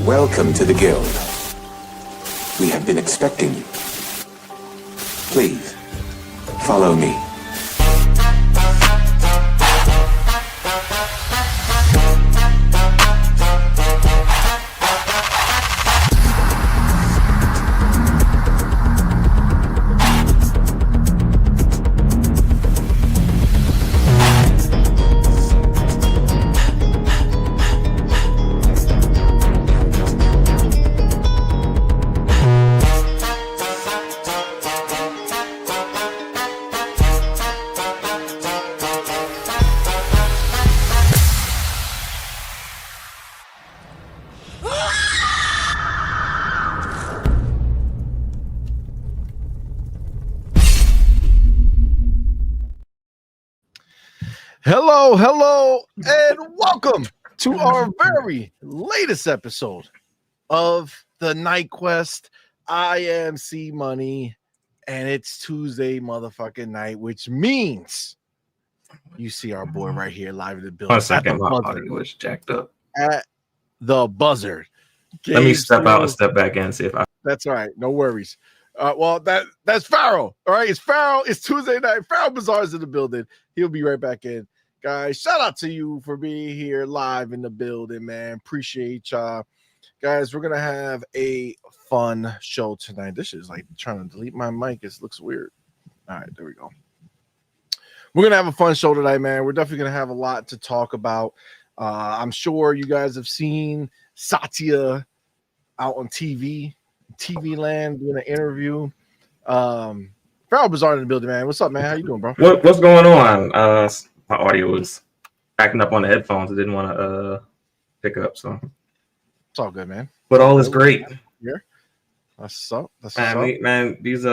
Welcome to the Guild. We have been expecting you. Please, follow me. Hello, and welcome to our very latest episode of the Night Quest. I am CMoney, and it's Tuesday motherfucking night, which means you see our boy right here live in the building. 1 second, my audio was jacked up. At the buzzard. Let me step out and step back in and see if I. That's all right, no worries. Well, that's Pharaoh. All right, it's Pharaoh. It's Tuesday night. Pharaoh Bazaar's in the building. He'll be right back in. Guys, shout out to you for being here live in the building, man. Appreciate y'all. Guys, we're going to have a fun show tonight. This is like trying to delete my mic. It looks weird. All right, there we go. We're going to have a fun show tonight, man. We're definitely going to have a lot to talk about. I'm sure you guys have seen Satya out on TV land doing an interview. Pharaoh Bazaar in the building, man. What's up, man? How you doing, bro? What's going on? My audio was acting up on the headphones. I didn't want to pick up, so it's all good, man. But all is great. Here, that's up. That's man. These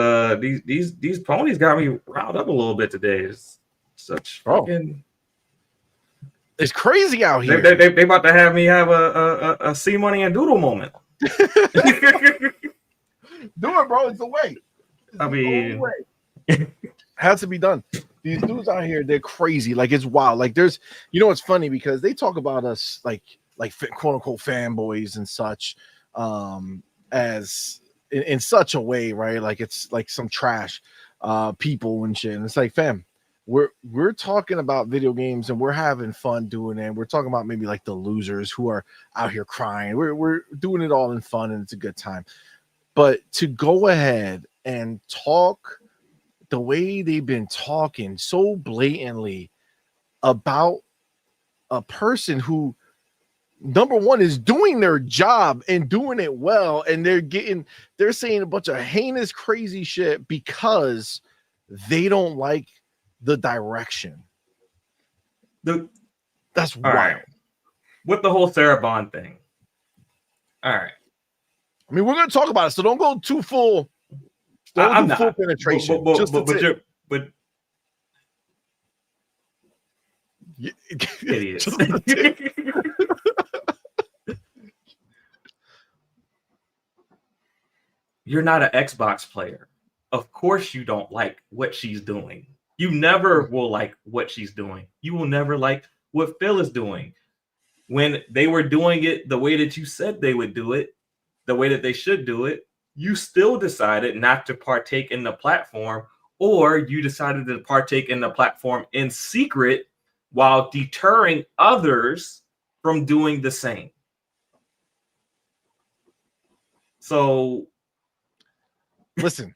ponies got me riled up a little bit today. It's such fucking. It's crazy out here. They about to have me have a CMoney and Doodle moment. Do it, bro. It's the way. I mean, has to be done. These dudes out here, they're crazy. Like, it's wild. Like, there's, you know, it's funny because they talk about us like quote unquote fanboys and such, as in such a way, right? Like, it's like some trash people and shit. And it's like, fam, we're talking about video games and we're having fun doing it. And we're talking about maybe like the losers who are out here crying. We're doing it all in fun and it's a good time. But to go ahead and talk the way they've been talking so blatantly about a person who, number one, is doing their job and doing it well, and they're saying a bunch of heinous, crazy shit because they don't like the direction. That's wild. Right. With the whole Sarah Bond thing. All right. I mean, we're going to talk about it, so don't go too full. I'm not full penetration. But idiots. You're not an Xbox player. Of course you don't like what she's doing. You never will like what she's doing. You will never like what Phil is doing. When they were doing it the way that you said they would do it, the way that they should do it, you still decided not to partake in the platform, or you decided to partake in the platform in secret while deterring others from doing the same. So listen,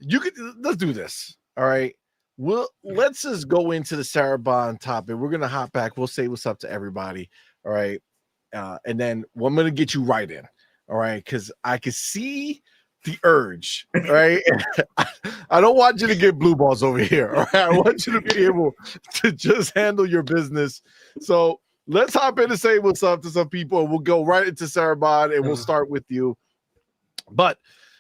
let's do this. All right. Let's just go into the Sarah Bond topic. We're gonna hop back. We'll say what's up to everybody. All right. And then I'm gonna get you right in. All right, because I can see the urge, right? I don't want you to get blue balls over here. All right, I want you to be able to just handle your business. So let's hop in and say what's up to some people. We'll go right into Sarah Bond and we'll start with you. But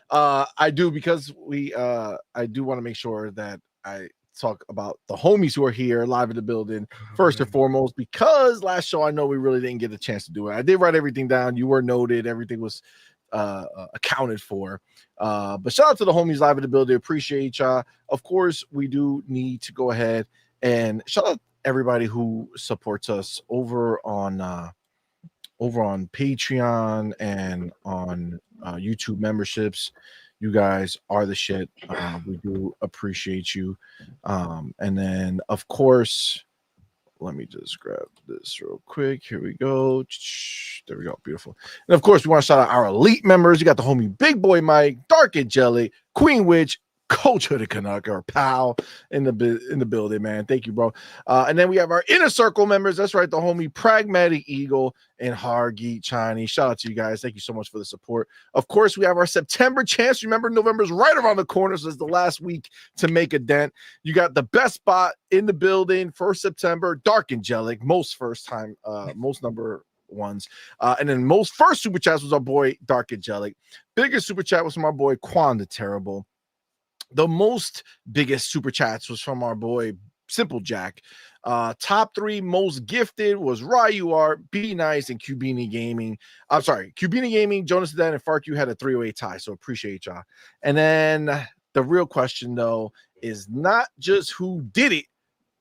I do want to make sure that I talk about the homies who are here live in the building first and foremost, because last show I know we really didn't get a chance to do it. I did write everything down. You were noted. Everything was accounted for. But shout out to the homies live in the building. Appreciate y'all. Of course, we do need to go ahead and shout out everybody who supports us over on over on Patreon and on YouTube memberships. You guys are the shit. We do appreciate you. And then, of course, let me just grab this real quick. Here we go. There we go. Beautiful. And of course, we want to shout out our elite members. You got the homie Big Boy Mike, Dark Angelic, Queen Witch, Coach Hooded Canuck, or pal in the building, man. Thank you, bro. And then we have our inner circle members. That's right, the homie Pragmatic Eagle and Hargeet Chinese. Shout out to you guys. Thank you so much for the support. Of course, we have our September chance. Remember, November's right around the corner, so it's the last week to make a dent. You got the best spot in the building for September. Dark Angelic, most number ones. And then most first super chats was our boy Dark Angelic. Biggest super chat was from our boy Quan the Terrible. The most biggest super chats was from our boy Simple Jack. Top 3 most gifted was Ryu Art, Be Nice, and Cubini Gaming. I'm sorry, Cubini Gaming, Jonas Dan, and Fark. You had a 3-way tie, so appreciate y'all. And then the real question though is not just who did it,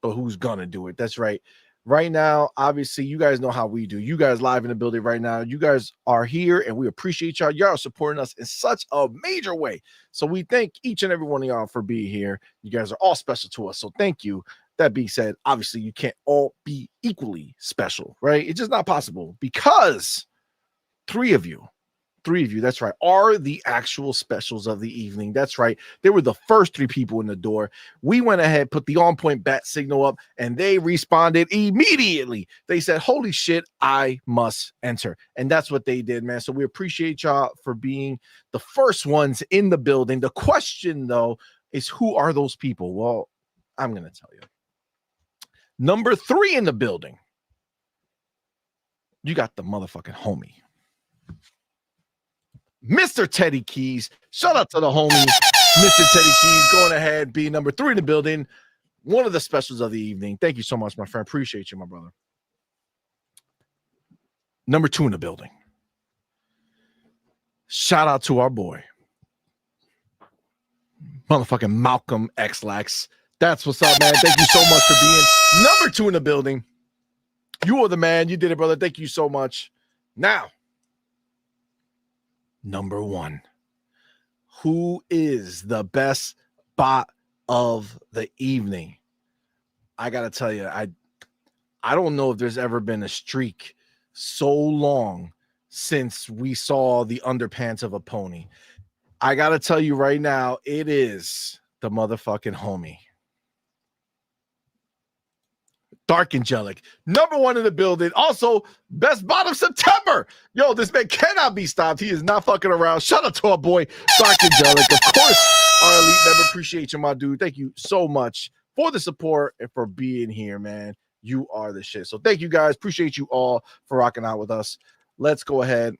but who's gonna do it. That's right. Right now, obviously, you guys know how we do. You guys live in the building right now. You guys are here, and we appreciate y'all. Y'all are supporting us in such a major way. So we thank each and every one of y'all for being here. You guys are all special to us, so thank you. That being said, obviously, you can't all be equally special, right? It's just not possible because three of you, that's right, are the actual specials of the evening. That's right. They were the first 3 people in the door. We went ahead, put the on-point bat signal up, and they responded immediately. They said, holy shit, I must enter. And that's what they did, man. So we appreciate y'all for being the first ones in the building. The question, though, is who are those people? Well, I'm going to tell you. Number 3 in the building. You got the motherfucking homie, Mr. Teddy Keys. Shout out to the homie, Mr. Teddy Keys, going ahead, being number 3 in the building. One of the specials of the evening. Thank you so much, my friend. Appreciate you, my brother. Number 2 in the building. Shout out to our boy, motherfucking Malcolm X Lax. That's what's up, man. Thank you so much for being number 2 in the building. You are the man. You did it, brother. Thank you so much. Now, number 1. Who is the best bot of the evening? I gotta tell you, I don't know if there's ever been a streak so long since we saw the underpants of a pony. I gotta tell you right now, it is the motherfucking homie, Dark Angelic, number 1 in the building. Also, best bot of September. Yo, this man cannot be stopped. He is not fucking around. Shout out to our boy, Dark Angelic. Of course, our elite member. Appreciate you, my dude. Thank you so much for the support and for being here, man. You are the shit. So thank you, guys. Appreciate you all for rocking out with us. Let's go ahead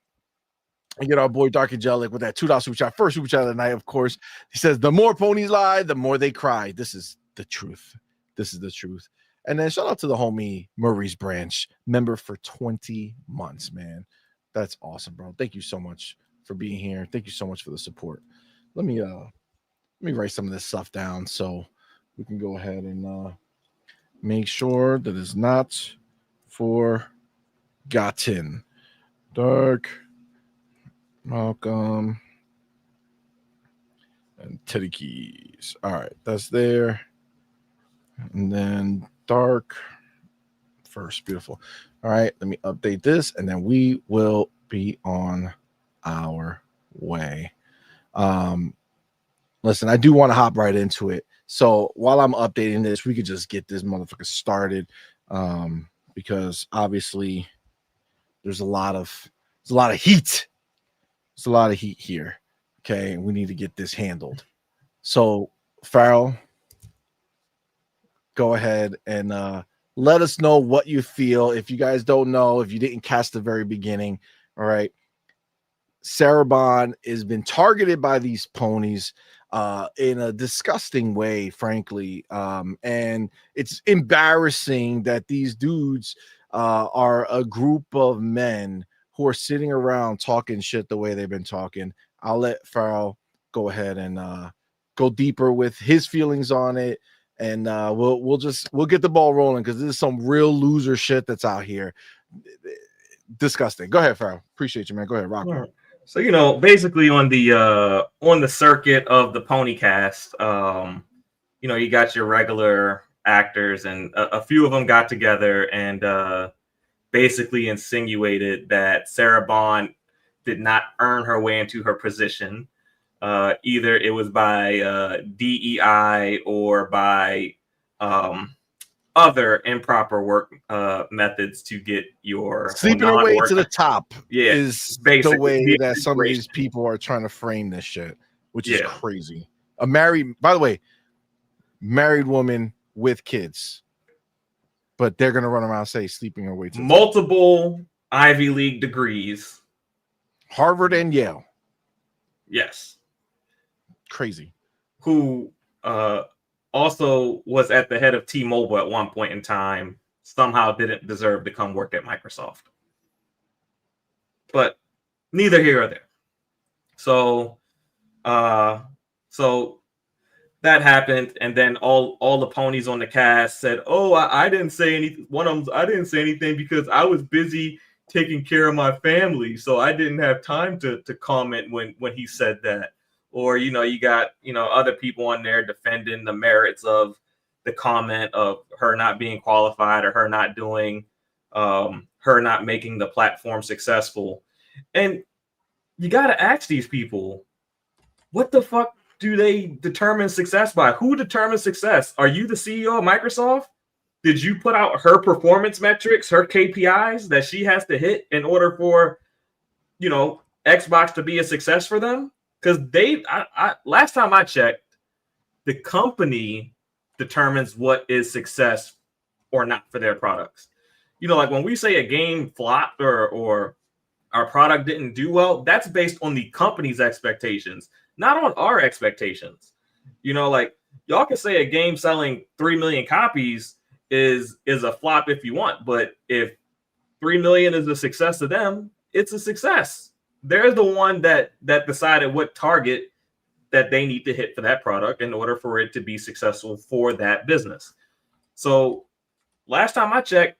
and get our boy Dark Angelic with that $2 super chat. First super chat of the night, of course. He says, the more ponies lie, the more they cry. This is the truth. This is the truth. And then shout out to the homie Murray's Branch, member for 20 months, man. That's awesome, bro. Thank you so much for being here. Thank you so much for the support. Let me write some of this stuff down so we can go ahead and make sure that it's not forgotten. Dark, Malcolm, and Teddy Keys. All right, that's there. And then Dark first. Beautiful. All right, let me update this, and then we will be on our way. Listen, I do want to hop right into it. So while I'm updating this, we could just get this motherfucker started, because obviously there's a lot of heat. There's a lot of heat here. Okay, and we need to get this handled. So Farrell, go ahead and let us know what you feel. If you guys don't know, if you didn't catch the very beginning, all right, Sarabon has been targeted by these ponies in a disgusting way, frankly. And it's embarrassing that these dudes are a group of men who are sitting around talking shit the way they've been talking. I'll let Farrell go ahead and go deeper with his feelings on it. And we'll get the ball rolling, because this is some real loser shit that's out here. disgusting. Go ahead, Farrell. Appreciate you, man. Go ahead, rock. Right. So basically on the circuit of the Ponycast, you got your regular actors, and a few of them got together and basically insinuated that Sarah Bond did not earn her way into her position. Either it was by DEI or by other improper work methods to get your sleeping her way to the top. Yeah, is basically the way that some of these people are trying to frame this shit, which is crazy. By the way, married woman with kids, but they're gonna run around and say sleeping her way to multiple Ivy League degrees, Harvard and Yale. Yes, crazy. Who also was at the head of T-Mobile at one point in time, somehow didn't deserve to come work at Microsoft. But neither here or there. So that happened, and then all the ponies on the cast said, "Oh, I didn't say anything." One of them, I didn't say anything because I was busy taking care of my family, so I didn't have time to comment when he said that. Or you got other people on there defending the merits of the comment of her not being qualified or her not doing, her not making the platform successful. And you got to ask these people, what the fuck do they determine success by? Who determines success? Are you the CEO of Microsoft? Did you put out her performance metrics, her KPIs that she has to hit in order for, Xbox to be a success for them? Because last time I checked, the company determines what is success or not for their products. Like when we say a game flopped or our product didn't do well, that's based on the company's expectations, not on our expectations. Like y'all can say a game selling 3 million copies is a flop if you want, but if 3 million is a success to them, it's a success. They're the one that decided what target that they need to hit for that product in order for it to be successful for that business. So last time I checked,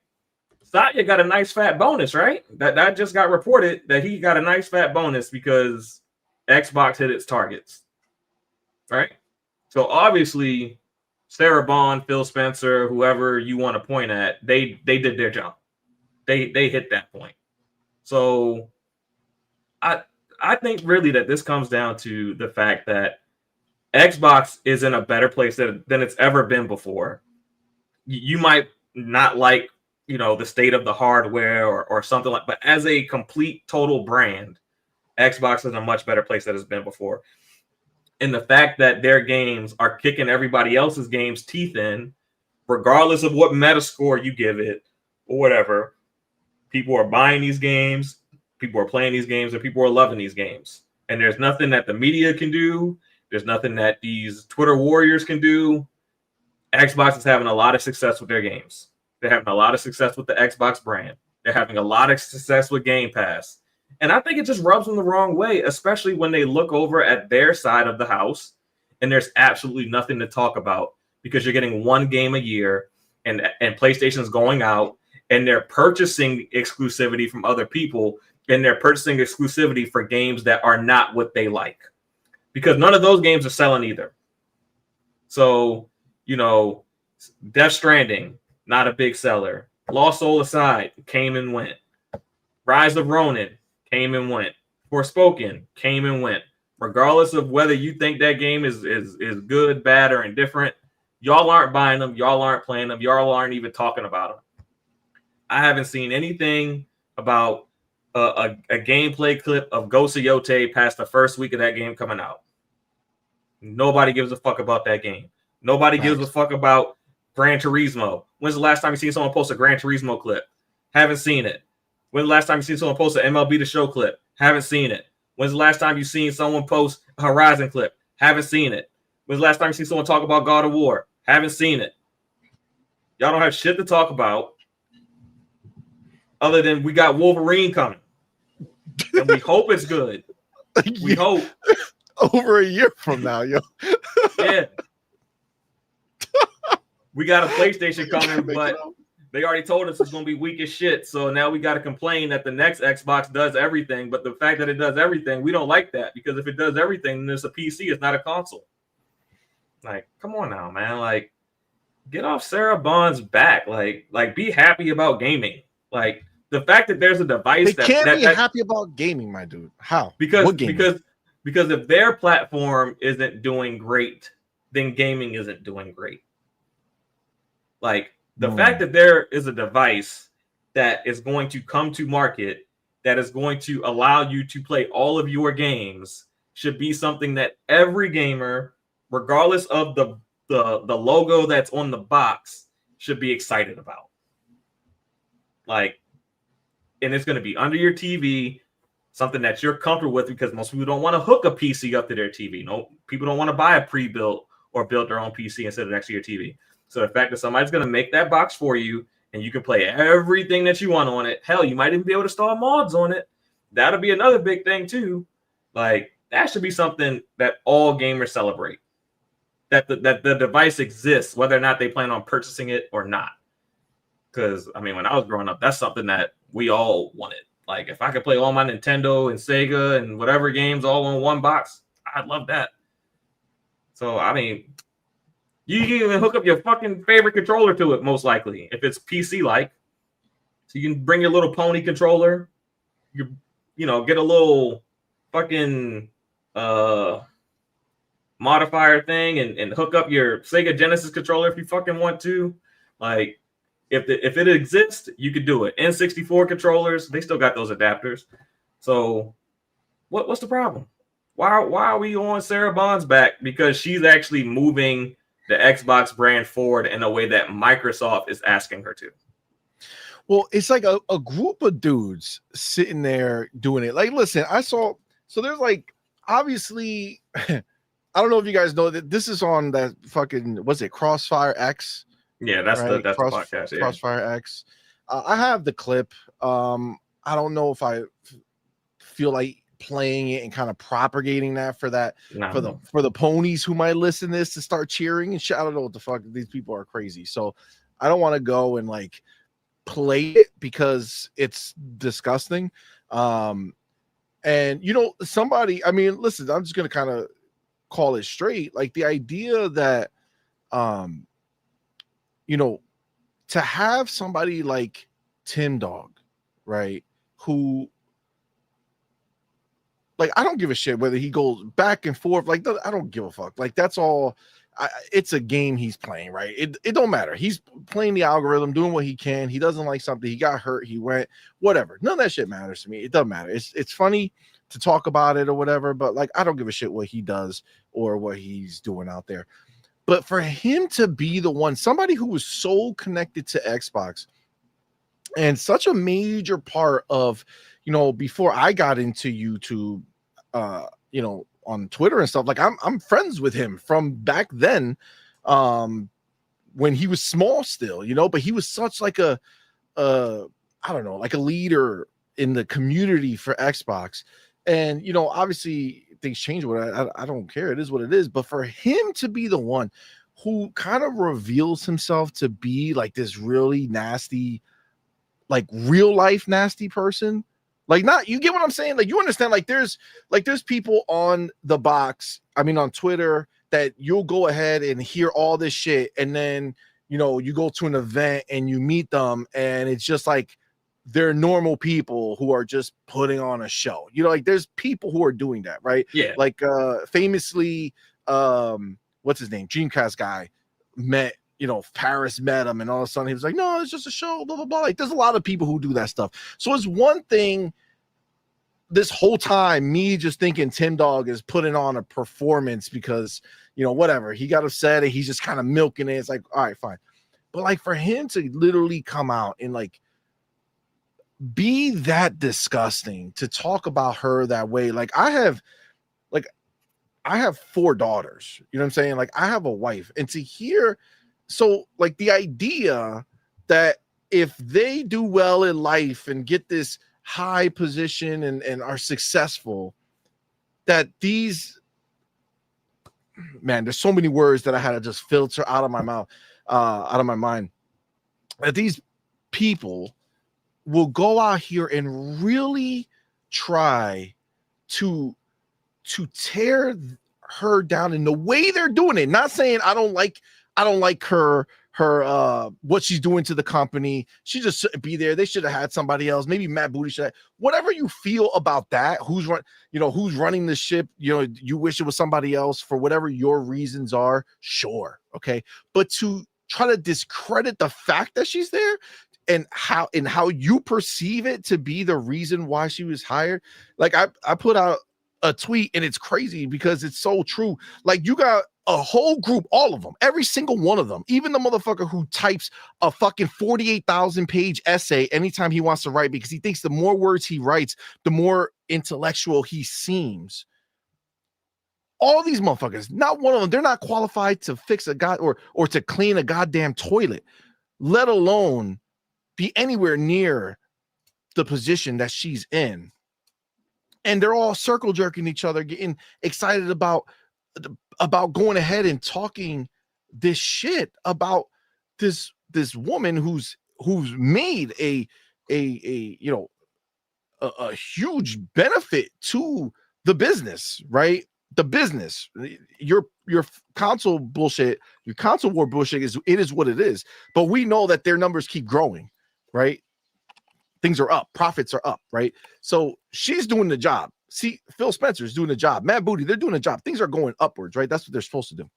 Satya got a nice fat bonus, right? That just got reported that he got a nice fat bonus because Xbox hit its targets, right? So obviously, Sarah Bond, Phil Spencer, whoever you want to point at, they did their job. They hit that point. So I think really that this comes down to the fact that Xbox is in a better place than it's ever been before. You might not like, the state of the hardware or something like, but as a complete total brand, Xbox is in a much better place than it's been before. And the fact that their games are kicking everybody else's games teeth in, regardless of what Metascore you give it or whatever, people are buying these games, people are playing these games, and people are loving these games. And there's nothing that the media can do. There's nothing that these Twitter warriors can do. Xbox is having a lot of success with their games. They're having a lot of success with the Xbox brand. They're having a lot of success with Game Pass. And I think it just rubs them the wrong way, especially when they look over at their side of the house and there's absolutely nothing to talk about because you're getting one game a year and PlayStation's going out and they're purchasing exclusivity from other people and they're purchasing exclusivity for games that are not what they like because none of those games are selling either. So, Death Stranding, not a big seller. Lost Soul Aside came and went. Rise of Ronin came and went. Forspoken came and went. Regardless of whether you think that game is good, bad, or indifferent, y'all aren't buying them. Y'all aren't playing them. Y'all aren't even talking about them. I haven't seen anything about a gameplay clip of Ghost of Yotei past the first week of that game coming out. Nobody gives a fuck about that game. Nobody gives a fuck about Gran Turismo. When's the last time you seen someone post a Gran Turismo clip? Haven't seen it. When's the last time you seen someone post an MLB The Show clip? Haven't seen it. When's the last time you seen someone post a Horizon clip? Haven't seen it. When's the last time you seen someone talk about God of War? Haven't seen it. Y'all don't have shit to talk about other than we got Wolverine coming. And we hope it's good. We hope. Over a year from now, yo. Yeah. We got a PlayStation coming, but They already told us it's going to be weak as shit. So now we got to complain that the next Xbox does everything. But the fact that it does everything, we don't like that, because if it does everything, then it's a PC. It's not a console. Like, come on now, man. Like, get off Sarah Bond's back. Like be happy about gaming. Like, the fact that there's a device they can't be happy about gaming, my dude. How? Because if their platform isn't doing great, then gaming isn't doing great. Like, the fact that there is a device that is going to come to market that is going to allow you to play all of your games should be something that every gamer, regardless of the logo that's on the box, should be excited about. Like, and it's going to be under your TV, something that you're comfortable with, because most people don't want to hook a PC up to their TV. No, people don't want to buy a pre-built or build their own PC and set it next to your TV. So the fact that somebody's going to make that box for you and you can play everything that you want on it, hell, you might even be able to install mods on it. That'll be another big thing too. Like, that should be something that all gamers celebrate. That the device exists, whether or not they plan on purchasing it or not. Because, I mean, when I was growing up, that's something that we all wanted. Like, if I could play all my Nintendo and Sega and whatever games all on one box, I'd love that. So, I mean, you can even hook up your fucking favorite controller to it, most likely, if it's PC-like. So you can bring your little pony controller, get a little fucking modifier thing and hook up your Sega Genesis controller if you fucking want to. Like, if it exists, you could do it. N64 controllers, they still got those adapters. So what's the problem? Why are we on Sarah Bond's back? Because she's actually moving the Xbox brand forward in a way that Microsoft is asking her to. Well, it's like a group of dudes sitting there doing it. Like, listen, so there's like, obviously, I don't know if you guys know that this is on that fucking, what's it, Crossfire X? Yeah, that's right? the podcast. Yeah. Crossfire X. I have the clip. I don't know if I feel like playing it and kind of propagating that for the ponies who might listen to this to start cheering and shit. I don't know what the fuck. These people are crazy. So I don't want to go and like play it because it's disgusting. And somebody, I mean, listen, I'm just gonna kind of call it straight. Like, the idea that to have somebody like Tim Dog, right, who, like, I don't give a shit whether he goes back and forth. Like, I don't give a fuck. Like, that's all. It's a game he's playing, right? It don't matter. He's playing the algorithm, doing what he can. He doesn't like something. He got hurt. He went, whatever. None of that shit matters to me. It doesn't matter. It's funny to talk about it or whatever, but like, I don't give a shit what he does or what he's doing out there. But for him to be the one, somebody who was so connected to Xbox and such a major part of, before I got into YouTube, on Twitter and stuff, like I'm friends with him from back then, when he was small still, but he was such like I don't know, like a leader in the community for Xbox. And, obviously things change. I don't care. It is what it is. But for him to be the one who kind of reveals himself to be like this really nasty, like real life nasty person, like, not, you get what I'm saying? Like, you understand, like there's people on the box, I mean, on Twitter, that you'll go ahead and hear all this shit. And then, you go to an event and you meet them and it's just like, they're normal people who are just putting on a show. Like, there's people who are doing that, right? Yeah. Like, famously, what's his name? Dreamcast guy met, Paris met him, and all of a sudden he was like, no, it's just a show, blah, blah, blah. Like, there's a lot of people who do that stuff. So it's one thing this whole time, me just thinking Tim Dog is putting on a performance because, whatever, he got upset and he's just kind of milking it. It's like, all right, fine. But like, for him to literally come out and like be that disgusting, to talk about her that way. Like, I have 4 daughters, you know what I'm saying? Like, I have a wife, and to hear, so like, the idea that if they do well in life and get this high position and are successful, that these, man, there's so many words that I had to just filter out of my mouth, out of my mind, that these people will go out here and really try to tear her down in the way they're doing it. Not saying I don't like her what she's doing to the company. She just shouldn't be there. They should have had somebody else. Maybe Matt Booty should have. Whatever you feel about that, who's running the ship, you wish it was somebody else for whatever your reasons are, sure, okay. But to try to discredit the fact that she's there and how you perceive it to be the reason why she was hired. Like I put out a tweet and it's crazy because it's so true. Like you got a whole group, all of them, every single one of them, even the motherfucker who types a fucking 48,000 page essay anytime he wants to write because he thinks the more words he writes, the more intellectual he seems. All these motherfuckers, not one of them, they're not qualified to fix a god or to clean a goddamn toilet, let alone be anywhere near the position that she's in. And they're all circle jerking each other, getting excited about going ahead and talking this shit about this woman who's made a huge benefit to the business, right? The business, your console bullshit, your console war bullshit is what it is. But we know that their numbers keep growing, right? Things are up, profits are up, right? So she's doing the job. See, Phil Spencer's doing the job. Matt Booty, they're doing the job. Things are going upwards, right? That's what they're supposed to do.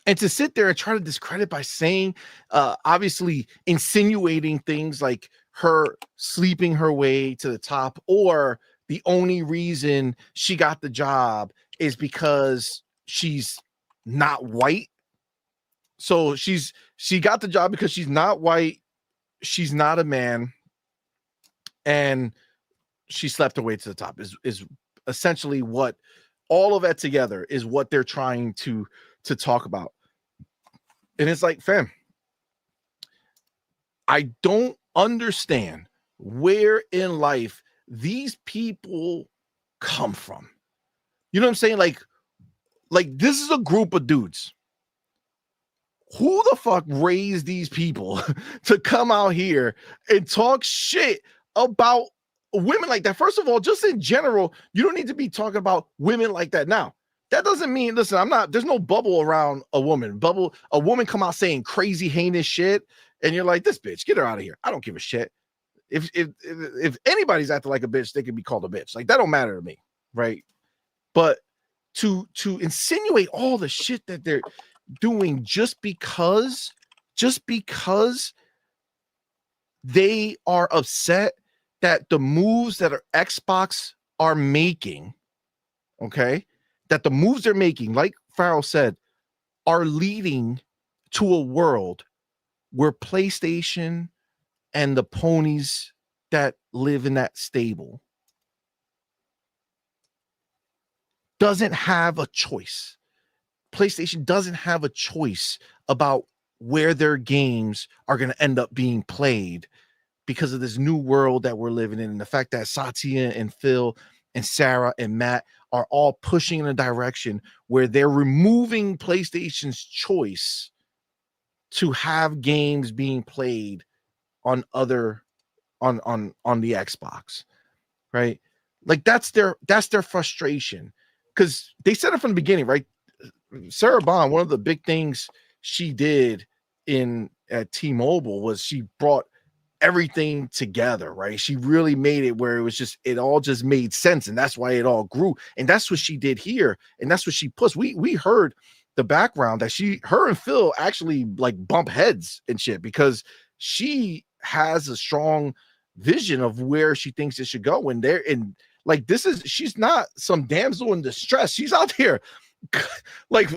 And to sit there and try to discredit by saying, obviously insinuating things like her sleeping her way to the top, or the only reason she got the job is because she's not white. So she got the job because she's not white. She's not a man, and she slept her way to the top is essentially what all of that together is what they're trying to talk about. And it's like, fam, I don't understand where in life these people come from. You know what I'm saying? Like this is a group of dudes. Who the fuck raised these people to come out here and talk shit about women like that? First of all, just in general, you don't need to be talking about women like that. Now, that doesn't mean, listen, there's no bubble around a woman. A woman come out saying crazy, heinous shit, and you're like, this bitch, get her out of here. I don't give a shit. If anybody's acting like a bitch, they can be called a bitch. Like, that don't matter to me, right? But to insinuate all the shit that they're doing just because they are upset that the moves that our Xbox are making, okay, that the moves they're making, like Farrell said, are leading to a world where PlayStation and the ponies that live in that stable doesn't have a choice. PlayStation doesn't have a choice about where their games are going to end up being played because of this new world that we're living in, and the fact that Satya and Phil and Sarah and Matt are all pushing in a direction where they're removing PlayStation's choice to have games being played on the Xbox, right? Like that's their frustration, because they said it from the beginning, right? Sarah Bond, one of the big things she did at T-Mobile was she brought everything together, right? She really made it where it all just made sense, and that's why it all grew. And that's what she did here, and that's what she pushed. We heard the background that her and Phil actually like bump heads and shit, because she has a strong vision of where she thinks it should go. And she's not some damsel in distress. She's out here like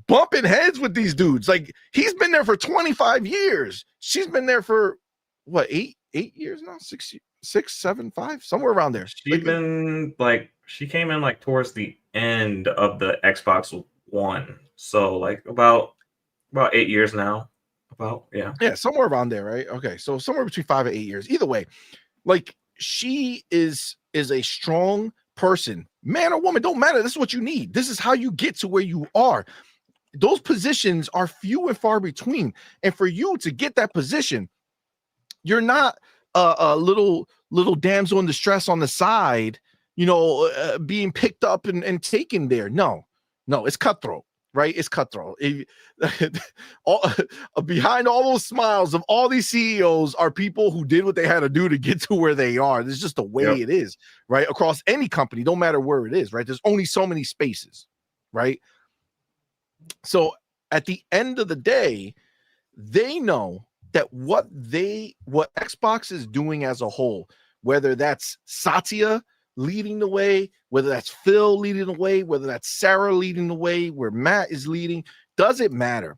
bumping heads with these dudes. Like, he's been there for 25 years. She's been there for what, eight years now? 6, 7, 5, somewhere around there. She came in like towards the end of the Xbox One. So like about 8 years now. Yeah, somewhere around there, right? Okay, so somewhere between 5 and 8 years. Either way, like, she is a strong person, man or woman, don't matter. This is what you need. This is how you get to where you are. those positions are few and far between. And for you to get that position, you're not a little damsel in distress on the side, being picked up and taken there. No, it's cutthroat, right? It's cutthroat. Behind all those smiles of all these CEOs are people who did what they had to do to get to where they are. This is just the way it is, right? Across any company, no matter where it is, right? There's only so many spaces, right? So at the end of the day, they know that what Xbox is doing as a whole, whether that's Satya leading the way, whether that's Phil leading the way, whether that's Sarah leading the way, where Matt is leading, doesn't matter.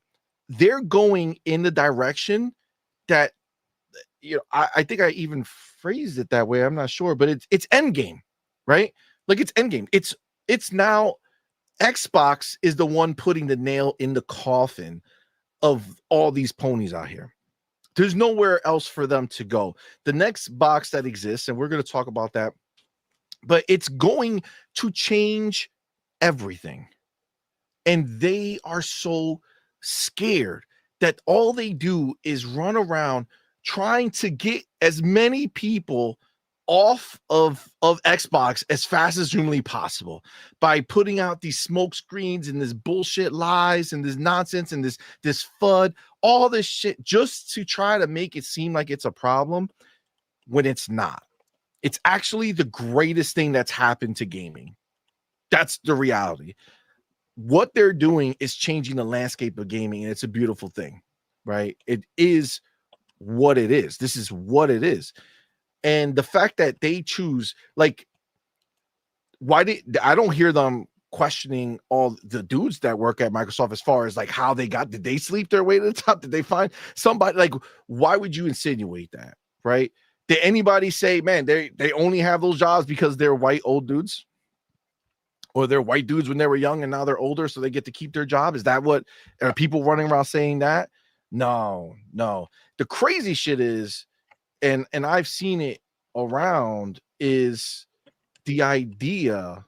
They're going in the direction that, I think I even phrased it that way. I'm not sure, but it's endgame, right? Like it's endgame. It's now Xbox is the one putting the nail in the coffin of all these ponies out here. There's nowhere else for them to go. The next box that exists, and we're going to talk about that, but it's going to change everything. And they are so scared that all they do is run around trying to get as many people off of Xbox as fast as humanly possible by putting out these smoke screens and this bullshit lies and this nonsense and this FUD, all this shit, just to try to make it seem like it's a problem when it's not. It's actually the greatest thing that's happened to gaming. That's the reality. What they're doing is changing the landscape of gaming, and it's a beautiful thing, right? It is what it is. This is what it is. And the fact that they choose, like, I don't hear them questioning all the dudes that work at Microsoft as far as like how did they sleep their way to the top? Did they find somebody? Like, why would you insinuate that, right? Did anybody say, man, they only have those jobs because they're white old dudes? Or they're white dudes when they were young and now they're older, so they get to keep their job? Is that what, are people running around saying that? No. The crazy shit is, and I've seen it around, is the idea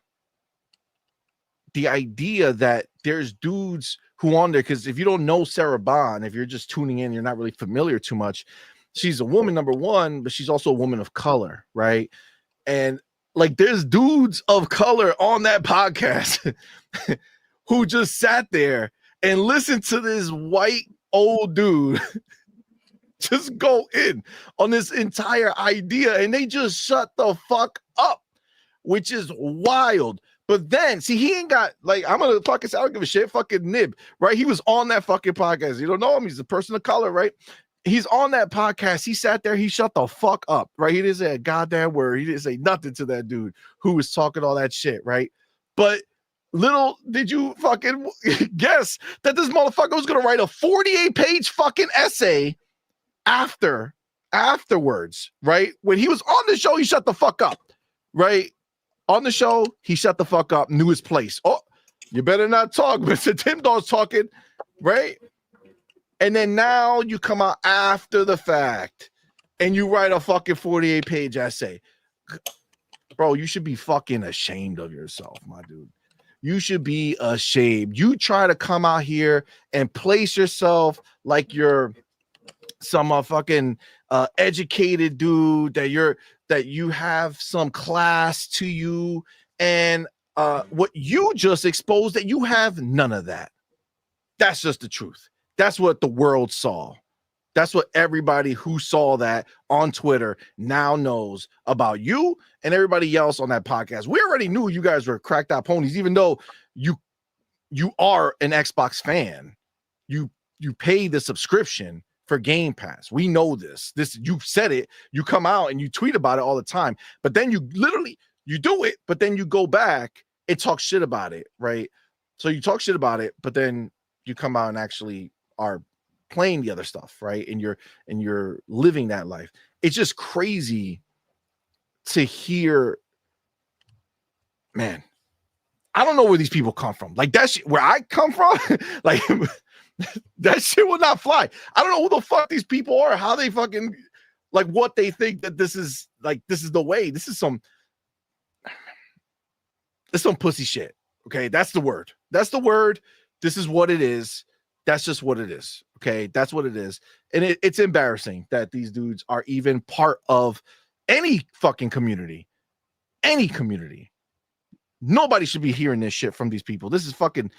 that there's dudes who on there, because if you don't know Sarah Bond, if you're just tuning in, you're not really familiar too much. She's a woman, number one, but she's also a woman of color, right? And like, there's dudes of color on that podcast who just sat there and listened to this white old dude just go in on this entire idea, and they just shut the fuck up, which is wild. But then, see, he ain't got, like, I'm gonna fucking say, I don't give a shit, fucking Nib, right? He was on that fucking podcast. You don't know him, he's a person of color, right? He's on that podcast. He sat there, he shut the fuck up, right? He didn't say a goddamn word. He didn't say nothing to that dude who was talking all that shit, right? But little did you fucking guess that this motherfucker was gonna write a 48-page fucking essay afterwards, right? When he was on the show, he shut the fuck up, right? On the show, he shut the fuck up, knew his place. Oh, you better not talk, Mr. Tim Dog's talking, right? And then now you come out after the fact and you write a fucking 48-page essay. Bro, you should be fucking ashamed of yourself, my dude. You should be ashamed. You try to come out here and place yourself like you're some fucking educated dude, that you have some class to you, and what you just exposed, that you have none of that. That's just the truth. That's what the world saw. That's what everybody who saw that on Twitter now knows about you and everybody else on that podcast. We already knew you guys were cracked out ponies, even though you are an Xbox fan. You pay the subscription for Game Pass. We know this. You said it. You come out and you tweet about it all the time. But then you do it, but then you go back and talk shit about it, right? So you talk shit about it, but then you come out and actually are playing the other stuff, right? And you're living that life. It's just crazy to hear, man. I don't know where these people come from. Like, that shit, where I come from, like, that shit will not fly. I don't know who the fuck these people are, how they fucking, like, what they think that this is the way. This is some pussy shit. Okay, that's the word. That's the word This is what it is. That's just what it is. Okay, that's what it is. And it's embarrassing that these dudes are even part of any fucking community. Any community. Nobody should be hearing this shit from these people. This is fucking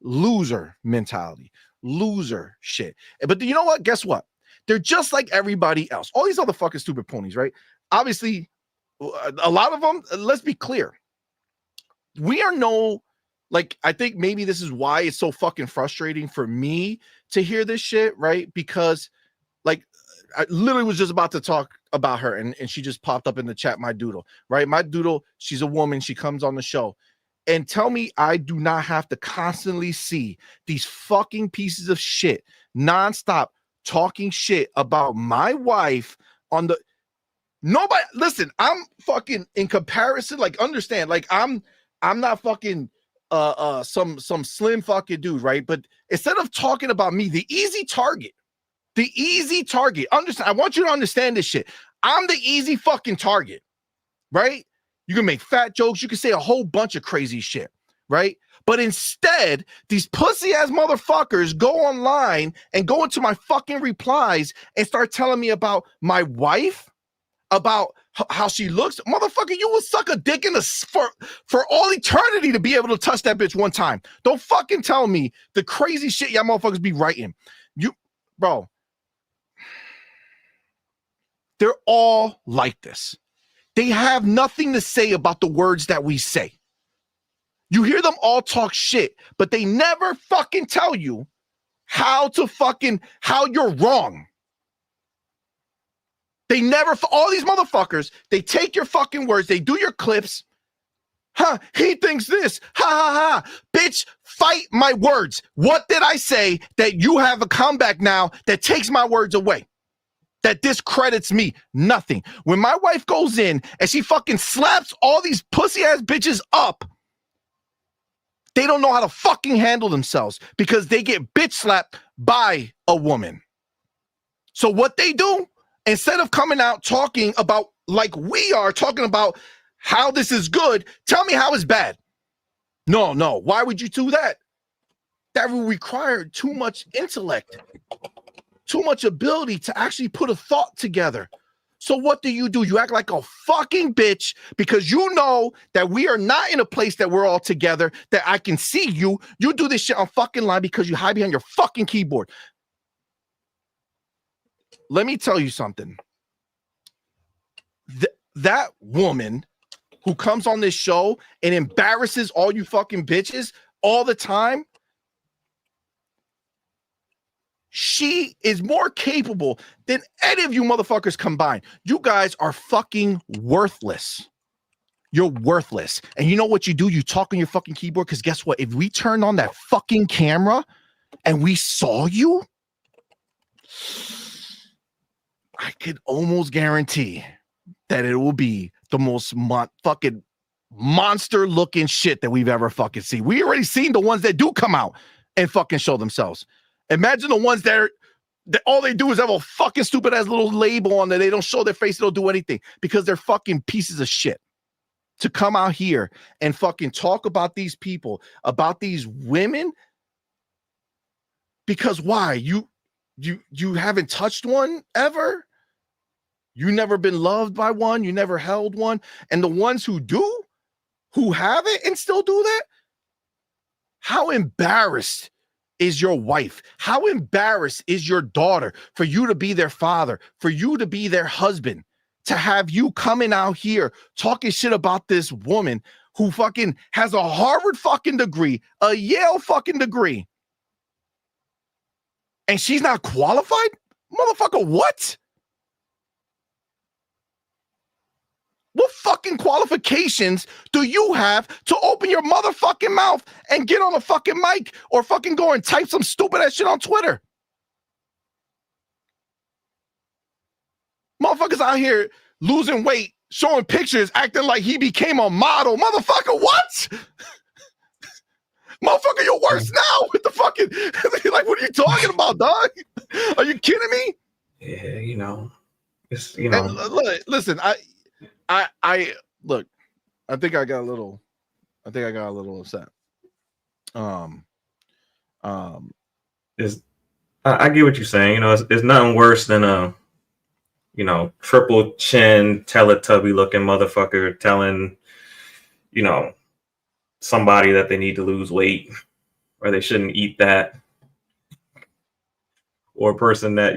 loser mentality. Loser shit. But you know what? Guess what? They're just like everybody else. All these other fucking stupid ponies, right? Obviously, a lot of them, let's be clear. We are I think maybe this is why it's so fucking frustrating for me to hear this shit, right? Because I literally was just about to talk about her and she just popped up in the chat, my Doodle, right? My Doodle, she's a woman. She comes on the show and tell me I do not have to constantly see these fucking pieces of shit nonstop talking shit about my wife on the nobody. Listen, I'm fucking in comparison. Understand? I'm not fucking some slim fucking dude, right? But instead of talking about me, the easy target. Understand? I want you to understand this shit. I'm the easy fucking target, right? You can make fat jokes. You can say a whole bunch of crazy shit, right? But instead, these pussy ass motherfuckers go online and go into my fucking replies and start telling me about my wife, about how she looks. Motherfucker, you will suck a dick in the for all eternity to be able to touch that bitch one time. Don't fucking tell me the crazy shit y'all motherfuckers be writing. Bro, they're all like this. They have nothing to say about the words that we say. You hear them all talk shit, but they never fucking tell you how you're wrong. They never, all these motherfuckers, they take your fucking words, they do your clips. He thinks this. Ha ha ha. Bitch, fight my words. What did I say that you have a comeback now that takes my words away? That discredits me? Nothing. When my wife goes in and she fucking slaps all these pussy ass bitches up, they don't know how to fucking handle themselves because they get bitch slapped by a woman. So what they do, instead of coming out talking about like we are talking about how this is good, tell me how it's bad. No. Why would you do that? That will require too much intellect, too much ability to actually put a thought together. So what do? You act like a fucking bitch because you know that we are not in a place that we're all together, that I can see you. You do this shit on fucking line because you hide behind your fucking keyboard. Let me tell you something. That woman who comes on this show and embarrasses all you fucking bitches all the time, she is more capable than any of you motherfuckers combined. You guys are fucking worthless. You're worthless. And you know what you do? You talk on your fucking keyboard because guess what? If we turned on that fucking camera and we saw you, I could almost guarantee that it will be the most fucking monster looking shit that we've ever fucking seen. We already seen the ones that do come out and fucking show themselves. Imagine the ones that all they do is have a fucking stupid ass little label on that. They don't show their face. They don't do anything because they're fucking pieces of shit. To come out here and fucking talk about these people, about these women. Because why? You haven't touched one ever? You never been loved by one? You never held one? And the ones who do, who have it and still do that? How embarrassed is your wife? How embarrassed is your daughter for you to be their father, for you to be their husband, to have you coming out here talking shit about this woman who fucking has a Harvard fucking degree, a Yale fucking degree, and she's not qualified? Motherfucker, what? What fucking qualifications do you have to open your motherfucking mouth and get on a fucking mic or fucking go and type some stupid ass shit on Twitter? Motherfuckers out here losing weight, showing pictures, acting like he became a model. Motherfucker, what? Motherfucker, you're worse now with the fucking, like, what are you talking about, dog? Are you kidding me? Yeah, it's, listen, I look, I think I got a little upset. Is I get what you're saying. You know, it's nothing worse than a triple chin Teletubby looking motherfucker telling somebody that they need to lose weight or they shouldn't eat that, or a person that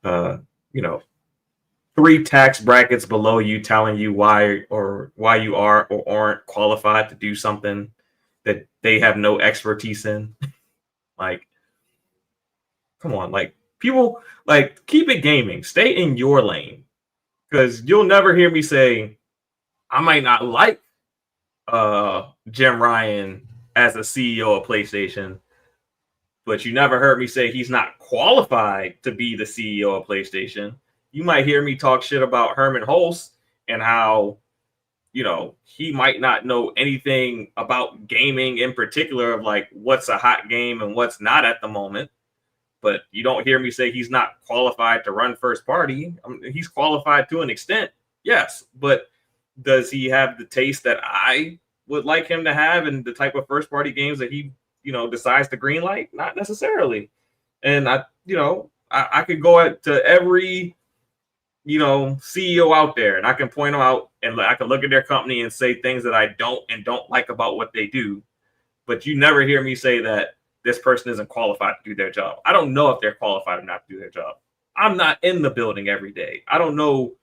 uh, you know 3 tax brackets below you telling you why you are or aren't qualified to do something that they have no expertise in. Like, come on, like people, like, keep it gaming, stay in your lane, because you'll never hear me say I might not like Jim Ryan as a CEO of PlayStation, but you never heard me say he's not qualified to be the CEO of PlayStation. You might hear me talk shit about Herman Hulst and how, he might not know anything about gaming in particular, of like what's a hot game and what's not at the moment. But you don't hear me say he's not qualified to run first party. I mean, he's qualified to an extent, yes, but does he have the taste that I would like him to have and the type of first party games that he decides to green light? Not necessarily. And I could go to every CEO out there and I can point them out and I can look at their company and say things that I don't like about what they do. But you never hear me say that this person isn't qualified to do their job. I don't know if they're qualified or not to do their job. I'm not in the building every day. I don't know,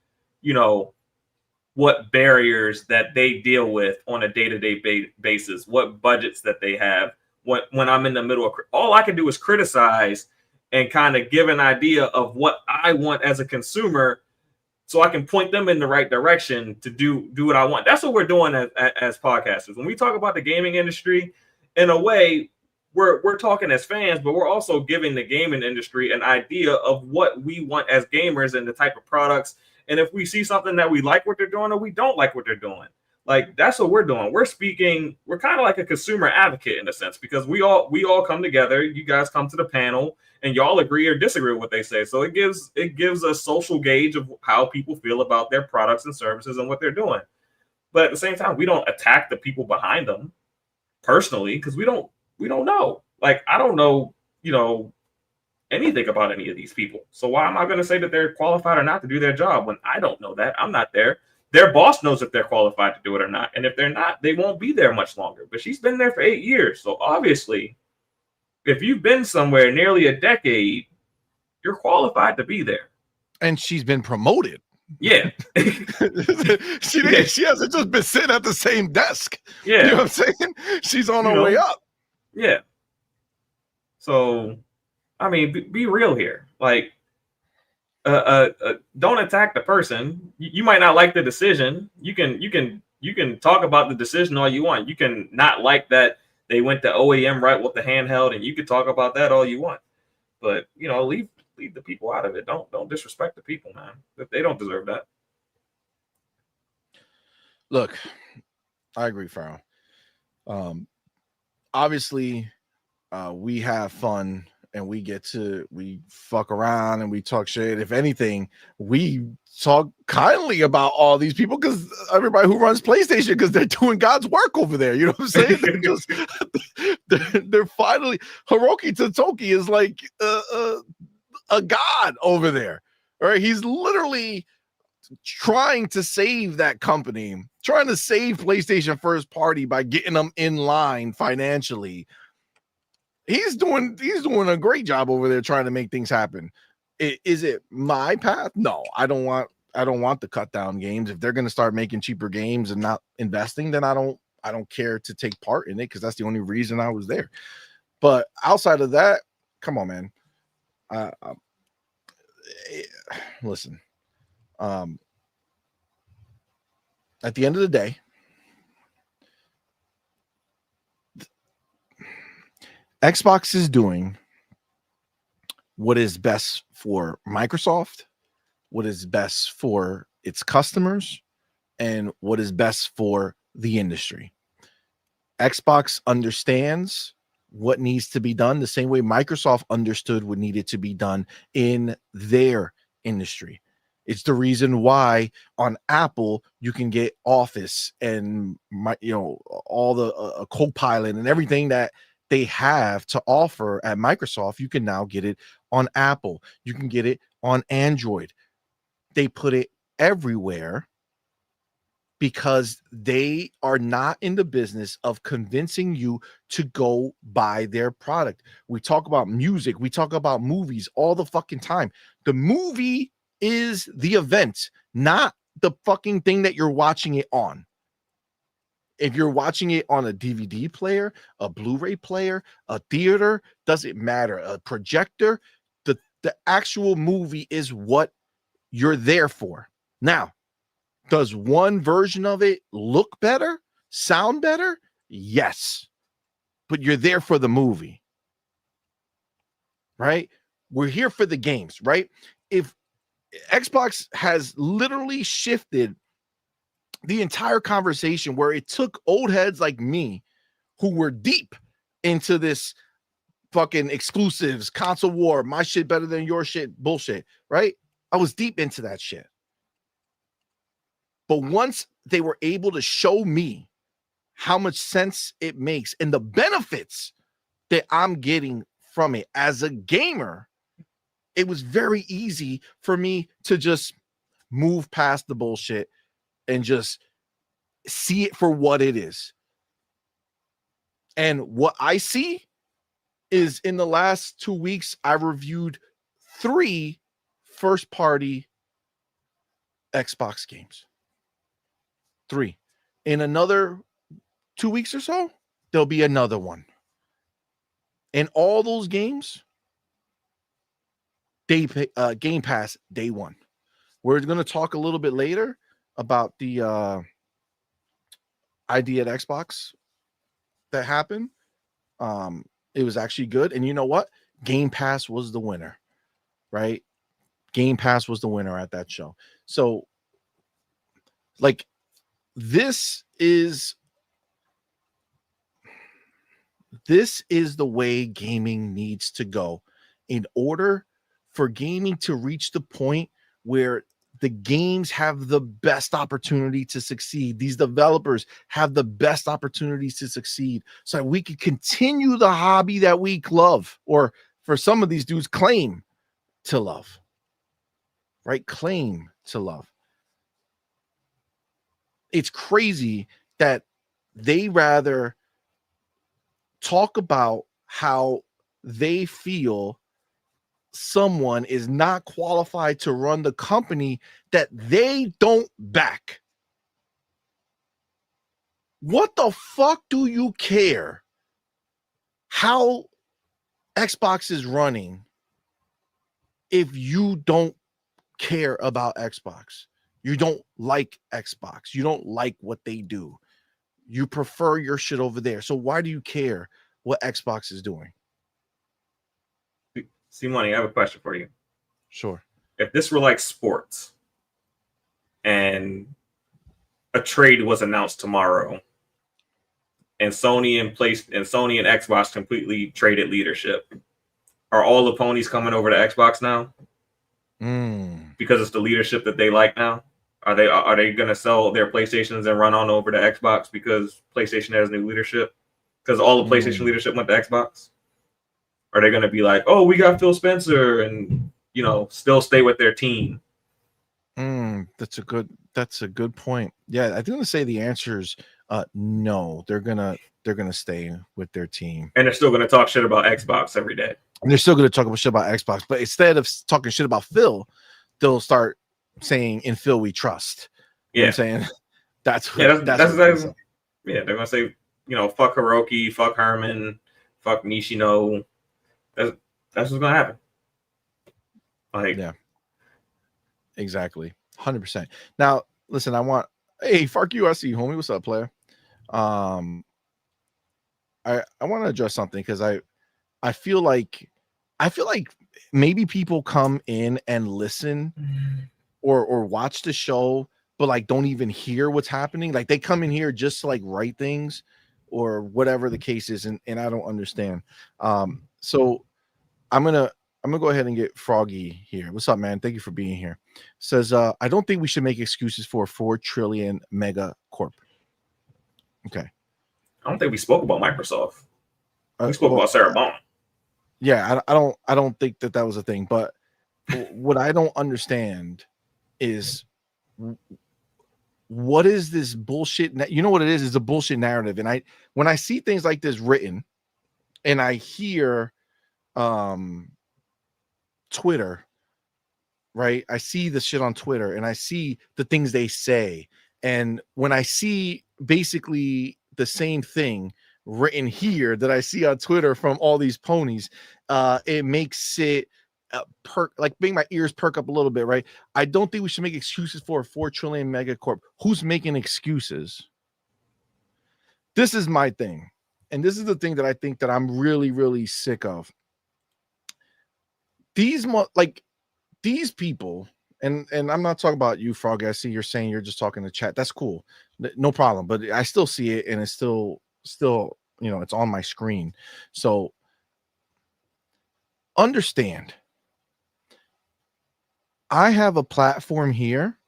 what barriers that they deal with on a day-to-day basis, what budgets that they have. When I'm in the middle of, all I can do is criticize and kind of give an idea of what I want as a consumer, so I can point them in the right direction to do what I want. That's what we're doing as podcasters. When we talk about the gaming industry, in a way, we're talking as fans, but we're also giving the gaming industry an idea of what we want as gamers and the type of products. And if we see something that we like what they're doing or we don't like what they're doing, like, that's what we're doing. We're kind of like a consumer advocate in a sense, because we all come together. You guys come to the panel and y'all agree or disagree with what they say. So it gives a social gauge of how people feel about their products and services and what they're doing. But at the same time, we don't attack the people behind them personally, because we don't know. Like, I don't know, anything about any of these people. So why am I going to say that they're qualified or not to do their job when I don't know that? I'm not there. Their boss knows if they're qualified to do it or not. And if they're not, they won't be there much longer. But she's been there for 8 years. So obviously, if you've been somewhere nearly a decade, you're qualified to be there. And she's been promoted. Yeah. She hasn't just been sitting at the same desk. Yeah. You know what I'm saying? She's on her way up. Yeah. So, I mean, be real here. Like, don't attack the person. You might not like the decision. You can talk about the decision all you want. You can not like that they went to OEM right with the handheld, and you can talk about that all you want. But leave the people out of it. Don't disrespect the people, man. They don't deserve that. Look, I agree, Farrell. Obviously, we have fun and we fuck around and we talk shit. If anything, we talk kindly about all these people, because everybody who runs PlayStation, because they're doing God's work over there. You know what I'm saying? they're finally, Hiroki Totoki is like a god over there. All right, he's literally trying to save that company, trying to save PlayStation first party by getting them in line financially. He's doing a great job over there trying to make things happen. Is it my path? No, I don't want the cut down games. If they're going to start making cheaper games and not investing, then I don't care to take part in it, because that's the only reason I was there. But outside of that, come on, man. Listen. At the end of the day, Xbox is doing what is best for Microsoft, what is best for its customers, and what is best for the industry. Xbox understands what needs to be done the same way Microsoft understood what needed to be done in their industry. It's the reason why on Apple you can get Office and all the Copilot and everything that they have to offer at Microsoft, you can now get it on Apple. You can get it on Android. They put it everywhere because they are not in the business of convincing you to go buy their product. We talk about music, we talk about movies all the fucking time. The movie is the event, not the fucking thing that you're watching it on. If you're watching it on a DVD player, a Blu-ray player, a theater, doesn't matter, a projector, the actual movie is what you're there for. Now, does one version of it look better, sound better? Yes. But you're there for the movie, right? We're here for the games, right? If Xbox has literally shifted the entire conversation where it took old heads like me who were deep into this fucking exclusives, console war, my shit better than your shit bullshit, right? I was deep into that shit. But once they were able to show me how much sense it makes and the benefits that I'm getting from it as a gamer, it was very easy for me to just move past the bullshit and just see it for what it is. And what I see is in the last 2 weeks, I reviewed 3 first-party Xbox games. 3. In another 2 weeks or so, there'll be another one. And all those games, Game Pass day one. We're going to talk a little bit later about the ID at Xbox that happened. It was actually good. And you know what? Game Pass was the winner, right? Game Pass was the winner at that show. So, like, this is the way gaming needs to go in order for gaming to reach the point where the games have the best opportunity to succeed. These developers have the best opportunities to succeed so that we can continue the hobby that we love, or for some of these dudes claim to love, right? Claim to love. It's crazy that they rather talk about how they feel someone is not qualified to run the company that they don't back. What the fuck do you care how Xbox is running if you don't care about Xbox? You don't like Xbox. You don't like what they do. You prefer your shit over there. So why do you care what Xbox is doing? CMoney, I have a question for you. Sure. If this were like sports and a trade was announced tomorrow and Sony and Xbox completely traded leadership, are all the ponies coming over to Xbox now? Because it's the leadership that they like now? Are they going to sell their PlayStations and run on over to Xbox because PlayStation has new leadership? Because all the PlayStation leadership went to Xbox? Are they going to be like, oh, we got Phil Spencer and, still stay with their team? That's a good point. Yeah, I think I'm going to say the answer is no. They're gonna stay with their team. And they're still going to talk shit about Xbox every day. And they're still going to talk about shit about Xbox. But instead of talking shit about Phil, they'll start saying, in Phil we trust. You know what I'm saying? That's exactly. Yeah, they're going to say, fuck Hiroki, fuck Herman, fuck Nishino. That's what's going to happen. Yeah, exactly. 100%. Now, listen, hey, fuck you, I see you, homie. What's up, player? I want to address something because I feel like maybe people come in and listen or watch the show, but like don't even hear what's happening. Like they come in here just to like write things or whatever the case is, and I don't understand. So I'm gonna go ahead and get Froggy here. What's up, man? Thank you for being here. Says I don't think we should make excuses for a 4 trillion mega corp. Okay. I don't think we spoke about Microsoft. We spoke about Sarah Bond. Yeah, I don't think that was a thing. But what I don't understand is what is this bullshit? You know what it is? It's a bullshit narrative. And when I see things like this written, and I hear Twitter, right? I see the shit on Twitter, and I see the things they say, and when I see basically the same thing written here that I see on Twitter from all these ponies, it makes it make my ears perk up a little bit, right? I don't think we should make excuses for a 4 trillion megacorp. Who's making excuses? This is my thing, and this is the thing that I think that I'm really, really sick of. These people, and I'm not talking about you, Frog. I see you're saying you're just talking to chat. That's cool, no problem. But I still see it, and it's still, it's on my screen. So understand, I have a platform here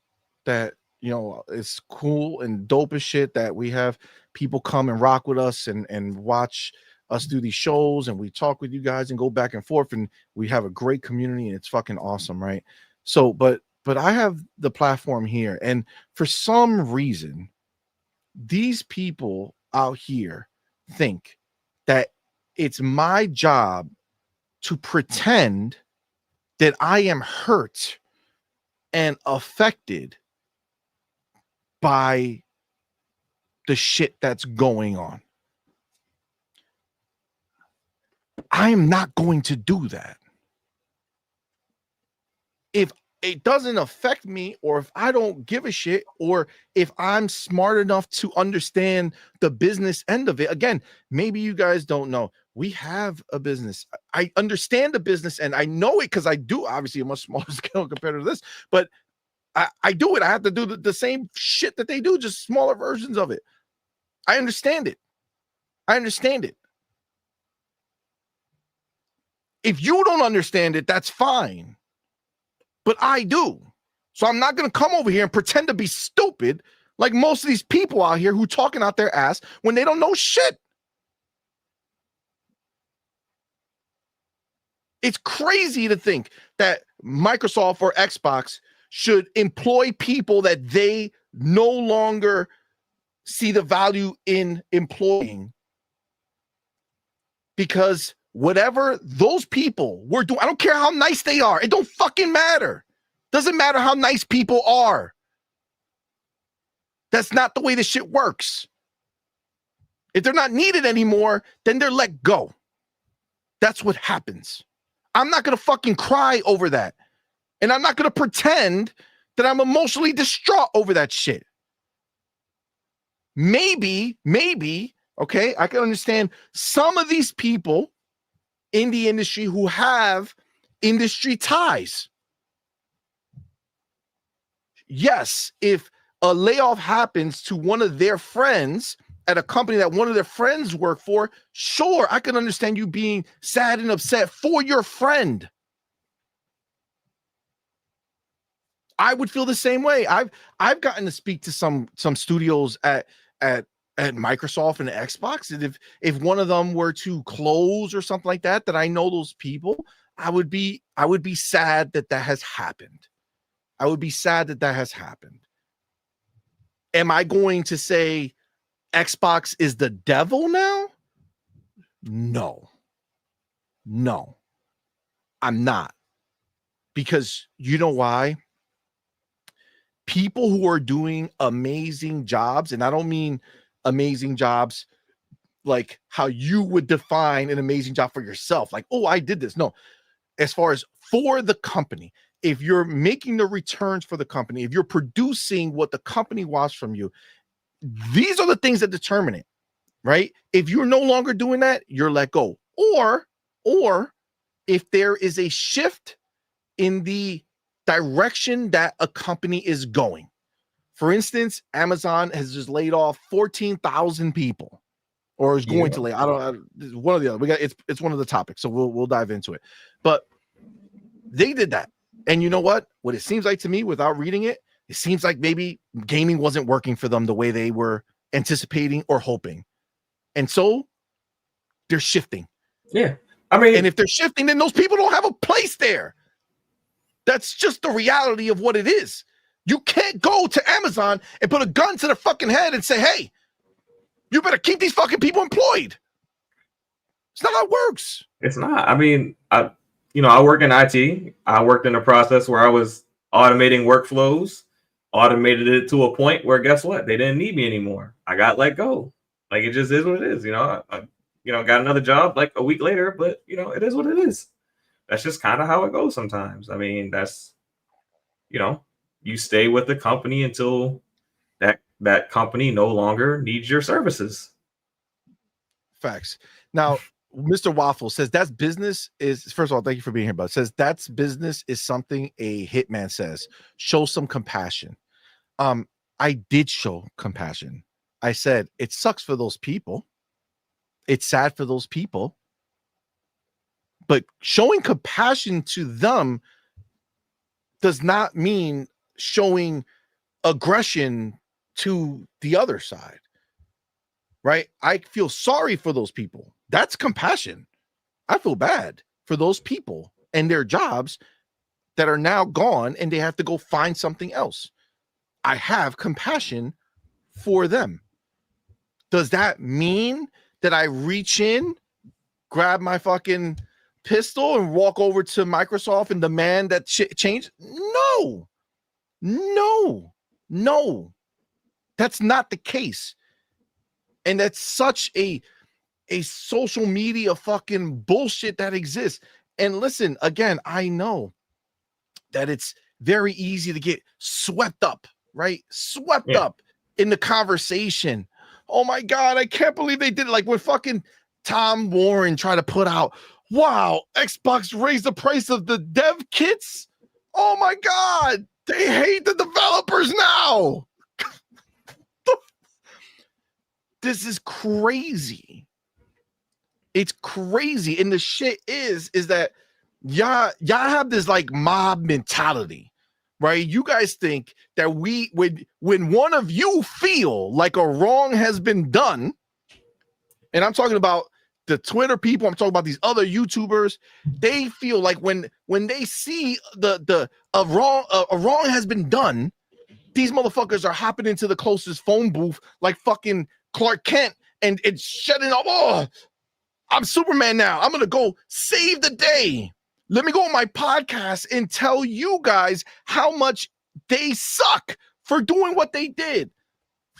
that is cool and dope as shit, that we have people come and rock with us and watch us do these shows, and we talk with you guys and go back and forth, and we have a great community, and it's fucking awesome, right? So but I have the platform here, and for some reason these people out here think that it's my job to pretend that I am hurt and affected by the shit that's going on. I am not going to do that. If it doesn't affect me, or if I don't give a shit, or if I'm smart enough to understand the business end of it. Again, maybe you guys don't know. We have a business. I understand the business, and I know it because I do, obviously a much smaller scale compared to this, but I do it. I have to do the same shit that they do, just smaller versions of it. I understand it. I understand it. If you don't understand it, that's fine. But I do. So I'm not going to come over here and pretend to be stupid like most of these people out here who talking out their ass when they don't know shit. It's crazy to think that Microsoft or Xbox should employ people that they no longer see the value in employing, because whatever those people were doing, I don't care how nice they are. It don't fucking matter. Doesn't matter how nice people are. That's not the way this shit works. If they're not needed anymore, then they're let go. That's what happens. I'm not going to fucking cry over that. And I'm not going to pretend that I'm emotionally distraught over that shit. Maybe, okay, I can understand some of these people in the industry who have industry ties. Yes, if a layoff happens to one of their friends at a company that one of their friends work for, sure, I can understand you being sad and upset for your friend. I would feel the same way. I've gotten to speak to some studios at Microsoft and Xbox, and if one of them were to close or something like that I know those people, I would be sad that has happened. I would be sad that has happened. Am I going to say Xbox is the devil now? No, I'm not. Because you know why? People who are doing amazing jobs, and I don't mean amazing jobs like how you would define an amazing job for yourself. Like, oh, I did this. No, as far as for the company, if you're making the returns for the company, if you're producing what the company wants from you, these are the things that determine it, right? If you're no longer doing that, you're let go. Or if there is a shift in the direction that a company is going. For instance, Amazon has just laid off 14,000 people, or is going to lay. One or the other. It's one of the topics, so we'll dive into it. But they did that, and you know what? What it seems like to me, without reading it, it seems like maybe gaming wasn't working for them the way they were anticipating or hoping, and so they're shifting. Yeah. I mean, And if they're shifting, then those people don't have a place there. That's just the reality of what it is. You can't go to Amazon and put a gun to their fucking head and say, hey, you better keep these fucking people employed. It's not how it works. It's not. I mean, I work in IT. I worked in a process where I was automating workflows, automated it to a point where guess what? They didn't need me anymore. I got let go. Like, it just is what it is. I got another job like a week later, but it is what it is. That's just kind of how it goes sometimes. I mean, that's, you stay with the company until that company no longer needs your services. Facts. Now, Mr. Waffle says that's business is, first of all, thank you for being here, bud. Says that's business is something a hitman says. Show some compassion. I did show compassion. I said it sucks for those people. It's sad for those people. But showing compassion to them does not mean showing aggression to the other side. Right? I feel sorry for those people. That's compassion. I feel bad for those people and their jobs that are now gone and they have to go find something else. I have compassion for them. Does that mean that I reach in, grab my fucking pistol and walk over to Microsoft and demand that shit change? No. That's not the case. And that's such a social media fucking bullshit that exists. And listen, again, I know that it's very easy to get swept up, right? Swept up in the conversation. Oh my God, I can't believe they did it. Like when fucking Tom Warren tried to put out, wow, Xbox raised the price of the dev kits. Oh my God, they hate the developers now. This is crazy. It's crazy. And the shit is that y'all have this like mob mentality, right? You guys think that when one of you feel like a wrong has been done, and I'm talking about the Twitter people, I'm talking about these other YouTubers, they feel like when they see a wrong has been done, these motherfuckers are hopping into the closest phone booth like fucking Clark Kent and it's shutting up. Oh, I'm Superman now. I'm going to go save the day. Let me go on my podcast and tell you guys how much they suck for doing what they did.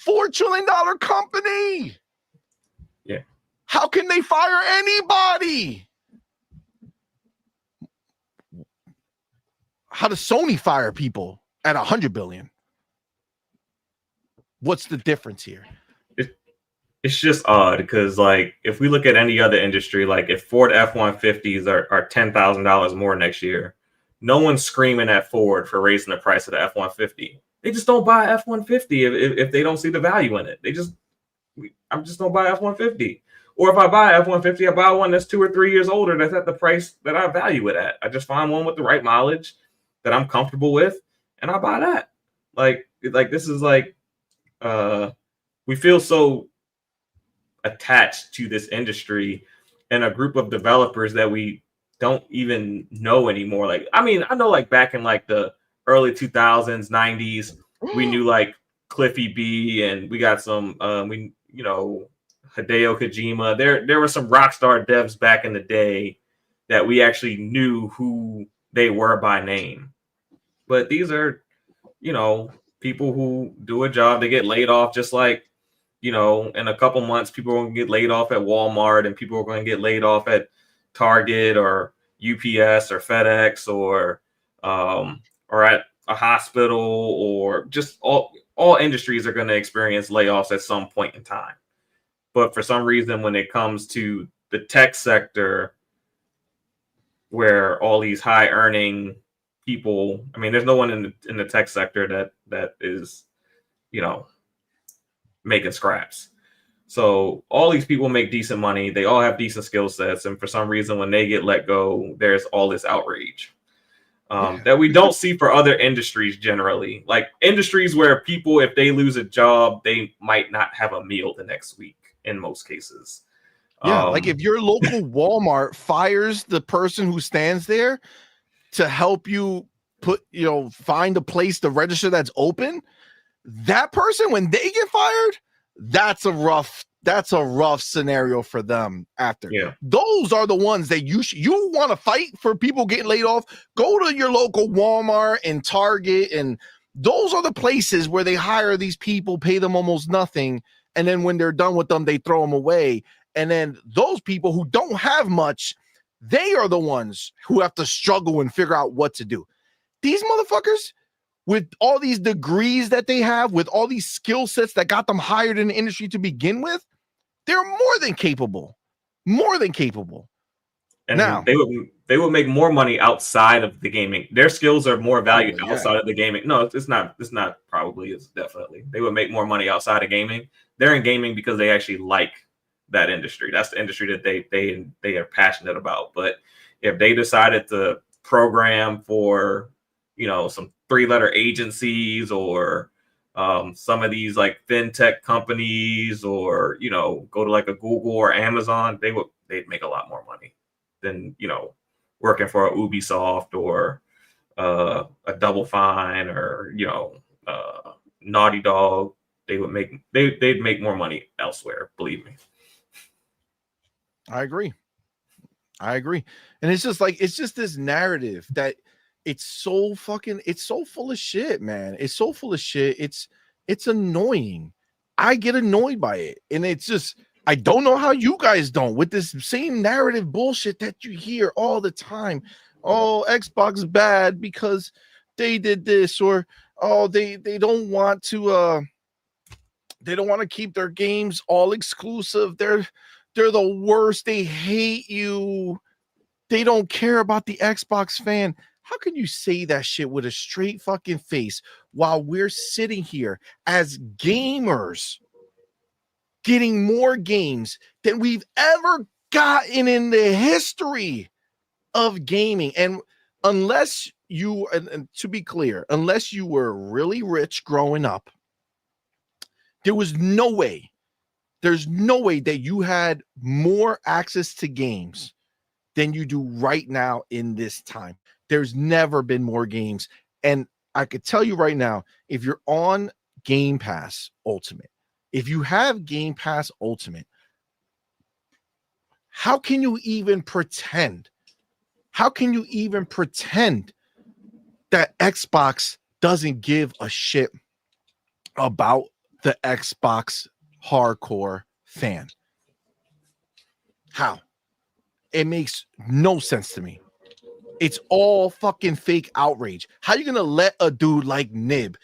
$4 trillion company. Yeah. How can they fire anybody? How does Sony fire people at 100 billion? What's the difference here? It's just odd because, like, if we look at any other industry, like if Ford F-150s are $10,000 more next year, no one's screaming at Ford for raising the price of the F-150. They just don't buy F-150 if they don't see the value in it. I just don't buy F-150. Or if I buy F-150, I buy one that's 2 or 3 years older that's at the price that I value it at. I just find one with the right mileage that I'm comfortable with, and I buy that. Like this is like we feel so attached to this industry and a group of developers that we don't even know anymore. Like, I mean, I know like back in like the early 2000s, 90s, we knew like Cliffy B and we got some Hideo Kojima. There were some rockstar devs back in the day that we actually knew who they were by name. But these are, people who do a job, they get laid off just like, in a couple months, people are going to get laid off at Walmart and people are going to get laid off at Target or UPS or FedEx or at a hospital, or just all industries are going to experience layoffs at some point in time. But for some reason, when it comes to the tech sector, where all these high earning people, I mean, there's no one in the tech sector that is, making scraps. So all these people make decent money. They all have decent skill sets. And for some reason, when they get let go, there's all this outrage that we don't see for other industries generally. Like industries where people, if they lose a job, they might not have a meal the next week in most cases. Yeah, like if your local Walmart fires the person who stands there to help you find a place to register that's open, that person, when they get fired, that's a rough scenario for them after. Yeah. Those are the ones that you want to fight for people getting laid off. Go to your local Walmart and Target, and those are the places where they hire these people, pay them almost nothing, and then when they're done with them, they throw them away. And then those people who don't have much, they are the ones who have to struggle and figure out what to do. These motherfuckers, with all these degrees that they have, with all these skill sets that got them hired in the industry to begin with, they're more than capable. More than capable. And now, they would make more money outside of the gaming. Their skills are more valued outside of the gaming. No, it's not probably. It's definitely. They would make more money outside of gaming. They're in gaming because they actually like that industry. That's the industry that they are passionate about. But if they decided to program for, some 3-letter agencies or some of these like fintech companies, or go to like a Google or Amazon, they'd make a lot more money than working for a Ubisoft or a Double Fine or Naughty Dog. They'd make more money elsewhere, believe me. I agree. And it's just this narrative that it's so full of shit, man. It's so full of shit. It's annoying. I get annoyed by it. And it's just, I don't know how you guys don't, with this same narrative bullshit that you hear all the time. Oh, Xbox bad because they did this, or they don't want to keep their games all exclusive. They're the worst. They hate you. They don't care about the Xbox fan. How can you say that shit with a straight fucking face while we're sitting here as gamers getting more games than we've ever gotten in the history of gaming? And unless you, and to be clear, unless you were really rich growing up, there's no way that you had more access to games than you do right now in this time. There's never been more games. And I could tell you right now, if you're on Game Pass Ultimate, if you have Game Pass Ultimate, how can you even pretend? How can you even pretend that Xbox doesn't give a shit about the Xbox hardcore fan? How? It makes no sense to me. It's all fucking fake outrage. How are you going to let a dude like Nib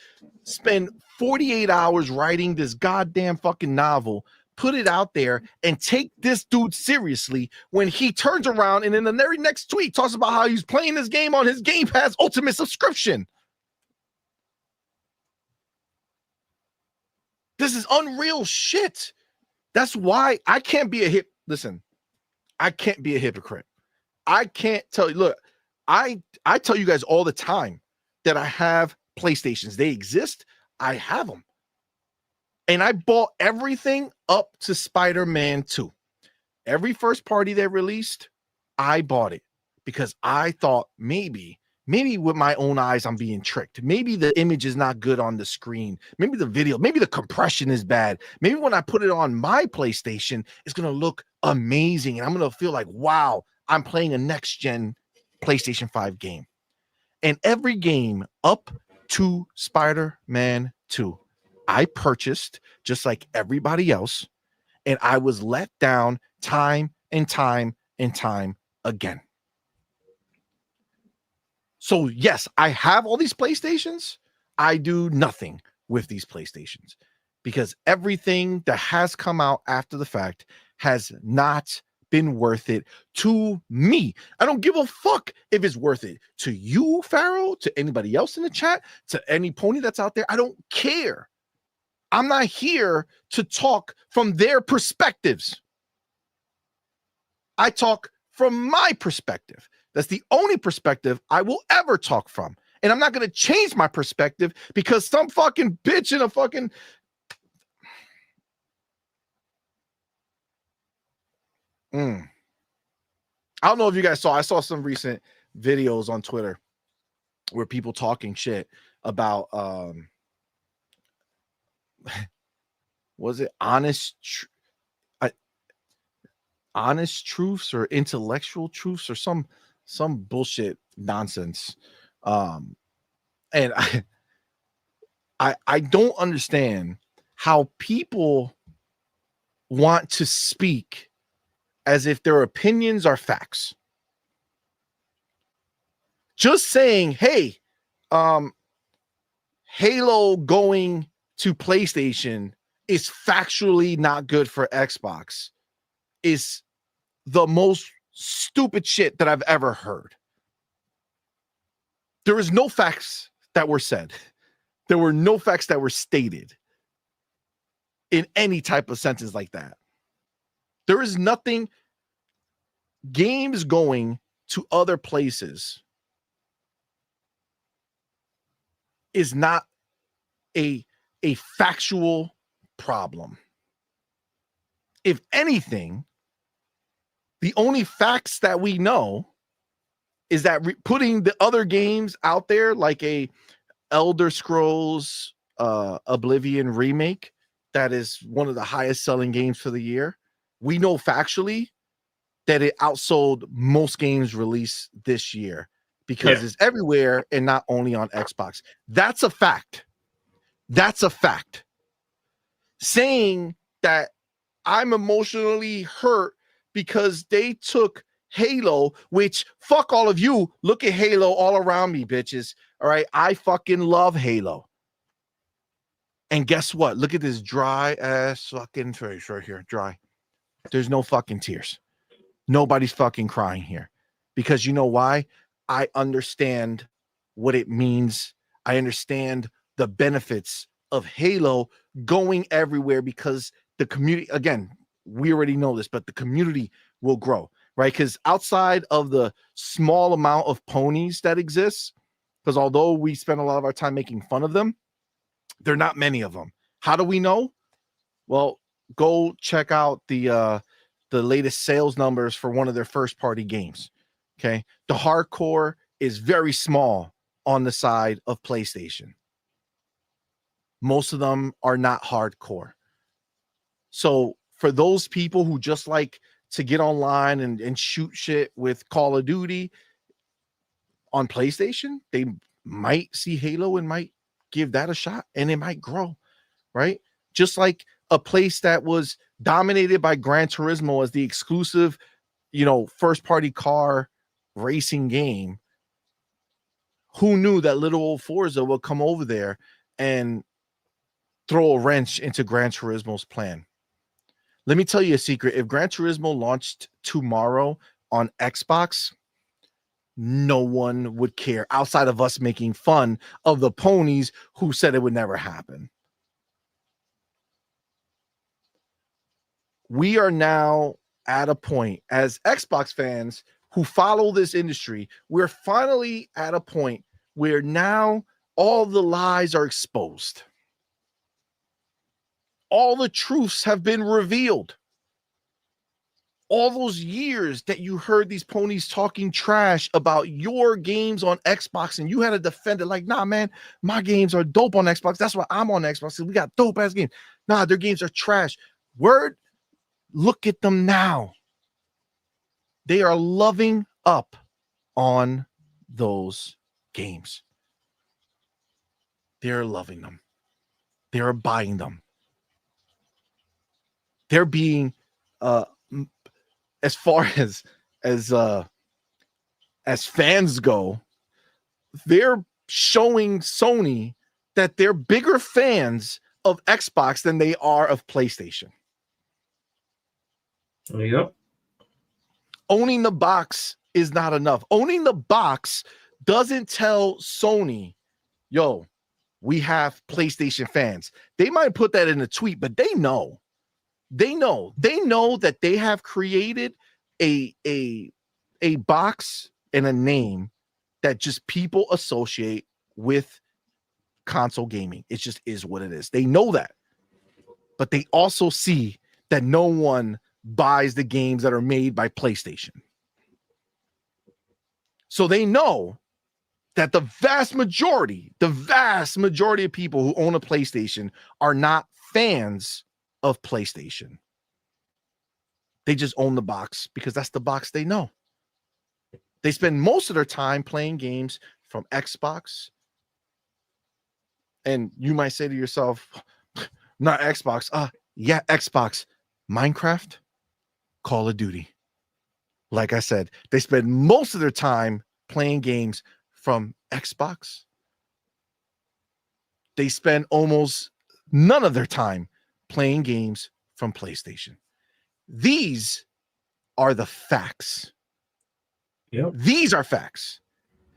spend 48 hours writing this goddamn fucking novel, put it out there, and take this dude seriously when he turns around and in the very next tweet talks about how he's playing this game on his Game Pass Ultimate subscription? This is unreal shit. That's why I can't be a listen, I can't be a hypocrite. I can't tell you, look, I tell you guys all the time that I have PlayStations. They exist. I have them. And I bought everything up to Spider-Man 2. Every first party they released, I bought it because I thought maybe with my own eyes, I'm being tricked. Maybe the image is not good on the screen. Maybe the video, maybe the compression is bad. Maybe when I put it on my PlayStation, it's going to look amazing. And I'm going to feel like, wow, I'm playing a next gen PlayStation 5 game. And every game up to Spider-Man 2, I purchased just like everybody else. And I was let down time and time and time again. So yes, I have all these PlayStations. I do nothing with these PlayStations because everything that has come out after the fact has not been worth it to me. I don't give a fuck if it's worth it to you, Pharaoh, to anybody else in the chat, to any pony that's out there. I don't care. I'm not here to talk from their perspectives. I talk from my perspective. That's the only perspective I will ever talk from. And I'm not going to change my perspective because some fucking bitch in a fucking... I don't know if you guys saw. I saw some recent videos on Twitter where people talking shit about was it honest truths or intellectual truths or some bullshit nonsense. And I don't understand how people want to speak as if their opinions are facts. Just saying, hey, Halo going to PlayStation is factually not good for Xbox is the most stupid shit that I've ever heard. There is no facts that were said. There were no facts that were stated in any type of sentence like that. There is nothing. Games going to other places is not a factual problem. If anything, the only facts that we know is that putting the other games out there, like a Elder Scrolls Oblivion remake, that is one of the highest selling games for the year. We know factually that it outsold most games released this year because it's everywhere and not only on Xbox. That's a fact. That's a fact. Saying that I'm emotionally hurt because they took Halo, which fuck all of you. Look at Halo all around me, bitches. All right. I fucking love Halo. And guess what? Look at this dry ass fucking face right here. Dry. There's no fucking tears. Nobody's fucking crying here. Because you know why? I understand what it means. I understand the benefits of Halo going everywhere because the community, again, we already know this, but the community will grow, right? Because outside of the small amount of ponies that exists, because although we spend a lot of our time making fun of them, there are not many of them. How do we know? Well, go check out the latest sales numbers for one of their first party games. Okay. The hardcore is very small on the side of PlayStation. Most of them are not hardcore. So for those people who just like to get online and shoot shit with Call of Duty on PlayStation, they might see Halo and might give that a shot and it might grow, right? Just like a place that was dominated by Gran Turismo as the exclusive, first party car racing game. Who knew that little old Forza would come over there and throw a wrench into Gran Turismo's plan? Let me tell you a secret. If Gran Turismo launched tomorrow on Xbox, no one would care outside of us making fun of the ponies who said it would never happen. We are now at a point as Xbox fans who follow this industry, we're finally at a point where now all the lies are exposed. All the truths have been revealed. All those years that you heard these ponies talking trash about your games on Xbox and you had to defend it like, nah, man, my games are dope on Xbox. That's why I'm on Xbox. We got dope ass games. Nah, their games are trash. Word, look at them now. They are loving up on those games. They're loving them. They're buying them. They're being as far as fans go, they're showing Sony that they're bigger fans of Xbox than they are of PlayStation. Yep. Owning the box is not enough. Owning the box doesn't tell Sony, yo, we have PlayStation fans. They might put that in a tweet, but they know. They know that they have created a box and a name that just people associate with console gaming. It just is what it is. They know that. But they also see that no one buys the games that are made by PlayStation. So they know that the vast majority of people who own a PlayStation are not fans of PlayStation. They just own the box because that's the box they know. They spend most of their time playing games from Xbox. And you might say to yourself, not Xbox. Yeah, Xbox. Minecraft, Call of Duty. Like I said, they spend most of their time playing games from Xbox. They spend almost none of their time playing games from PlayStation. These are the facts. Yep. These are facts.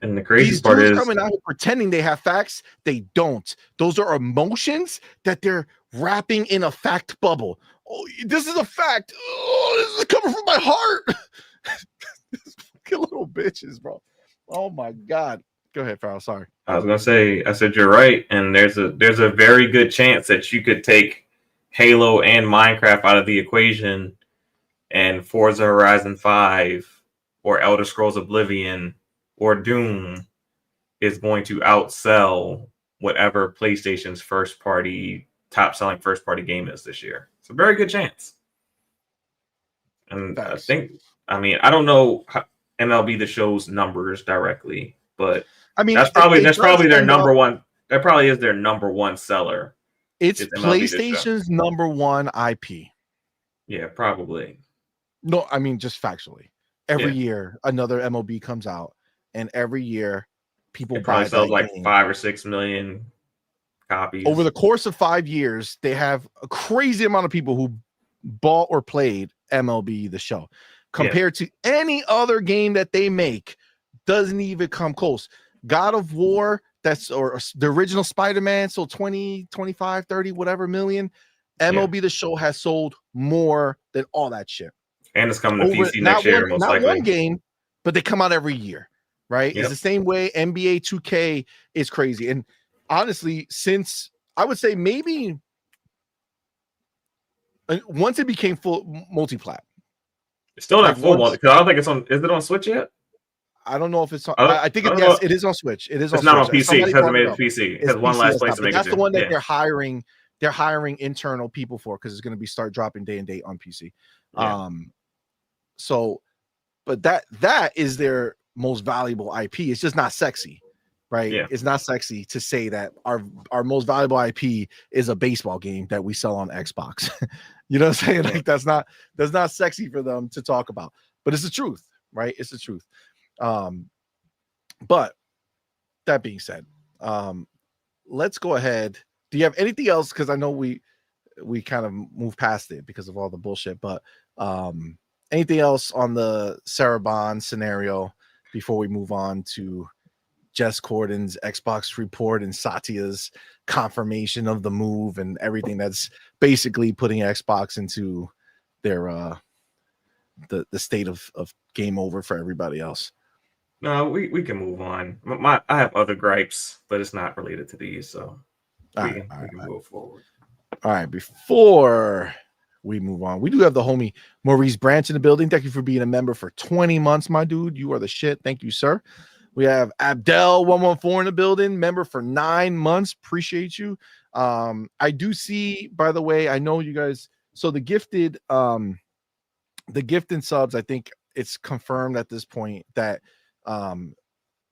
And the crazy These part dudes is coming out here pretending they have facts. They don't. Those are emotions that they're wrapping in a fact bubble. Oh, this is a fact. Oh, this is coming from my heart. These fucking little bitches, bro. Oh my God. Go ahead, Farrell. Sorry. I was gonna say, I said you're right, and there's a very good chance that you could take Halo and Minecraft out of the equation, and Forza Horizon 5 or Elder Scrolls Oblivion or Doom is going to outsell whatever PlayStation's top selling first party game is this year. It's a very good chance. And Facts. I don't know how MLB The Show's numbers directly, but I mean, that's probably their number one. That probably is their number one seller. It's MLB The Show. PlayStation's number one IP. Yeah, probably. No, I mean, just factually. Every year, another MLB comes out, and every year, people It probably buy sells that like game. 5 or 6 million copies. Over the course of 5 years, they have a crazy amount of people who bought or played MLB The Show. Compared to any other game that they make, doesn't even come close. God of War, or the original Spider-Man, so 20, 25, 30, whatever million. MLB The Show has sold more than all that shit. And it's coming to PC next year, most likely. Not one game, but they come out every year, right? It's the same way NBA 2K is crazy. And honestly, since I would say maybe once it became full multi-plat. It's still not full multi, because I don't think it's on. Is it on Switch yet? I don't know if it's on. I think it is on Switch. It is on Switch. It's not on PC. It hasn't made it PC. It has one last place to make it. That's the one that they're hiring. They're hiring internal people for because it's going to start dropping day and date on PC. Yeah. So, but that is their most valuable IP. It's just not sexy, right? Yeah. It's not sexy to say that our most valuable IP is a baseball game that we sell on Xbox. You know what I'm saying? Like that's not sexy for them to talk about, but it's the truth, right? It's the truth. But that being said, let's go ahead. Do you have anything else? Because I know we kind of moved past it because of all the bullshit, but anything else on the Sarabon scenario before we move on to Jez Corden's Xbox report and Satya's confirmation of the move and everything that's basically putting Xbox into their the state of game over for everybody else? No, we can move on. I have other gripes, but it's not related to these, so we can move forward. All right, before we move on, we do have the homie Maurice Branch in the building. Thank you for being a member for 20 months, my dude. You are the shit. Thank you, sir. We have Abdel114 in the building, member for 9 months. Appreciate you. I do see, by the way, I know you guys. So the gifted subs, I think it's confirmed at this point that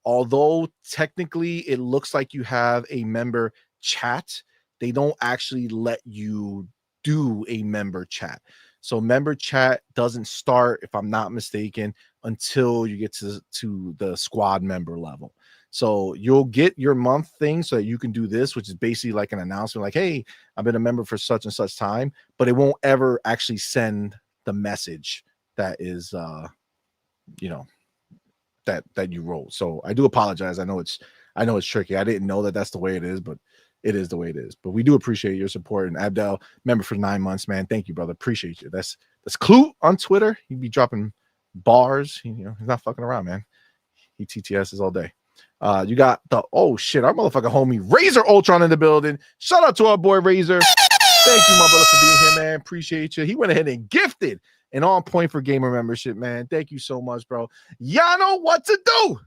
although technically it looks like you have a member chat, they don't actually let you do a member chat. So member chat doesn't start, if I'm not mistaken, until you get to the squad member level. So you'll get your month thing so that you can do this, which is basically like an announcement like, hey, I've been a member for such and such time, but it won't ever actually send the message that is that you wrote. So I do apologize. I know it's tricky. I didn't know that that's the way it is, but it is the way it is. But we do appreciate your support. And Abdel, member for 9 months, man. Thank you, brother. Appreciate you. That's Clue on Twitter. He'd be dropping bars. He's not fucking around, man. He TTSs all day. You got our motherfucking homie Razor Ultron in the building. Shout out to our boy Razor. Thank you, my brother, for being here, man. Appreciate you. He went ahead and gifted an on point for gamer membership, man. Thank you so much, bro. Y'all know what to do.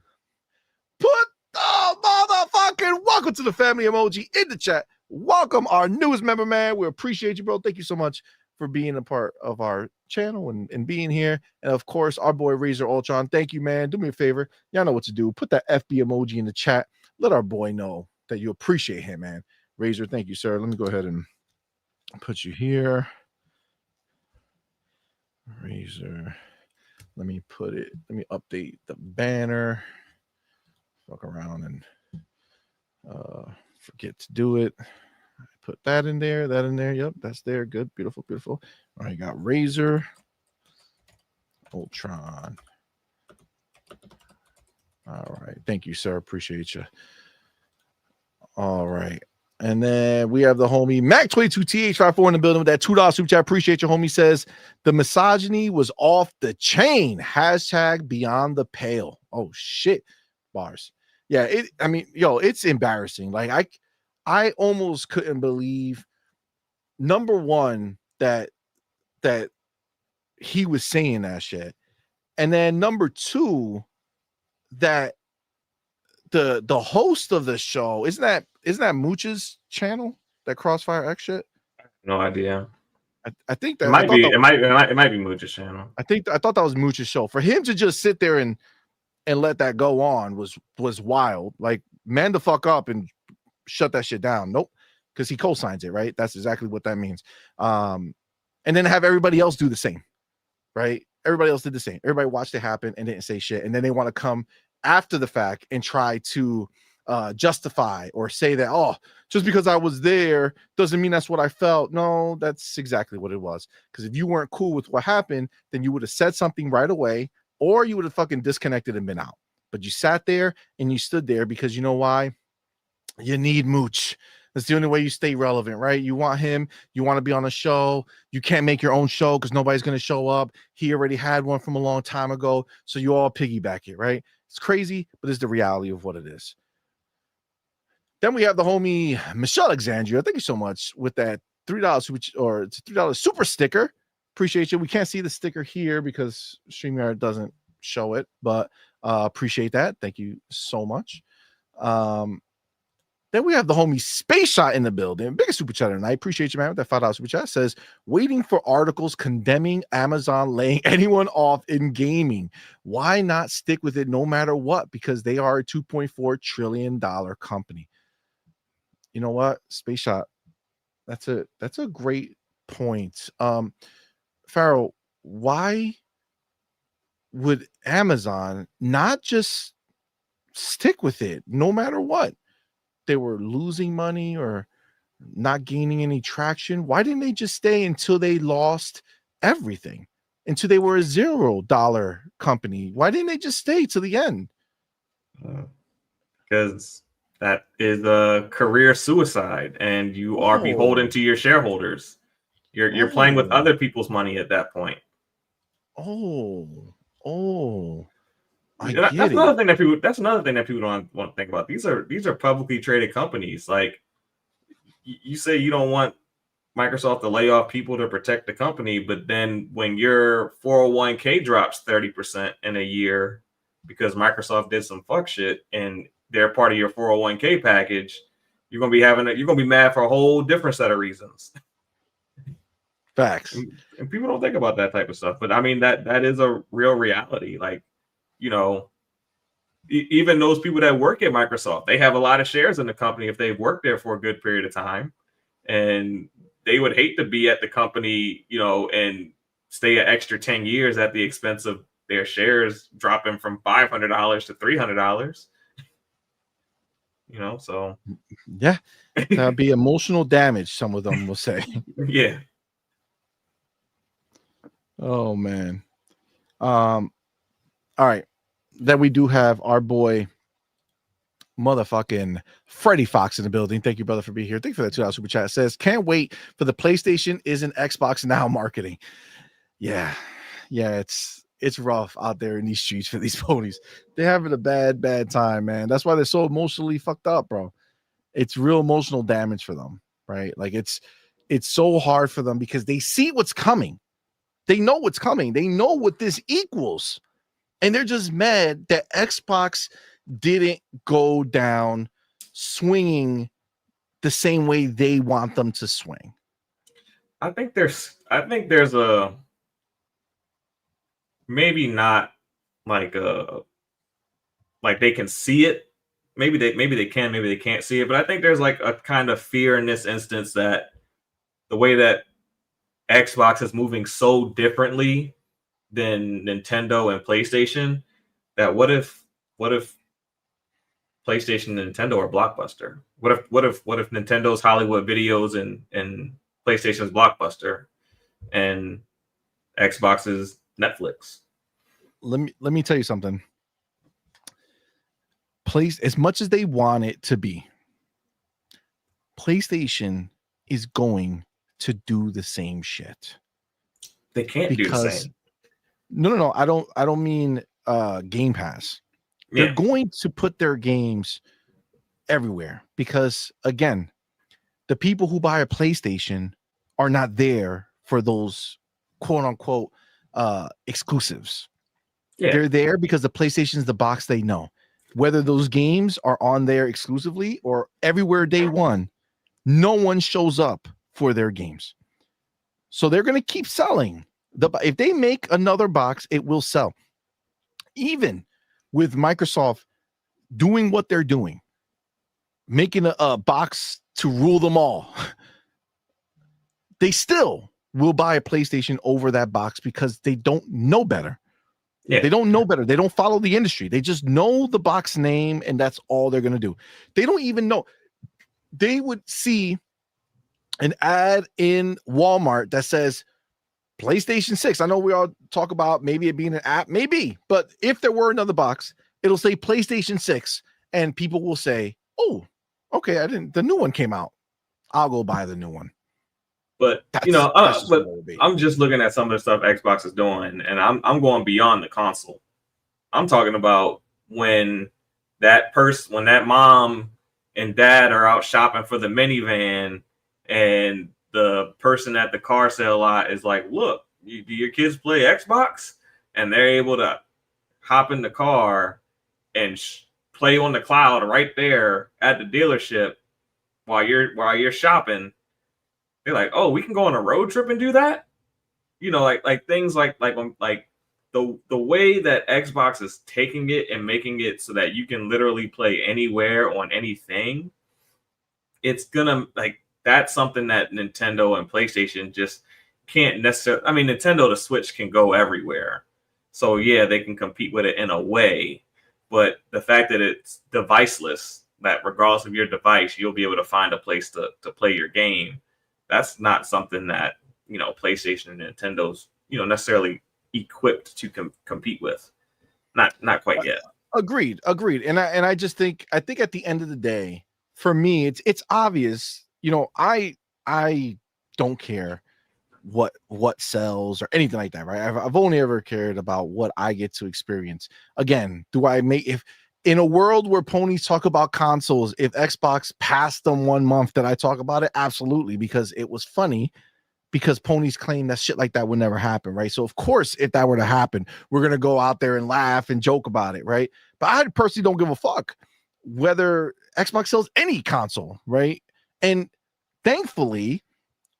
Put the motherfucking welcome to the family emoji in the chat. Welcome our newest member, man. We appreciate you, bro. Thank you so much for being a part of our channel and being here. And of course, our boy Razor Ultron. Thank you, man. Do me a favor. Y'all know what to do. Put that FB emoji in the chat. Let our boy know that you appreciate him, man. Razor, thank you, sir. Let me go ahead and put you here. Razor. Let me update the banner. Fuck around and forget to do it. Put that in there, Yep, that's there. Good, beautiful, beautiful. All right, you got Razor Ultron. All right, thank you, sir. Appreciate you. All right. And then we have the homie Mac22TH54 in the building with that $2 super chat. Appreciate you, homie. Says the misogyny was off the chain. Hashtag beyond the pale. Oh shit. Bars. Yeah, it's embarrassing. Like I almost couldn't believe, number one, that he was saying that shit. And then number two, that the host of the show, isn't that Mooch's channel, that Crossfire X shit? No idea. I think that it might be Mooch's channel. I thought that was Mooch's show. For him to just sit there and let that go on was wild. Like, man the fuck up and shut that shit down. Nope, because he co-signs it, right? That's exactly what that means. And then have everybody else do the same, right? Everybody else did the same. Everybody watched it happen and didn't say shit. And then they want to come after the fact and try to justify or say that, oh, just because I was there doesn't mean that's what I felt. No, that's exactly what it was. Because if you weren't cool with what happened, then you would have said something right away, or you would have fucking disconnected and been out. But you sat there and you stood there because you know why? You need Mooch. That's the only way you stay relevant, right? You want him. You want to be on a show. You can't make your own show because nobody's going to show up. He already had one from a long time ago. So you all piggyback it, right? It's crazy, but it's the reality of what it is. Then we have the homie Michelle Alexandria. Thank you so much with that $3 super sticker. Appreciate you. We can't see the sticker here because StreamYard doesn't show it, but appreciate that. Thank you so much. Then we have the homie Space Shot in the building. Biggest super chat tonight. Appreciate you, man. With that $5 super chat. Says, waiting for articles condemning Amazon laying anyone off in gaming. Why not stick with it no matter what? Because they are a $2.4 trillion company. You know what? Space Shot. That's a great point. Farrell, why would Amazon not just stick with it no matter what? They were losing money or not gaining any traction. Why didn't they just stay until they lost everything, until they were a $0 company? Why didn't they just stay to the end? Because that is a career suicide, and you are beholden to your shareholders. You're playing with other people's money at that point. That's another thing that people don't want to think about. These are publicly traded companies. Like, you say you don't want Microsoft to lay off people to protect the company, but then when your 401k drops 30% in a year because Microsoft did some fuck shit and they're part of your 401k package, you're gonna be mad for a whole different set of reasons. Facts. And people don't think about that type of stuff, but I mean that is a real reality. Like, you know, even those people that work at Microsoft, they have a lot of shares in the company if they've worked there for a good period of time, and they would hate to be at the company, you know, and stay an extra 10 years at the expense of their shares dropping from $500 to $300. You know, so yeah, that'd be emotional damage. Some of them will say, yeah. Oh man. All right. Then we do have our boy motherfucking Freddie Fox in the building. Thank you, brother, for being here. Thank you for that $2 super chat. It says, can't wait for the PlayStation isn't Xbox Now marketing. Yeah, it's rough out there in these streets for these ponies. They're having a bad time, man. That's why they're so emotionally fucked up, bro. It's real emotional damage for them, right? Like it's so hard for them because they see what's coming. They know what's coming. They know what this equals. And they're just mad that Xbox didn't go down swinging the same way they want them to swing. I think there's a maybe not like they can see it. Maybe they can, maybe they can't see it, but I think there's like a kind of fear in this instance that the way that Xbox is moving so differently than Nintendo and PlayStation, that what if PlayStation and Nintendo are Blockbuster? What if Nintendo's Hollywood Videos and PlayStation's Blockbuster and Xbox's Netflix? Let me tell you something. As much as they want it to be, PlayStation is going to do the same shit. They can't do the same. No. I don't mean Game Pass. Yeah. They're going to put their games everywhere because, again, the people who buy a PlayStation are not there for those quote unquote exclusives. Yeah. They're there because the PlayStation is the box they know. Whether those games are on there exclusively or everywhere day one, no one shows up for their games. So they're going to keep selling. If they make another box, it will sell. Even with Microsoft doing what they're doing, making a box to rule them all, they still will buy a PlayStation over that box because they don't know better. Yeah. They don't know better. They don't follow the industry. They just know the box name, and that's all they're going to do. They don't even know. They would see an ad in Walmart that says PlayStation 6. I know we all talk about maybe it being an app, maybe, but if there were another box, it'll say PlayStation 6, and people will say, "Oh, okay, the new one came out. I'll go buy the new one." But I'm just looking at some of the stuff Xbox is doing, and I'm going beyond the console. I'm talking about when that mom and dad are out shopping for the minivan, and the person at the car sale lot is like, "Look, do your kids play Xbox?" And they're able to hop in the car and play on the cloud right there at the dealership while you're shopping. They're like, "Oh, we can go on a road trip and do that." Like things like the way that Xbox is taking it and making it so that you can literally play anywhere on anything. It's gonna that's something that Nintendo and PlayStation just can't necessarily. I mean, Nintendo, the Switch can go everywhere, so yeah, they can compete with it in a way. But the fact that it's deviceless, that regardless of your device, you'll be able to find a place to play your game. That's not something that PlayStation and Nintendo's necessarily equipped to compete with. Not quite yet. Agreed. And I just think at the end of the day, for me, it's obvious. I don't care what sells or anything like that, right? I've only ever cared about what I get to experience. Again, if in a world where ponies talk about consoles, if Xbox passed them 1 month, that I talk about it? Absolutely, because it was funny, because ponies claim that shit like that would never happen, right? So of course, if that were to happen, we're going to go out there and laugh and joke about it, right? But I personally don't give a fuck whether Xbox sells any console, right? And thankfully,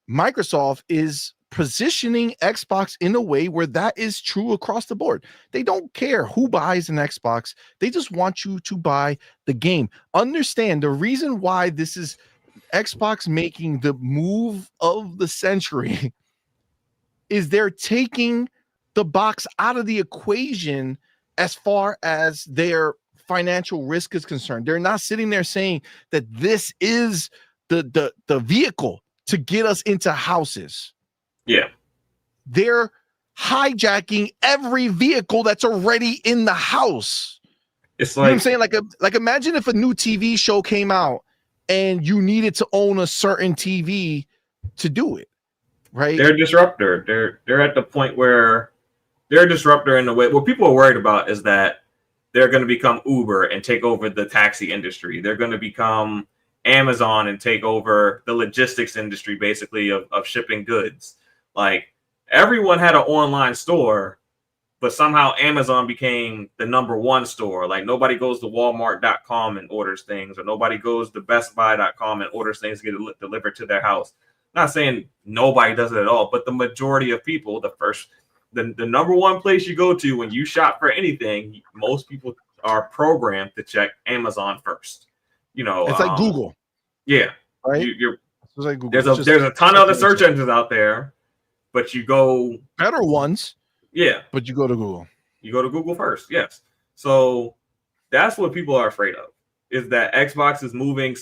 Microsoft is positioning Xbox in a way where that is true across the board. They don't care who buys an Xbox. They just want you to buy the game. Understand the reason why this is Xbox making the move of the century is they're taking the box out of the equation as far as their financial risk is concerned. They're not sitting there saying that this is the vehicle to get us into houses. Yeah. They're hijacking every vehicle that's already in the house. It's you know what I'm saying? Like imagine if a new TV show came out and you needed to own a certain TV to do it, right? They're a disruptor. They're at the point where they're a disruptor in the way. What people are worried about is that they're going to become Uber and take over the taxi industry. They're going to become Amazon and take over the logistics industry, basically, of shipping goods. Like, everyone had an online store but somehow Amazon became the #1 store. Like nobody goes to Walmart.com and orders things, or nobody goes to BestBuy.com and orders things to get delivered to their house. Not saying nobody does it at all, but the majority of people, the #1 place you go to when you shop for anything, most people are programmed to check Amazon first. You know, it's like Google. Yeah, right. You're it's like Google. There's a ton of other search engines out there, but you go better ones. Yeah, but you go to Google. You go to Google first. Yes. So that's what people are afraid of, is that Xbox is doing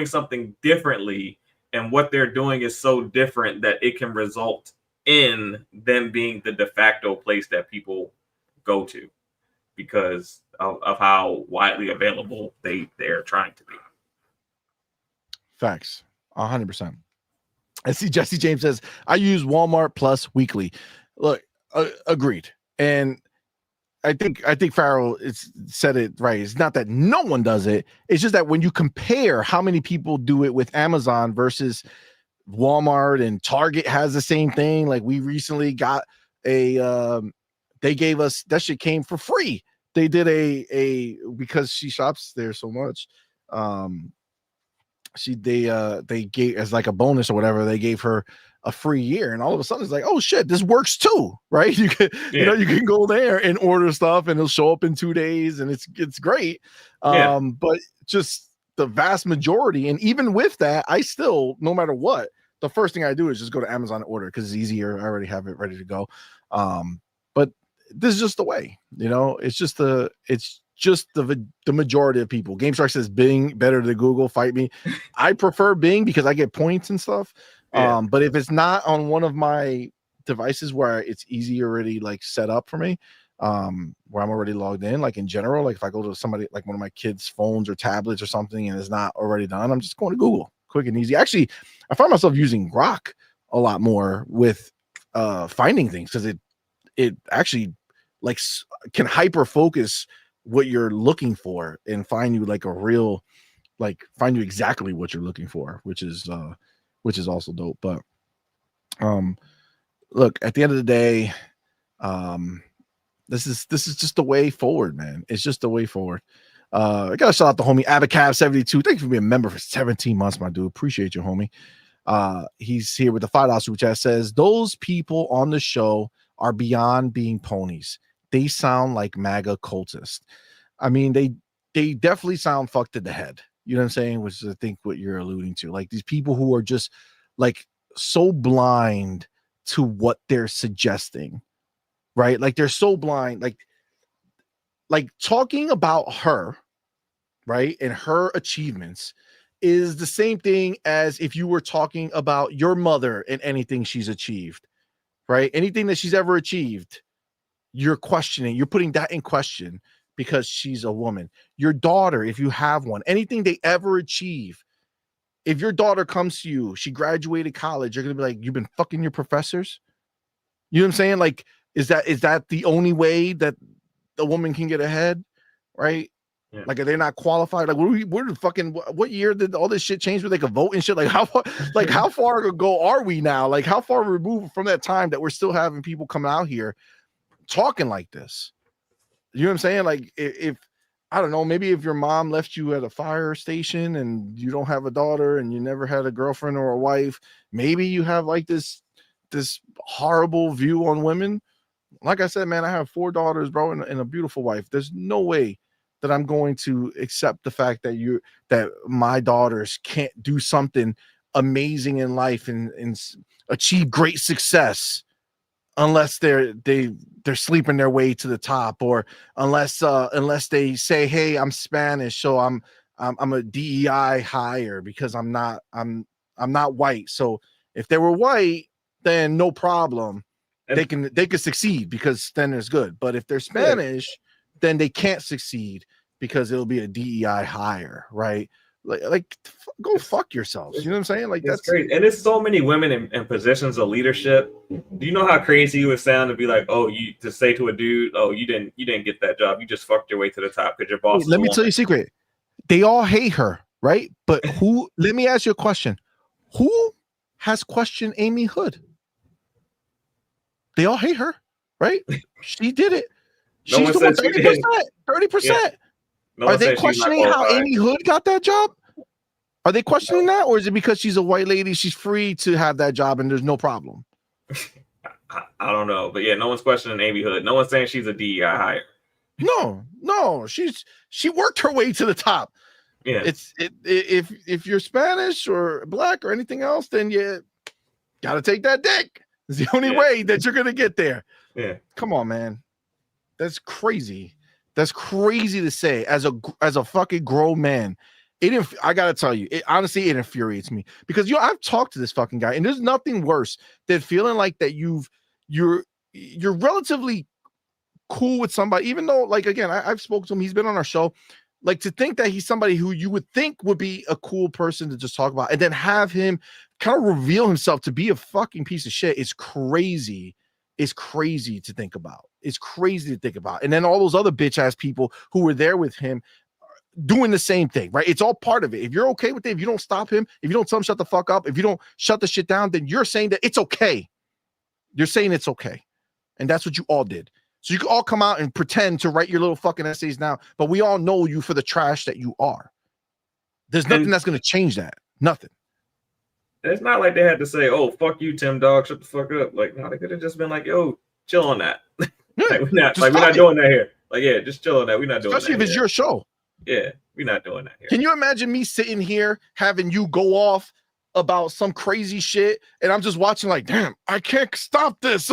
something differently, and what they're doing is so different that it can result in them being the de facto place that people go to because of how widely available they're trying to be. Facts. 100%. I see Jesse James says, I use Walmart Plus weekly. Look, agreed. And I think Farrell said it right. It's not that no one does it. It's just that when you compare how many people do it with Amazon versus Walmart, and Target has the same thing. Like we recently got they gave us, that shit came for free. They did a because she shops there so much. They gave as like a bonus or whatever, they gave her a free year, and all of a sudden it's like, oh shit, this works too, right? You can you can go there and order stuff and it'll show up in 2 days, and it's great. But just the vast majority, and even with that, I still, no matter what, the first thing I do is just go to Amazon and order because it's easier. I already have it ready to go. But this is just the way, it's just the majority of people. GameShark says Bing better than Google. Fight me. I prefer Bing because I get points and stuff. But if it's not on one of my devices where it's easy already like set up for me, where I'm already logged in, like in general, like if I go to somebody like one of my kids' phones or tablets or something and it's not already done, I'm just going to Google, quick and easy. Actually, I find myself using Grok a lot more with finding things because it actually like can hyper focus what you're looking for and find you like a real, like find you exactly what you're looking for, which is also dope. But look, at the end of the day, this is just the way forward, man. It's just the way forward. I gotta shout out the homie Abacab72. Thank you for being a member for 17 months, my dude. Appreciate you, homie. He's here with the $5 super chat. Says those people on the show are beyond being ponies. They sound like MAGA cultists. I mean, they definitely sound fucked in the head. You know what I'm saying? Which is, I think, what you're alluding to. Like these people who are just like so blind to what they're suggesting, right? Like they're so blind, like talking about her, right? And her achievements is the same thing as if you were talking about your mother and anything she's achieved, right? Anything that she's ever achieved, you're questioning, you're putting that in question because she's a woman. Your daughter, if you have one, anything they ever achieve, if your daughter comes to you, she graduated college, you're gonna be like, you've been fucking your professors. You know what I'm saying? Like, is that the only way that a woman can get ahead, right? Yeah. Like, are they not qualified? Like, what year did all this shit change where they could vote and shit? Like, how far ago are we now? Like, how far removed from that time that we're still having people come out here talking like this? You know what I'm saying? Like, if I don't know, maybe if your mom left you at a fire station and you don't have a daughter and you never had a girlfriend or a wife, maybe you have like this horrible view on women. Like I said, man, I have 4 daughters, bro, and a beautiful wife. There's no way that I'm going to accept the fact that my daughters can't do something amazing in life and achieve great success unless they're sleeping their way to the top, or unless they say, hey, I'm Spanish, so I'm a DEI hire because I'm not white. So if they were white, then no problem. They could succeed because then it's good. But if they're Spanish, then they can't succeed because it'll be a DEI hire, right? Like go fuck yourselves. You know what I'm saying? Like that's crazy. And there's so many women in positions of leadership. Do you know how crazy it would sound to be like, oh, you to say to a dude, oh, you didn't get that job. You just fucked your way to the top because your boss. Let me tell you a secret. They all hate her, right? But who? Let me ask you a question. Who has questioned Amy Hood? They all hate her. right? She did it. No She's one doing said she didn't. 30%. Yeah. No Are one they said she's not questioning how qualified. Amy Hood got that job? Are they questioning that, or is it because she's a white lady, she's free to have that job and there's no problem? I don't know, but yeah, no one's questioning Amy Hood. No one's saying she's a DEI hire. No, she worked her way to the top. Yeah, If you're Spanish or black or anything else, then you gotta take that dick. It's the only way that you're gonna get there. Yeah, come on, man. That's crazy. That's crazy to say as a fucking grown man. I gotta tell you, honestly, it infuriates me because I've talked to this fucking guy, and there's nothing worse than feeling like that you're relatively cool with somebody, even though, like, again, I've spoken to him, he's been on our show. Like, to think that he's somebody who you would think would be a cool person to just talk about, and then have him kind of reveal himself to be a fucking piece of shit is crazy. It's crazy to think about. It's crazy to think about. And then all those other bitch ass people who were there with him doing the same thing, right? It's all part of it. If you're okay with it, if you don't stop him, if you don't tell him shut the fuck up, if you don't shut the shit down, then you're saying that it's okay. You're saying it's okay. And that's what you all did. So you can all come out and pretend to write your little fucking essays now, but we all know you for the trash that you are. There's nothing that's going to change that. Nothing. It's not like they had to say, "Oh, fuck you, Tim Dog, shut the fuck up." Like, no, they could have just been like, "Yo, chill on that." We're not doing that here. Like, yeah, just chill on that. We're not doing that. Especially if it's your show. Yeah, we're not doing that here. Can you imagine me sitting here having you go off about some crazy shit, and I'm just watching like, damn, I can't stop this.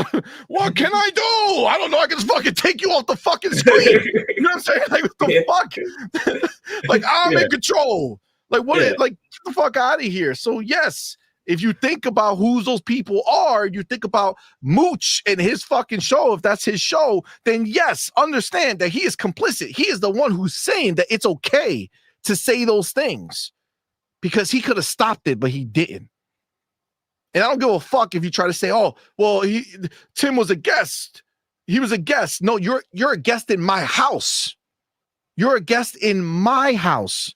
What can I do? I don't know. I can just fucking take you off the fucking screen. You know what I'm saying? Like, what the fuck? Like, I'm in control. Like, what? Like, get the fuck out of here. So yes, if you think about who those people are, you think about Mooch and his fucking show. If that's his show, then yes, understand that he is complicit. He is the one who's saying that it's okay to say those things. Because he could have stopped it, but he didn't. And I don't give a fuck if you try to say, "Oh, well, Tim was a guest. He was a guest." No, you're a guest in my house. You're a guest in my house.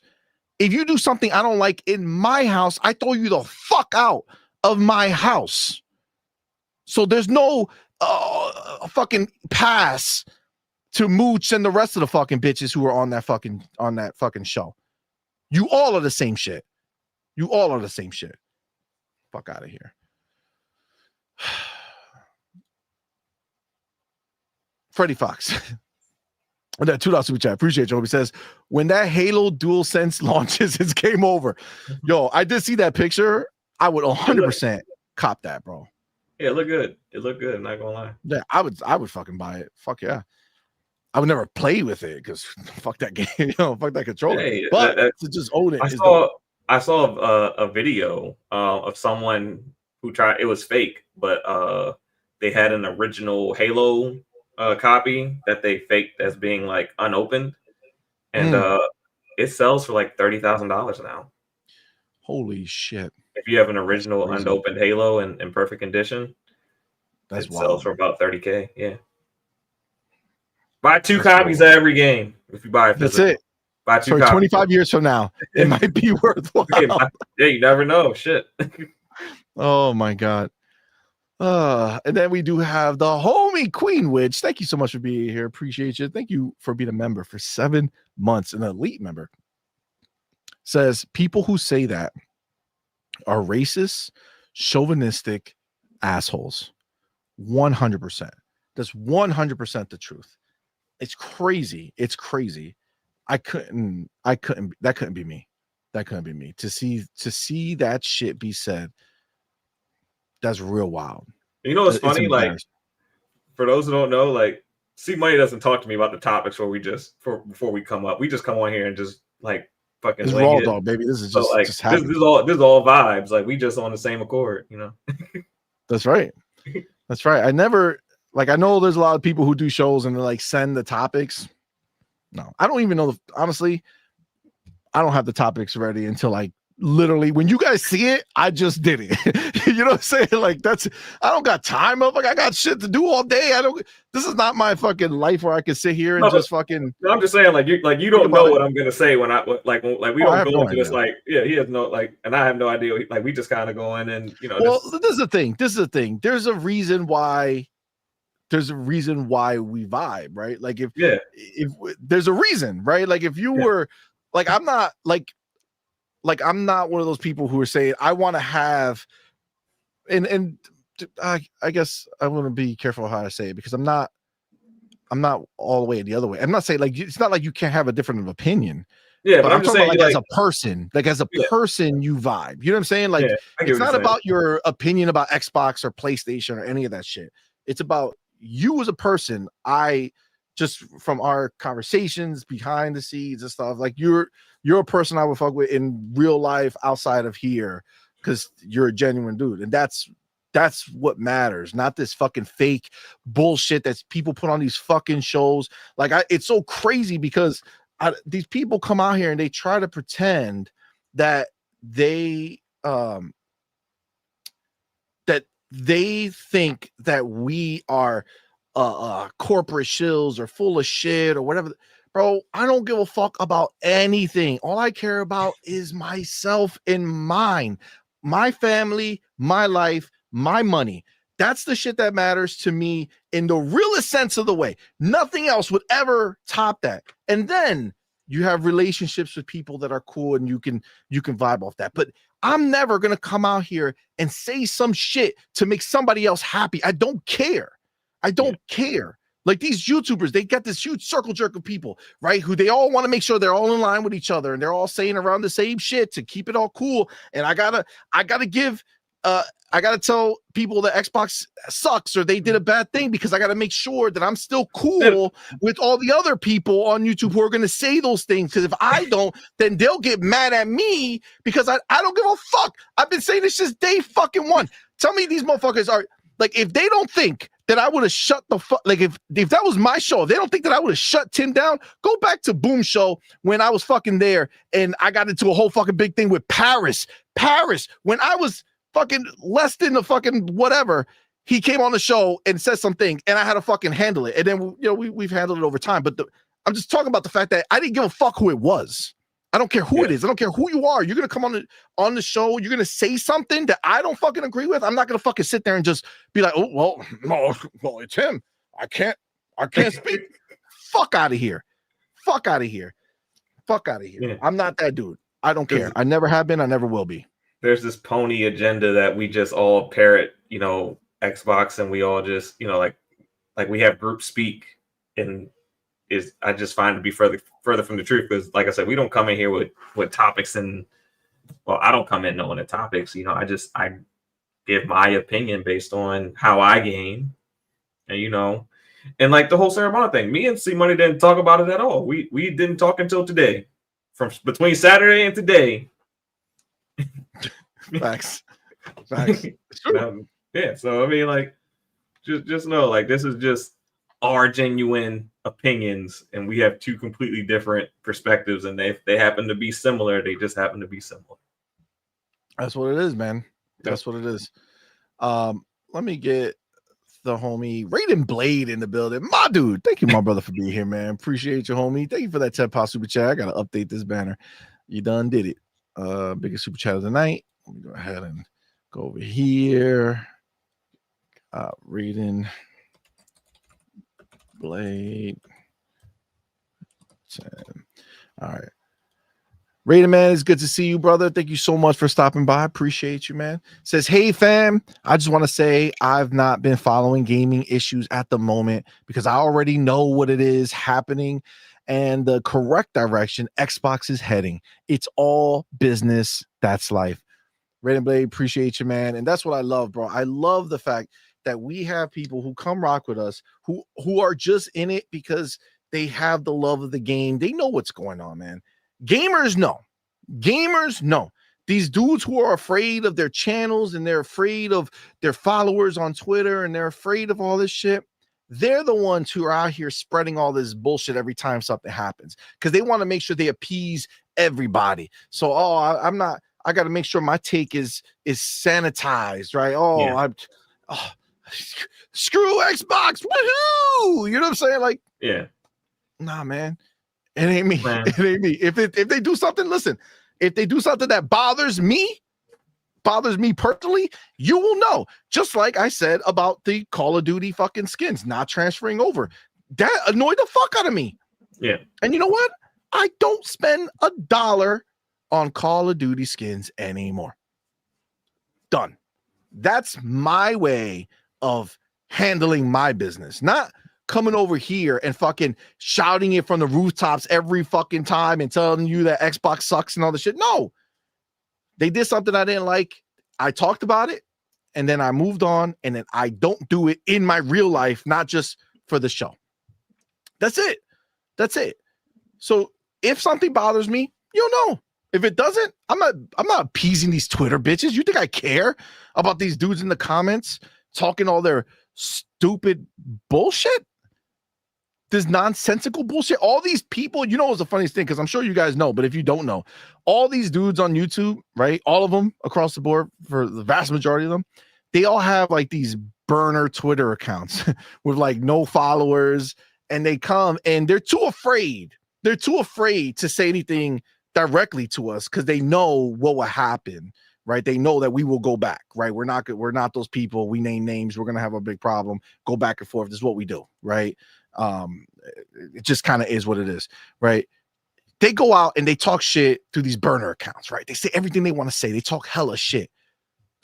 If you do something I don't like in my house, I throw you the fuck out of my house. So there's no fucking pass to Mooch and the rest of the fucking bitches who are on that fucking show. You all are the same shit. You all are the same shit. Fuck out of here. Freddie Fox. That $2 super chat. Appreciate you. He says, when that Halo DualSense launches, it's game over. Yo, I did see that picture. I would 100% cop that, bro. Yeah, it looked good. It looked good. I'm not gonna lie. Yeah, I would fucking buy it. Fuck yeah. I would never play with it because fuck that game, fuck that controller. Hey, but to just own it. I saw a video of someone who tried. It was fake, but they had an original Halo copy that they faked as being like unopened, and it sells for like $30,000 now. Holy shit! If you have an original unopened Halo in perfect condition, it sells for about $30K. Yeah. Buy two copies of every game if you buy it. That's it. Buy two copies. 25 years from now, it might be worthwhile. Yeah, you never know. Shit. Oh my god. And then we do have the homie Queen Witch. Thank you so much for being here. Appreciate you. Thank you for being a member for 7 months. An elite member. Says people who say that are racist, chauvinistic assholes. 100%. That's 100% the truth. It's crazy. It's crazy. That couldn't be me. That couldn't be me. To see that shit be said, that's real wild. You know what's funny? Like, for those who don't know, like, CMoney doesn't talk to me about the topics before we come up. We just come on here and just like fucking it's raw dog, baby. This is just, so, like, just this is all vibes. Like, we just on the same accord, That's right. That's right. I know there's a lot of people who do shows and they like send the topics. No, I don't even know. Honestly, I don't have the topics ready until like literally when you guys see it, I just did it. You know what I'm saying? Like I don't got time up. Like I got shit to do all day. This is not my fucking life where I can sit here and just fucking. No, I'm just saying you don't know what I'm gonna say when we don't go into this like he has no and I have no idea. Like we just kind of go in and Well, this is the thing. There's a reason why there's a reason why we vibe, right? Like if there's a reason, right? Like if you were like, I'm not I'm not one of those people who are saying I want to have, and I guess I want to be careful how I say it, because I'm not all the way the other way. I'm not saying like, it's not like you can't have a different opinion. Yeah, but I'm just talking saying, about like as a person, person, you vibe. You know what I'm saying? Like, it's not about your opinion about Xbox or PlayStation or any of that shit. It's about you as a person. I just, from our conversations behind the scenes and stuff, like you're a person I would fuck with in real life outside of here, because you're a genuine dude, and that's what matters, not this fucking fake bullshit that people put on these fucking shows. Like, it's so crazy because these people come out here and they try to pretend that they think that we are corporate shills or full of shit or whatever. Bro, I don't give a fuck about anything. All I care about is myself and mine, my family, my life, my money. That's the shit that matters to me in the realest sense of the way. Nothing else would ever top that. And then you have relationships with people that are cool and you can vibe off that. But I'm never going to come out here and say some shit to make somebody else happy. I don't care. I don't care. Like these YouTubers, they got this huge circle jerk of people, right? Who they all want to make sure they're all in line with each other and they're all saying around the same shit to keep it all cool. And I gotta tell people that Xbox sucks or they did a bad thing, because I gotta make sure that I'm still cool with all the other people on YouTube who are gonna say those things. Because if I don't, then they'll get mad at me because I don't give a fuck. I've been saying this since day fucking one. Tell me these motherfuckers are like, if they don't think that I would have shut the fuck, like if that was my show, if they don't think that I would have shut Tim down, go back to Boom Show when I was fucking there and I got into a whole fucking big thing with Paris, when I was fucking less than the fucking whatever, he came on the show and said something and I had to fucking handle it. And then, we've handled it over time, but I'm just talking about the fact that I didn't give a fuck who it was. I don't care who it is. I don't care who you are. You're going to come on the show. You're going to say something that I don't fucking agree with. I'm not going to fucking sit there and just be like, oh, well, no, it's him. I can't speak. Fuck out of here. Yeah. I'm not that dude. I don't care. I never have been. I never will be. There's this pony agenda that we just all parrot, Xbox, and we all just, like we have group speak, and I just find it to be further from the truth, because like I said, we don't come in here with topics, and I don't come in knowing the topics. I give my opinion based on how I game, and and like the whole CMoney thing, me and CMoney didn't talk about it at all. We didn't talk until today, from between Saturday and today. Facts. Yeah. So I mean, like, just know, like, this is just our genuine opinions, and we have two completely different perspectives, and they happen to be similar. They just happen to be similar. That's what it is, man. That's what it is. Let me get the homie Raiden Blade in the building. My dude, thank you, my brother, for being here, man. Appreciate you, homie. Thank you for that 10 pound super chat. I gotta update this banner. You done did it. Biggest super chat of the night. Let me go ahead and go over here. Raiden Blade 10. All right. Raiden, man, it's good to see you, brother. Thank you so much for stopping by. Appreciate you, man. Says, hey, fam, I just want to say I've not been following gaming issues at the moment because I already know what it is happening and the correct direction Xbox is heading. It's all business. That's life. Raiden Blade, appreciate you, man. And that's what I love, bro. I love the fact that we have people who come rock with us who are just in it because they have the love of the game. They know what's going on, man. Gamers know. These dudes who are afraid of their channels and they're afraid of their followers on Twitter and they're afraid of all this shit, they're the ones who are out here spreading all this bullshit every time something happens because they want to make sure they appease everybody. So, I got to make sure my take is sanitized, right? Screw Xbox, woohoo! You know what I'm saying? Like, nah, man. It ain't me. Man. It ain't me. If they do something, listen, if they do something that bothers me, bothers me personally, you will know. Just like I said about the Call of Duty fucking skins not transferring over. That annoyed the fuck out of me. Yeah. And you know what? I don't spend $1 on Call of Duty skins anymore. Done. That's my way of handling my business, not coming over here and fucking shouting it from the rooftops every fucking time and telling you that Xbox sucks and all this shit. No, they did something I didn't like. I talked about it and then I moved on, and then I don't do it in my real life, not just for the show. That's it. That's it. So if something bothers me, you'll know. If it doesn't, I'm not appeasing these Twitter bitches. You think I care about these dudes in the comments talking all their stupid bullshit? This nonsensical bullshit. All these people, you know what's the funniest thing? Because I'm sure you guys know, but if you don't know, all these dudes on YouTube, right? All of them across the board, for the vast majority of them, they all have like these burner Twitter accounts with like no followers, and they come and they're too afraid. They're too afraid to say anything directly to us because they know what will happen, right? They know that we will go back, right? We're not those people. We name names. We're gonna have a big problem. Go back and forth. This is what we do, right? It just kind of is what it is, right? They go out and they talk shit through these burner accounts, right? They say everything they want to say. They talk hella shit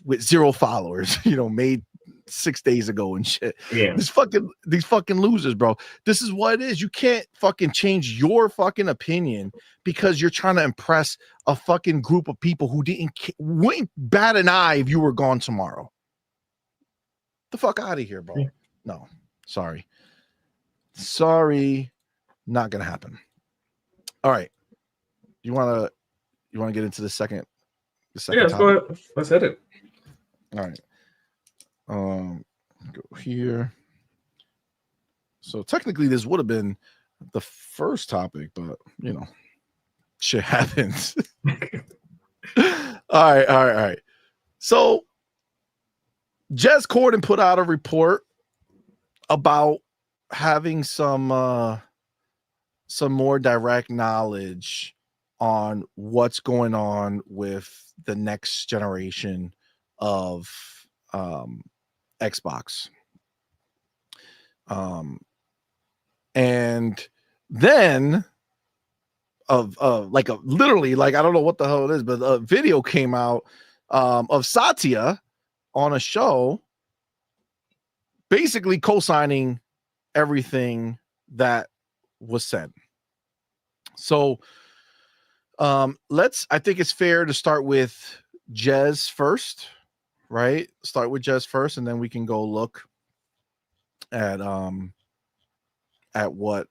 with 0 followers, made 6 days ago and shit. Yeah. These fucking losers, bro. This is what it is. You can't fucking change your fucking opinion because you're trying to impress a fucking group of people who wouldn't bat an eye if you were gone tomorrow. The fuck out of here, bro. Yeah. No, sorry, not gonna happen. All right, you want to get into the second yeah, let's go ahead. Let's hit it. All right. Go here. So technically this would have been the first topic, but shit happens. All right. So Jez Corden put out a report about having some more direct knowledge on what's going on with the next generation of Xbox. And then literally, I don't know what the hell it is, but a video came out of Satya on a show basically co-signing everything that was said. So I think it's fair to start with Jez first, right? Start with Jez first, and then we can go look at what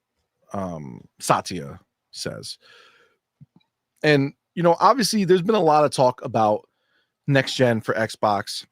Satya says. And obviously there's been a lot of talk about next gen for Xbox.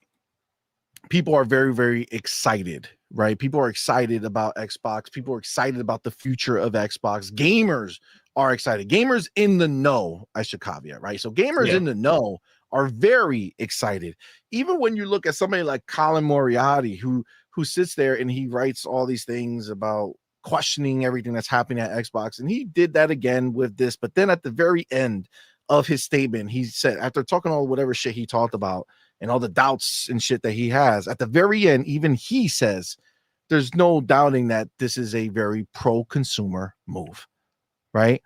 People are very, very excited, right? People are excited about Xbox. People are excited about the future of Xbox. Gamers are excited. Gamers in the know, I should caveat, right? So gamers in the know are very excited. Even when you look at somebody like Colin Moriarty, who sits there and he writes all these things about questioning everything that's happening at Xbox. And he did that again with this. But then at the very end of his statement, he said, after talking all whatever shit he talked about and all the doubts and shit that he has, at the very end, even he says, there's no doubting that this is a very pro-consumer move, right?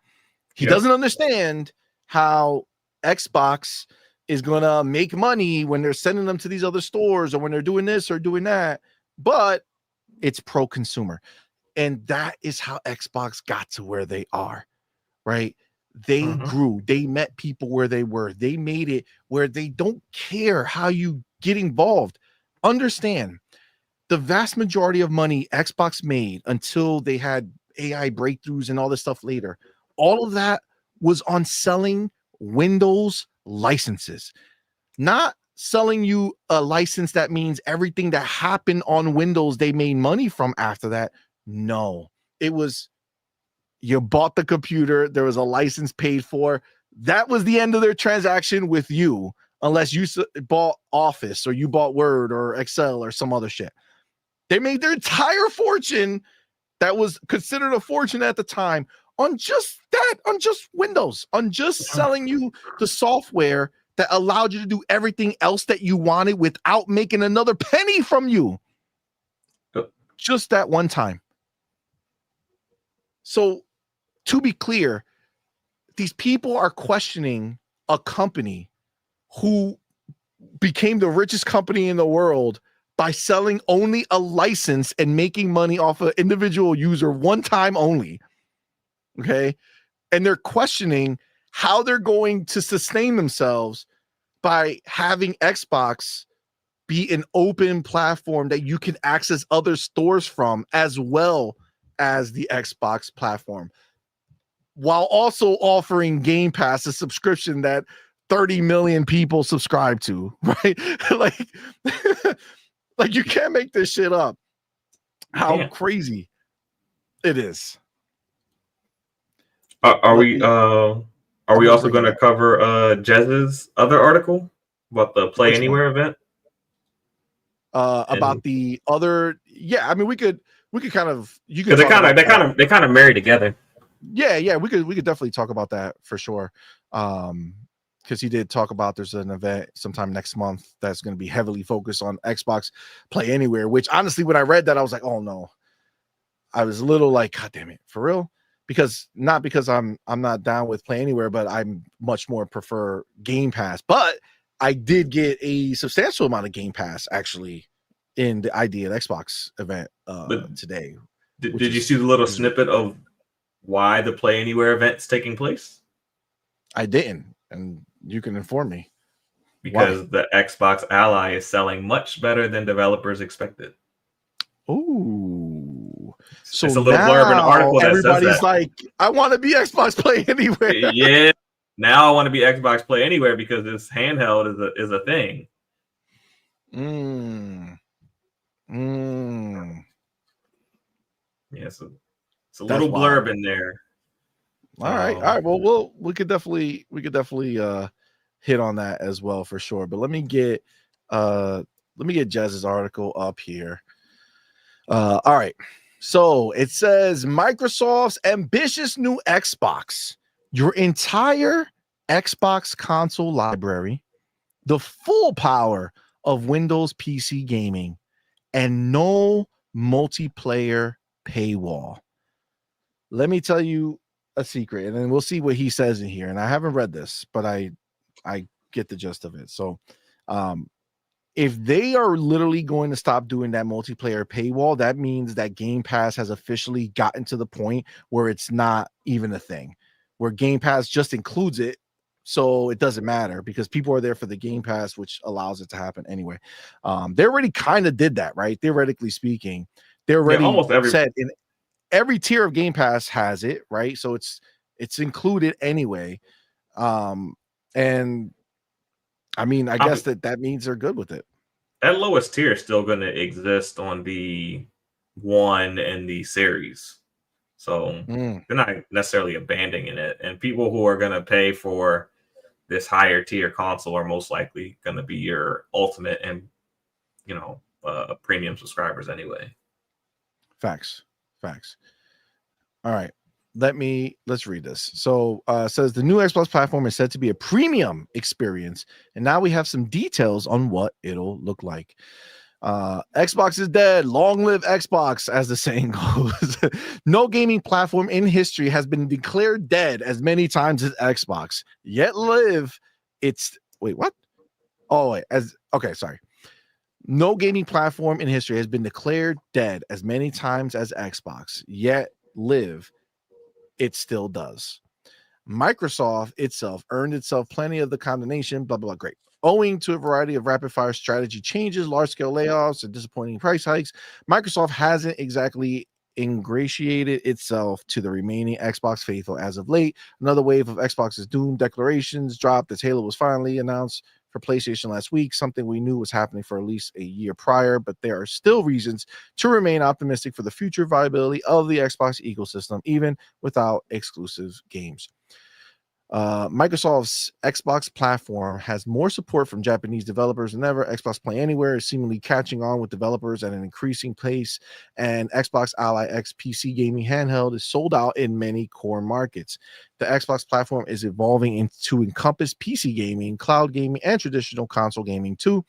He doesn't understand how Xbox is going to make money when they're sending them to these other stores or when they're doing this or doing that, but it's pro-consumer. And that is how Xbox got to where they are, right? They grew. They met people where they were. They made it where they don't care how you get involved. Understand, the vast majority of money Xbox made until they had AI breakthroughs and all this stuff later, all of that was on selling Windows licenses, not selling you a license that means everything that happened on Windows they made money from after that. No, it was you bought the computer, there was a license paid for. That was the end of their transaction with you, unless you bought Office or you bought Word or Excel or some other shit. They made their entire fortune that was considered a fortune at the time on just that, on just Windows, on just selling you the software that allowed you to do everything else that you wanted without making another penny from you. Just that one time. So to be clear, these people are questioning a company who became the richest company in the world by selling only a license and making money off an individual user one time only. Okay. And they're questioning how they're going to sustain themselves by having Xbox be an open platform that you can access other stores from, as well as the Xbox platform, while also offering Game Pass, a subscription that 30 million people subscribe to, right? like, like you can't make this shit up. How crazy it is. Are we also going to cover Jez's other article about the Play Anywhere event? About the other, yeah. I mean, we could kind of, you could, because they kind of marry together. Yeah, we could definitely talk about that for sure. Because he did talk about there's an event sometime next month that's going to be heavily focused on Xbox Play Anywhere. Which honestly, when I read that, I was like, oh no. I was a little like, God damn it, for real. Because I'm not down with Play Anywhere, but I'm much more prefer Game Pass. But I did get a substantial amount of Game Pass actually in the ID at Xbox event today. Did you see the little snippet of why the Play Anywhere event's taking place? I didn't, and you can inform me. Because the Xbox Ally is selling much better than developers expected. Ooh. So it's a little blurb in the article that everybody's says that. Like, I want to be Xbox Play Anywhere. Yeah. Now I want to be Xbox Play Anywhere because this handheld is a thing. Yeah, so it's a little blurb in there. All right. Well, we could definitely hit on that as well for sure. But let me get Jez's article up here. All right. So it says Microsoft's ambitious new Xbox, your entire Xbox console library, the full power of Windows PC gaming, and no multiplayer paywall. Let me tell you a secret, and then we'll see what he says in here. And I haven't read this, but I get the gist of it. So if they are literally going to stop doing that multiplayer paywall, that means that Game Pass has officially gotten to the point where it's not even a thing, where Game Pass just includes it. So it doesn't matter because people are there for the Game Pass, which allows it to happen anyway. They already kind of did that, right? Theoretically speaking, they already said in every tier of Game Pass has it, right? So it's included anyway. And I mean, I guess that means they're good with it. That lowest tier is still going to exist on the One and the Series. So they're not necessarily abandoning it. And people who are going to pay for this higher tier console are most likely going to be your Ultimate and, premium subscribers anyway. Facts. All right. Let's read this. So it says the new Xbox platform is said to be a premium experience, and now we have some details on what it'll look like. Xbox is dead. Long live Xbox, as the saying goes. No gaming platform in history has been declared dead as many times as Xbox. Yet live. No gaming platform in history has been declared dead as many times as Xbox. Yet live. It still does. Microsoft itself earned itself plenty of the condemnation, blah, blah, blah. Great. Owing to a variety of rapid-fire strategy changes, large-scale layoffs, and disappointing price hikes, Microsoft hasn't exactly ingratiated itself to the remaining Xbox faithful as of late. Another wave of Xbox's doom declarations dropped as Halo was finally announced for PlayStation last week, something we knew was happening for at least a year prior, but there are still reasons to remain optimistic for the future viability of the Xbox ecosystem, even without exclusive games. Microsoft's Xbox platform has more support from Japanese developers than ever. Xbox Play Anywhere is seemingly catching on with developers at an increasing pace, and Xbox Ally X PC gaming handheld is sold out in many core markets. The Xbox platform is evolving to encompass PC gaming, cloud gaming, and traditional console gaming too,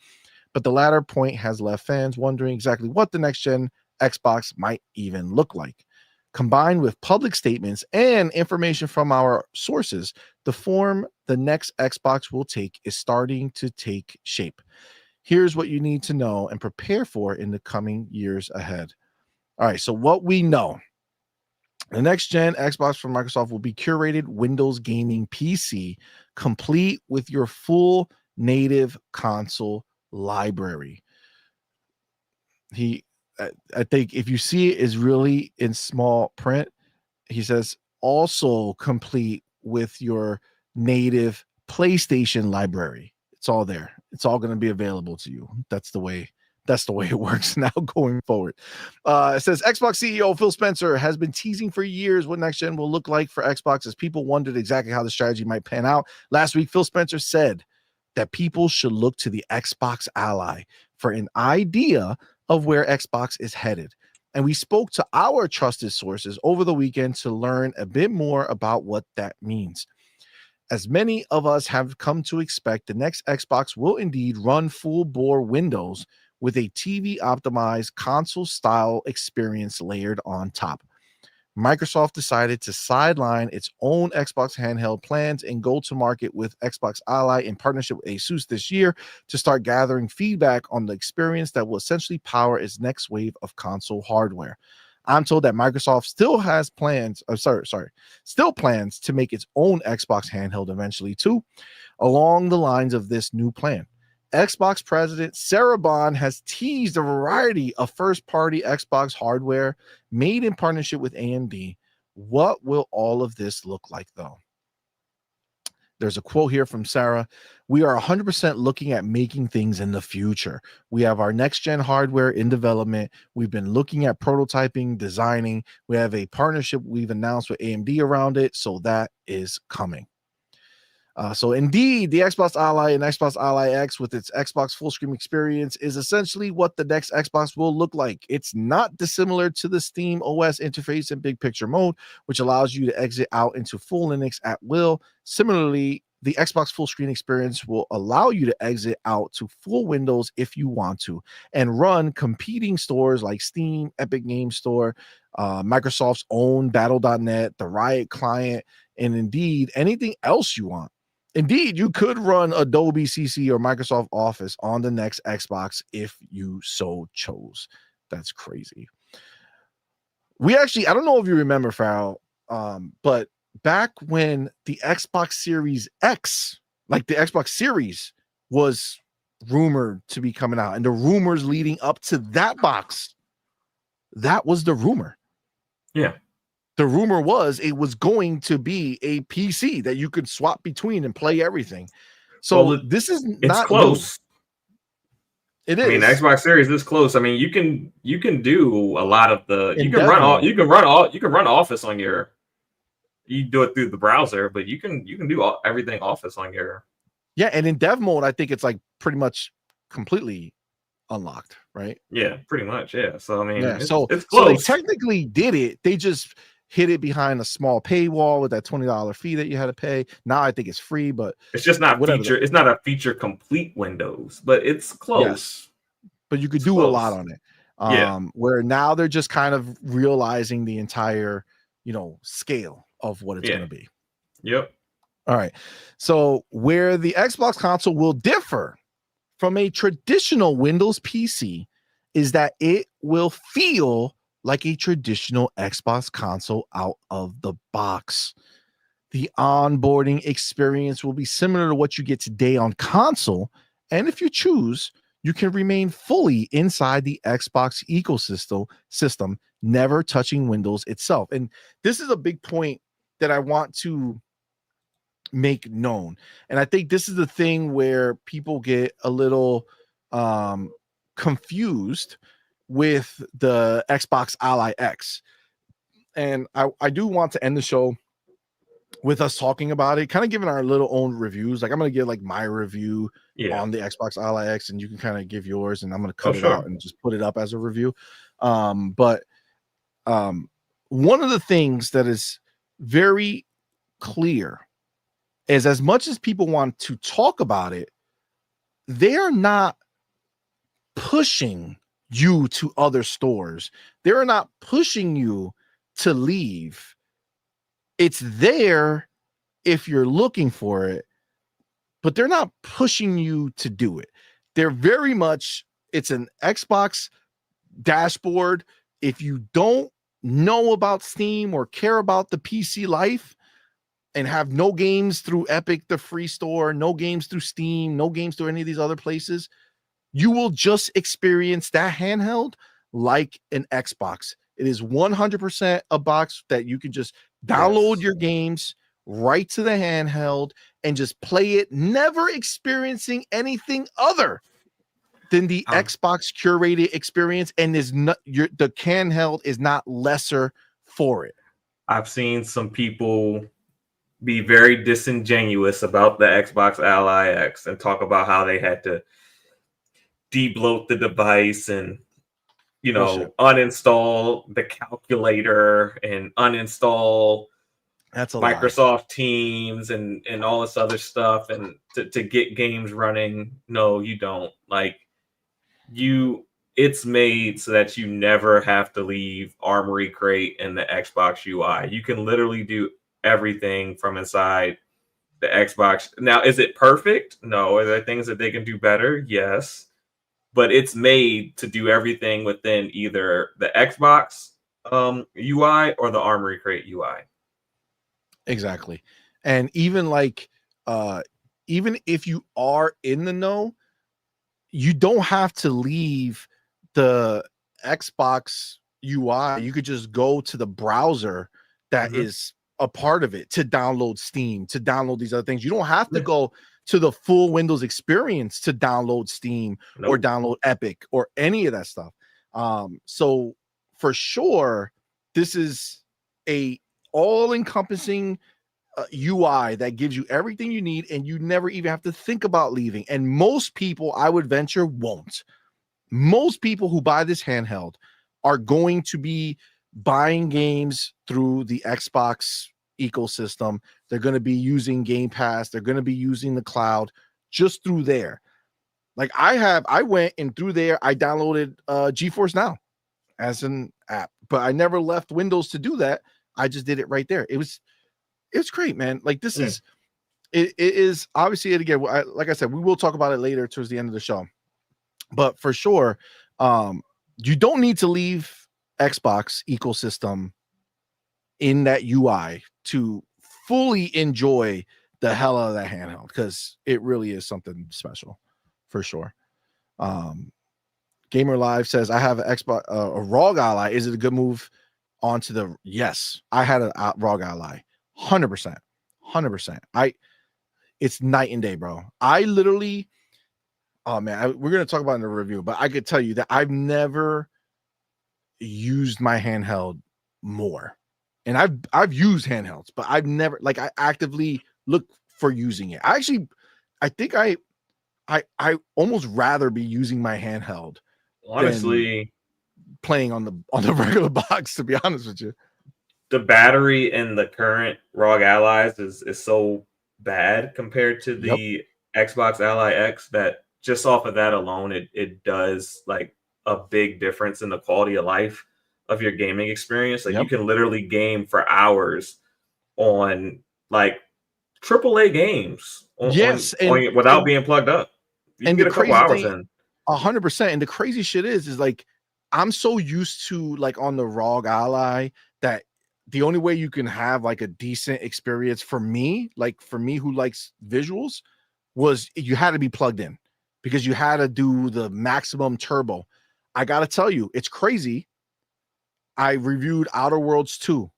but the latter point has left fans wondering exactly what the next gen Xbox might even look like. Combined with public statements and information from our sources, the form the next Xbox will take is starting to take shape. Here's what you need to know and prepare for in the coming years ahead. All right, so what we know. The next gen Xbox from Microsoft will be curated Windows gaming PC, complete with your full native console library. I think if you see it is really in small print, he says also complete with your native PlayStation library. It's all there. It's all going to be available to you. That's the way it works now going forward. It says Xbox CEO Phil Spencer has been teasing for years what next gen will look like for Xbox as people wondered exactly how the strategy might pan out. Last week, Phil Spencer said that people should look to the Xbox Ally for an idea of where Xbox is headed. And we spoke to our trusted sources over the weekend to learn a bit more about what that means. As many of us have come to expect, the next Xbox will indeed run full-bore Windows with a TV-optimized console-style experience layered on top. Microsoft decided to sideline its own Xbox handheld plans and go to market with Xbox Ally in partnership with ASUS this year to start gathering feedback on the experience that will essentially power its next wave of console hardware. I'm told that Microsoft still has plans, still plans to make its own Xbox handheld eventually too, along the lines of this new plan. Xbox president Sarah Bond has teased a variety of first-party Xbox hardware made in partnership with AMD. What will all of this look like, though? There's a quote here from Sarah. We are 100% looking at making things in the future. We have our next-gen hardware in development. We've been looking at prototyping, designing. We have a partnership we've announced with AMD around it, so that is coming. So indeed, the Xbox Ally and Xbox Ally X with its Xbox full screen experience is essentially what the next Xbox will look like. It's not dissimilar to the Steam OS interface in big picture mode, which allows you to exit out into full Linux at will. Similarly, the Xbox full screen experience will allow you to exit out to full Windows if you want to and run competing stores like Steam, Epic Game Store, Microsoft's own Battle.net, the Riot client, and indeed anything else you want. Indeed, you could run Adobe CC or Microsoft Office on the next Xbox if you so chose. That's crazy. We actually, I don't know if you remember, Farrell, but back when the Xbox Series X, like the Xbox Series, was rumored to be coming out, and the rumors leading up to that box, that was the rumor. Yeah. The rumor was it was going to be a PC that you could swap between and play everything. So this is not close. New. It is. I mean, the Xbox Series is close. I mean, you can do a lot of the you can run Office on your. You do it through the browser, but you can do everything Office on your. Yeah, and in dev mode, I think it's like pretty much completely unlocked, right? Yeah, pretty much. Yeah. So I mean, yeah, it's so close. So they technically did it. They just hid it behind a small paywall with that $20 fee that you had to pay. Now I think it's free, but it's just not feature. It's not a feature complete Windows, but it's close. Yes, but you could do a lot on it. Where now they're just kind of realizing the entire, scale of what it's going to be. Yep. All right. So where the Xbox console will differ from a traditional Windows PC is that it will feel like a traditional Xbox console out of the box. The onboarding experience will be similar to what you get today on console, and if you choose, you can remain fully inside the Xbox ecosystem, never touching Windows itself. And this is a big point that I want to make known. And I think this is the thing where people get a little confused with the Xbox Ally X. And I do want to end the show with us talking about it, kind of giving our little own reviews. Like I'm gonna give like my review Yeah. on the Xbox Ally X, and you can kind of give yours, and I'm gonna Oh, cut it sure. out and just put it up as a review. But one of the things that is very clear is, as much as people want to talk about it, they're not pushing you to other stores. They're not pushing you to leave. It's there if you're looking for it, but they're not pushing you to do it. They're very much, it's an Xbox dashboard. If you don't know about Steam or care about the PC life and have no games through Epic, the free store, no games through Steam, no games through any of these other places, you will just experience that handheld like an Xbox. It is 100% a box that you can just download your games right to the handheld and just play it, never experiencing anything other than the Xbox curated experience. And is not the handheld is not lesser for it. I've seen some people be very disingenuous about the Xbox Ally X and talk about how they had to de-bloat the device and uninstall the calculator and uninstall That's a Microsoft lie. Teams and all this other stuff and to get games running. No, you don't. Like it's made so that you never have to leave Armory Crate and the Xbox UI. You can literally do everything from inside the Xbox. Now, is it perfect? No. Are there things that they can do better? Yes. But it's made to do everything within either the Xbox UI or the Armory Crate UI. Exactly. And even like even if you are in the know, you don't have to leave the Xbox UI. You could just go to the browser that is a part of it to download Steam, to download these other things. You don't have to go to the full Windows experience to download Steam or download Epic or any of that stuff. So for sure, this is a all-encompassing UI that gives you everything you need, and you never even have to think about leaving. And most people, I would venture, won't. Most people who buy this handheld are going to be buying games through the Xbox ecosystem. They're going to be using Game Pass. They're going to be using the cloud just through there. Like I went and through there, I downloaded GeForce Now as an app, but I never left Windows to do that. I just did it right there. It's great, man. Like this is, it is obviously, it again, like I said, we will talk about it later towards the end of the show, but for sure, you don't need to leave Xbox ecosystem in that UI to fully enjoy the hell out of that handheld, because it really is something special for sure. Gamer Live says, I have an Xbox, a ROG Ally. Is it a good move onto the? Yes, I had a ROG Ally. 100%. It's night and day, bro. I literally, oh man, we're gonna talk about it in the review, but I could tell you that I've never used my handheld more. And I've used handhelds, but I've never, like, I actively look for using it. I think I almost rather be using my handheld, honestly, playing on the regular box, to be honest with you. The battery in the current ROG Allies is so bad compared to the Xbox Ally X that just off of that alone, it does like a big difference in the quality of life of your gaming experience. Like you can literally game for hours on like AAA games without being plugged up. You can get a couple hours in. 100%. And the crazy shit is like, I'm so used to like on the ROG Ally that the only way you can have like a decent experience for me who likes visuals, was you had to be plugged in, because you had to do the maximum turbo. I got to tell you, it's crazy. I reviewed Outer Worlds 2.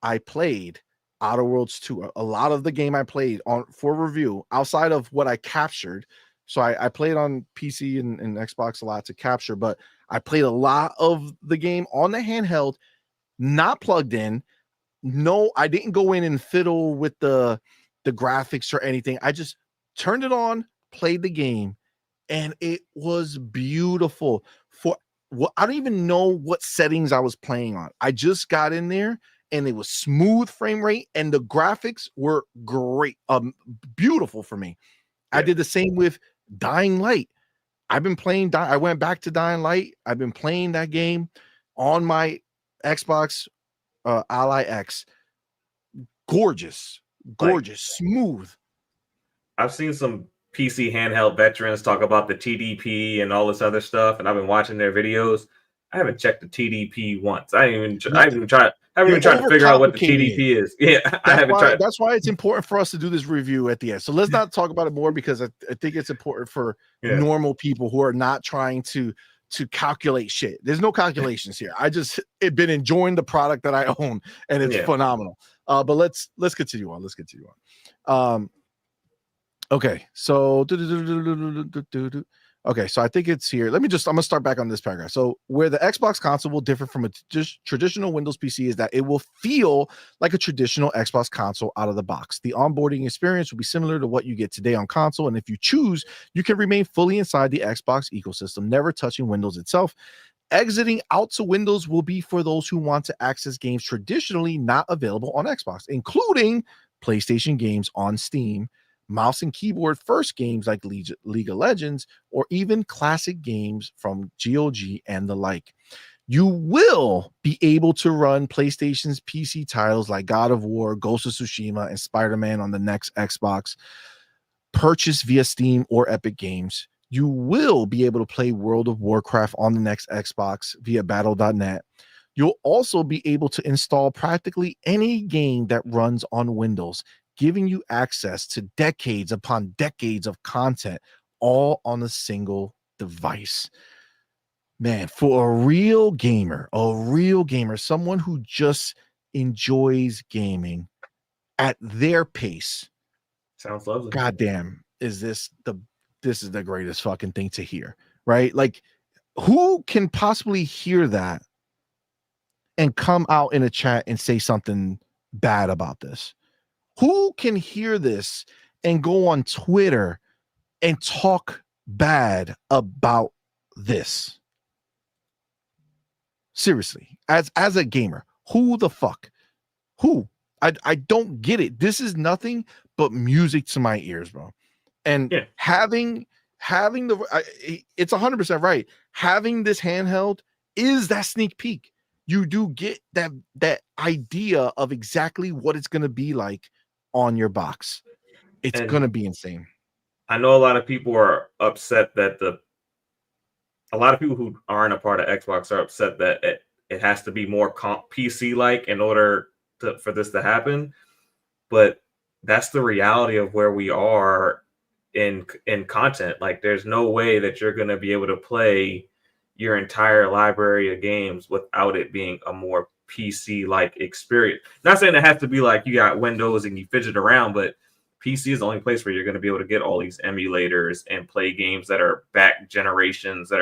I played Outer Worlds 2. A lot of the game I played on for review outside of what I captured. So I played on PC and Xbox a lot to capture, but I played a lot of the game on the handheld, not plugged in. I didn't go in and fiddle with the graphics or anything. I just turned it on, played the game, and it was beautiful. For what, I don't even know what settings I was playing on. I just got in there and it was smooth frame rate and the graphics were great. Beautiful for me. Yeah. I did the same with Dying Light. I've been playing I went back to Dying Light. I've been playing that game on my Xbox Ally X. Gorgeous, smooth. I've seen some PC handheld veterans talk about the TDP and all this other stuff, and I've been watching their videos. I haven't checked the TDP once. I haven't even tried to figure out what the TDP is. Yeah, I haven't tried. That's why it's important for us to do this review at the end. So let's not talk about it more because I think it's important for normal people who are not trying to calculate shit. There's no calculations here. I just been enjoying the product that I own, and it's phenomenal. But let's continue on. Okay, so okay, so I think it's here. I'm gonna start back on this paragraph. So where the Xbox console will differ from a traditional Windows PC is that it will feel like a traditional Xbox console out of the box. The onboarding experience will be similar to what you get today on console, and if you choose, you can remain fully inside the Xbox ecosystem, never touching Windows itself. Exiting out to Windows will be for those who want to access games traditionally not available on Xbox, including PlayStation games on Steam, mouse and keyboard first games like League of Legends, or even classic games from GOG and the like. You will be able to run PlayStation's PC titles like God of War, Ghost of Tsushima, and Spider-Man on the next Xbox, purchased via Steam or Epic Games. You will be able to play World of Warcraft on the next Xbox via battle.net. You'll also be able to install practically any game that runs on Windows, giving you access to decades upon decades of content, all on a single device. Man, for a real gamer, someone who just enjoys gaming at their pace. Sounds lovely. Goddamn, this is the greatest fucking thing to hear, right? Like, who can possibly hear that and come out in a chat and say something bad about this? Who can hear this and go on Twitter and talk bad about this? Seriously, as a gamer, who the fuck? Who? I don't get it. This is nothing but music to my ears, bro. And having it's 100% right. Having this handheld is that sneak peek. You do get that idea of exactly what it's going to be like on your box. It's going to be insane. I know a lot of people are upset that a lot of people who aren't a part of Xbox are upset that it has to be more PC like in order for this to happen. But that's the reality of where we are in content. Like, there's no way that you're going to be able to play your entire library of games without it being a more PC like experience. Not saying it has to be like you got Windows and you fidget around, but PC is the only place where you're going to be able to get all these emulators and play games that are back generations that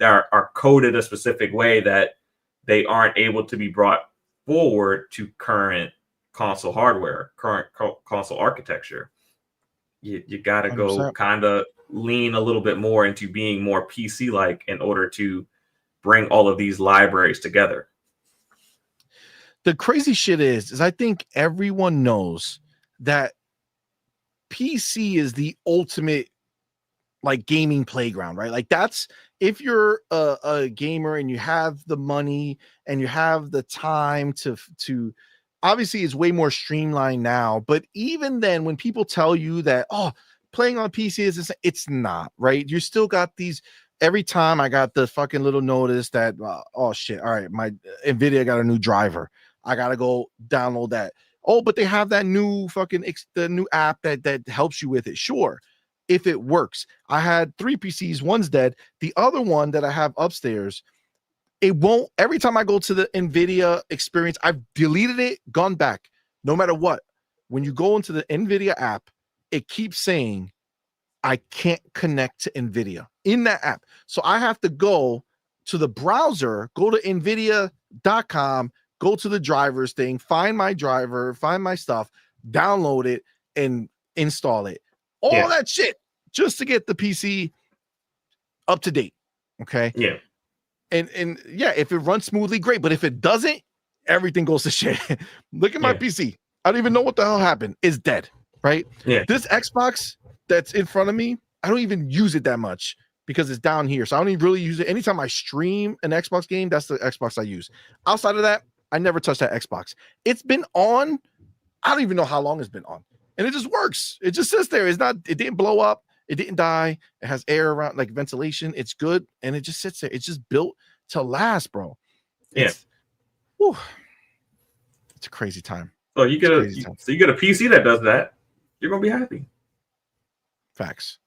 are coded a specific way that they aren't able to be brought forward to current console hardware, current console architecture. You got to go kind of lean a little bit more into being more PC like in order to bring all of these libraries together. The crazy shit is I think everyone knows that PC is the ultimate like gaming playground, right? Like, that's if you're a gamer and you have the money and you have the time to obviously it's way more streamlined now, but even then when people tell you that playing on PC is it's not, right? You still got these. Every time I got the fucking little notice that oh shit, all right, my Nvidia got a new driver, I gotta go download that. Oh, but they have that new fucking the new app that helps you with it. Sure, if it works. I had 3 PCs, one's dead. The other one that I have upstairs, it won't. Every time I go to the Nvidia experience, I've deleted it, gone back. No matter what, when you go into the Nvidia app, it keeps saying I can't connect to Nvidia in that app. So I have to go to the browser, go to nvidia.com, go to the driver's thing, find my driver, find my stuff, download it, and install it. All that shit just to get the PC up to date. Okay. Yeah. And yeah, if it runs smoothly, great. But if it doesn't, everything goes to shit. Look at my PC. I don't even know what the hell happened. It's dead. Right. Yeah. This Xbox that's in front of me, I don't even use it that much because it's down here. So I don't even really use it. Anytime I stream an Xbox game, that's the Xbox I use. Outside of that, I never touch that Xbox. It's been on. I don't even know how long it's been on. And it just works. It just sits there. It didn't blow up. It didn't die. It has air around, like ventilation. It's good. And it just sits there. It's just built to last, bro. It's a crazy time. So you get a PC that does that. You're gonna be happy. Facts.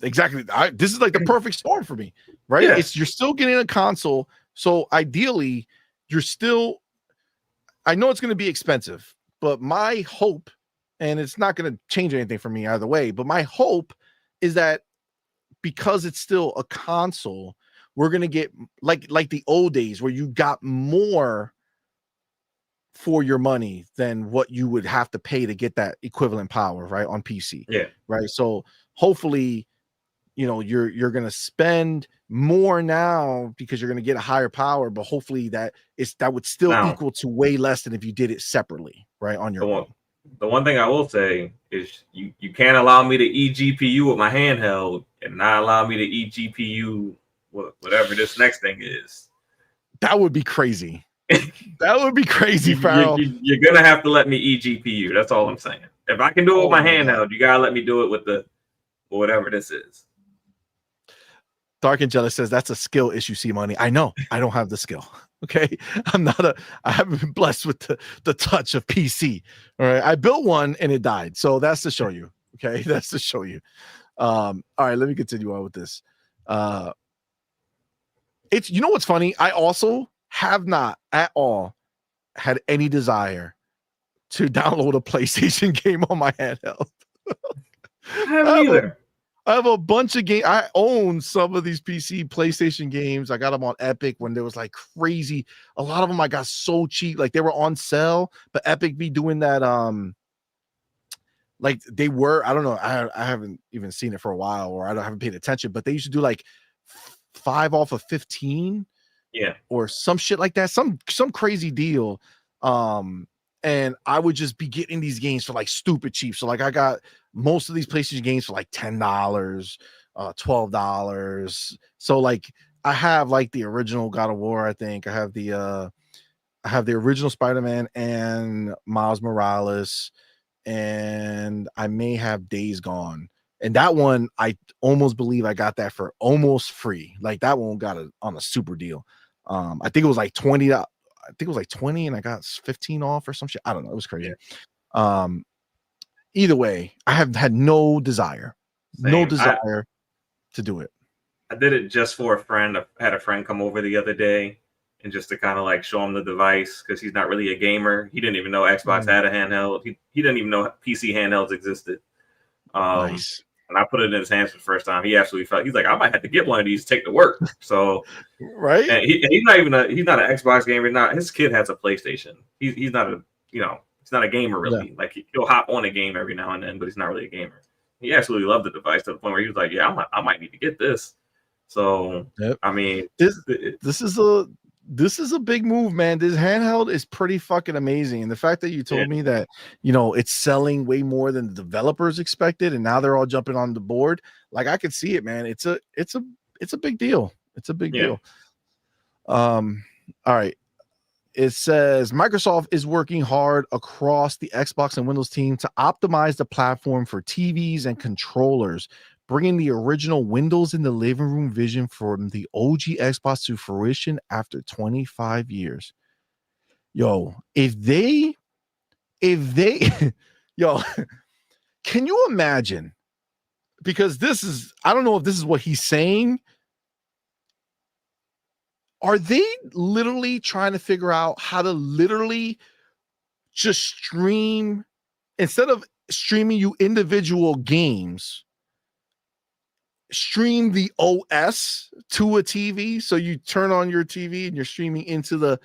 Exactly. This is like the perfect storm for me, right? Yeah. You're still getting a console. So ideally, I know it's going to be expensive, but my hope, and it's not going to change anything for me either way, but my hope is that because it's still a console, we're going to get like the old days where you got more for your money than what you would have to pay to get that equivalent power, right, on PC. Yeah. Right. So hopefully, you're going to spend more now because you're going to get a higher power, but hopefully that would still equal to way less than if you did it separately, right, on your own. The one thing I will say is you can't allow me to eGPU with my handheld and not allow me to eGPU whatever this next thing is. That would be crazy. That would be crazy, Farrell. You're going to have to let me eGPU. That's all I'm saying. If I can do it with my handheld, you got to let me do it with whatever this is. Dark and Jealous says that's a skill issue, CMoney. I know. I don't have the skill. Okay. I haven't been blessed with the touch of PC. All right. I built one and it died. So that's to show you. Okay. That's to show you. All right. Let me continue on with this. It's, what's funny? I also have not at all had any desire to download a PlayStation game on my handheld. I haven't either. I have a bunch of games. I own some of these PlayStation games. I got them on Epic when there was like crazy. A lot of them I got so cheap, like they were on sale. But Epic be doing that. Like they were. I don't know. I haven't even seen it for a while, or I haven't paid attention. But they used to do like 5 off of 15, or some shit like that. Some crazy deal. And I would just be getting these games for like stupid cheap. So like I got most of these PlayStation games for like $10, $12. So like I have like the original God of War. I think I have the original Spider-Man and Miles Morales, and I may have Days Gone. And that one, I almost believe I got that for almost free. Like that one got it on a super deal. I think it was like $20. I think it was like 20 and I got 15 off or some shit. I don't know. It was crazy. Yeah. Either way, I have had no desire to do it. I did it just for a friend. I had a friend come over the other day and just to kind of like show him the device because he's not really a gamer. He didn't even know Xbox had a handheld. He didn't even know PC handhelds existed. Nice. And I put it in his hands for the first time. He absolutely felt, he's like, I might have to get one of these to take to work. So, right. And he's not an Xbox gamer. His kid has a PlayStation. He's not he's not a gamer really. Yeah. Like he'll hop on a game every now and then, but he's not really a gamer. He absolutely loved the device to the point where he was like, yeah, I might need to get this. So, I mean, this is a big move, man. This handheld is pretty fucking amazing. And the fact that you told me that, it's selling way more than the developers expected, and now they're all jumping on the board. Like I could see it, man. It's a big deal. It's a big deal. All right. It says Microsoft is working hard across the Xbox and Windows team to optimize the platform for TVs and controllers, bringing the original Windows in the living room vision from the OG Xbox to fruition after 25 years. Yo, if they, yo, can you imagine? Because I don't know if this is what he's saying. Are they literally trying to figure out how to literally just stream, instead of streaming you individual games, stream the OS to a TV? So you turn on your TV and you're streaming into the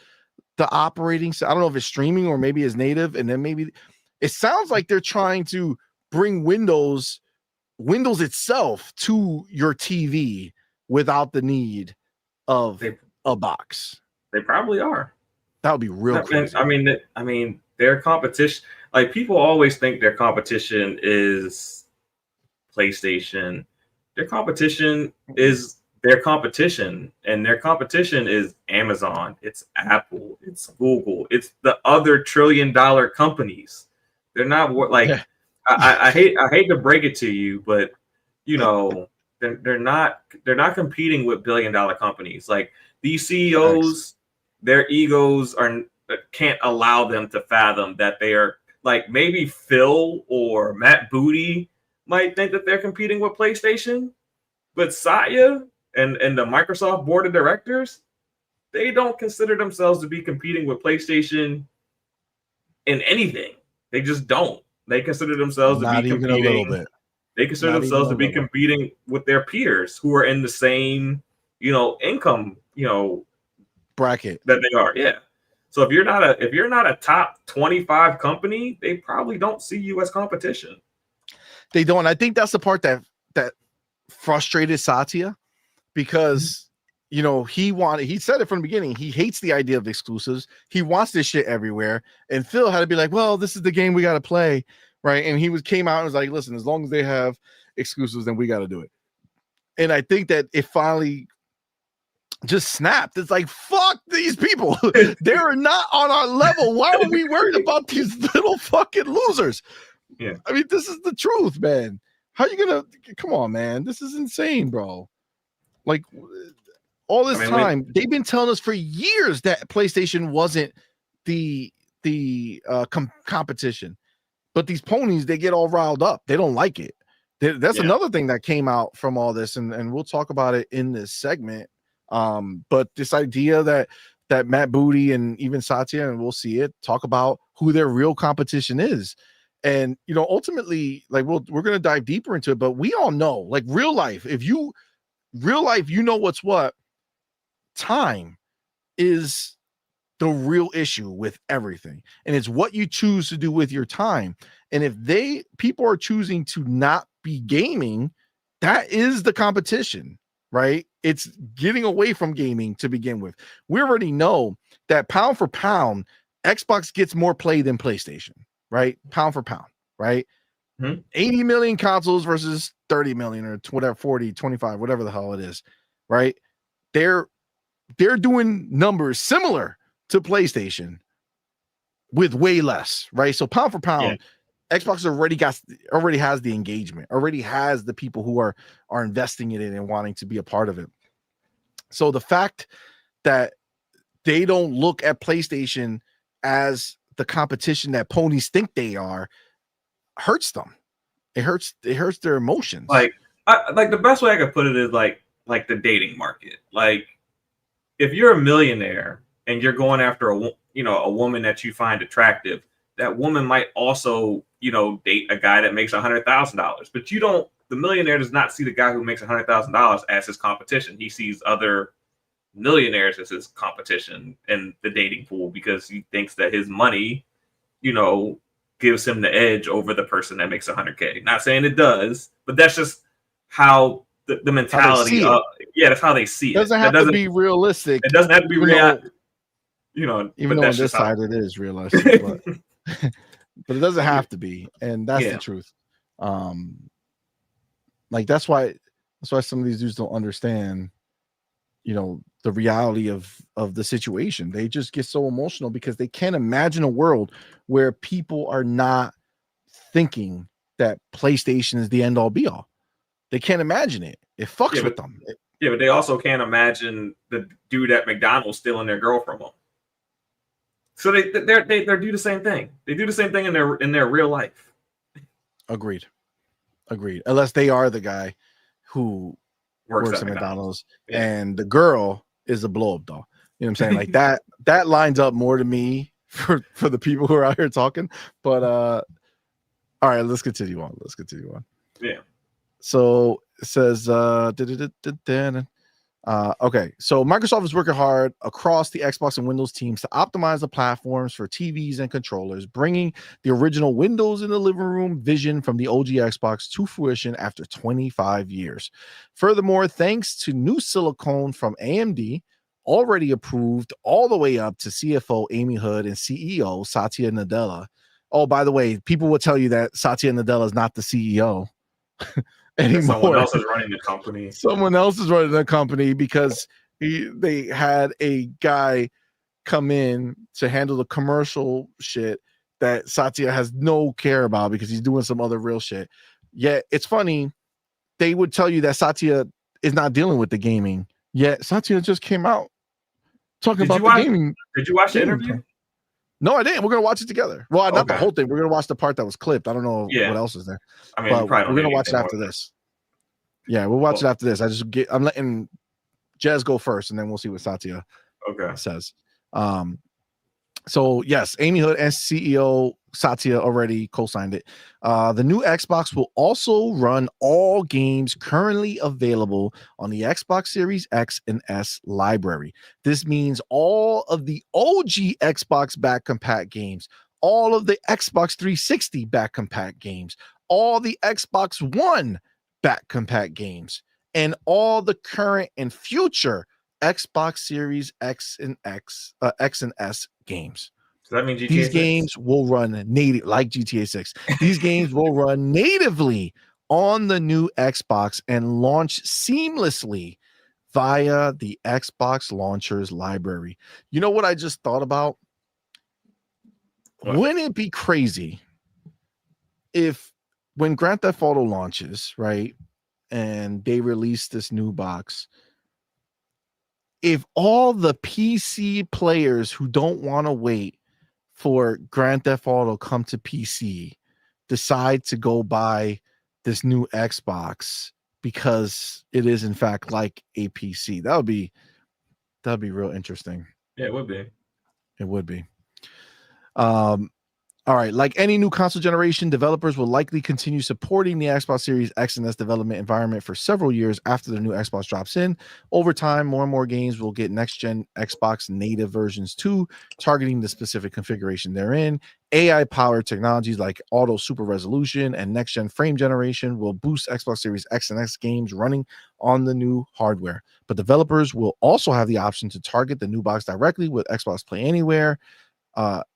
the operating. I don't know if it's streaming or maybe it's native, and then maybe it sounds like they're trying to bring Windows itself to your TV without the need of a box. They probably are. That would be real crazy. I mean, their competition. Like people always think their competition is PlayStation. Their competition is their competition, and their competition is Amazon. It's Apple. It's Google. It's the other trillion-dollar companies. They're not like. Yeah. I hate to break it to you, but you know they're not competing with billion-dollar companies. Like these CEOs, their egos can't allow them to fathom that they are like maybe Phil or Matt Booty might think that they're competing with PlayStation, but Satya and the Microsoft board of directors, they don't consider themselves to be competing with PlayStation in anything. They just don't. They consider themselves to be competing. A little bit. They consider themselves to be competing with their peers who are in the same, income, bracket that they are. Yeah. So if you're not a top 25 company, they probably don't see you as competition. They don't. I think that's the part that frustrated Satya because he said it from the beginning. He hates the idea of exclusives. He wants this shit everywhere. And Phil had to be like, well, this is the game we got to play. Right. And he came out and was like, listen, as long as they have exclusives, then we got to do it. And I think that it finally just snapped. It's like, fuck these people. They're not on our level. Why are we worried about these little fucking losers? Yeah. I mean, this is the truth, man. How you going to come on, man? This is insane, bro. Like all this time, they've been telling us for years that PlayStation wasn't the competition. But these ponies, they get all riled up. They don't like it. That's another thing that came out from all this, and we'll talk about it in this segment. But this idea that Matt Booty and even Satya, and we'll see it, talk about who their real competition is. And ultimately, like we're gonna dive deeper into it, but we all know, like real life, what's what. Time is the real issue with everything, and it's what you choose to do with your time. And if people are choosing to not be gaming, that is the competition, right? It's getting away from gaming to begin with. We already know that pound for pound, Xbox gets more play than PlayStation, right? Pound for pound, right? 80 million consoles versus 30 million or whatever, 40, 25, whatever the hell it is, right? They're doing numbers similar to PlayStation with way less, right? So pound for pound, Xbox already has the engagement, already has the people who are investing in it and wanting to be a part of it. So the fact that they don't look at PlayStation as the competition that ponies think they are hurts them. It hurts their emotions. Like the best way I could put it is like the dating market. Like if you're a millionaire and you're going after a woman that you find attractive, that woman might also, date a guy that makes $100,000. But the millionaire does not see the guy who makes $100,000 as his competition. He sees other millionaires as his competition in the dating pool because he thinks that his money, gives him the edge over the person that makes $100K. Not saying it does, but that's just how the mentality of that's how they see it. Doesn't have to be realistic. It doesn't have to be real. Even though on this side it is realistic, but but it doesn't have to be, and that's the truth. Like that's why some of these dudes don't understand, the reality of the situation. They just get so emotional because they can't imagine a world where people are not thinking that PlayStation is the end all be all. They can't imagine it. It fucks with them. But they also can't imagine the dude at McDonald's stealing their girl from them. So they do the same thing. They do the same thing in their real life. Agreed. Unless they are the guy who works at McDonald's and the girl is a blow up doll. You know what I'm saying? Like that lines up more to me for the people who are out here talking. But all right, let's continue on. Yeah. So it says Okay, so Microsoft is working hard across the Xbox and Windows teams to optimize the platforms for TVs and controllers, bringing the original Windows in the living room vision from the OG Xbox to fruition after 25 years. Furthermore, thanks to new silicone from AMD, already approved all the way up to CFO Amy Hood and CEO Satya Nadella. Oh, by the way, people will tell you that Satya Nadella is not the CEO anymore. Someone else is running the company. Someone else is running the company because they had a guy come in to handle the commercial shit that Satya has no care about because he's doing some other real shit. Yet it's funny, they would tell you that Satya is not dealing with the gaming. Yet Satya just came out talking about the gaming. Did you watch the interview? No, I didn't. We're gonna watch it together. Well, not the Okay. whole thing. We're gonna watch the part that was clipped. I don't know Yeah. what else is there. I mean, but we're gonna watch it after this. Yeah, we'll watch it after this. I'm letting Jez go first, and then we'll see what Satya says. So yes, Amy Hood and CEO Satya already co-signed it. The new Xbox will also run all games currently available on the Xbox Series X and S library. This means all of the OG Xbox back compat games, all of the Xbox 360 back compat games, all the Xbox One back compat games, and all the current and future Xbox Series X and S games. Does that mean GTA These 6? games will run native, like GTA 6. These games will run natively on the new Xbox and launch seamlessly via the Xbox Launcher's library. You know what I just thought about? What? Wouldn't it be crazy if when Grand Theft Auto launches, right, and they release this new box, if all the PC players who don't want to wait for Grand Theft Auto come to PC decide to go buy this new Xbox because it is in fact like a PC, that'd be real interesting. Yeah, it would be. It would be. All right, like any new console generation, developers will likely continue supporting the Xbox Series X and S development environment for several years after the new Xbox drops in. Over time, more and more games will get next-gen Xbox native versions too, targeting the specific configuration therein. AI-powered technologies like auto super resolution and next-gen frame generation will boost Xbox Series X and S games running on the new hardware. But developers will also have the option to target the new box directly with Xbox Play Anywhere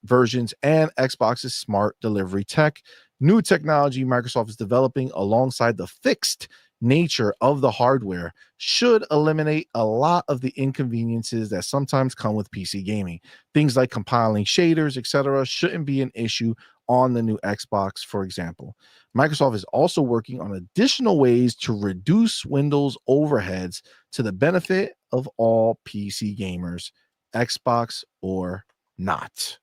versions and Xbox's smart delivery tech. New technology Microsoft is developing alongside the fixed nature of the hardware should eliminate a lot of the inconveniences that sometimes come with PC gaming. Things like compiling shaders, etc., shouldn't be an issue on the new Xbox, for example. Microsoft is also working on additional ways to reduce Windows overheads to the benefit of all PC gamers, Xbox or not.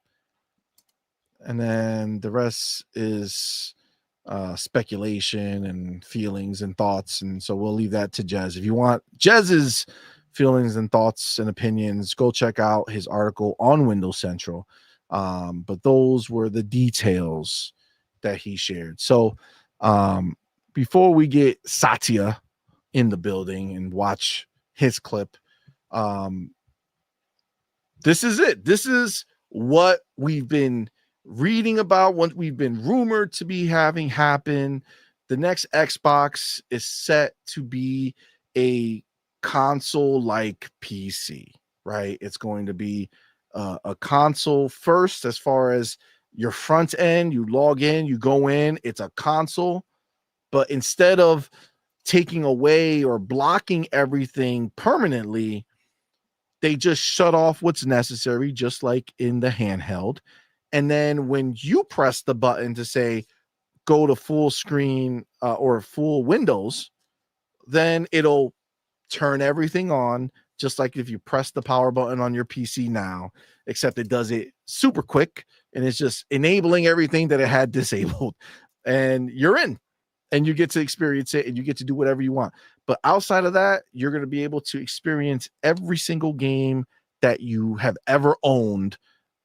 And then the rest is speculation and feelings and thoughts, and so we'll leave that to Jez. If you want Jez's feelings and thoughts and opinions, go check out his article on Windows Central. But those were the details that he shared. So before we get Satya in the building and watch his clip, this is it. This is what we've been reading about, what we've been rumored to be having happen. The next Xbox is set to be a console like PC, right? It's going to be a console first, as far as your front end. You log in, you go in, it's a console. But instead of taking away or blocking everything permanently, they just shut off what's necessary, just like in the handheld. And then when you press the button to say, go to full screen or full Windows, then it'll turn everything on, just like if you press the power button on your PC now, except it does it super quick and it's just enabling everything that it had disabled. And you're in. And you get to experience it and you get to do whatever you want. But outside of that, you're going to be able to experience every single game that you have ever owned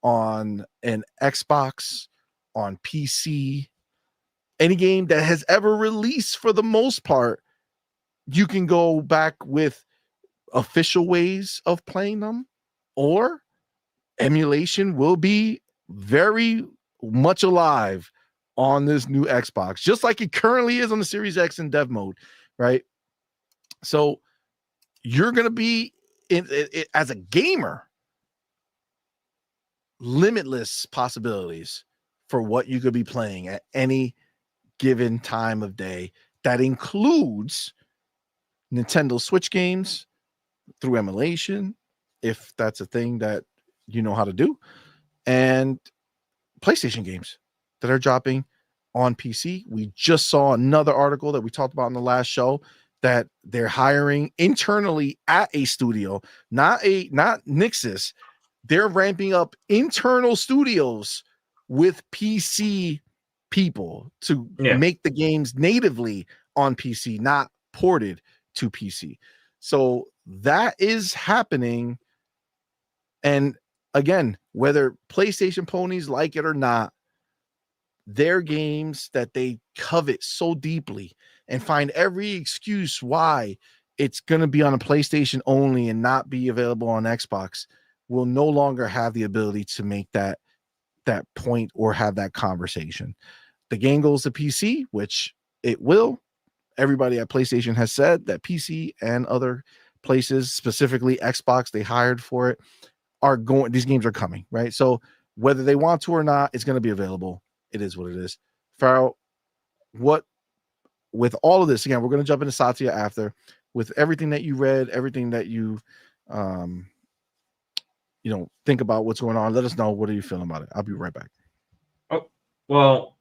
on an Xbox, on PC, any game that has ever released. For the most part, you can go back with official ways of playing them, or emulation will be very much alive on this new Xbox, just like it currently is on the Series X in dev mode, right? So you're going to be as a gamer, limitless possibilities for what you could be playing at any given time of day. That includes Nintendo Switch games through emulation, if that's a thing that you know how to do, and PlayStation games that are dropping on PC. We just saw another article that we talked about in the last show that they're hiring internally at a studio, not Nixis. They're ramping up internal studios with PC people to make the games natively on PC, not ported to PC. So that is happening. And again, whether PlayStation ponies like it or not, their games that they covet so deeply and find every excuse why it's going to be on a PlayStation only and not be available on Xbox will no longer have the ability to make that point or have that conversation. The game goes to PC, which it will. Everybody at PlayStation has said that PC and other places, specifically Xbox, they hired for it, are going, these games are coming, right? So whether they want to or not, it's going to be available. It is what it is. Farrell, what, with all of this, again, we're going to jump into Satya after, with everything that you read, everything that you, think about what's going on. Let us know. What are you feeling about it? I'll be right back. Oh, well,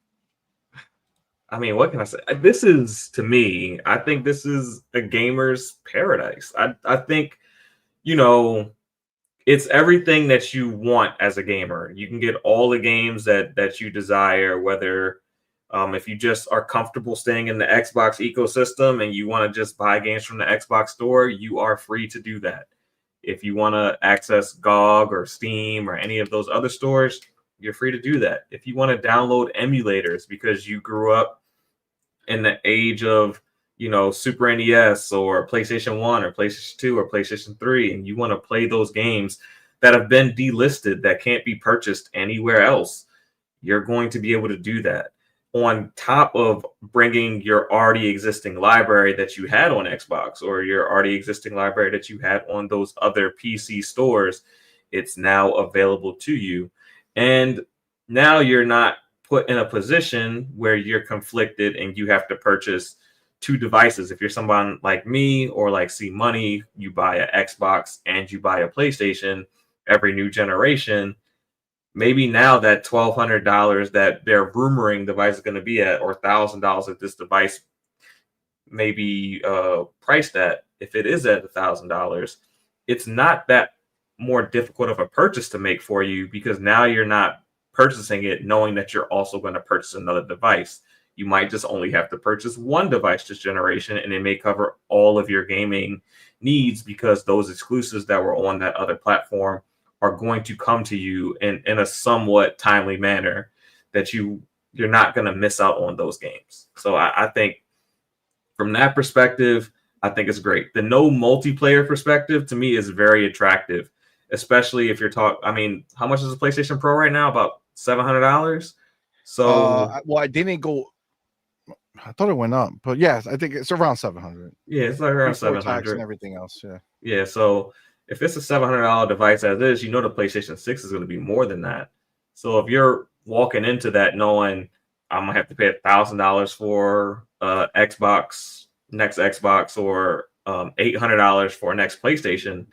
I mean, what can I say? This is, to me, I think this is a gamer's paradise. I think, it's everything that you want as a gamer. You can get all the games that you desire, whether if you just are comfortable staying in the Xbox ecosystem and you want to just buy games from the Xbox store, you are free to do that. If you want to access GOG or Steam or any of those other stores, you're free to do that. If you want to download emulators because you grew up in the age of, Super NES or PlayStation 1 or PlayStation 2 or PlayStation 3, and you want to play those games that have been delisted that can't be purchased anywhere else, you're going to be able to do that. On top of bringing your already existing library that you had on Xbox or your already existing library that you had on those other PC stores, it's now available to you. And now you're not put in a position where you're conflicted and you have to purchase two devices. If you're someone like me or like CMoney, you buy an Xbox and you buy a PlayStation every new generation. Maybe now that $1,200 that they're rumoring device is going to be at, or $1,000 that this device may be priced at, if it is at $1,000, it's not that more difficult of a purchase to make for you, because now you're not purchasing it knowing that you're also going to purchase another device. You might just only have to purchase one device this generation, and it may cover all of your gaming needs because those exclusives that were on that other platform are going to come to you in a somewhat timely manner that you're not going to miss out on those games. So I think from that perspective, I think it's great. The no multiplayer perspective to me is very attractive, especially if you're how much is a PlayStation Pro right now? About $700. So, I didn't go. I thought it went up, but yes, I think it's around 700. Yeah, it's like around 700 tax and everything else. Yeah. Yeah. So if it's a $700 device as is, the PlayStation 6 is going to be more than that. So if you're walking into that knowing I'm gonna have to pay $1,000 for Xbox, next Xbox, or $800 for next PlayStation,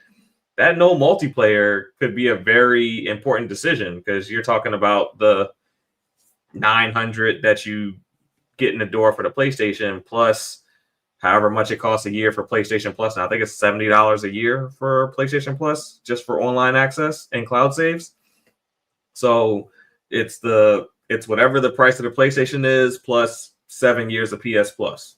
that no multiplayer could be a very important decision, because you're talking about the 900 that you get in the door for the PlayStation, plus however much it costs a year for PlayStation Plus. Now I think it's $70 a year for PlayStation Plus just for online access and cloud saves. So it's whatever the price of the PlayStation is plus 7 years of PS Plus.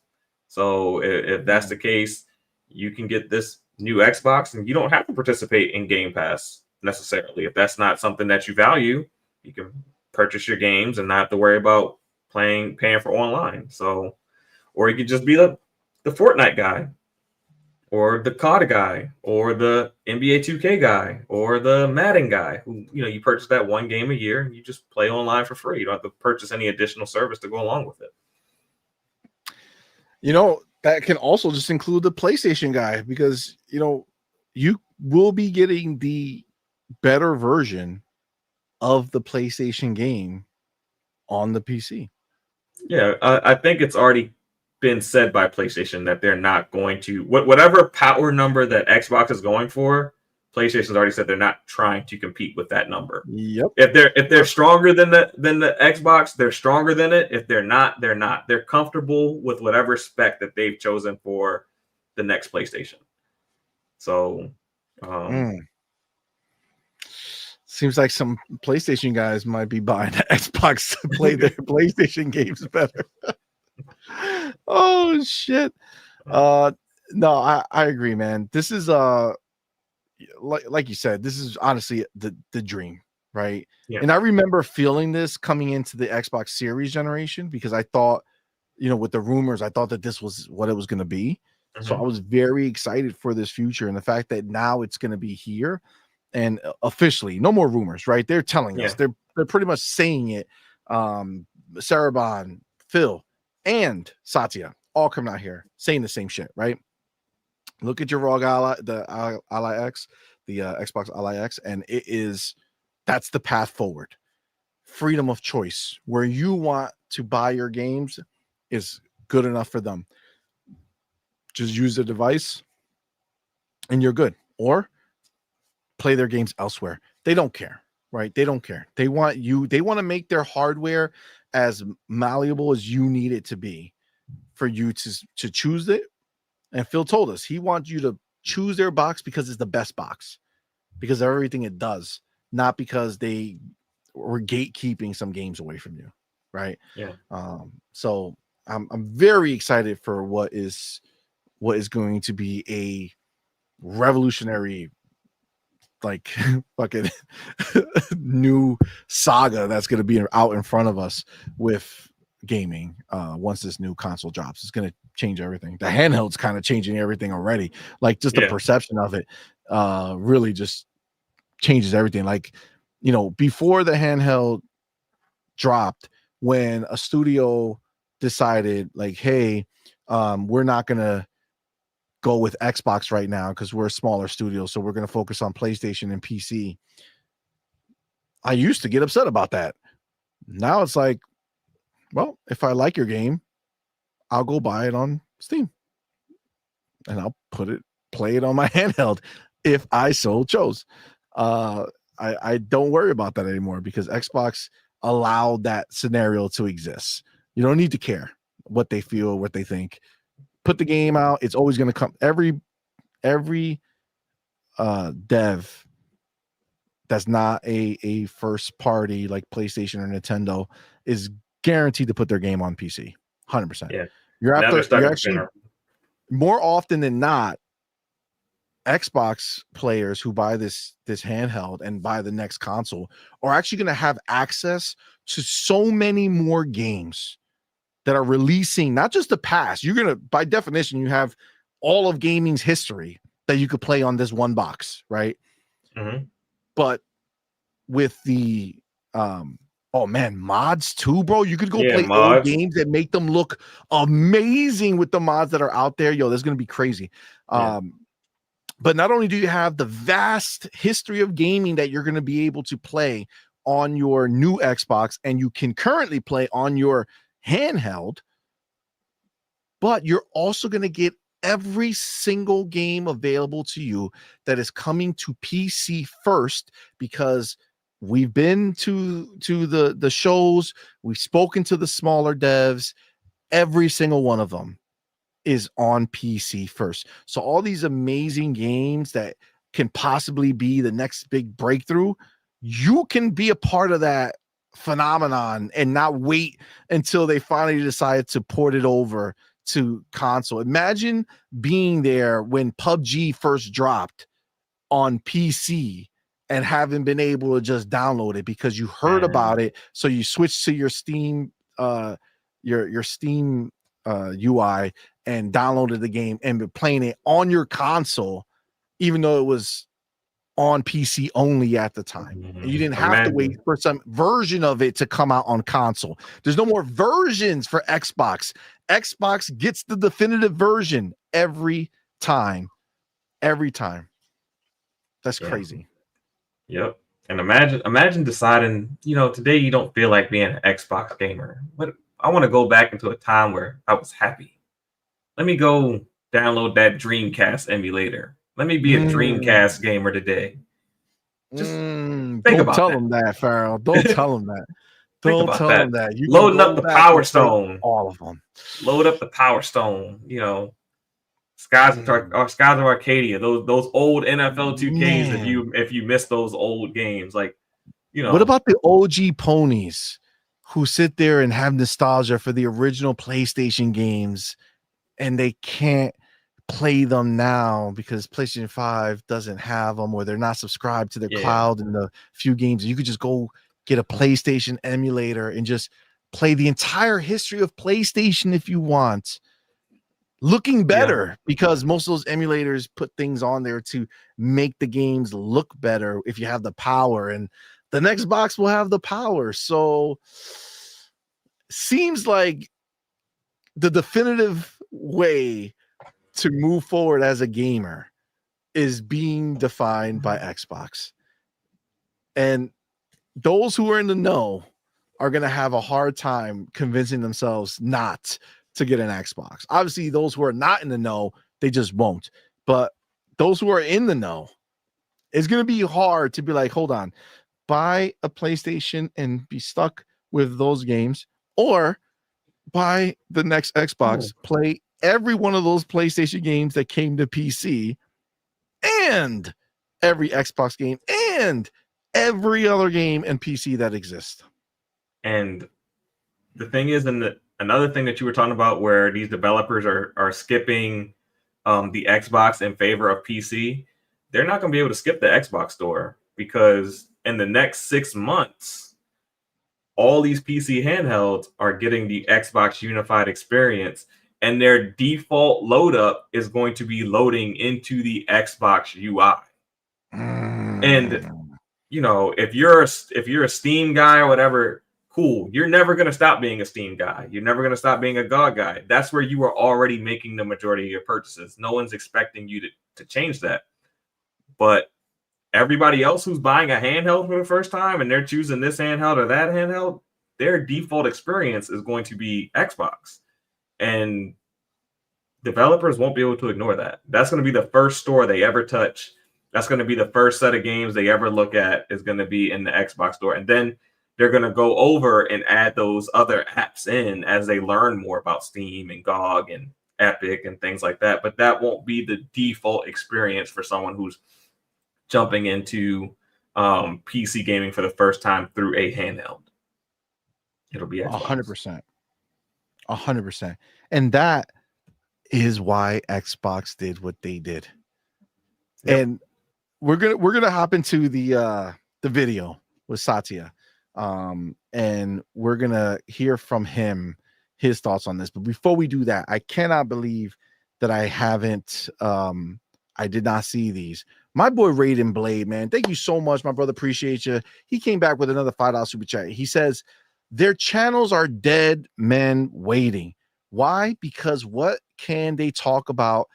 So if that's the case, you can get this new Xbox and you don't have to participate in Game Pass necessarily. If that's not something that you value, you can purchase your games and not have to worry about paying for online. So, or you could just be the Fortnite guy, or the COD guy, or the NBA 2K guy, or the Madden guy, who, you know, you purchase that one game a year and you just play online for free. You don't have to purchase any additional service to go along with it. You know, that can also just include the PlayStation guy, because, you know, you will be getting the better version of the PlayStation game on the PC. Yeah, I think it's already been said by PlayStation that they're not going to whatever power number that Xbox is going for. PlayStation's already said they're not trying to compete with that number. Yep. If they're stronger than the Xbox, they're stronger than it. If they're not, they're not. They're comfortable with whatever spec that they've chosen for the next PlayStation. So, seems like some PlayStation guys might be buying the Xbox to play their PlayStation games better. Oh shit. No, I agree, man. This is like you said, this is honestly the dream, right? Yeah. And I remember feeling this coming into the Xbox Series generation, because I thought, you know, with the rumors, I thought that this was what it was going to be. So I was very excited for this future, and the fact that now it's going to be here and officially, no more rumors, right? They're telling us, they're pretty much saying it. Sarabon, Phil, and Satya all coming out here saying the same shit, right? Look at your ROG Ally, the Ally X, the Xbox Ally X, and that's the path forward. Freedom of choice, where you want to buy your games, is good enough for them. Just use the device and you're good. Or play their games elsewhere. They don't care, right? They don't care. They want to make their hardware as malleable as you need it to be for you to choose it. And Phil told us he wants you to choose their box because it's the best box, because of everything it does, not because they were gatekeeping some games away from you, right? Yeah. So I'm very excited for what is going to be a revolutionary, like, fucking new saga that's going to be out in front of us with gaming. Once this new console drops, it's going to change everything. The handheld's kind of changing everything already. Like, just the perception of it really just changes everything. Like, you know, before the handheld dropped, when a studio decided, like, hey, we're not going to go with Xbox right now because we're a smaller studio, so we're going to focus on PlayStation and PC. I used to get upset about that. Now it's like, well, if I like your game, I'll go buy it on Steam and I'll play it on my handheld if I so chose. I don't worry about that anymore, because Xbox allowed that scenario to exist. You don't need to care what they feel, what they think. Put the game out. It's always going to come. Every dev that's not a first party like PlayStation or Nintendo is guaranteed to put their game on PC. 100%. Yeah. You're actually, more often than not, Xbox players who buy this handheld and buy the next console are actually going to have access to so many more games that are releasing, not just the past. You're going to, by definition, you have all of gaming's history that you could play on this one box, right? But with the mods too, bro. You could go play old games that make them look amazing with the mods that are out there. Yo, that's going to be crazy. But not only do you have the vast history of gaming that you're going to be able to play on your new Xbox, and you can currently play on your handheld, but you're also going to get every single game available to you that is coming to PC first, because we've been to the shows, we've spoken to the smaller devs, every single one of them is on PC first. So all these amazing games that can possibly be the next big breakthrough, you can be a part of that phenomenon and not wait until they finally decide to port it over to console. Imagine being there when PUBG first dropped on PC and haven't been able to just download it because you heard about it, so you switched to your Steam your Steam UI and downloaded the game and been playing it on your console, even though it was on PC only at the time. And you didn't have to wait for some version of it to come out on console. There's no more versions for Xbox. Xbox gets the definitive version every time. Every time. That's crazy. Yep. And imagine deciding, today you don't feel like being an Xbox gamer, but I want to go back into a time where I was happy. Let me go download that Dreamcast emulator. Let me be a Dreamcast gamer today. Just think don't about tell that. them that, Farrell. Don't tell them that. Don't tell them that. You loading up the Power Stone. All of them. Load up the Power Stone. Skies of Arcadia. Those old NFL 2Ks. If you miss those old games, like What about the OG ponies who sit there and have nostalgia for the original PlayStation games, and they can't play them now because PlayStation 5 doesn't have them, or they're not subscribed to their cloud and the few games. You could just go get a PlayStation emulator and just play the entire history of PlayStation if you want. Looking better because most of those emulators put things on there to make the games look better if you have the power, and the next box will have the power. So seems like the definitive way to move forward as a gamer is being defined by Xbox. And those who are in the know are going to have a hard time convincing themselves not to get an Xbox. Obviously, those who are not in the know, they just won't. But those who are in the know, it's going to be hard to be like, hold on, buy a PlayStation and be stuck with those games, or buy the next Xbox, play every one of those PlayStation games that came to PC, and every Xbox game, and every other game and PC that exists. And the thing is, another thing that you were talking about, where these developers are skipping the Xbox in favor of PC, they're not going to be able to skip the Xbox store, because in the next 6 months, all these PC handhelds are getting the Xbox unified experience, and their default load up is going to be loading into the Xbox UI. And if you're a Steam guy or whatever, cool. You're never going to stop being a Steam guy. You're never going to stop being a GOG guy. That's where you are already making the majority of your purchases. No one's expecting you to change that. But everybody else who's buying a handheld for the first time and they're choosing this handheld or that handheld, their default experience is going to be Xbox. And developers won't be able to ignore that. That's going to be the first store they ever touch. That's going to be the first set of games they ever look at, is going to be in the Xbox store. And then they're going to go over and add those other apps in as they learn more about Steam and GOG and Epic and things like that. But that won't be the default experience for someone who's jumping into PC gaming for the first time through a handheld. It'll be Xbox. 100%. And that is why Xbox did what they did. Yep. And we're gonna hop into the video with Satya. And we're gonna hear from him his thoughts on this. But before we do that, I cannot believe that I did not see these. My boy Raiden Blade, man, thank you so much, my brother. Appreciate you. He came back with another $5 super chat. He says their channels are dead men waiting. Why? Because what can they talk about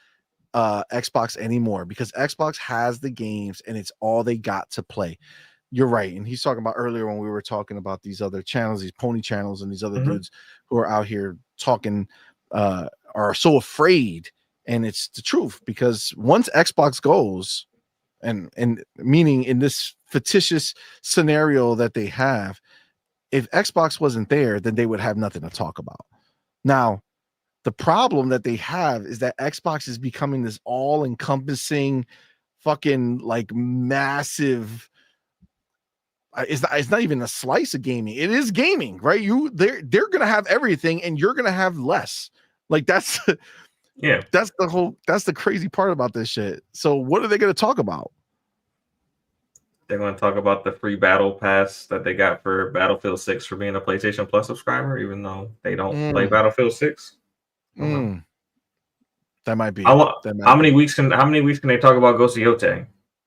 Xbox anymore? Because Xbox has the games and it's all they got to play. You're right. And he's talking about earlier when we were talking about these other channels, these pony channels, and these other dudes who are out here talking, are so afraid. And it's the truth, because once Xbox goes, and meaning in this fictitious scenario that they have, if Xbox wasn't there, then they would have nothing to talk about. Now, the problem that they have is that Xbox is becoming this all-encompassing, fucking like massive. It's not even a slice of gaming. It is gaming, right? They're gonna have everything, and you're gonna have less. Like that's that's the crazy part about this shit. So what are they gonna talk about? They're going to talk about the free battle pass that they got for Battlefield 6 for being a PlayStation Plus subscriber, even though they don't play Battlefield 6. That might be. How many weeks can they talk about Ghost of Yote?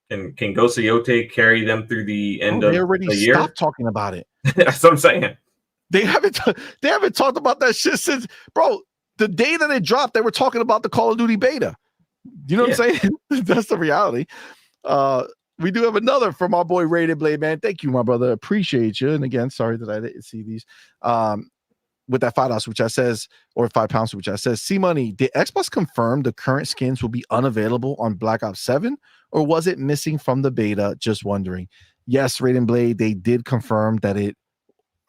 Can Ghost of Yote carry them through the end of they already the year? stopped talking about it. That's what I'm saying. They haven't talked about that shit since, bro. The day that it dropped, they were talking about the Call of Duty beta. You know what I'm saying? That's the reality. We do have another from our boy Rated Blade, man. Thank you, my brother. Appreciate you. And again, sorry that I didn't see these. With that $5 which I says, or £5 which I says, CMoney, did Xbox confirm the current skins will be unavailable on Black Ops 7, or was it missing from the beta? Just wondering. Yes, Raiden Blade, they did confirm that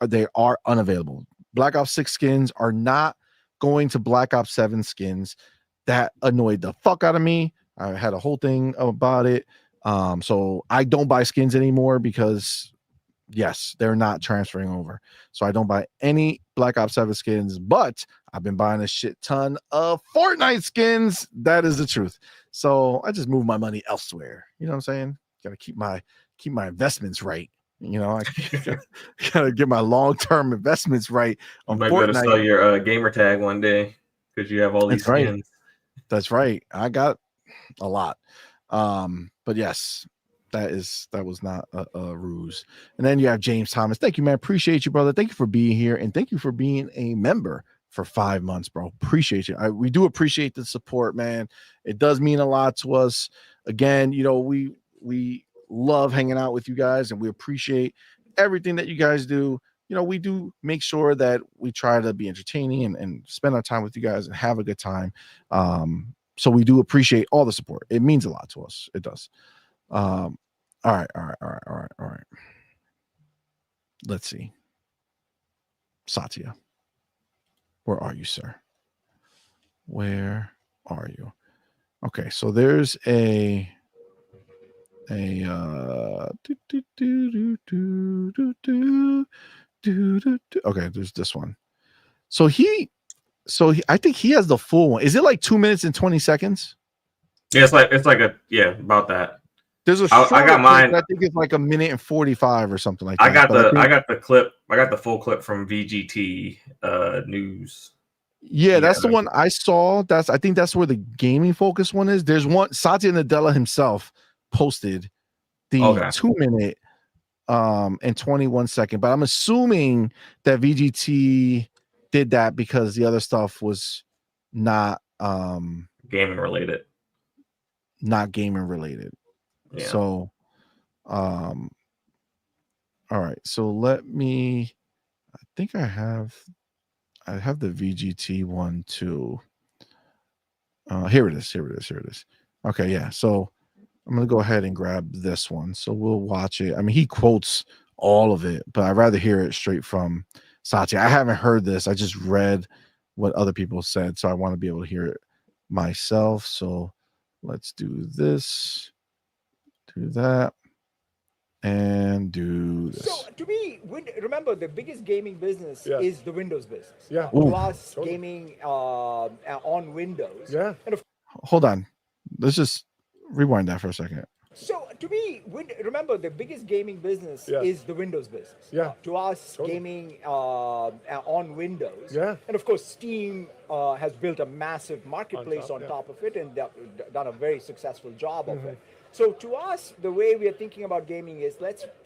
they are unavailable. Black Ops 6 skins are not going to Black Ops 7 skins. That annoyed the fuck out of me. I had a whole thing about it. So I don't buy skins anymore because yes, they're not transferring over. So I don't buy any Black Ops 7 skins, but I've been buying a shit ton of Fortnite skins. That is the truth. So I just move my money elsewhere. You know what I'm saying? Gotta keep my investments right. You know, I gotta get my long-term investments right on you might Fortnite. better sell your gamer tag one day because you have all these skins. That's right. I got a lot. But yes, that was not a ruse. And then you have James Thomas. Thank you, man. Appreciate you, brother. Thank you for being here, and thank you for being a member for 5 months, bro. Appreciate you. We do appreciate the support, man. It does mean a lot to us. Again, you know, we love hanging out with you guys, and we appreciate everything that you guys do. You know, we do make sure that we try to be entertaining and spend our time with you guys and have a good time. So we do appreciate all the support. It means a lot to us. It does. All right. Let's see. Satya, where are you, sir? Where are you? Okay, so there's okay, there's this one. So I think he has the full one. Is it like 2 minutes and 20 seconds? Yeah, it's like about that. There's a short I got mine. I think it's like 1 minute and 45 or something like that. I got the clip. I got the full clip from VGT news. Yeah, that's the one I saw. I think that's where the gaming focus one is. There's one Satya Nadella himself posted the 2 minute and 21 second, but I'm assuming that VGT did that because the other stuff was not gaming related. Not gaming related. Yeah. So all right. So let me I think I have the VGT one too. Here it is. Okay, yeah. So I'm gonna go ahead and grab this one. So we'll watch it. I mean, he quotes all of it, but I'd rather hear it straight from Satya. I haven't heard this. I just read what other people said, so I want to be able to hear it myself. So let's do this, do that, and do this. So to me, remember the biggest gaming business is the Windows business. Yeah. To us, gaming on Windows. Yeah. And hold on. Let's just rewind that for a second. So to me, remember the biggest gaming business is the Windows business. Yeah. To us, gaming on Windows. Yeah. And of course, Steam has built a massive marketplace on top of it and done a very successful job of it. So to us, the way we are thinking about gaming is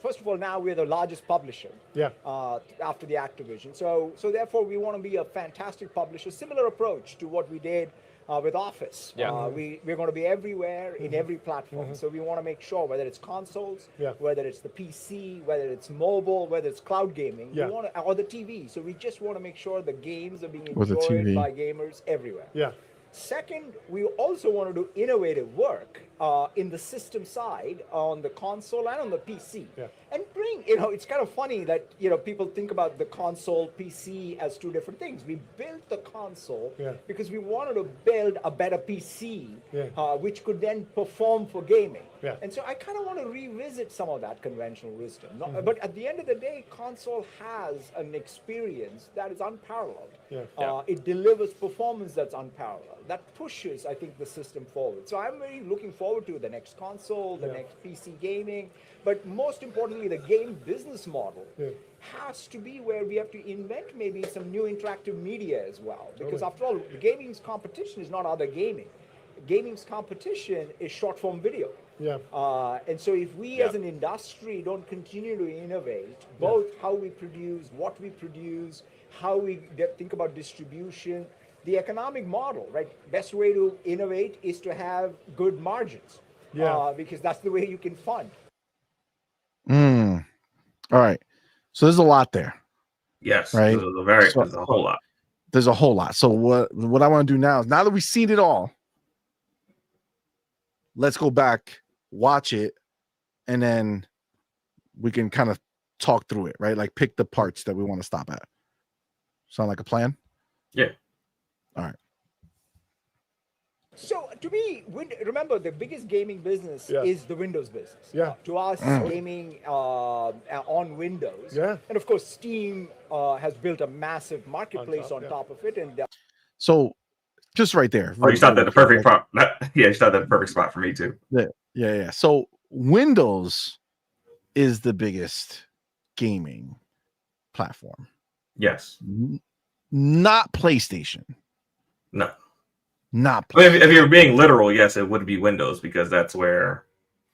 first of all, now we're the largest publisher after the Activision. So therefore, we want to be a fantastic publisher, similar approach to what we did with Office. We're going to be everywhere in every platform. So we want to make sure whether it's consoles, whether it's the PC, whether it's mobile, whether it's cloud gaming, or the TV. So we just want to make sure the games are being enjoyed by gamers everywhere. Yeah. Second, we also want to do innovative work in the system side on the console and on the PC. And bring, it's kind of funny that, people think about the console, PC as two different things. We built the console because we wanted to build a better PC, which could then perform for gaming. And so I kind of want to revisit some of that conventional wisdom. But at the end of the day, console has an experience that is unparalleled. It delivers performance that's unparalleled. That pushes, I think, the system forward. So I'm very looking forward forward to, the next console, the next PC gaming. But most importantly, the game business model has to be where we have to invent maybe some new interactive media as well. Because after all, gaming's competition is not other gaming. Gaming's competition is short form video. And so if we as an industry don't continue to innovate, both how we produce, what we produce, how we think about distribution, the economic model, right? Best way to innovate is to have good margins. Because that's the way you can fund. All right. So there's a lot there. Yes. Right. There's a whole lot. There's a whole lot. So what I want to do now is, now that we've seen it all, let's go back, watch it, and then we can kind of talk through it, right? Like pick the parts that we want to stop at. Sound like a plan? Yeah. All right. So to me, remember the biggest gaming business is the Windows business. To us, gaming on Windows. And of course, Steam has built a massive marketplace on top of it. And so just right there. Oh, you stopped at the perfect spot. Yeah, you stopped at the perfect spot for me too. Yeah. So Windows is the biggest gaming platform. Yes. Not PlayStation. No. Not PlayStation. If you're being literal, yes, it would be Windows, because that's where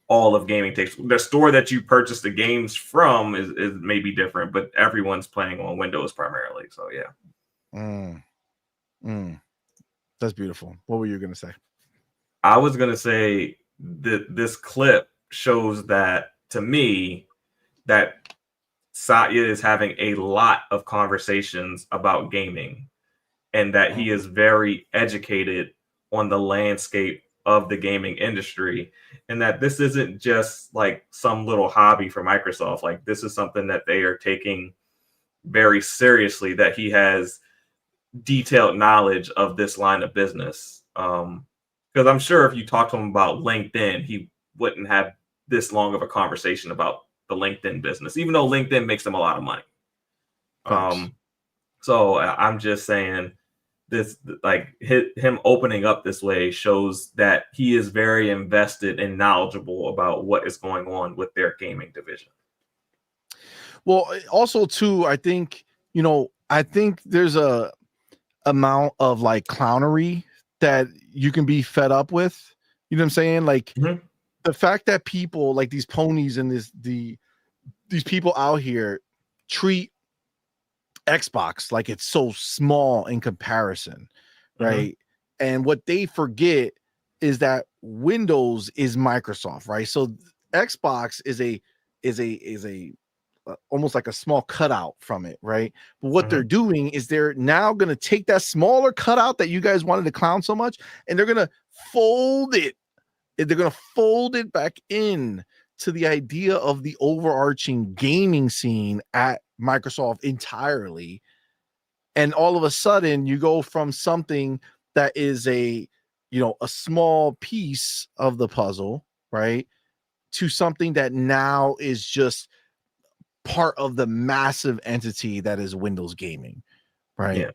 all of gaming takes. The store that you purchase the games from is maybe different, but everyone's playing on Windows primarily. So yeah. That's beautiful. What were you going to say? I was going to say that this clip shows that, to me, that Satya is having a lot of conversations about gaming, and that he is very educated on the landscape of the gaming industry, and that this isn't just like some little hobby for Microsoft. Like, this is something that they are taking very seriously, that he has detailed knowledge of this line of business. Because I'm sure if you talk to him about LinkedIn, he wouldn't have this long of a conversation about the LinkedIn business, even though LinkedIn makes them a lot of money. So I'm just saying, this, like, him opening up this way shows that he is very invested and knowledgeable about what is going on with their gaming division. Well, also too, I think there's a amount of like clownery that you can be fed up with. You know what I'm saying? Like the fact that people like these ponies and these people out here treat Xbox like it's so small in comparison, right? And what they forget is that Windows is Microsoft, right? So Xbox is a almost like a small cutout from it, right? But what they're doing is they're now going to take that smaller cutout that you guys wanted to clown so much, and they're going to fold it. They're going to fold it back in to the idea of the overarching gaming scene at Microsoft entirely. And all of a sudden you go from something that is a small piece of the puzzle, right, to something that now is just part of the massive entity that is Windows gaming, right?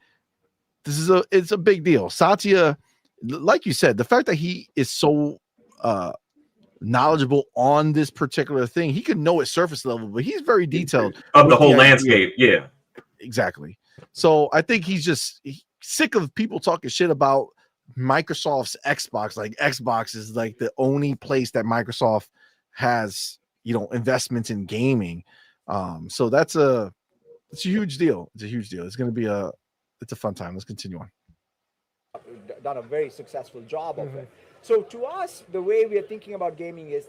It's a big deal. Satya, like you said, the fact that he is so knowledgeable on this particular thing, he could know at surface level, but he's very detailed of the whole landscape. Exactly. So I think he's sick of people talking shit about Microsoft's Xbox. Like, Xbox is like the only place that Microsoft has investments in gaming. So it's a huge deal. It's going to be a fun time. Let's continue on. Done a very successful job of it. So to us, the way we are thinking about gaming is,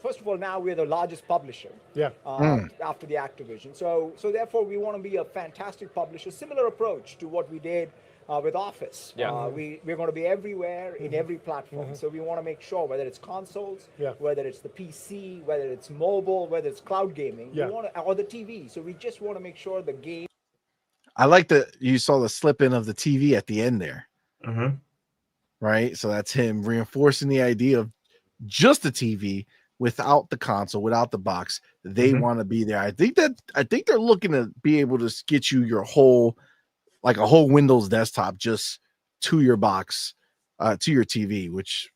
first of all, now we're the largest publisher after the Activision. So therefore, we want to be a fantastic publisher, similar approach to what we did with Office. We're going to be everywhere in every platform. So we want to make sure, whether it's consoles, whether it's the PC, whether it's mobile, whether it's cloud gaming, or the TV. So we just want to make sure the game. I like that you saw the slip in of the TV at the end there. Right. So that's him reinforcing the idea of just the TV without the console, without the box. They want to be there. I think they're looking to be able to get you a whole Windows desktop just to your box, to your TV, which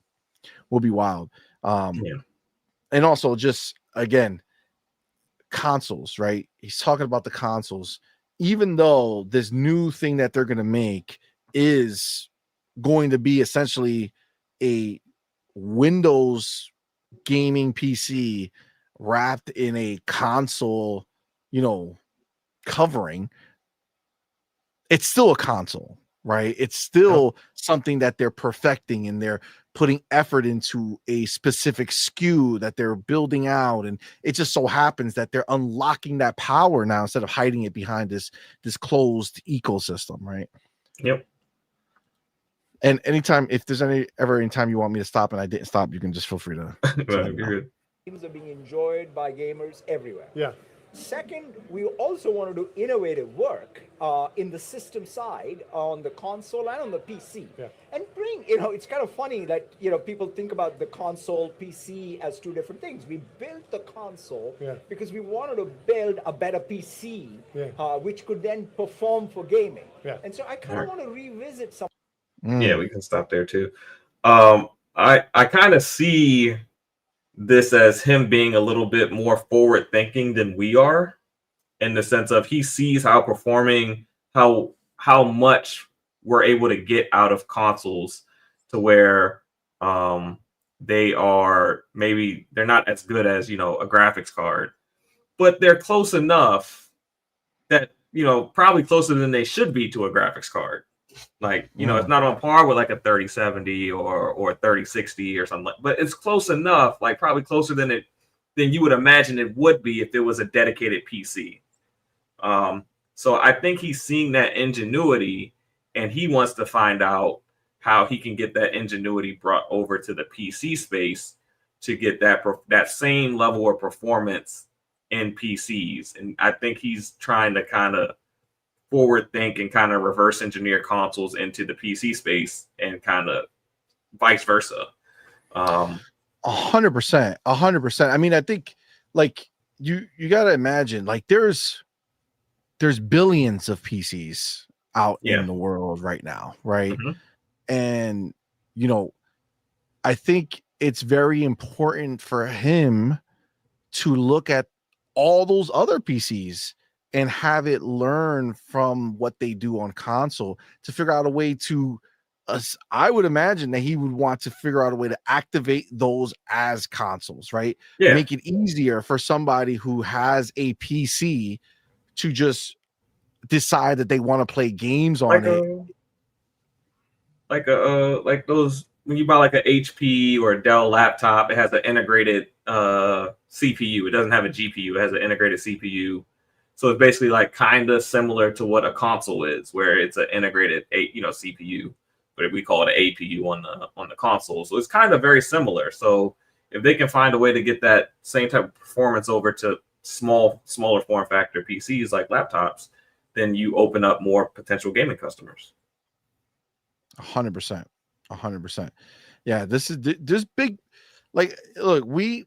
will be wild. And also just again, consoles, right? He's talking about the consoles, even though this new thing that they're going to make is going to be essentially a Windows gaming PC wrapped in a console, covering. It's still a console, right? It's still something that they're perfecting, and they're putting effort into a specific SKU that they're building out. And it just so happens that they're unlocking that power now instead of hiding it behind this closed ecosystem, right? Yep. And anytime, if there's any time you want me to stop and I didn't stop, you can just feel free to. Games are being enjoyed by gamers everywhere. Yeah. Second, we also want to do innovative work in the system side on the console and on the PC. Yeah. And bring, it's kind of funny that, people think about the console PC as two different things. We built the console because we wanted to build a better PC, which could then perform for gaming. Yeah. And so I kind of want to revisit some. Yeah, we can stop there too. I kind of see this as him being a little bit more forward thinking than we are, in the sense of he sees how much we're able to get out of consoles, to where they're not as good as a graphics card, but they're close enough that probably closer than they should be to a graphics card. Like, it's not on par with like a 3070 or 3060 or something, but it's close enough, like probably closer than you would imagine it would be if it was a dedicated PC. So I think he's seeing that ingenuity, and he wants to find out how he can get that ingenuity brought over to the PC space to get that same level of performance in PCs. And I think he's trying to kind of forward think and kind of reverse engineer consoles into the PC space, and kind of vice versa. 100%. I mean, I think like you got to imagine, like there's billions of PCs out in the world right now, right? Mm-hmm. And I think it's very important for him to look at all those other PCs and have it learn from what they do on console to figure out a way to, I would imagine that he would want to figure out a way to activate those as consoles, right? Yeah. Make it easier for somebody who has a PC to just decide that they want to play games on it. Like those, when you buy like a HP or a Dell laptop, it has an integrated CPU. It doesn't have a GPU. It has an integrated CPU. So it's basically like kind of similar to what a console is, where it's an integrated CPU, but we call it an APU on the console. So it's kind of very similar. So if they can find a way to get that same type of performance over to smaller form factor PCs like laptops, then you open up more potential gaming customers. 100%. Yeah, this big, like, look, we've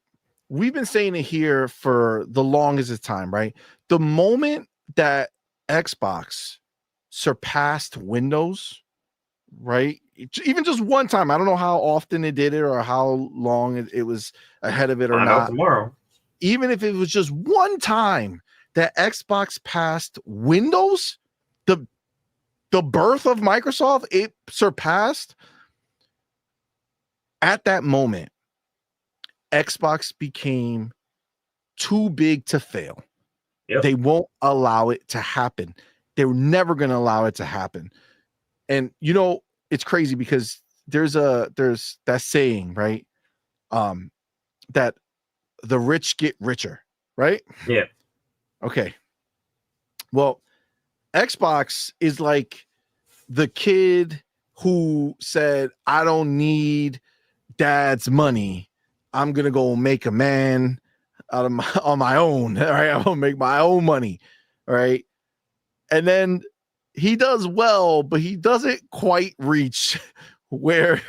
been saying it here for the longest time, right? The moment that Xbox surpassed Windows, right? Even just one time, I don't know how often it did it or how long it was ahead of it or not. Tomorrow. Even if it was just one time that Xbox passed Windows, the birth of Microsoft, it surpassed. At that moment, Xbox became too big to fail. Yep. They won't allow it to happen. They're never going to allow it to happen. And it's crazy because there's that saying, right? That the rich get richer, right? Yeah. Okay. Well, Xbox is like the kid who said, I don't need dad's money. I'm going to go make a man on my own. All right. I'm going to make my own money. All right. And then he does well, but he doesn't quite reach where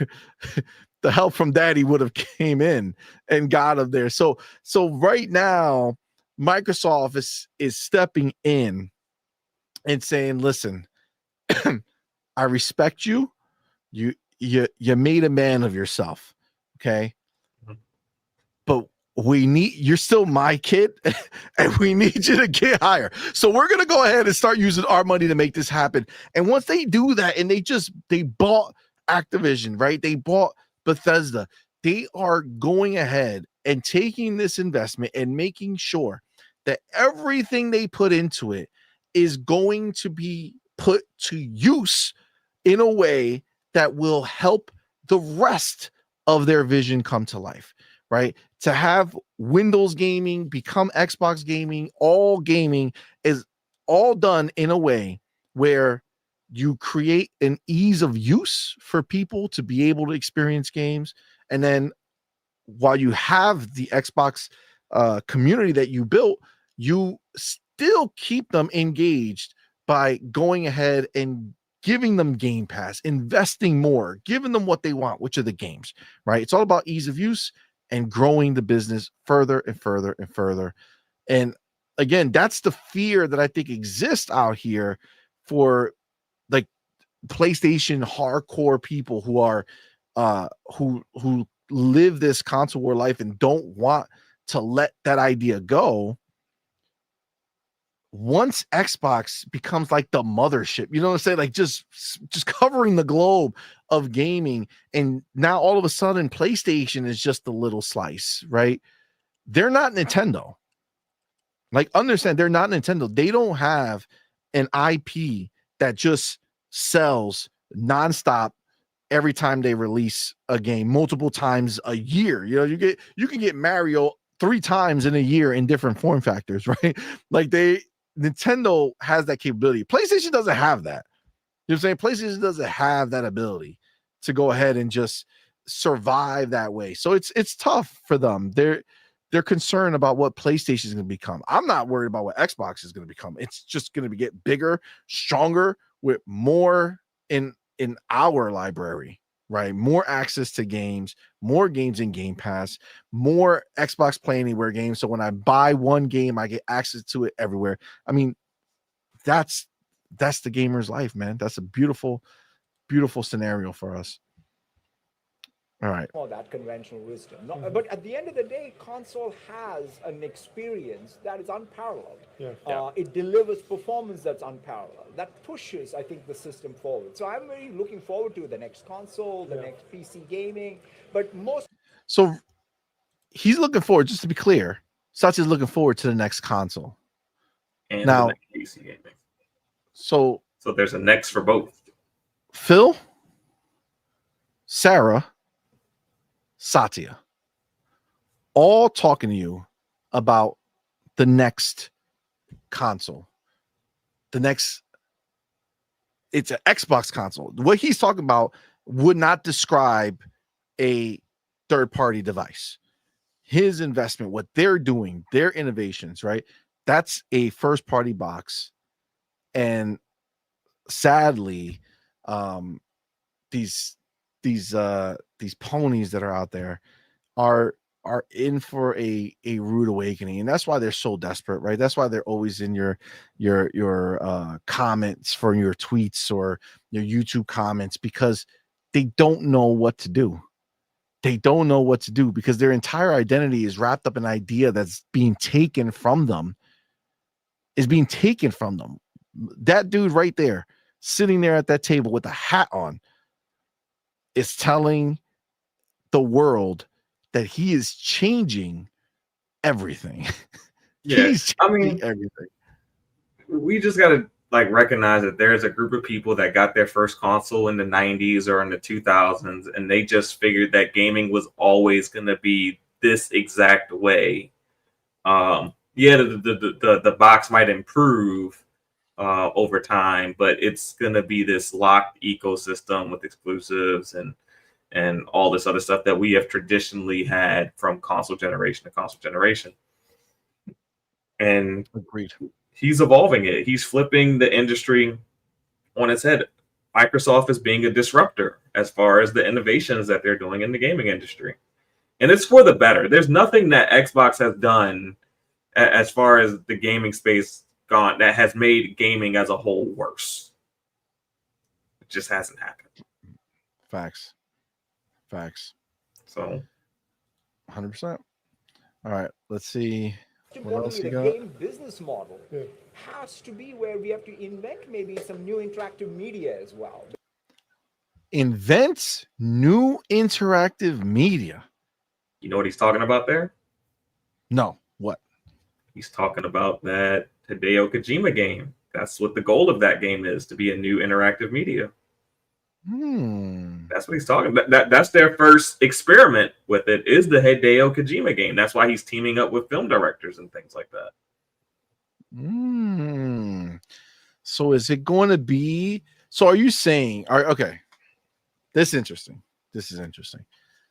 the help from daddy would have came in and got him there. So right now, Microsoft is stepping in and saying, listen, I respect you. You made a man of yourself. Okay. but you're still my kid, and we need you to get higher. So we're gonna go ahead and start using our money to make this happen. And once they do that, and they bought Activision, right? They bought Bethesda. They are going ahead and taking this investment and making sure that everything they put into it is going to be put to use in a way that will help the rest of their vision come to life, right? To have Windows gaming become Xbox gaming, all gaming is all done in a way where you create an ease of use for people to be able to experience games. And then while you have the Xbox community that you built, you still keep them engaged by going ahead and giving them Game Pass, investing more, giving them what they want, which are the games, right? It's all about ease of use and growing the business further and further and further. And again, that's the fear that I think exists out here for like PlayStation hardcore people who are who live this console war life and don't want to let that idea go. Once Xbox becomes like the mothership, you know what I'm saying? Like just covering the globe of gaming, and now all of a sudden PlayStation is just a little slice, right? They're not Nintendo. Like, understand, they're not Nintendo. They don't have an IP that just sells nonstop every time they release a game, multiple times a year. You know, you can get Mario 3 times in a year in different form factors, right? Like Nintendo has that capability. PlayStation doesn't have that. You know what I'm saying? PlayStation doesn't have that ability to go ahead and just survive that way. So it's tough for them. They're concerned about what PlayStation is going to become. I'm not worried about what Xbox is going to become. It's just going to get bigger, stronger, with more in our library, right? More access to games, more games in Game Pass, more Xbox Play Anywhere games. So when I buy one game, I get access to it everywhere. I mean, that's the gamer's life, man. That's a beautiful, beautiful scenario for us. All right. All that conventional wisdom. No, but at the end of the day, console has an experience that is unparalleled. It delivers performance that's unparalleled. That pushes, I think, the system forward. So I'm really looking forward to the next console, the next PC gaming. But so he's looking forward. Just to be clear, Satya's looking forward to the next console. And now, the next PC gaming. So there's a next for both. Phil, Sarah, Satya, all talking to you about the next console. It's an Xbox console. What he's talking about would not describe a third-party device. His investment, what they're doing, their innovations, right? That's a first-party box. And sadly, these ponies that are out there are in for a rude awakening, and that's why they're so desperate, right? That's why they're always in your comments for your tweets or your YouTube comments, because they don't know what to do. They don't know what to do because their entire identity is wrapped up in an idea that's being taken from them. That dude right there, sitting there at that table with a hat on, is telling the world that he is changing everything. He's changing everything. We just got to recognize that there's a group of people that got their first console in the 90s or in the 2000s, and they just figured that gaming was always going to be this exact way. The box might improve over time, but it's going to be this locked ecosystem with exclusives and all this other stuff that we have traditionally had from console generation to console generation. And agreed. He's evolving it. He's flipping the industry on its head. Microsoft is being a disruptor as far as the innovations that they're doing in the gaming industry. And it's for the better. There's nothing that Xbox has done as far as the gaming space gone that has made gaming as a whole worse. It just hasn't happened. Facts. So 100%. All right, let's see what else Importantly, you the got. game business model has to be where we have to invent maybe some new interactive media as well. Invent new interactive media. You know what he's talking about there? No, what? He's talking about that Hideo Kojima game. That's what the goal of that game is, to be a new interactive media. That's what he's talking about. That's their first experiment with it, is the Hideo Kojima game. That's why he's teaming up with film directors and things like that. So is it going to be? So are you saying? Okay, this is interesting. This is interesting.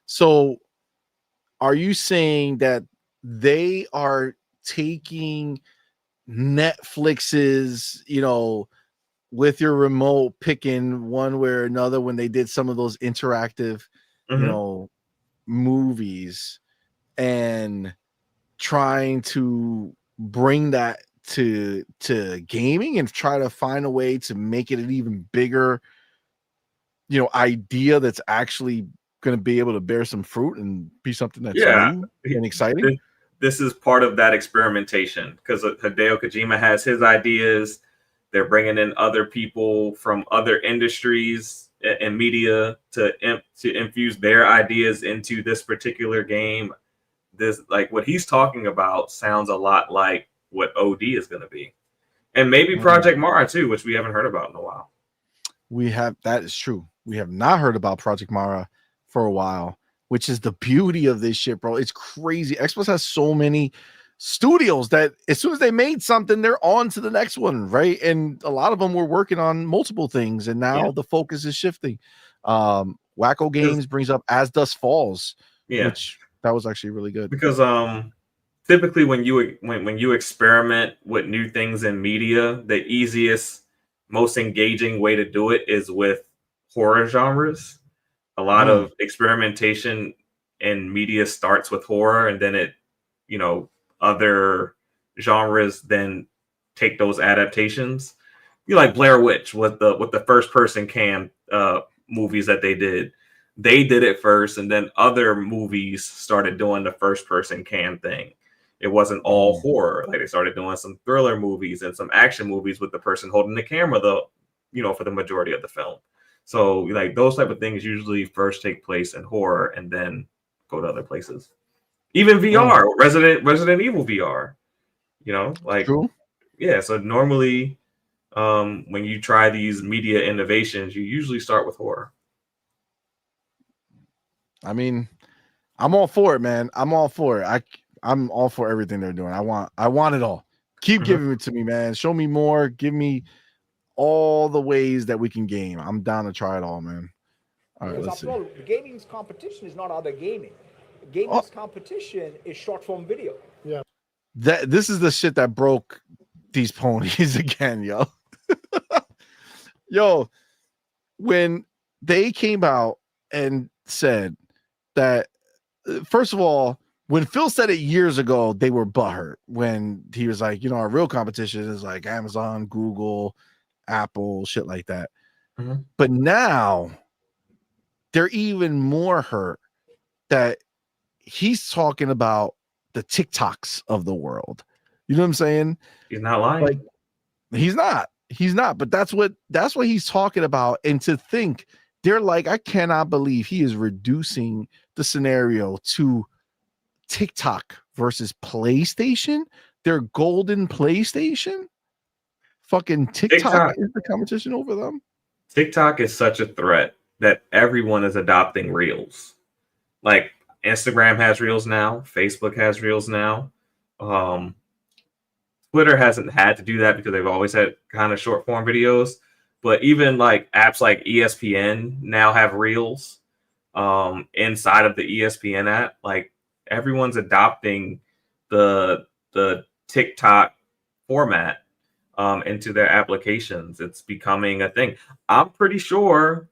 So are you saying that they are taking Netflix's, with your remote picking one way or another when they did some of those interactive, movies, and trying to bring that to gaming and try to find a way to make it an even bigger, idea that's actually going to be able to bear some fruit and be something that's new and exciting? This is part of that experimentation, because Hideo Kojima has his ideas. They're bringing in other people from other industries and media to infuse their ideas into this particular game. This, like, what he's talking about sounds a lot like what OD is going to be, and maybe Project Mara too, which we haven't heard about in a while. That is true. We have not heard about Project Mara for a while, which is the beauty of this shit, bro. It's crazy. Xbox has so many studios that as soon as they made something, they're on to the next one, right? And a lot of them were working on multiple things, and now the focus is shifting. Wacko Games brings up As Dusk Falls, which that was actually really good. Because typically when you experiment with new things in media, the easiest, most engaging way to do it is with horror genres. A lot of experimentation in media starts with horror, and then it, other genres then take those adaptations. Like Blair Witch with the first person cam movies that they did. They did it first, and then other movies started doing the first person cam thing. It wasn't all horror. Like, they started doing some thriller movies and some action movies with the person holding the camera, though, for the majority of the film. So, like, those type of things usually first take place in horror and then go to other places. Even VR, Resident Evil VR, True. Yeah. So normally, when you try these media innovations, you usually start with horror. I mean, I'm all for it, man. I'm all for it. I'm all for everything they're doing. I want it all. Keep giving it to me, man. Show me more. Give me all the ways that we can game. I'm down to try it all, man. All right, let's see. After all, gaming's competition is not other gaming. Gaming's competition is short form video. Yeah. This is the shit that broke these ponies again, yo. Yo, when they came out and said that, first of all, when Phil said it years ago, they were butthurt when he was like, our real competition is like Amazon, Google, Apple, shit like that. But now they're even more hurt that he's talking about the TikToks of the world. You know what I'm saying? He's not lying. Like, he's not, but that's what he's talking about. And to think, they're like, I cannot believe he is reducing the scenario to TikTok versus PlayStation. Their golden PlayStation. Fucking TikTok is the competition over them. TikTok is such a threat that everyone is adopting Reels. Like, Instagram has Reels now. Facebook has Reels now. Twitter hasn't had to do that because they've always had kind of short form videos. But even like apps like ESPN now have Reels inside of the ESPN app. Like, everyone's adopting the TikTok format into their applications. It's becoming a thing. I'm pretty sure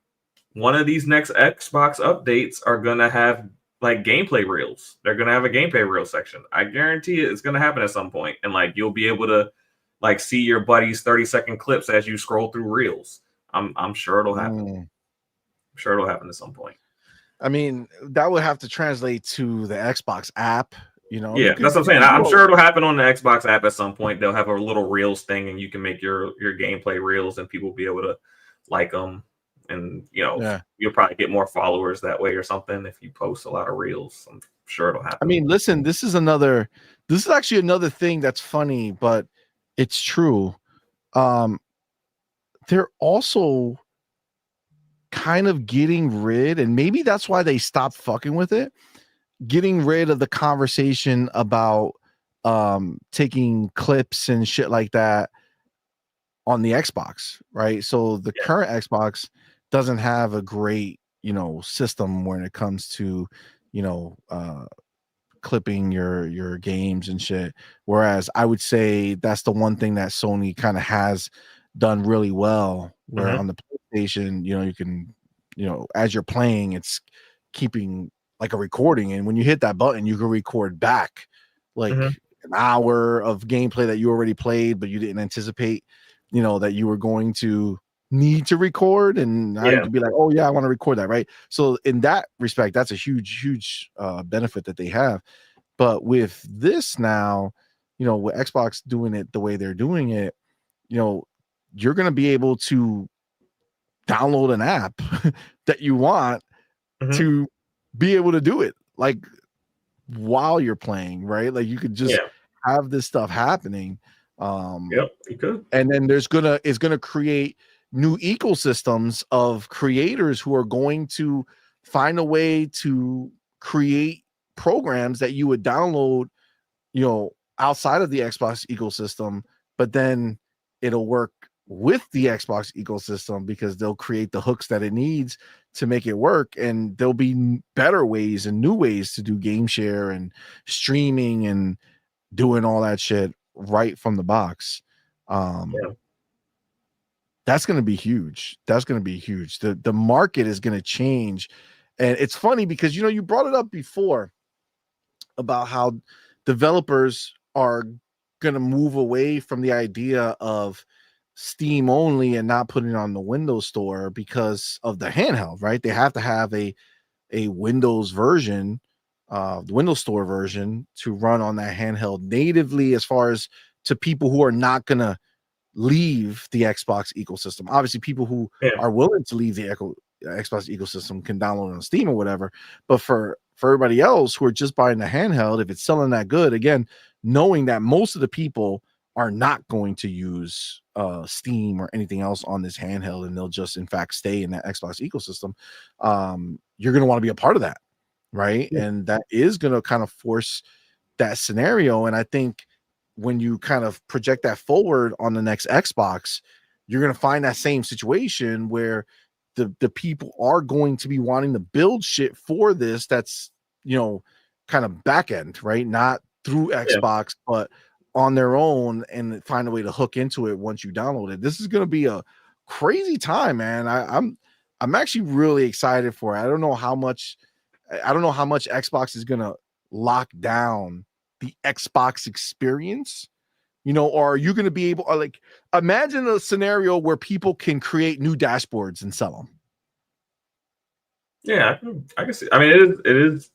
one of these next Xbox updates are gonna have like gameplay reels. They're gonna have a gameplay reel section. I guarantee it's gonna happen at some point, and like you'll be able to like see your buddy's 30-second clips as you scroll through reels. I'm sure it'll happen. I'm sure it'll happen at some point. I mean, that would have to translate to the Xbox app You know, Yeah, you could that's what I'm saying. I'm sure it'll happen on the Xbox app at some point. They'll have a little reels thing, and you can make your gameplay reels, and people will be able to like them. And Yeah. you'll probably get more followers that way or something if you post a lot of reels. I'm sure it'll happen. I mean, listen, this is actually another thing that's funny, but it's true. They're also kind of getting rid, and maybe that's why they stopped fucking with it, getting rid of the conversation about taking clips and shit like that on the Xbox, right? So the current Xbox doesn't have a great, system when it comes to, clipping your games and shit. Whereas I would say that's the one thing that Sony kind of has done really well, where on the PlayStation, you can, as you're playing, it's keeping like a recording, and when you hit that button, you can record back like an hour of gameplay that you already played, but you didn't anticipate, that you were going to need to record, and now you could be like, oh yeah, I want to record that, right? So in that respect, that's a huge benefit that they have. But with this now, with Xbox doing it the way they're doing it, you're going to be able to download an app that you want to be able to do it like while you're playing, right? Like you could just have this stuff happening. You could. And then it's gonna create new ecosystems of creators who are going to find a way to create programs that you would download, outside of the Xbox ecosystem, but then it'll work with the Xbox ecosystem because they'll create the hooks that it needs to make it work. And there'll be better ways and new ways to do game share and streaming and doing all that shit right from the box. That's going to be huge. The market is going to change. And it's funny because, you brought it up before about how developers are going to move away from the idea of Steam only and not putting it on the Windows Store because of the handheld, right? They have to have a Windows version, the Windows Store version, to run on that handheld natively, as far as to people who are not going to leave the Xbox ecosystem. Obviously, people who are willing to leave the Xbox ecosystem can download it on Steam or whatever. But for everybody else who are just buying the handheld, if it's selling that good, again, knowing that most of the people are not going to use Steam or anything else on this handheld, and they'll just in fact stay in that Xbox ecosystem, you're going to want to be a part of that, right? And that is going to kind of force that scenario. And I think when you kind of project that forward on the next Xbox, you're going to find that same situation where the people are going to be wanting to build shit for this that's, kind of back end, right? Not through Xbox, but on their own, and find a way to hook into it once you download it. This is going to be a crazy time, man. I'm actually really excited for it. I don't know how much Xbox is going to lock down the Xbox experience, or are you going to be able, or like, imagine a scenario where people can create new dashboards and sell them. Yeah, I can see. I mean, it is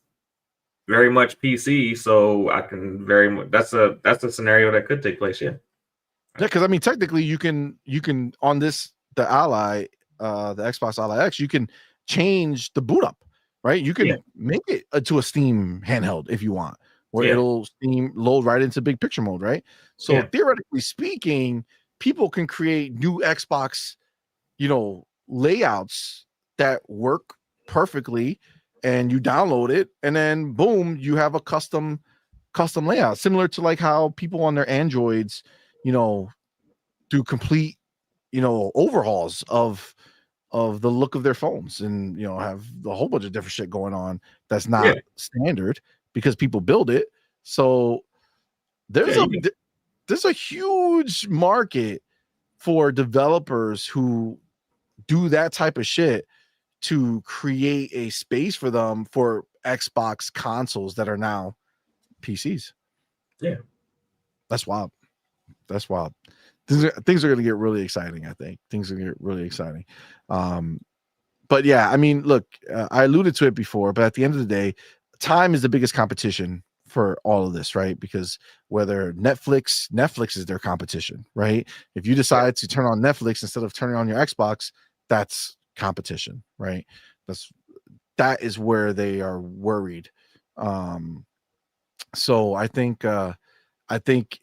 very much PC, so I can very much. That's a scenario that could take place. Yeah, because I mean, technically, you can on the Ally, the Xbox Ally X, you can change the boot up, right? You can make it to a Steam handheld if you want, where it'll Steam load right into big picture mode, right? So theoretically speaking, people can create new Xbox, layouts that work perfectly, and you download it, and then boom, you have a custom layout, similar to like how people on their Androids, do complete, overhauls of the look of their phones, and have a whole bunch of different shit going on that's not standard because people build it. So there's a huge market for developers who do that type of shit to create a space for them for Xbox consoles that are now PCs. Yeah, that's wild. Things are going to get really exciting. I think things are going to get really exciting. But yeah, I mean, look, I alluded to it before, but at the end of the day, time is the biggest competition for all of this, right? Because whether Netflix is their competition, right? If you decide to turn on Netflix instead of turning on your Xbox, that's competition, right? That is where they are worried. So I think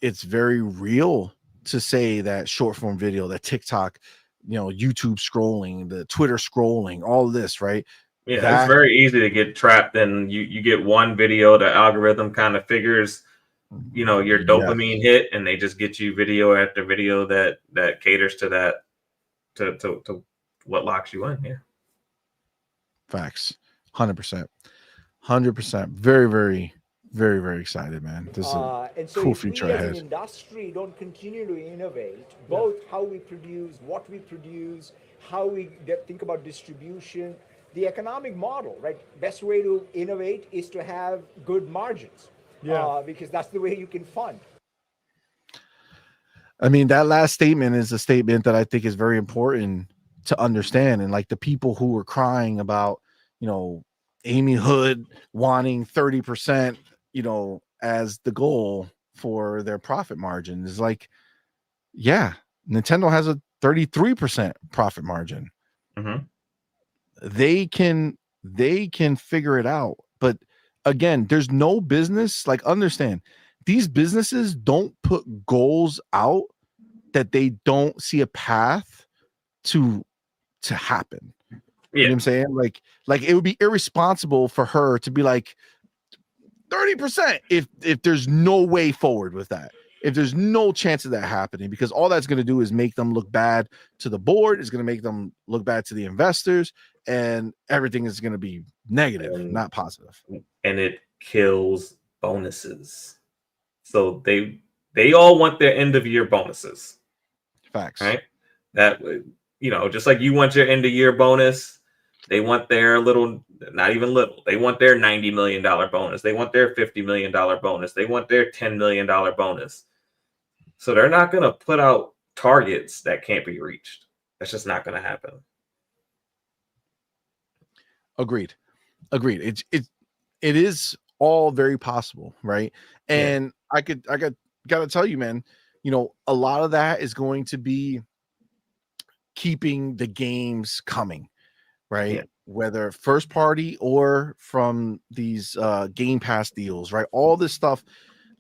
it's very real to say that short form video, that TikTok, YouTube scrolling, the Twitter scrolling, all of this, right? Yeah, it's very easy to get trapped, and you get one video, the algorithm kind of figures, your dopamine hit, and they just get you video after video that caters to that, to what locks you in. Yeah, facts, 100%, 100%. Very, very, very, very excited, man. This is a and so cool if future we ahead. as an industry don't continue to innovate, both how we produce, what we produce, how we think about distribution, the economic model, right? Best way to innovate is to have good margins, because that's the way you can fund. I mean, that last statement is a statement that I think is very important to understand. And like the people who were crying about, Amy Hood wanting 30%, as the goal for their profit margin is like, yeah, Nintendo has a 33% profit margin. Mm-hmm. They can figure it out. But again, there's no business, like, understand, these businesses don't put goals out that they don't see a path to happen. You know what I'm saying? Like it would be irresponsible for her to be like 30% if there's no way forward with that. If there's no chance of that happening, because all that's going to do is make them look bad to the board, is going to make them look bad to the investors, and everything is going to be negative, not positive. And it kills bonuses. So they all want their end of year bonuses. Facts. Right? That, just like you want your end of year bonus, they want their not even little, they want their $90 million bonus. They want their $50 million bonus. They want their $10 million bonus. So they're not going to put out targets that can't be reached. That's just not going to happen. Agreed. It is all very possible, right? And I got to tell you, man, a lot of that is going to be keeping the games coming, right? Yeah. Whether first party or from these Game Pass deals, right? All this stuff,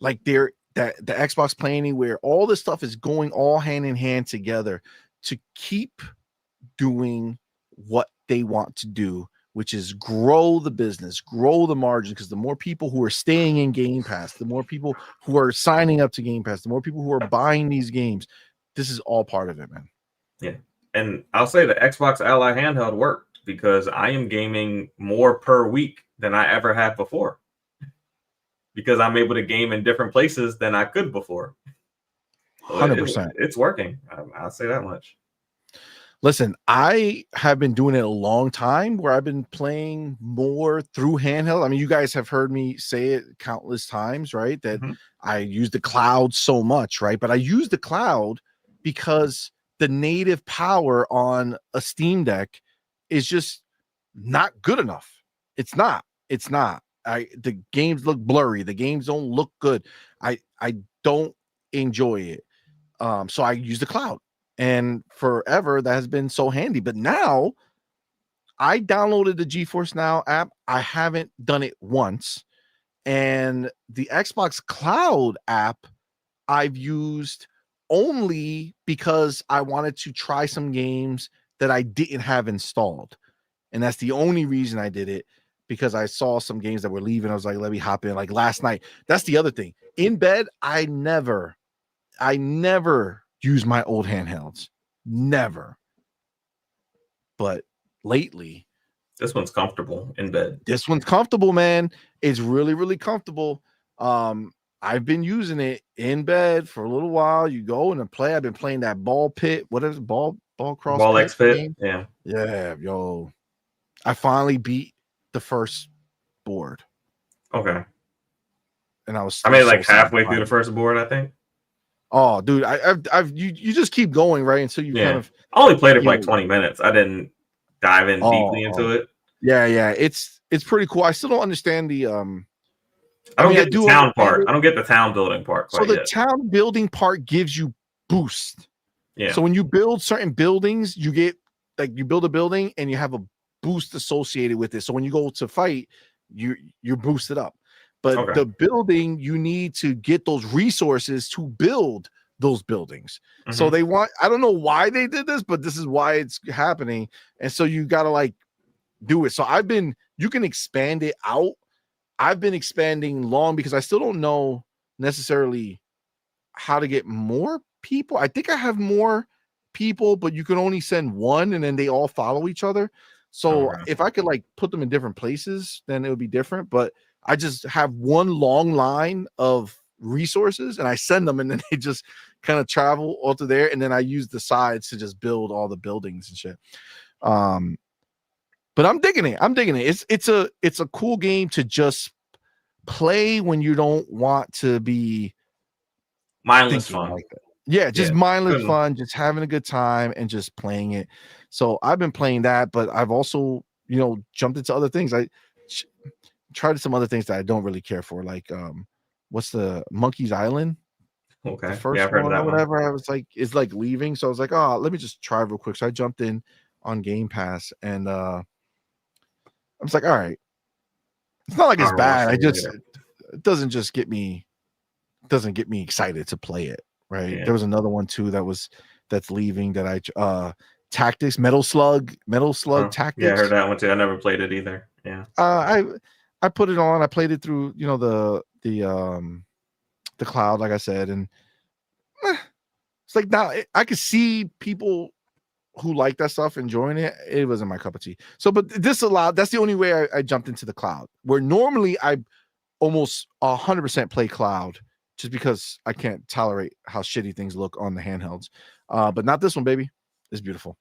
like the Xbox Play Anywhere, all this stuff is going all hand in hand together to keep doing what they want to do, which is grow the business, grow the margin. Because the more people who are staying in Game Pass, the more people who are signing up to Game Pass, the more people who are buying these games, this is all part of it, man. Yeah. And I'll say the Xbox Ally handheld worked because I am gaming more per week than I ever have before, because I'm able to game in different places than I could before. 100%. It's working. I'll say that much. Listen, I have been doing it a long time where I've been playing more through handheld. I mean, you guys have heard me say it countless times, right? That I use the cloud so much, right? But I use the cloud because the native power on a Steam Deck is just not good enough. It's not. The games look blurry. The games don't look good. I don't enjoy it. So I use the cloud. And forever that has been so handy. But now I downloaded the GeForce Now app. I haven't done it once. And the Xbox Cloud app I've used only because I wanted to try some games that I didn't have installed. And that's the only reason I did it, because I saw some games that were leaving. I was like, let me hop in. Like last night. That's the other thing. In bed, I never use my old handhelds. Never. But lately, this one's comfortable in bed. This one's comfortable, man. It's really, really comfortable. I've been using it in bed for a little while. You go and play. I've been playing that ball pit. What is it? Ball X pit game? Yeah. Yeah, yo. I finally beat the first board. Okay. And I was like halfway through the first board, I think. Oh, dude, you just keep going, right? Until you kind of. I only played it for like 20 minutes. I didn't dive in deeply into it. Yeah, it's pretty cool. I still don't understand the I don't mean, get I the do town part. it. I don't get the town building part So quite the yet. town building part gives you boost. Yeah. So when you build certain buildings, you get like you build a building and you have a boost associated with it. So when you go to fight, you're boosted up. But Okay. the building, you need to get those resources to build those buildings. So they want, I don't know why they did this, but this is why it's happening. And so you got to like do it. So you can expand it out. I've been expanding long because I still don't know necessarily how to get more people. I think I have more people, but you can only send one and then they all follow each other. So Okay. if I could like put them in different places, then it would be different. But I just have one long line of resources and I send them and then they just kind of travel all to there. And then I use the sides to just build all the buildings and shit. But I'm digging it. It's a cool game to just play when you don't want to be Mindless fun. like that. Yeah, just Yeah. mindless fun, just having a good time and just playing it. So I've been playing that, but I've also, jumped into other things. I tried some other things that I don't really care for, like what's the Monkey's Island? Okay. The first I've heard of one that or one. whatever. I was like, it's like leaving. So I was like, oh, let me just try real quick. So I jumped in on Game Pass and I was like, all right. It's not like it's bad. It doesn't get me excited to play it. Right. Yeah. There was another one too that's leaving that Tactics, Metal Slug Tactics. Yeah, I heard that one too. I never played it either. Yeah. I put it on. I played it through, the cloud, like I said, and it's like now I could see people who like that stuff enjoying it. It wasn't my cup of tea. So, but that's the only way I jumped into the cloud, where normally I almost 100% play cloud just because I can't tolerate how shitty things look on the handhelds. But not this one, baby. It's beautiful.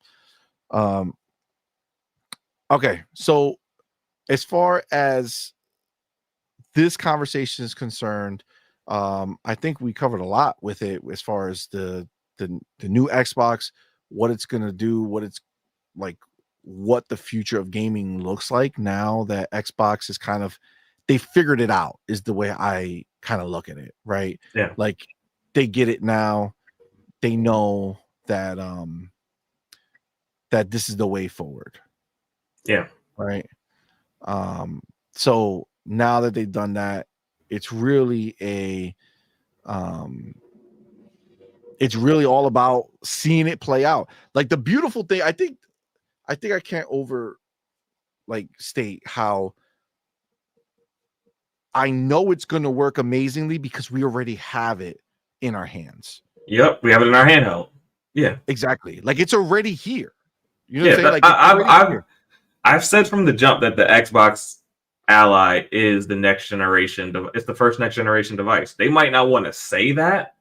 Okay. So as far as this conversation is concerned, I think we covered a lot with it as far as the new Xbox, what it's going to do, what it's like, what the future of gaming looks like now that Xbox is they figured it out, is the way I kind of look at it, right? Yeah. Like they get it now. They know that that this is the way forward. Yeah. Right. So now that they've done that, it's really it's really all about seeing it play out. Like the beautiful thing, I think I can't state how I know it's going to work amazingly because we already have it in our hands. Yep, we have it in our handheld. Yeah, exactly. Like it's already here. You know what I'm saying? Like I've said from the jump that the Xbox Ally is the next generation. It's the first next generation device. They might not want to say that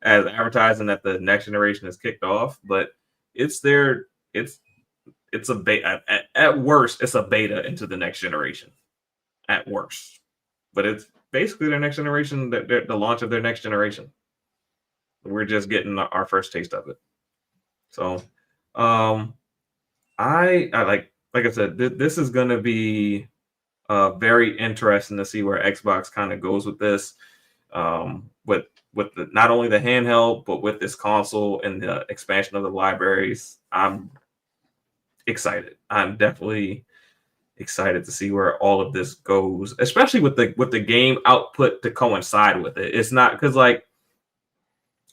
as advertising that the next generation is kicked off, but it's a beta. At worst, it's a beta into the next generation. At worst, but it's basically their next generation. The launch of their next generation. We're just getting our first taste of it. So, I like I said, this is going to be very interesting to see where Xbox kind of goes with this, with not only the handheld but with this console and the expansion of the libraries. I'm excited. I'm definitely excited to see where all of this goes, especially with the game output to coincide with it. It's not because like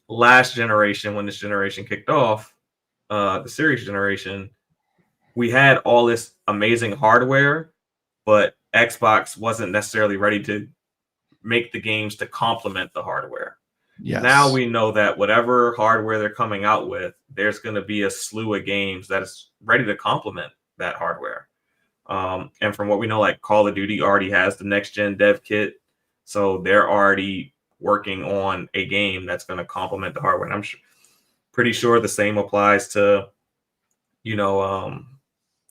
last generation, when this generation kicked off, the series generation, we had all this amazing hardware, but Xbox wasn't necessarily ready to make the games to complement the hardware. Yes. Now we know that whatever hardware they're coming out with, there's going to be a slew of games that is ready to complement that hardware. And from what we know, like Call of Duty already has the next gen dev kit, so they're already working on a game that's going to complement the hardware. And I'm pretty sure the same applies to,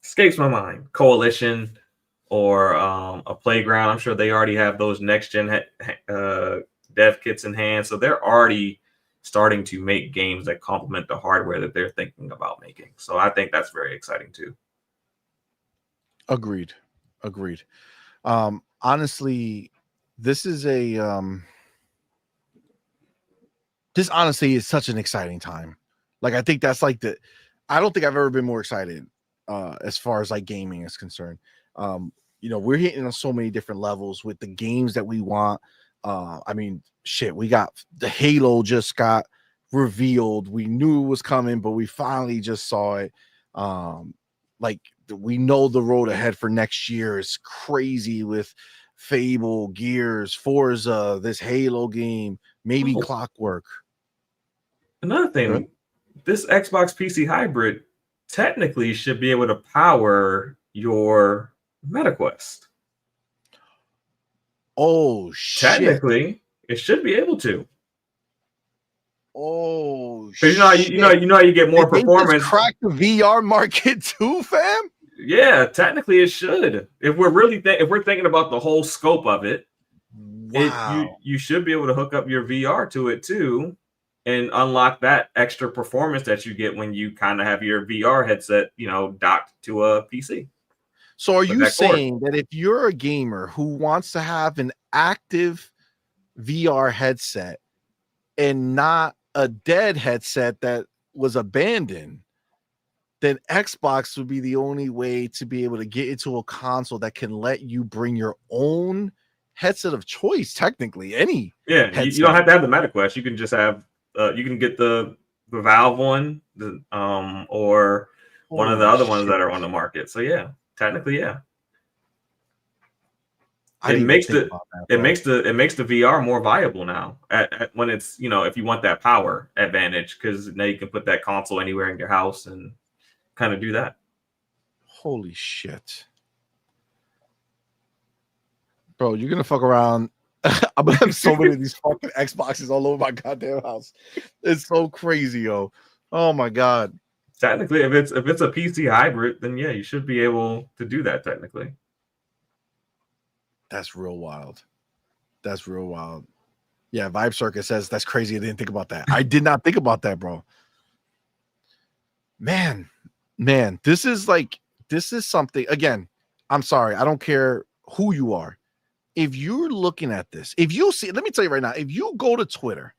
escapes my mind, Coalition or a Playground. I'm sure they already have those next gen dev kits in hand, so they're already starting to make games that complement the hardware that they're thinking about making. So I think that's very exciting too. Agreed. Honestly, this is a this honestly is such an exciting time. Like, I think that's like I don't think I've ever been more excited as far as like gaming is concerned. We're hitting on so many different levels with the games that we want. I mean, shit, we got the Halo just got revealed. We knew it was coming, but we finally just saw it. We know the road ahead for next year is crazy with Fable, Gears, Forza, this Halo game, maybe Clockwork. Another thing, this Xbox PC hybrid technically should be able to power your MetaQuest. Oh shit! Technically, it should be able to. Oh shit! You know how you get more performance. Crack the VR market too, fam. Yeah, technically it should. If we're thinking about the whole scope of it, wow, you should be able to hook up your VR to it too, and unlock that extra performance that you get when you kind of have your VR headset, docked to a PC. So are you saying that if you're a gamer who wants to have an active VR headset and not a dead headset that was abandoned, then Xbox would be the only way to be able to get into a console that can let you bring your own headset of choice, technically, any headset. You don't have to have the MetaQuest. You can just have you can get the Valve one, or one of the other ones that are on the market. So yeah, technically, yeah. It makes the VR more viable now when it's, if you want that power advantage, because now you can put that console anywhere in your house and kind of do that. Holy shit. Bro, you're gonna fuck around. I'm gonna have so many of these fucking Xboxes all over my goddamn house. It's so crazy, yo. Oh my god. Technically, if it's a PC hybrid, then yeah, you should be able to do that technically. That's real wild. That's real wild. Yeah, Vibe Circus says that's crazy. I didn't think about that. I did not think about that, bro. Man, this is something. Again, I'm sorry. I don't care who you are. If you're looking at this, if you see, let me tell you right now, if you go to Twitter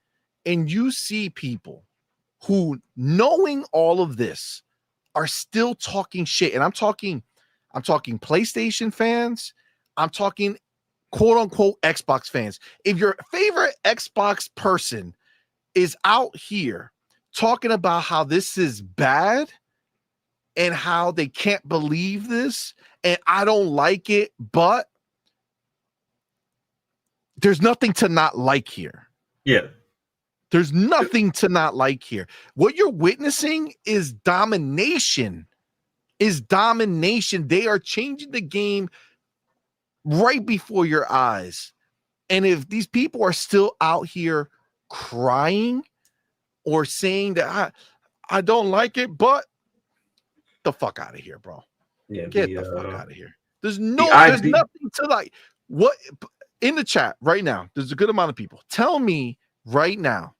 and you see people who, knowing all of this, are still talking shit, and I'm talking PlayStation fans, I'm talking quote unquote Xbox fans. If your favorite Xbox person is out here talking about how this is bad and how they can't believe this and I don't like it, but there's nothing to not like here. Yeah. There's nothing to not like here. What you're witnessing is domination. They are changing the game right before your eyes. And if these people are still out here crying or saying that I don't like it, but the fuck out of here, bro. Yeah, get the fuck out of here. There's nothing to like. What in the chat right now? There's a good amount of people. Tell me right now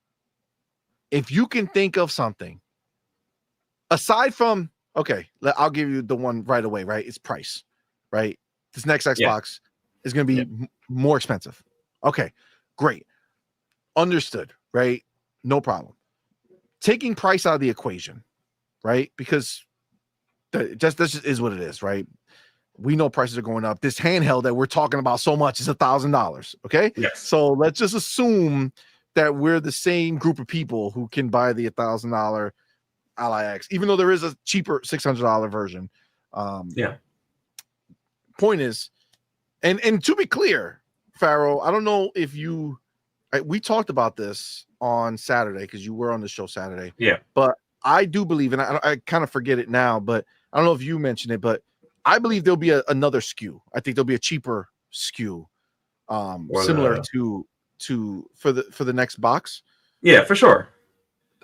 if you can think of something aside from, okay, I'll give you the one right away, right? It's price, right? This next Xbox is going to be more expensive. Okay, great. Understood, right? No problem. Taking price out of the equation, right? Because that just is what it is, right? We know prices are going up. This handheld that we're talking about so much is $1,000, okay? Yes. So let's just assume that we're the same group of people who can buy the $1,000 Ally X, even though there is a cheaper $600 version. Point is, and to be clear, Pharaoh, I don't know if we talked about this on Saturday because you were on the show Saturday. Yeah. But I do believe, and I kind of forget it now, but I don't know if you mentioned it, but I believe there'll be another SKU. I think there'll be a cheaper SKU, similar to for the next box. Yeah, for sure.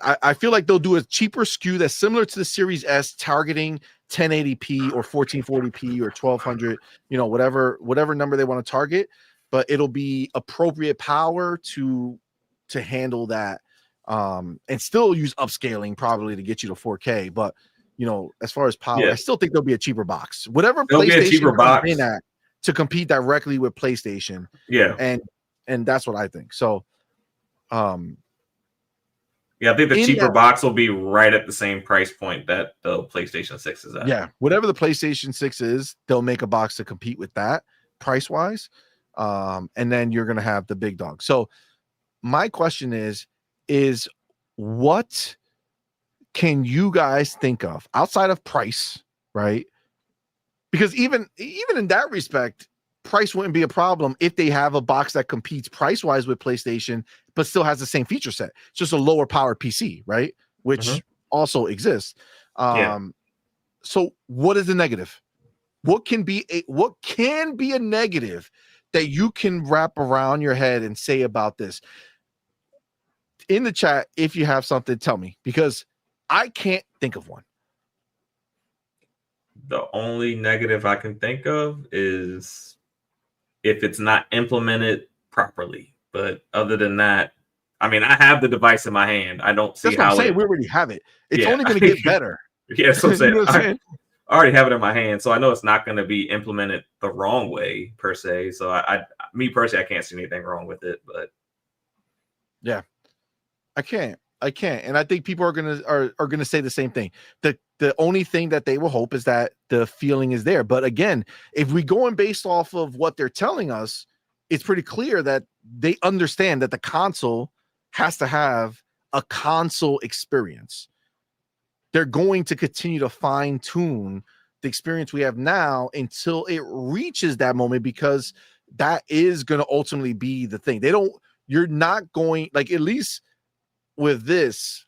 I feel like they'll do a cheaper SKU that's similar to the Series S, targeting 1080p or 1440p or 1200, whatever number they want to target, but it'll be appropriate power to handle that, and still use upscaling probably to get you to 4K. But as far as power, I still think there'll be a cheaper box. Whatever there'll PlayStation be a cheaper box. In at, to compete directly with PlayStation. Yeah. And that's what I think. So yeah, I think the cheaper box will be right at the same price point that the PlayStation 6 is at. Yeah, whatever the PlayStation 6 is, they'll make a box to compete with that price-wise. And then you're gonna have the big dog. So my question is what can you guys think of outside of price, right? Because even in that respect, price wouldn't be a problem if they have a box that competes price-wise with PlayStation, but still has the same feature set. It's just a lower powered PC, right? Which also exists. So what is the negative? What can be a negative that you can wrap around your head and say about this? In the chat, if you have something, tell me, because I can't think of one. The only negative I can think of is if it's not implemented properly. But other than that, I mean, I have the device in my hand. I don't see That's what how I'm saying. We already have it. It's only going to get better. Yeah, that's what I'm saying. You know what I'm saying? I already have it in my hand, so I know it's not going to be implemented the wrong way per se. So me personally, I can't see anything wrong with it. But yeah, I can't, and I think people are gonna say the same thing. The only thing that they will hope is that the feeling is there. But again, if we go in based off of what they're telling us, it's pretty clear that they understand that the console has to have a console experience. They're going to continue to fine tune the experience we have now until it reaches that moment, because that is going to ultimately be the thing. You're not going, like, at least with this,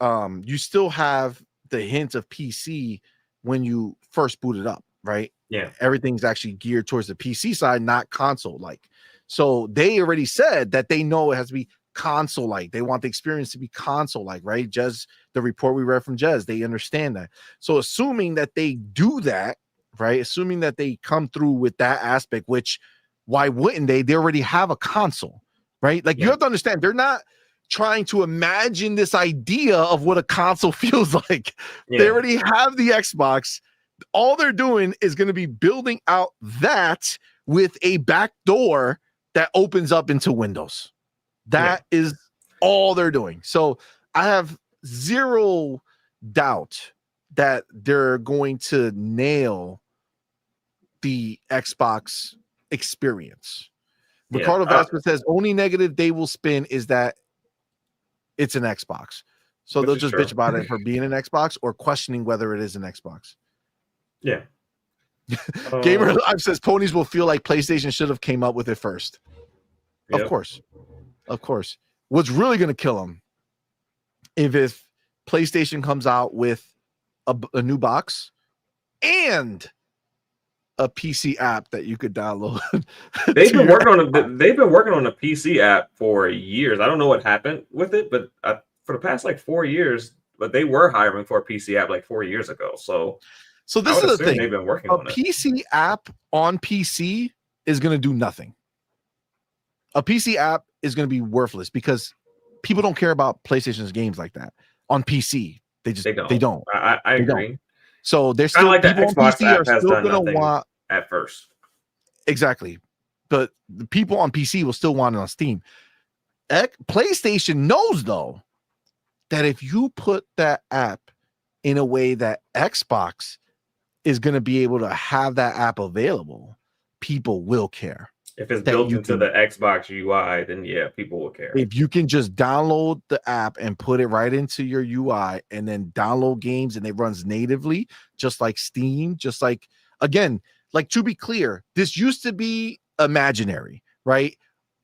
you still have the hint of PC when you first boot it up, right? Yeah. Everything's actually geared towards the PC side, not console like. So they already said that they know it has to be console like. They want the experience to be console like, right? Jez, the report we read from Jez, they understand that. So assuming that they do that, right? Assuming that they come through with that aspect, which why wouldn't they? They already have a console, right? Like, you have to understand, they're not trying to imagine this idea of what a console feels like. They already have the Xbox. All they're doing is going to be building out that with a back door that opens up into Windows. That is all they're doing. So I have zero doubt that they're going to nail the Xbox experience. Ricardo Vasquez says only negative they will spin is that it's an Xbox. So they'll just bitch about it for being an Xbox or questioning whether it is an Xbox. Yeah. Gamer Live says ponies will feel like PlayStation should have came up with it first. Yep. Of course. What's really going to kill them if PlayStation comes out with a new box and a PC app that you could download. They've been working on a PC app for years. I don't know what happened with it, but for the past like 4 years, but they were hiring for a PC app like 4 years ago. So this is the thing. They've been working on it. A PC app on PC is going to do nothing. A PC app is going to be worthless because people don't care about PlayStation's games like that on PC. They don't. I agree. Don't. So they're still like people on Xbox PC are still going to want at first. Exactly. But the people on PC will still want it on Steam. PlayStation knows though that if you put that app in a way that Xbox is going to be able to have that app available, people will care. If it's built into the Xbox UI, then yeah, people will care. If you can just download the app and put it right into your UI and then download games and it runs natively, just like Steam, just like, again, like, to be clear, this used to be imaginary, right?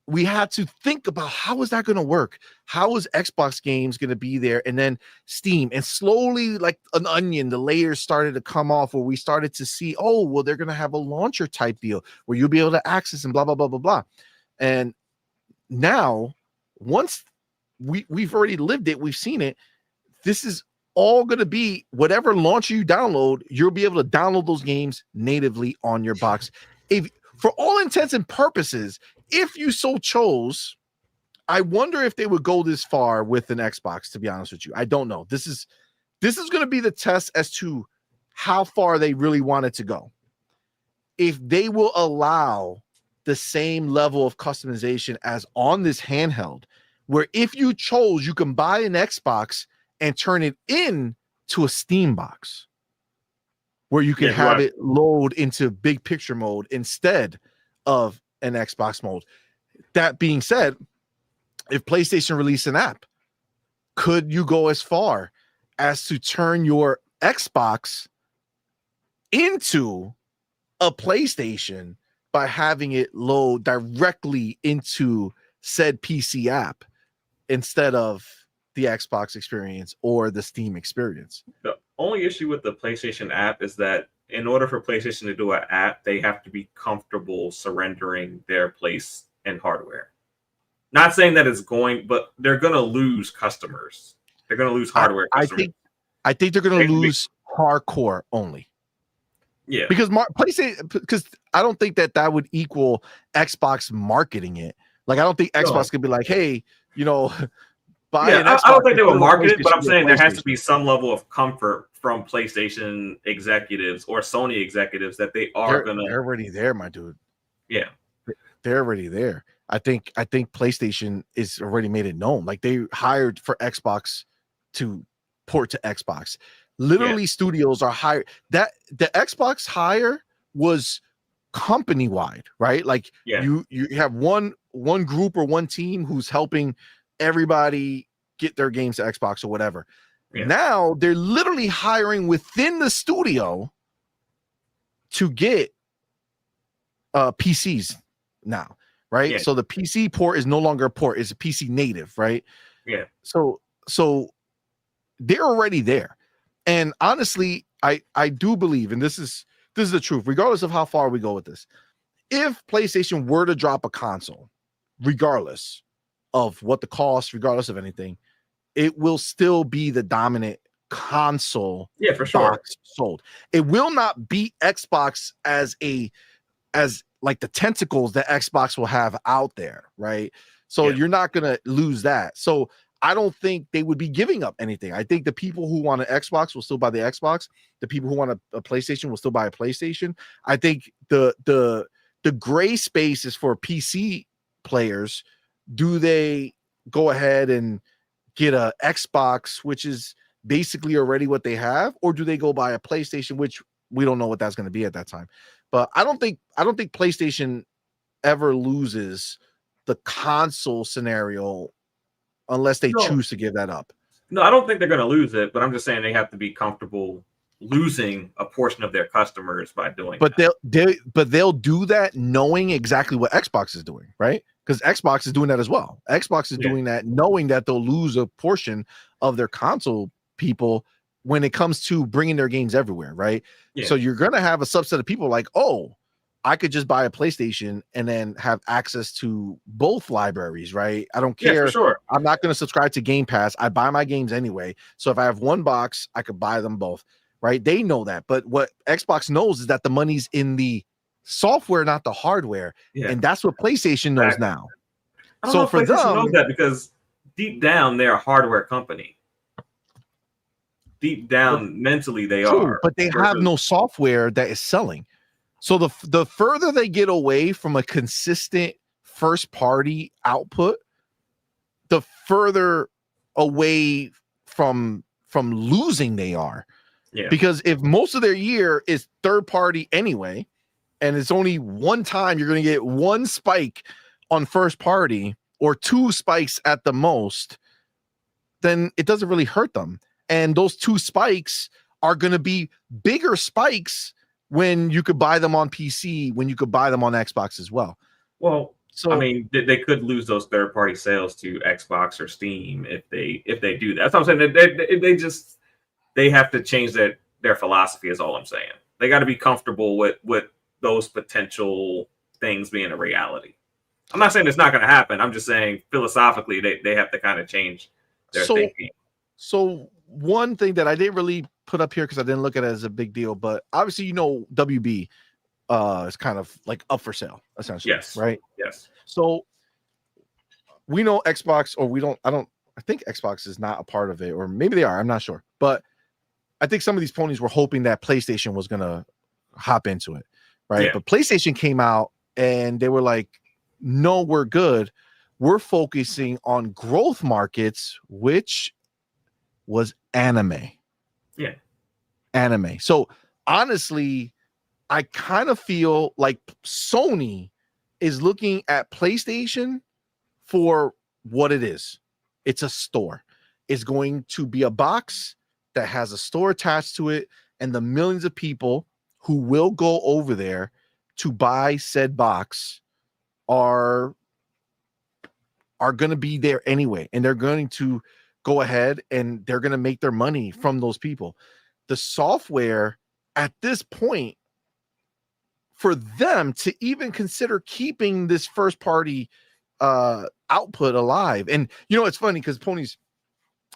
We had to think about how is that going to work? How is Xbox games going to be there? And then Steam, and slowly, like an onion, the layers started to come off where we started to see, oh, well, they're going to have a launcher type deal where you'll be able to access and blah, blah, blah, blah, blah. And now, once we've already lived it, we've seen it, this is all going to be whatever launcher you download, you'll be able to download those games natively on your box. If, for all intents and purposes, if you so chose, I wonder if they would go this far with an Xbox, to be honest with you. I don't know. This is going to be the test as to how far they really want it to go. if they will allow the same level of customization as on this handheld, where if you chose, you can buy an Xbox and turn it in to a Steam box, where you can have it load into big picture mode instead of an Xbox mode. That being said, if PlayStation released an app, could you go as far as to turn your Xbox into a PlayStation by having it load directly into said PC app instead of the Xbox experience or the Steam experience? The only issue with the PlayStation app is that in order for PlayStation to do an app, they have to be comfortable surrendering their place in hardware. Not saying that it's going, but they're going to lose customers. They're going to lose hardware customers. I think they're going to lose hardcore only. Yeah, because PlayStation, because I don't think that would equal Xbox marketing it. Like, I don't think Xbox could be like, hey, buy an Xbox. I don't think they will market it, but I'm saying there has to be some level of comfort from PlayStation executives or Sony executives that they're already there, my dude. Yeah, they're already there. I think PlayStation is already made it known. Like, they hired for Xbox to port to Xbox. Literally, studios are hired. That the Xbox hire was company wide, right? Like, you have one group or one team who's helping everybody get their games to Xbox or whatever. Yeah. Now they're literally hiring within the studio to get PCs now, right? So the PC port is no longer a port; it's a PC native, right? Yeah. So they're already there. And honestly, I do believe, and this is the truth, regardless of how far we go with this, if PlayStation were to drop a console, regardless of what the cost, regardless of anything, it will still be the dominant console for sure box sold. It will not beat Xbox as like the tentacles that Xbox will have out there, right? So you're not going to lose that. So I don't think they would be giving up anything. I think the people who want an Xbox will still buy the Xbox. The people who want a PlayStation will still buy a PlayStation. I think the gray space is for PC players. Do they go ahead and get a Xbox, which is basically already what they have, or do they go buy a PlayStation, which we don't know what that's going to be at that time? But I don't think PlayStation ever loses the console scenario unless they choose to give that up. No, I don't think they're going to lose it, but I'm just saying they have to be comfortable losing a portion of their customers by doing that. They'll do that knowing exactly what Xbox is doing, right? Because Xbox is doing that as well. Xbox is doing that knowing that they'll lose a portion of their console people when it comes to bringing their games everywhere, right? Yeah. So you're going to have a subset of people like, oh, I could just buy a PlayStation and then have access to both libraries, right? I don't care. Yeah, for sure. I'm not going to subscribe to Game Pass. I buy my games anyway. So if I have one box, I could buy them both, right? They know that. But what Xbox knows is that the money's in the software, not the hardware. Yeah. And that's what PlayStation knows now. I don't know if PlayStation knows that, because deep down, they're a hardware company. Deep down, mentally, they are. But they have no software that is selling. So the further they get away from a consistent first party output, the further away from losing they are. Yeah. Because if most of their year is third party anyway, and it's only one time you're going to get one spike on first party or two spikes at the most, then it doesn't really hurt them. And those two spikes are going to be bigger spikes when you could buy them on PC, when you could buy them on Xbox as well. Well, so I mean, they could lose those third-party sales to Xbox or Steam if they do that. That's what I'm saying. They have to change their philosophy is all I'm saying. They got to be comfortable with those potential things being a reality. I'm not saying it's not going to happen. I'm just saying philosophically they have to kind of change their thinking. So one thing that I didn't really put up here because I didn't look at it as a big deal, but obviously, WB is kind of like up for sale, essentially. Yes. Right? Yes. So we know Xbox, or I think Xbox is not a part of it, or maybe they are, I'm not sure. But I think some of these ponies were hoping that PlayStation was going to hop into it, right? Yeah. But PlayStation came out and they were like, no, we're good. We're focusing on growth markets, which was anime. Yeah. Anime. So honestly, I kind of feel like Sony is looking at PlayStation for what it is. It's a store. It's going to be a box that has a store attached to it, and the millions of people who will go over there to buy said box are going to be there anyway, and they're going to go ahead and they're going to make their money from those people. The software at this point, for them to even consider keeping this first party output alive, and it's funny because Ponies,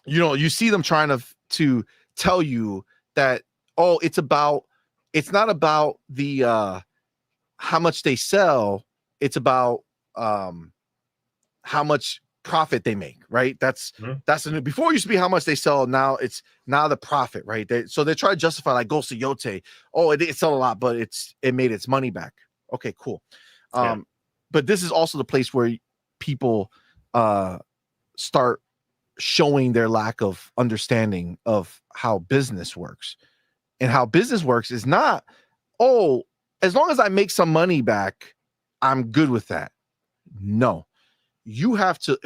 you see them trying to tell you that, oh, it's not about the how much they sell, it's about how much profit they make, right? That's the new. Before it used to be how much they sell. Now it's the profit, right? So they try to justify, like Ghost of Yote. Oh, it sold a lot, but it made its money back. Okay, cool. But this is also the place where people start showing their lack of understanding of how business works. And how business works is not, oh, as long as I make some money back, I'm good with that. No. You have to,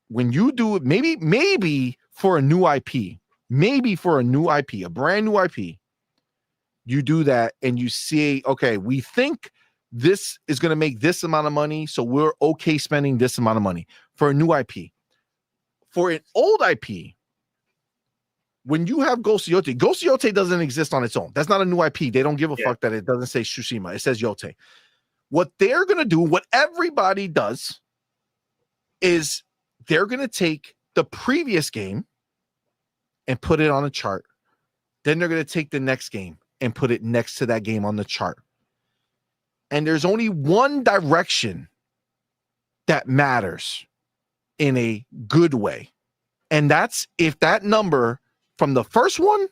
when you do it, maybe for a new IP, a brand new IP, you do that and you see, okay, we think this is going to make this amount of money, so we're okay spending this amount of money for a new IP. For an old IP, when you have Ghost of Yote doesn't exist on its own. That's not a new IP. They don't give a fuck that it doesn't say Tsushima. It says Yote. What they're going to do, what everybody does, is they're going to take the previous game and put it on a chart. Then they're going to take the next game and put it next to that game on the chart. And there's only one direction that matters in a good way. And that's if that number from the first one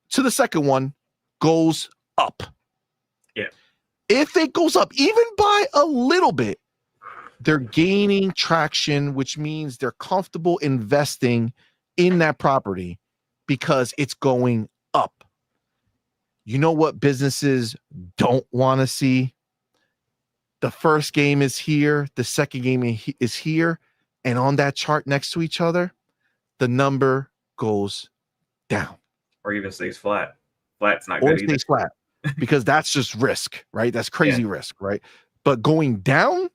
to the second one goes up. Yeah. If it goes up even by a little bit, they're gaining traction, which means they're comfortable investing in that property because it's going up. You know what businesses don't want to see? The first game is here, the second game is here, and on that chart next to each other, the number goes down. Or even stays flat. Flat's not or good either. stays flat, because that's just risk, right? That's crazy risk, right? But going down,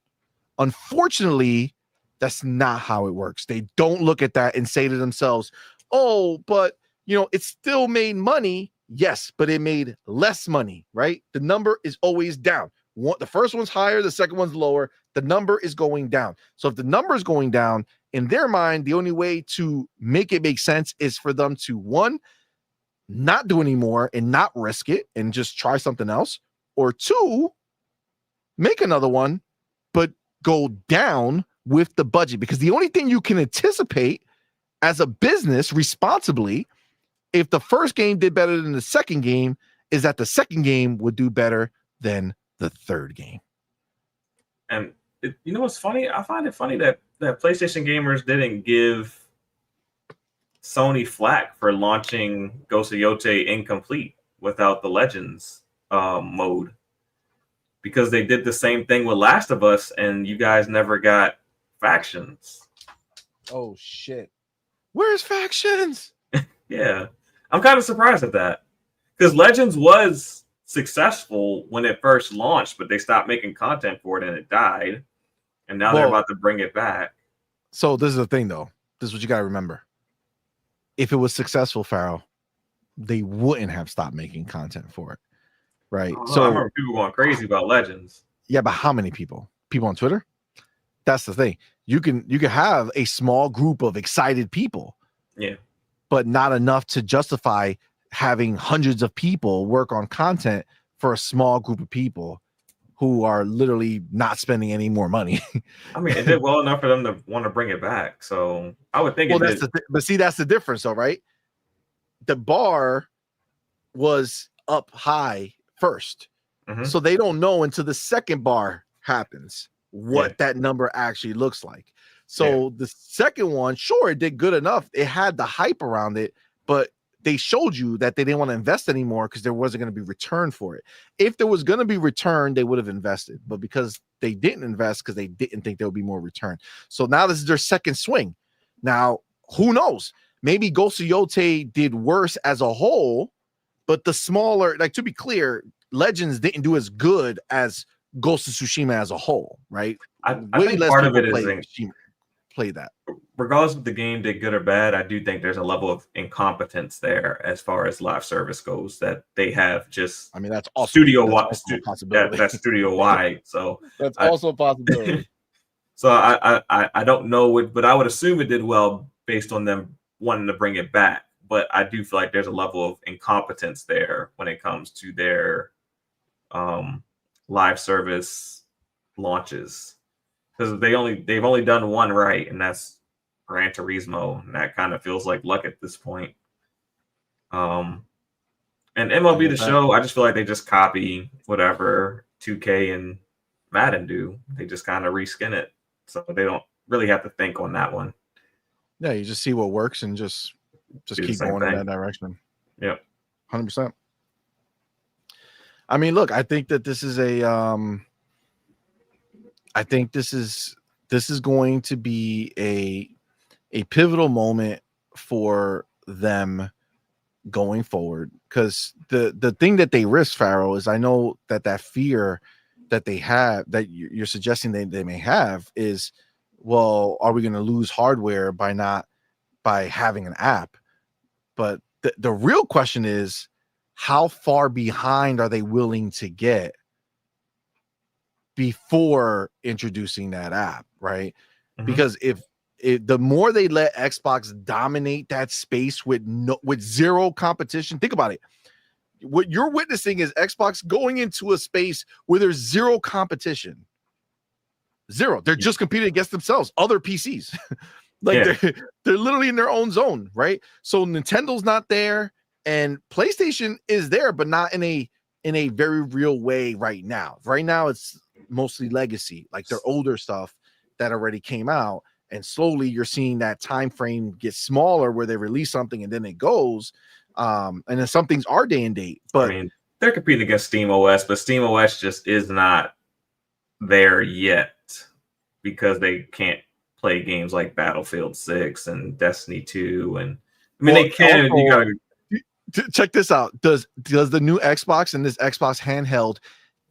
unfortunately, that's not how it works. They don't look at that and say to themselves, oh, but it still made money. Yes, but it made less money, right? The number is always down. The first one's higher, the second one's lower. The number is going down. So if the number is going down, in their mind, the only way to make it make sense is for them to, one, not do anymore and not risk it and just try something else, or two, make another one, but go down with the budget. Because the only thing you can anticipate as a business responsibly, if the first game did better than the second game, is that the second game would do better than the third game. And what's funny? I find it funny that PlayStation gamers didn't give Sony flack for launching Ghost of Yote incomplete without the Legends mode, because they did the same thing with Last of Us, and you guys never got factions. Oh shit! Where's factions? Yeah, I'm kind of surprised at that, because Legends was successful when it first launched, but they stopped making content for it and it died, and now they're about to bring it back. So this is the thing, though. This is what you got to remember. If it was successful, Pharaoh, they wouldn't have stopped making content for it, right? So I remember people going crazy about Legends. Yeah, but how many people? People on Twitter? That's the thing. You can have a small group of excited people, but not enough to justify having hundreds of people work on content for a small group of people who are literally not spending any more money. I mean, it did well enough for them to want to bring it back. So I would think but see, that's the difference, though, right? The bar was up high first. So they don't know until the second bar happens what that number actually looks like. So the second one, sure, it did good enough. It had the hype around it, but they showed you that they didn't want to invest anymore because there wasn't going to be return for it. If there was going to be return, they would have invested. But because they didn't invest because they didn't think there would be more return. So now this is their second swing. Now, who knows? Maybe Ghost of Yote did worse as a whole, but the smaller, like to be clear, Legends didn't do as good as Ghost of Tsushima as a whole, right? I think part of it is play that. Regardless if the game did good or bad, I do think there's a level of incompetence there as far as live service goes that they have just. I mean, that's also studio possibility. That's studio wide. So that's also a possibility. So I don't know but I would assume it did well based on them wanting to bring it back. But I do feel like there's a level of incompetence there when it comes to their live service launches. Because they've only done one right, and that's Gran Turismo, and that kind of feels like luck at this point. And MLB The Show, I just feel like they just copy whatever 2K and Madden do. They just kind of reskin it, so they don't really have to think on that one. Yeah, you just see what works and just keep going in that direction. Yeah, 100%. I mean, look, I think that this is I think this is going to be a pivotal moment for them going forward, because the thing that they risk, Pharaoh, is I know that fear that they have, that you're suggesting they may have, is, well, are we going to lose hardware by having an app? But the real question is, how far behind are they willing to get before introducing that app, right? Because if the more they let Xbox dominate that space with zero competition, think about it. What you're witnessing is Xbox going into a space where there's zero competition. Zero. They're just competing against themselves, other PCs. They're literally in their own zone, right? So Nintendo's not there, and PlayStation is there, but not in a very real way right now. Right now, it's mostly legacy, like their older stuff that already came out, and slowly you're seeing that time frame get smaller where they release something and then it goes, and then some things are day and date. But I mean, they're competing against Steam OS, but Steam OS just is not there yet because they can't play games like Battlefield 6 and Destiny 2, and I mean, they can. Also, you gotta check this out. Does the new Xbox and this Xbox handheld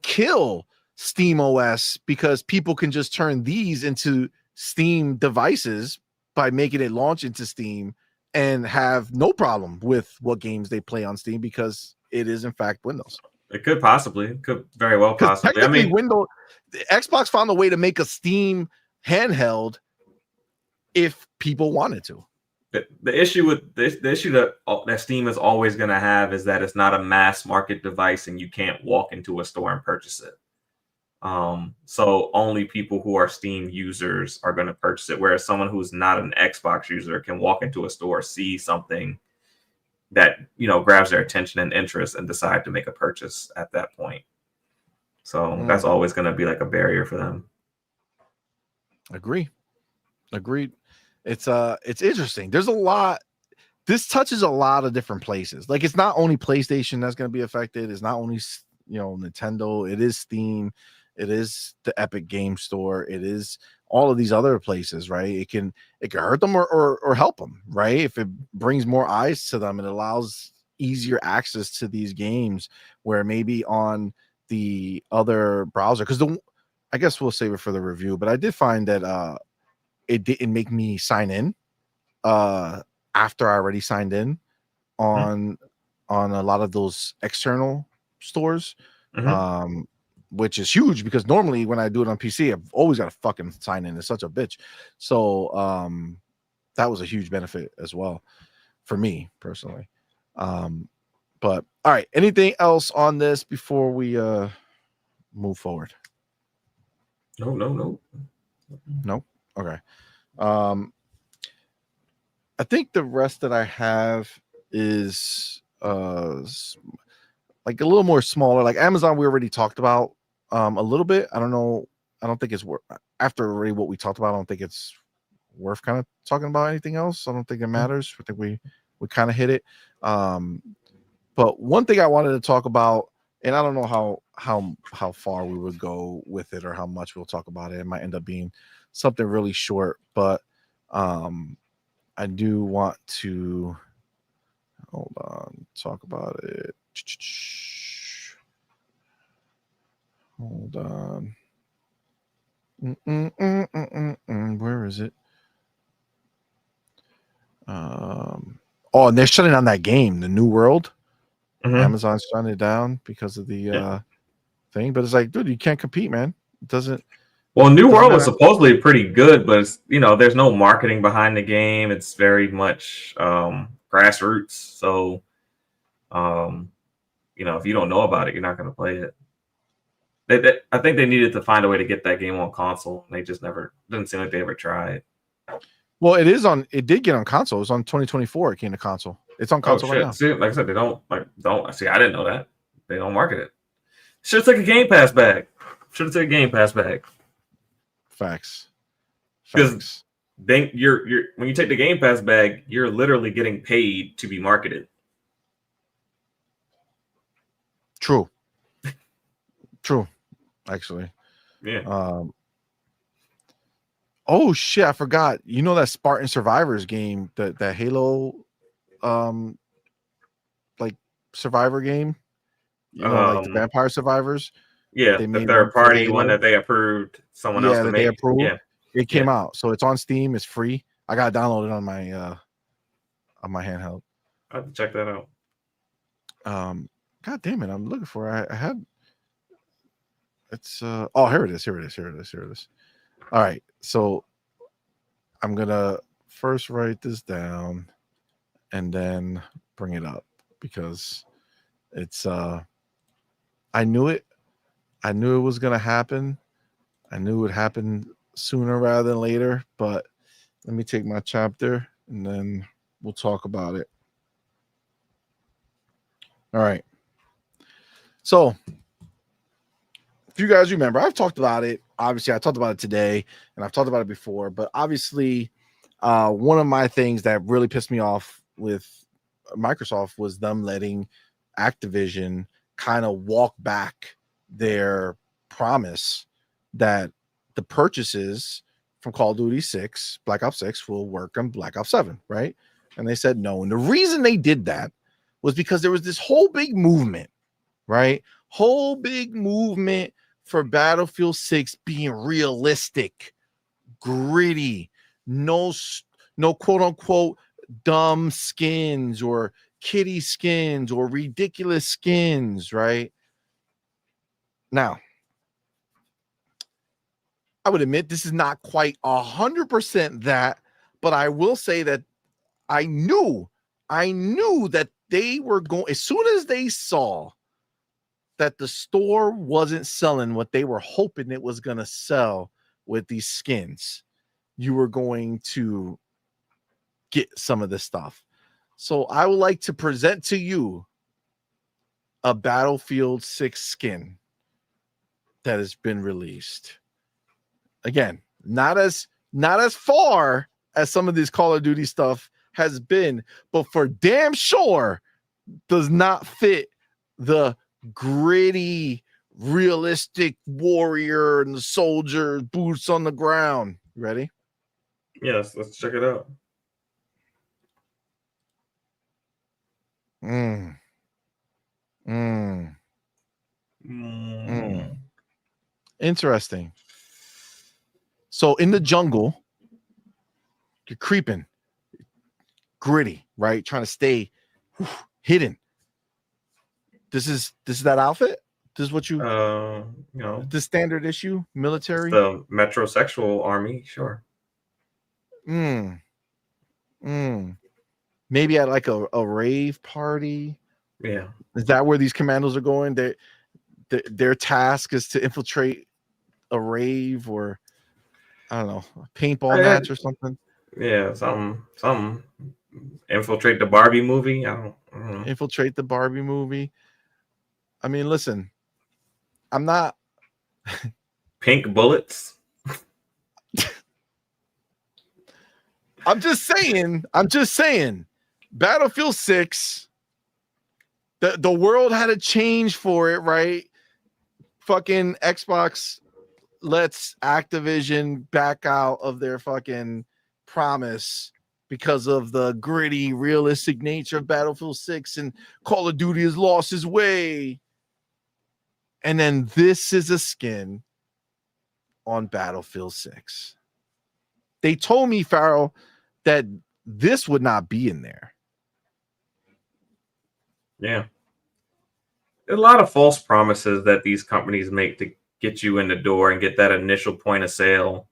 kill Steam OS because people can just turn these into Steam devices by making it launch into Steam and have no problem with what games they play on Steam because it is in fact Windows? It could very well possibly. I mean, Xbox found a way to make a Steam handheld if people wanted to. The issue with the issue that Steam is always going to have is that it's not a mass market device and you can't walk into a store and purchase it. So only people who are Steam users are going to purchase it, whereas someone who's not an Xbox user can walk into a store, see something that, grabs their attention and interest and decide to make a purchase at that point. So that's always going to be like a barrier for them. Agreed. It's interesting. There's a lot. This touches a lot of different places. Like, it's not only PlayStation that's going to be affected. It's not only Nintendo. It is Steam. It is the Epic Game Store. It is all of these other places, right? It can hurt them or help them, right? If it brings more eyes to them, it allows easier access to these games where maybe on the other browser, because I guess we'll save it for the review, but I did find that it didn't make me sign in after I already signed in on a lot of those external stores, which is huge because normally when I do it on PC, I've always got to fucking sign in. It's such a bitch. So that was a huge benefit as well for me personally. But all right, anything else on this before we move forward? No. Okay. I think the rest that I have is like a little more smaller. Like Amazon, we already talked about a little bit. I don't know. I don't think it's worth after already what we talked about. I don't think it's worth kind of talking about anything else. I don't think it matters. I think we kind of hit it. But one thing I wanted to talk about, and I don't know how far we would go with it or how much we'll talk about it. It might end up being something really short, but I do want to hold on, talk about it. Hold on. Where is it? Oh, and they're shutting down that game, the New World. Amazon's shutting it down because of the thing. But it's like, dude, you can't compete, man. It doesn't. Well, New World was supposedly pretty good, but it's, there's no marketing behind the game. It's very much grassroots. So, if you don't know about it, you're not going to play it. I think they needed to find a way to get that game on console. And they just didn't seem like they ever tried. Well, it did get on console. It was on 2024. It came to console. It's on console right now. See, like I said, they don't see. I didn't know that. They don't market it. Should have taken a Game Pass bag. Facts. Because then you're when you take the Game Pass bag, you're literally getting paid to be marketed. True. Actually. Yeah. Oh shit, I forgot. You know that Spartan Survivors game, that Halo like Survivor game? Like the Vampire Survivors? Yeah, the third party one that they approved someone else to make. They approved. Yeah. It came out. So it's on Steam, it's free. I got it downloaded on my handheld. I have to check that out. God damn it, I'm looking for it. I had it's here it is. All right. So I'm gonna first write this down and then bring it up because it's I knew it was gonna happen. I knew it would happen sooner rather than later, but let me take my chapter and then we'll talk about it. All right. So if you guys remember, I've talked about it. Obviously, I talked about it today, and I've talked about it before. But obviously, one of my things that really pissed me off with Microsoft was them letting Activision kind of walk back their promise that the purchases from Call of Duty 6, Black Ops 6, will work on Black Ops 7, right? And they said no. And the reason they did that was because there was this whole big movement, right? Whole big movement for Battlefield 6 being realistic, gritty, no quote unquote dumb skins or kitty skins or ridiculous skins, right? Now, I would admit this is not quite 100% that, but I will say that I knew that they were going, as soon as they saw that the store wasn't selling what they were hoping it was going to sell with these skins, you were going to get some of this stuff. So I would like to present to you a Battlefield 6 skin that has been released. Again, not as far as some of this Call of Duty stuff has been, but for damn sure does not fit the gritty, realistic warrior and the soldier boots on the ground. Ready? Yes, let's check it out. Interesting. So in the jungle, you're creeping, gritty, right? Trying to stay hidden. This is that outfit? This is what you the standard issue military? The metrosexual army, sure. Maybe at like a rave party. Yeah. Is that where these commandos are going? Their task is to infiltrate a rave or I don't know, a paintball match or something. Yeah, some infiltrate the Barbie movie. I don't know. Infiltrate the Barbie movie. I mean, listen, I'm not Pink bullets. I'm just saying. Battlefield 6, the world had a change for it, right? Fucking Xbox lets Activision back out of their fucking promise because of the gritty, realistic nature of Battlefield 6, and Call of Duty has lost his way. And then this is a skin on Battlefield 6. They told me, Farrell, that this would not be in there. Yeah. There's a lot of false promises that these companies make to get you in the door and get that initial point of sale.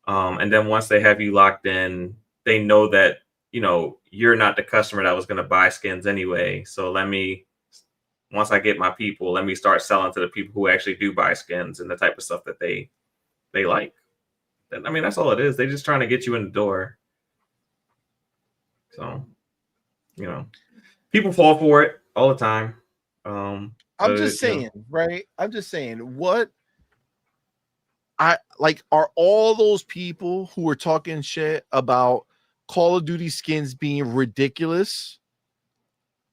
And then once they have you locked in, they know that, you're not the customer that was going to buy skins anyway. So once I get my people, let me start selling to the people who actually do buy skins and the type of stuff that they like. I mean, that's all it is. They're just trying to get you in the door. So, people fall for it all the time. I'm just saying, right? I'm just saying, what are all those people who are talking shit about Call of Duty skins being ridiculous?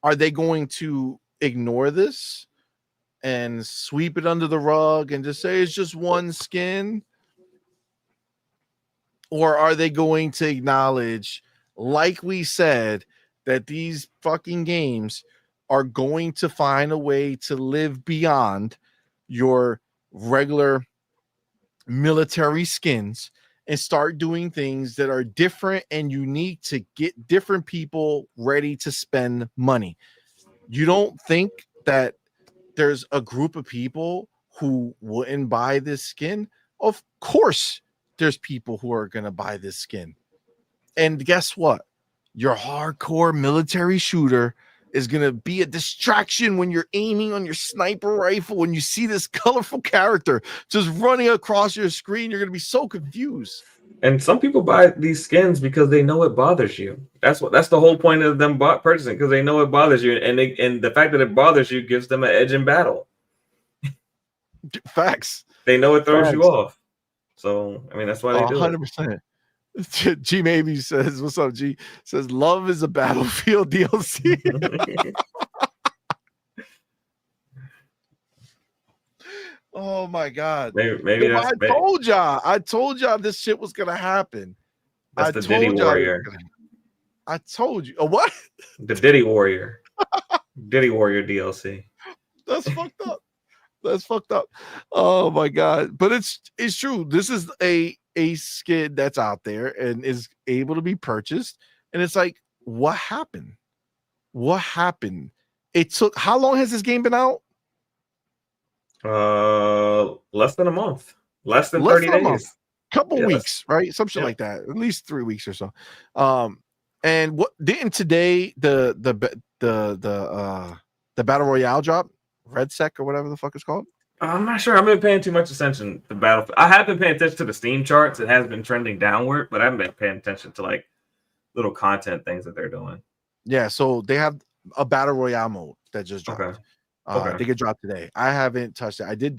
Are they going to ignore this and sweep it under the rug and just say it's just one skin? Or are they going to acknowledge, like we said, that these fucking games are going to find a way to live beyond your regular military skins and start doing things that are different and unique to get different people ready to spend money? You don't think that there's a group of people who wouldn't buy this skin? Of course there's people who are going to buy this skin. And guess what? Your hardcore military shooter is going to be a distraction when you're aiming on your sniper rifle. When you see this colorful character just running across your screen, you're going to be so confused. And some people buy these skins because they know it bothers you. That's the whole point of them purchasing, because they know it bothers you, and the fact that it bothers you gives them an edge in battle. Facts. They know it throws you off. So I mean, that's why they do 100%. G Maybe says, "What's up, G?" Says, "Love is a Battlefield DLC." Oh my god! Maybe that's I told y'all this shit was gonna happen. That's the Diddy Warrior. I told you. What? The Diddy Warrior. Diddy Warrior DLC. That's fucked up. That's fucked up. Oh my god! But it's true. This is a skin that's out there and is able to be purchased. And it's like, what happened? What happened? It took, how long has this game been out? Less than a month. Less than 30 days. Couple weeks, right? Some shit like that. At least 3 weeks or so. And what didn't today the Battle Royale drop? Red Sec or whatever the fuck it's called? I'm not sure. I haven't been paying too much attention to Battlefield. I have been paying attention to the Steam charts. It has been trending downward, but I haven't been paying attention to like little content things that they're doing. Yeah, so they have a Battle Royale mode that just dropped. Okay. I think it dropped today. I haven't touched it. I did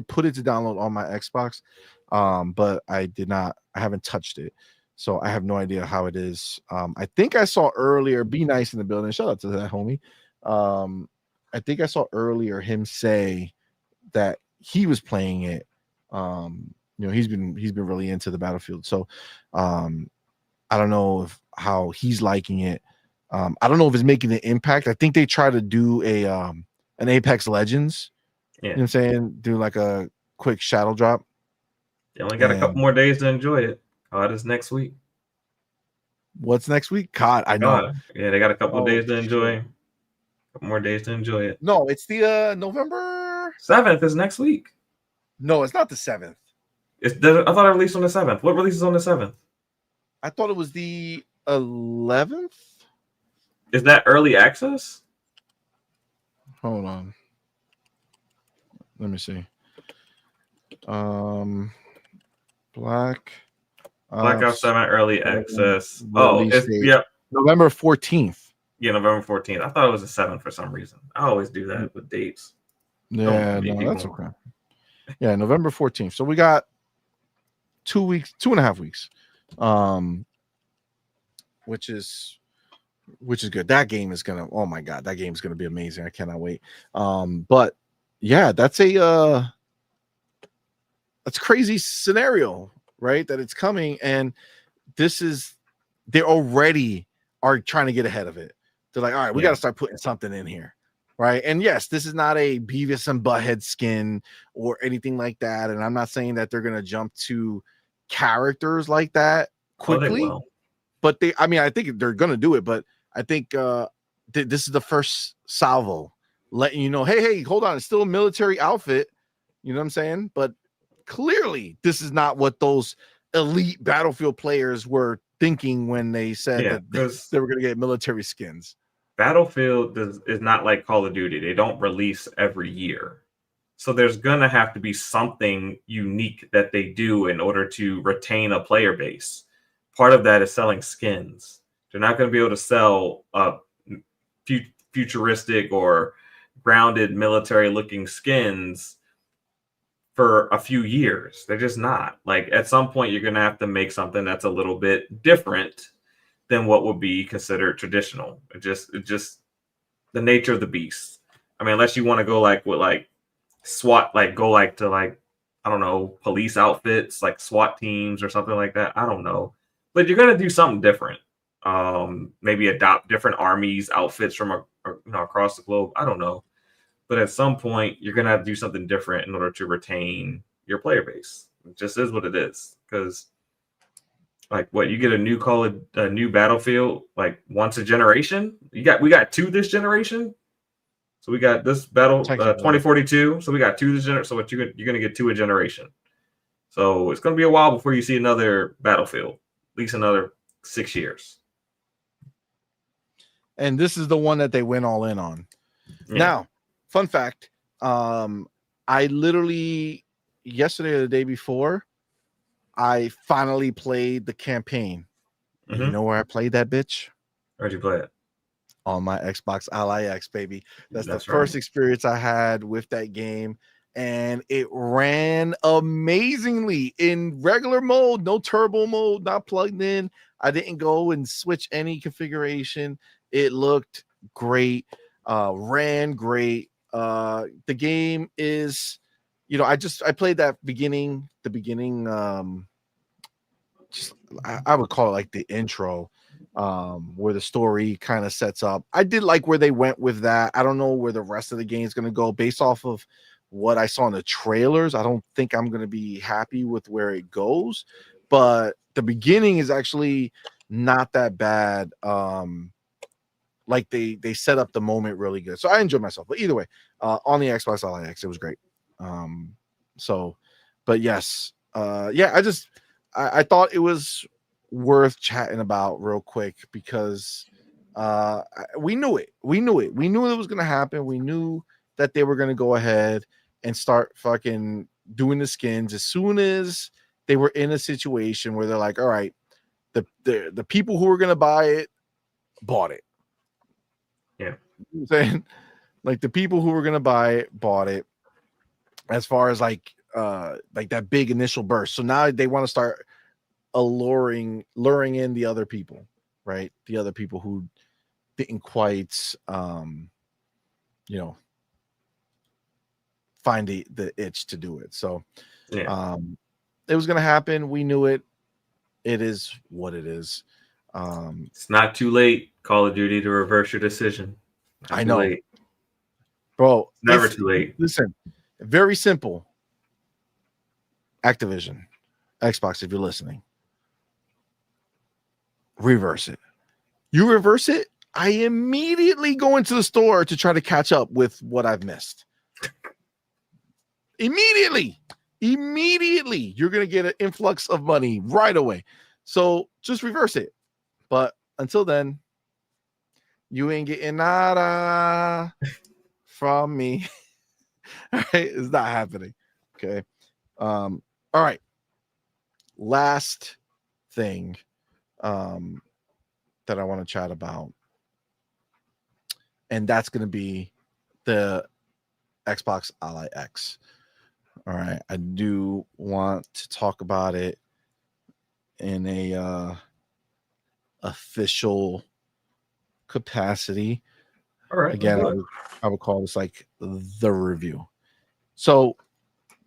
put it to download on my Xbox, but I haven't touched it. So I have no idea how it is. I think I saw earlier, Be Nice in the building. Shout out to that homie. I think I saw earlier him say that he was playing it. He's been really into the Battlefield. So I don't know how he's liking it. I don't know if it's making an impact. I think they try to do an Apex Legends. Yeah. You know what I'm saying? Do like a quick shadow drop. They only got a couple more days to enjoy it. COD is next week. What's next week? COD, I know. COD. Yeah, they got a couple days to enjoy. Couple more days to enjoy it. No, it's the November 7th is next week. No, it's not the 7th. I thought it released on the 7th. What releases on the 7th? I thought it was the 11th. Is that early access? Hold on. Let me see. Black Ops 7 early access. Oh, November 14th. Yeah, November 14th. I thought it was the 7th for some reason. I always do that with dates. Yeah, no, that's okay. Yeah, November 14th. So we got 2 weeks, 2.5 weeks. Which is good. That game is gonna, oh my god, that game is gonna be amazing. I cannot wait. But yeah, that's a crazy scenario, right? That it's coming, and they already are trying to get ahead of it. They're like, all right, we got to start putting something in here, right? And yes, this is not a Beavis and Butthead skin or anything like that. And I'm not saying that they're gonna jump to characters like that quickly. Oh, they will. But I think they're gonna do it. But I think this is the first salvo, letting you know, hey, hold on, it's still a military outfit. You know what I'm saying? But clearly, this is not what those elite Battlefield players were thinking when they said that they were gonna get military skins. Battlefield is not like Call of Duty. They don't release every year. So there's going to have to be something unique that they do in order to retain a player base. Part of that is selling skins. They're not going to be able to sell futuristic or grounded military looking skins for a few years. They're just not. Like, at some point, you're going to have to make something that's a little bit different than what would be considered traditional. It just the nature of the beast. I mean, unless you want to go like with like SWAT, like go like to like, I don't know, police outfits, like SWAT teams or something like that. I don't know. But you're gonna do something different. Maybe adopt different armies outfits from across the globe. I don't know. But at some point, you're gonna have to do something different in order to retain your player base. It just is what it is. Because like what, you get a new Battlefield like once a generation. We got 2 this generation. So we got this battle 2042. So we got 2 this generation. So what you're gonna get 2 a generation. So it's gonna be a while before you see another Battlefield, at least another 6 years. And this is the one that they went all in on. Yeah. Now, fun fact: I literally yesterday or the day before, I finally played the campaign. Mm-hmm. You know where I played that bitch? Where'd you play it? On my Xbox Ally X, baby. That's the first experience I had with that game. And it ran amazingly in regular mode, no turbo mode, not plugged in. I didn't go and switch any configuration. It looked great, ran great. The game is, I played that beginning, I would call it like the intro, where the story kind of sets up. I did like where they went with that. I don't know where the rest of the game is going to go based off of what I saw in the trailers. I don't think I'm going to be happy with where it goes, but the beginning is actually not that bad. Like they set up the moment really good. So I enjoyed myself. But either way, on the Xbox Ally X, it was great. But yes, I thought it was worth chatting about real quick because we knew it. We knew it was going to happen. We knew that they were going to go ahead and start fucking doing the skins as soon as they were in a situation where they're like, all right, the people who were going to buy it bought it. Yeah. You know what I'm saying? Like the people who were going to buy it bought it, as far as like that big initial burst. So now they want to start luring in the other people, right? The other people who didn't quite find the itch to do it. So it was gonna happen. We knew it. It is what it is. It's not too late, Call of Duty, to reverse your decision. I know, late. Bro. It's never too late. Listen, very simple. Activision, Xbox, if you're listening, reverse it. You reverse it, I immediately go into the store to try to catch up with what I've missed. Immediately, you're going to get an influx of money right away. So just reverse it. But until then, you ain't getting nada from me. All right, it's not happening. Okay. All right. Last thing that I want to chat about, and that's going to be the Xbox Ally X. All right, I do want to talk about it in a official capacity. All right. Again, I would call this like the review. So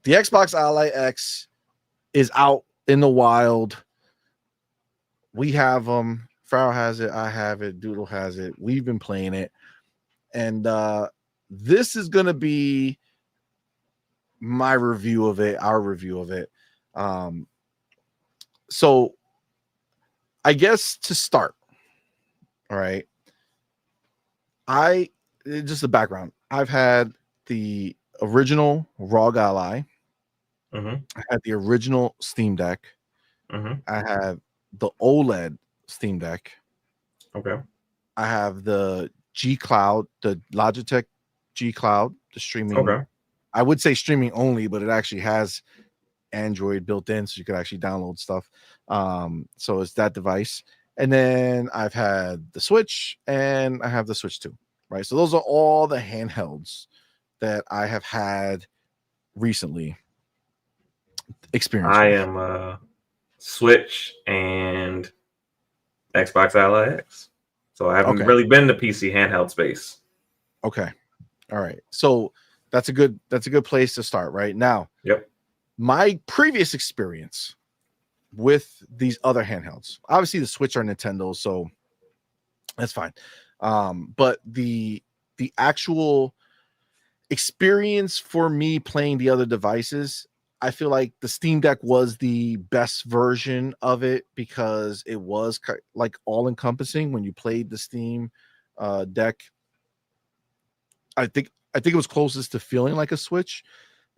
the Xbox Ally X is out in the wild. We have them. Farrell has it. I have it. Doodle has it. We've been playing it. And this is going to be my review of it, our review of it. So I guess to start, all right, just the background. I've had the original ROG Ally. I had the original Steam Deck. I have the OLED Steam Deck. Okay. I have the G Cloud, the Logitech G Cloud, the streaming. Okay. I would say streaming only, but it actually has Android built in, so you could actually download stuff. So it's that device. And then I've had the Switch, and I have the Switch 2. Right. So those are all the handhelds that I have had recently experienced. I am Switch and Xbox Ally X. So I haven't really been in the PC handheld space. Okay. All right. So that's a good place to start right now. Yep. My previous experience with these other handhelds, obviously the Switch are Nintendo, so that's fine. But the actual experience for me playing the other devices, I feel like the Steam Deck was the best version of it because it was like all encompassing when you played the Steam Deck. I think it was closest to feeling like a Switch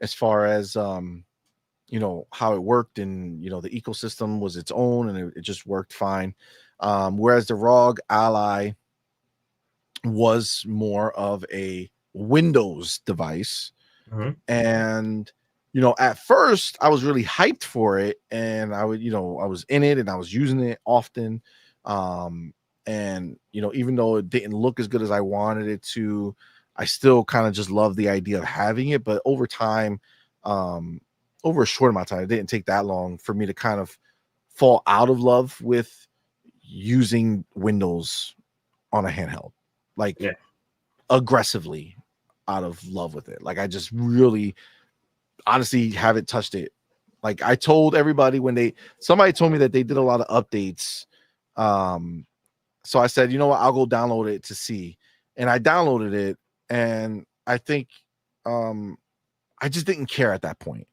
as far as you know, how it worked, and you know, the ecosystem was its own, and it just worked fine. Whereas the ROG Ally was more of a Windows device. And you know, at first I was really hyped for it, and I was in it and I was using it often. And you know, even though it didn't look as good as I wanted it to, I still kind of just love the idea of having it. But over time, over a short amount of time, it didn't take that long for me to kind of fall out of love with using Windows on a handheld, like aggressively out of love with it. Like I just really honestly haven't touched it. Like I told everybody when somebody told me that they did a lot of updates. So I said, you know what, I'll go download it to see. And I downloaded it, and I think I just didn't care at that point.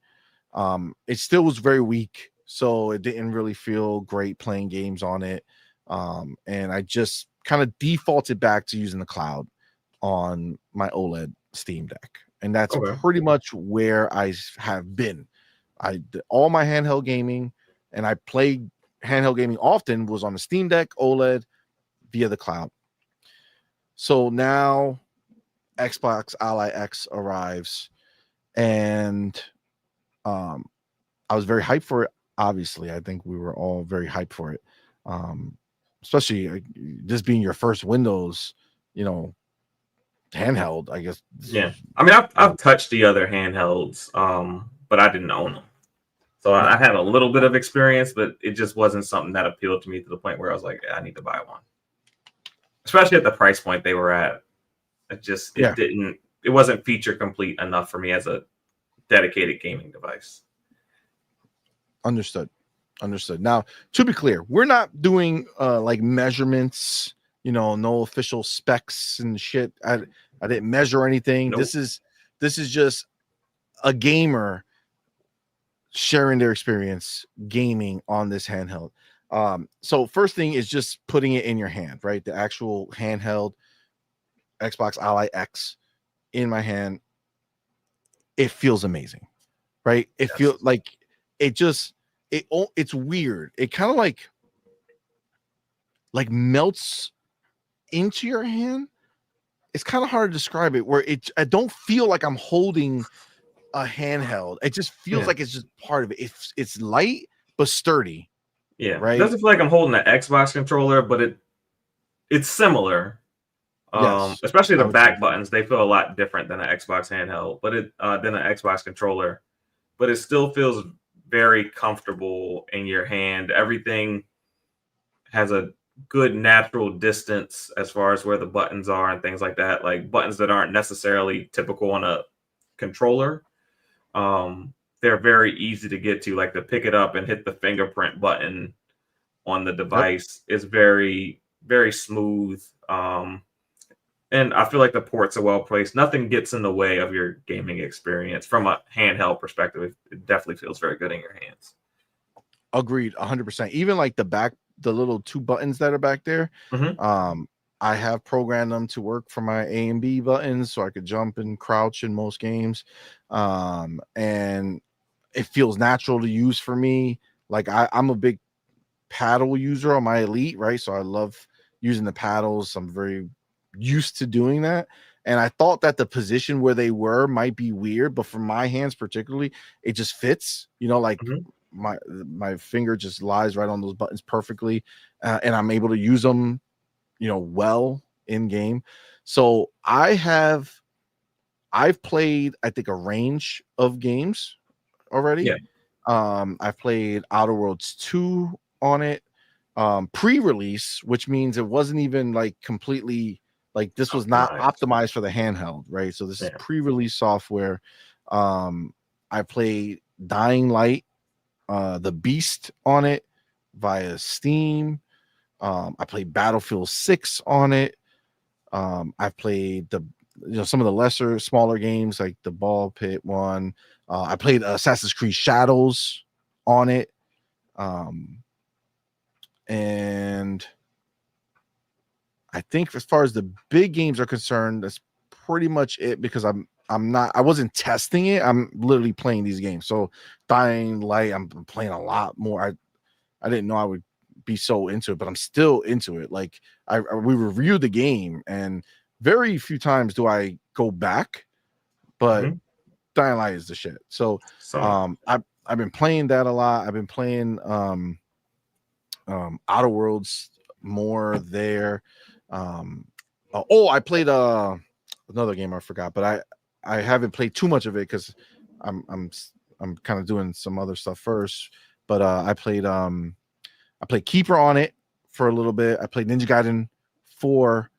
It still was very weak, so it didn't really feel great playing games on it. And I just kind of defaulted back to using the cloud on my OLED Steam Deck. And that's pretty much where I have been. I did all my handheld gaming, and I played handheld gaming often was on the Steam Deck OLED via the cloud. So now Xbox Ally X arrives, and I was very hyped for it. Obviously, I think we were all very hyped for it, especially this being your first Windows, you know, handheld. I guess. Yeah, I mean, I've touched the other handhelds, but I didn't own them, so I had a little bit of experience, but it just wasn't something that appealed to me to the point where I was like, I need to buy one, especially at the price point they were at. It wasn't feature complete enough for me as a dedicated gaming device. Understood. Now, to be clear, we're not doing like measurements, you know, no official specs and shit. I didn't measure anything. Nope. This is just a gamer sharing their experience gaming on this handheld. So first thing is just putting it in your hand, right? The actual handheld Xbox Ally X in my hand. It feels amazing, right? It feels like it's weird. It kind of like melts into your hand. It's kind of hard to describe it, where I don't feel like I'm holding a handheld. It just feels like it's just part of it. It's light but sturdy. Yeah, right. It doesn't feel like I'm holding an Xbox controller, but it's similar. Yes, Especially I the would say back buttons, they feel a lot different than an Xbox handheld, but than an Xbox controller. But it still feels very comfortable in your hand. Everything has a good natural distance as far as where the buttons are and things like that. Like buttons that aren't necessarily typical on a controller. They're very easy to get to. Like to pick it up and hit the fingerprint button on the device is very, very smooth. And I feel like the ports are well placed. Nothing gets in the way of your gaming experience from a handheld perspective. It definitely feels very good in your hands. Agreed, 100%. Even like the little 2 buttons that are back there. Mm-hmm. I have programmed them to work for my A and B buttons, so I could jump and crouch in most games. And it feels natural to use for me. Like I'm a big paddle user on my Elite, right? So I love using the paddles. I'm very used to doing that. And I thought that the position where they were might be weird, but for my hands particularly, it just fits. Like Mm-hmm. my finger just lies right on those buttons perfectly, and I'm able to use them, well in game. So I've played, I think, a range of games already. Yeah. I've played Outer Worlds 2 on it, pre-release, which means it wasn't even like completely like this was not optimized for the handheld, right? So this is pre-release software. I played Dying Light, the Beast on it via Steam. I played Battlefield 6 on it. I've played some of the smaller games like the Ball Pit one. I played Assassin's Creed Shadows on it. And I think as far as the big games are concerned, that's pretty much it, because I wasn't testing it. I'm literally playing these games. So Dying Light, I'm playing a lot more. I didn't know I would be so into it, but I'm still into it. Like we reviewed the game, and very few times do I go back, but Dying Light is the shit. So I've been playing that a lot. I've been playing Outer Worlds more there. I played another game I forgot, but I haven't played too much of it because I'm kind of doing some other stuff first. But I played Keeper on it for a little bit. I played Ninja Gaiden 4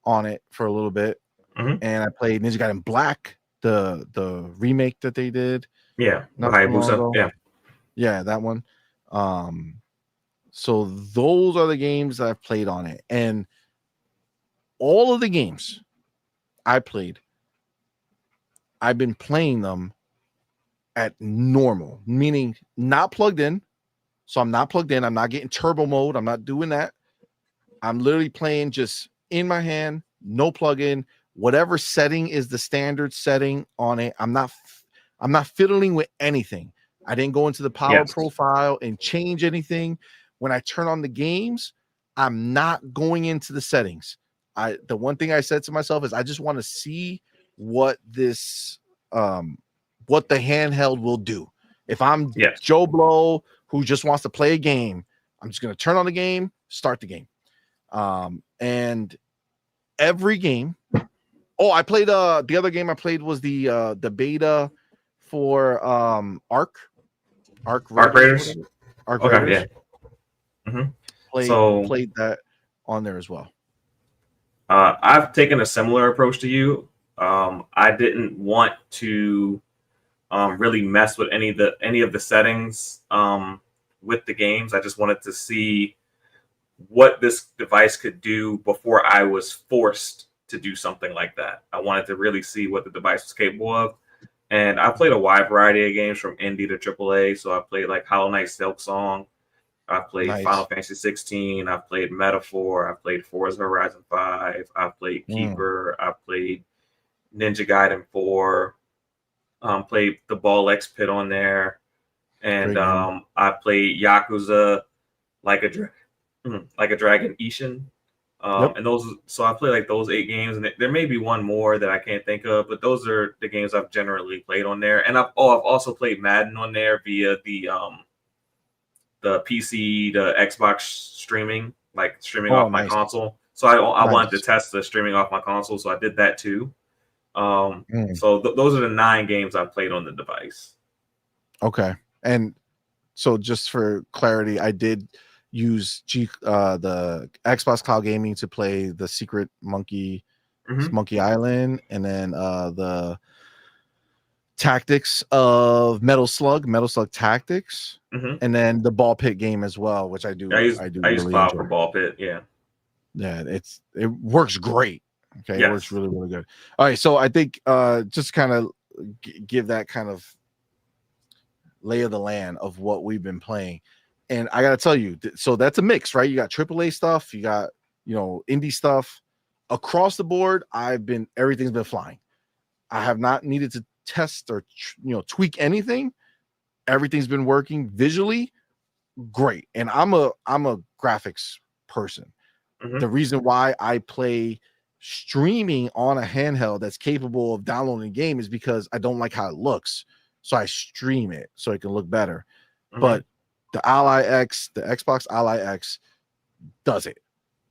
on it for a little bit, and I played Ninja Gaiden Black, the remake that they did. Yeah, not too long ago. Yeah, that one. So those are the games I've played on it, and all of the games I played, I've been playing them at normal, meaning not plugged in. So I'm not plugged in. I'm not getting turbo mode. I'm not doing that. I'm literally playing just in my hand, no plug-in. Whatever setting is the standard setting on it. I'm not fiddling with anything. I didn't go into the power profile and change anything. When I turn on the games, I'm not going into the settings. The one thing I said to myself is I just want to see what this what the handheld will do. If I'm Joe Blow who just wants to play a game, I'm just going to turn on the game, start the game. And every game. Oh, I played the other game I played was the beta for Arc Raiders. Arc Raiders. Yeah. Played that on there as well. I've taken a similar approach to you. I didn't want to really mess with any of the settings with the games. I just wanted to see what this device could do before I was forced to do something like that. I wanted to really see what the device was capable of. And I played a wide variety of games from indie to AAA. So I played like Hollow Knight Silksong. I played Final Fantasy 16. I played Metaphor. I played Forza Horizon 5. I played Keeper. I played Ninja Gaiden 4. Played the Ball X Pit on there. And I played Yakuza Like a Dragon Ishin. And so I play like those 8 games, and there may be one more that I can't think of, but those are the games I've generally played on there. And I've also played Madden on there via the PC, the Xbox streaming off my console. So I wanted to Nice. test the streaming off my console, so I did that too. Mm. So those are the 9 games I played on the device. Okay. And so just for clarity, I did use the Xbox Cloud Gaming to play the Secret Monkey Island, and then the Tactics of Metal Slug Tactics, and then the Ball Pit game as well, which I do I use really Cloud enjoy. for Ball Pit. Yeah, it works great. Okay, yes. It works really, really good. All right, so I think just kind of give that kind of lay of the land of what we've been playing. And I gotta tell you, so that's a mix, right? You got AAA stuff, you got indie stuff across the board. Everything's been flying. I have not needed to test or tweak anything. Everything's been working visually great. And I'm a graphics person. The reason why I play streaming on a handheld that's capable of downloading a game is because I don't like how it looks. So I stream it so it can look better. But the Ally X, the Xbox Ally X does it.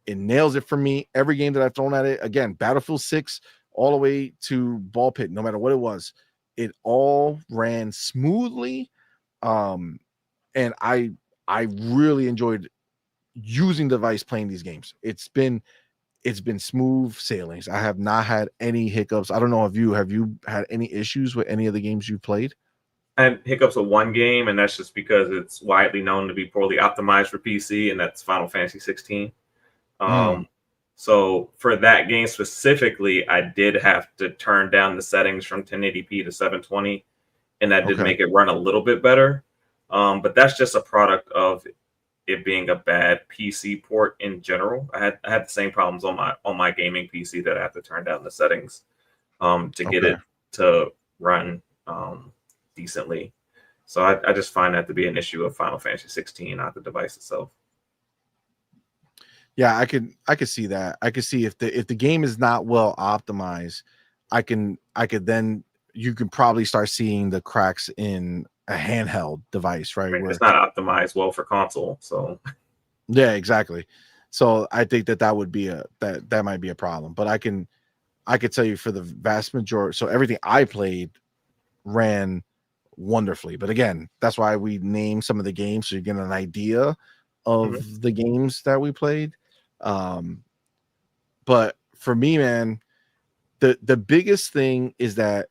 It nails it for me. Every game that I've thrown at it, again, Battlefield 6 all the way to Ball Pit, no matter what it was, it all ran smoothly. And I really enjoyed using the device playing these games. It's been smooth sailings. I have not had any hiccups. I don't know if have you had any issues with any of the games you played? I had hiccups with one game, and that's just because it's widely known to be poorly optimized for PC, and that's Final Fantasy 16. So for that game specifically, I did have to turn down the settings from 1080p to 720, and that did make it run a little bit better. But that's just a product of it being a bad PC port in general. I had the same problems on my gaming PC that I had to turn down the settings to get it to run decently. So I just find that to be an issue of Final Fantasy 16, not the device itself. Yeah, I could see that. I could see if the game is not well optimized, you can probably start seeing the cracks in a handheld device, right? I mean, it's not optimized well for console, so yeah, exactly. So I think that would be that might be a problem. But I could tell you for the vast majority, so everything I played ran wonderfully. But again, that's why we name some of the games so you get an idea of the games that we played. But for me, man, the biggest thing is that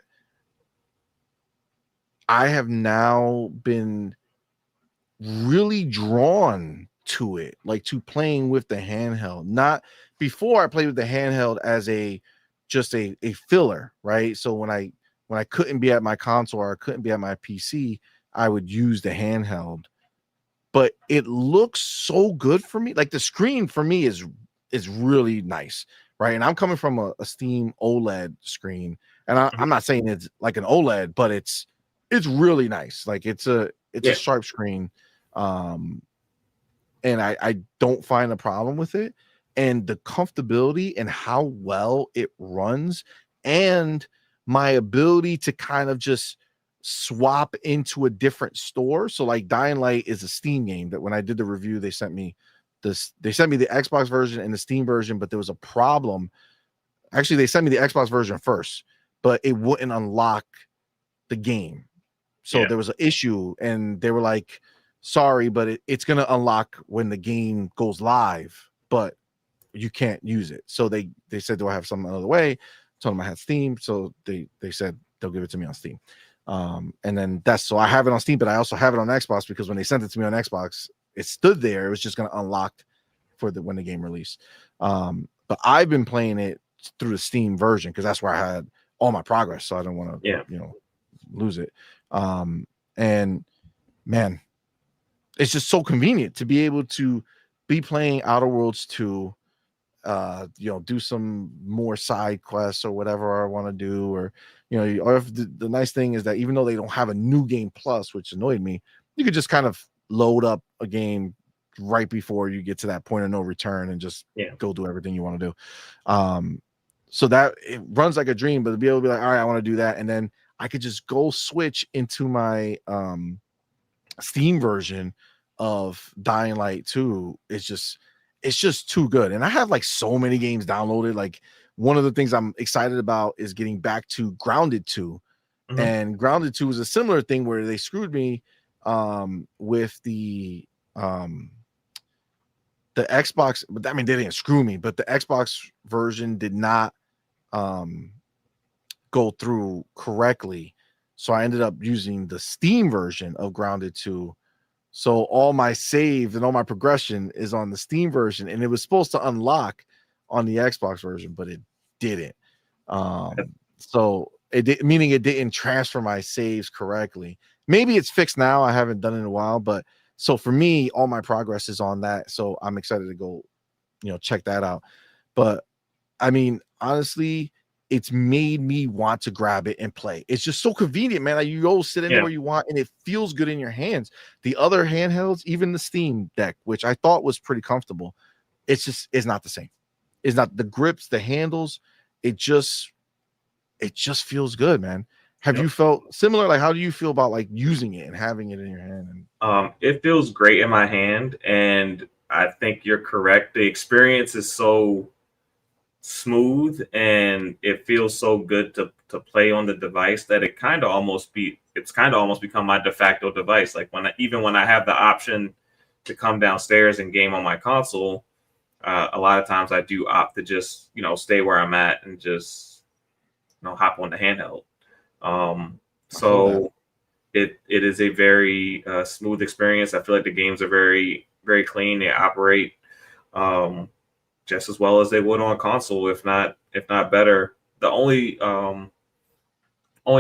I have now been really drawn to it, like to playing with the handheld. Not before, I played with the handheld as just a filler, right? So when I couldn't be at my console or I couldn't be at my PC, I would use the handheld. But it looks so good for me. Like the screen for me is really nice, right? And I'm coming from a Steam OLED screen, and I'm not saying it's like an OLED, but it's really nice. Like it's a sharp screen, and I don't find a problem with it. And the comfortability and how well it runs, and my ability to kind of just swap into a different store. So like Dying Light is a Steam game that when I did the review, they sent me the Xbox version and the Steam version, but there was a problem. Actually, they sent me the Xbox version first, but it wouldn't unlock the game. So there was an issue, and they were like, sorry, but it's going to unlock when the game goes live, but you can't use it. So they said, do I have some other way? Told them I had Steam. So they said they'll give it to me on Steam. And then so I have it on Steam, but I also have it on Xbox because when they sent it to me on Xbox, it stood there. It was just going to unlock for when the game released. But I've been playing it through the Steam version because that's where I had all my progress. So I don't want to, lose it. And man, it's just so convenient to be able to be playing Outer Worlds 2, do some more side quests or whatever I want to do, or if the nice thing is that even though they don't have a new game plus, which annoyed me, you could just kind of load up a game right before you get to that point of no return and just go do everything you want to do. So that it runs like a dream, but to be able to be like, all right, I want to do that, and then I could just go switch into my Steam version of Dying Light 2. it's just too good. And I have like so many games downloaded. Like one of the things I'm excited about is getting back to Grounded 2. And Grounded 2 was a similar thing where they screwed me with the Xbox, but I mean they didn't screw me, but the Xbox version did not go through correctly. So I ended up using the Steam version of Grounded 2. So all my save and all my progression is on the Steam version, and it was supposed to unlock on the Xbox version, but it didn't. So it did, meaning it didn't transfer my saves correctly. Maybe it's fixed now. I haven't done it in a while, but so for me, all my progress is on that. So I'm excited to go, check that out. But I mean, honestly, it's made me want to grab it and play. It's just so convenient, man. Like you go sit anywhere you want, and it feels good in your hands. The other handhelds, even the Steam Deck, which I thought was pretty comfortable, it's not the same. It's not the grips, the handles. It just feels good, man. Have you felt similar? Like, how do you feel about like using it and having it in your hand? It feels great in my hand, and I think you're correct. The experience is so smooth, and it feels so good to play on the device that it's kind of almost become my de facto device. Like even when I have the option to come downstairs and game on my console, a lot of times I do opt to just stay where I'm at and just hop on the handheld. So it is a very smooth experience. I feel like the games are very, very clean. They operate just as well as they would on console, if not better. The only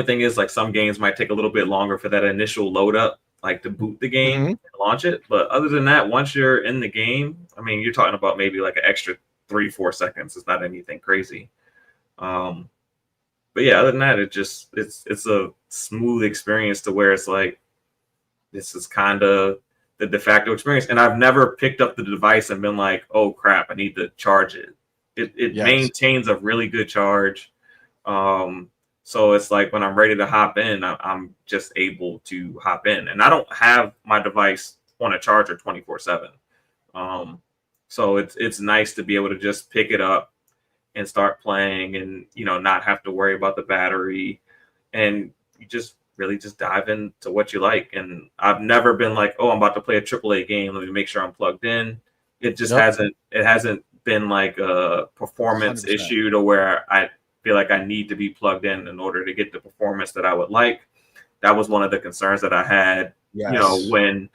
thing is, like, some games might take a little bit longer for that initial load up, like to boot the game and launch it. But other than that, once you're in the game, I mean, you're talking about maybe like an extra 3-4 seconds. It's not anything crazy. But yeah, other than that, it's a smooth experience to where it's like, this is kind of the de facto experience. And I've never picked up the device and been like, oh crap, I need to charge it. It maintains a really good charge. So it's like when I'm ready to hop in, I'm just able to hop in. And I don't have my device on a charger 24/7. So it's nice to be able to just pick it up and start playing and, not have to worry about the battery. And you just really just dive into what you like. And I've never been like, oh, I'm about to play a AAA game, let me make sure I'm plugged in. It just hasn't been like a performance 100%. issue to where I feel like I need to be plugged in order to get the performance that I would like. That was one of the concerns that I had, when,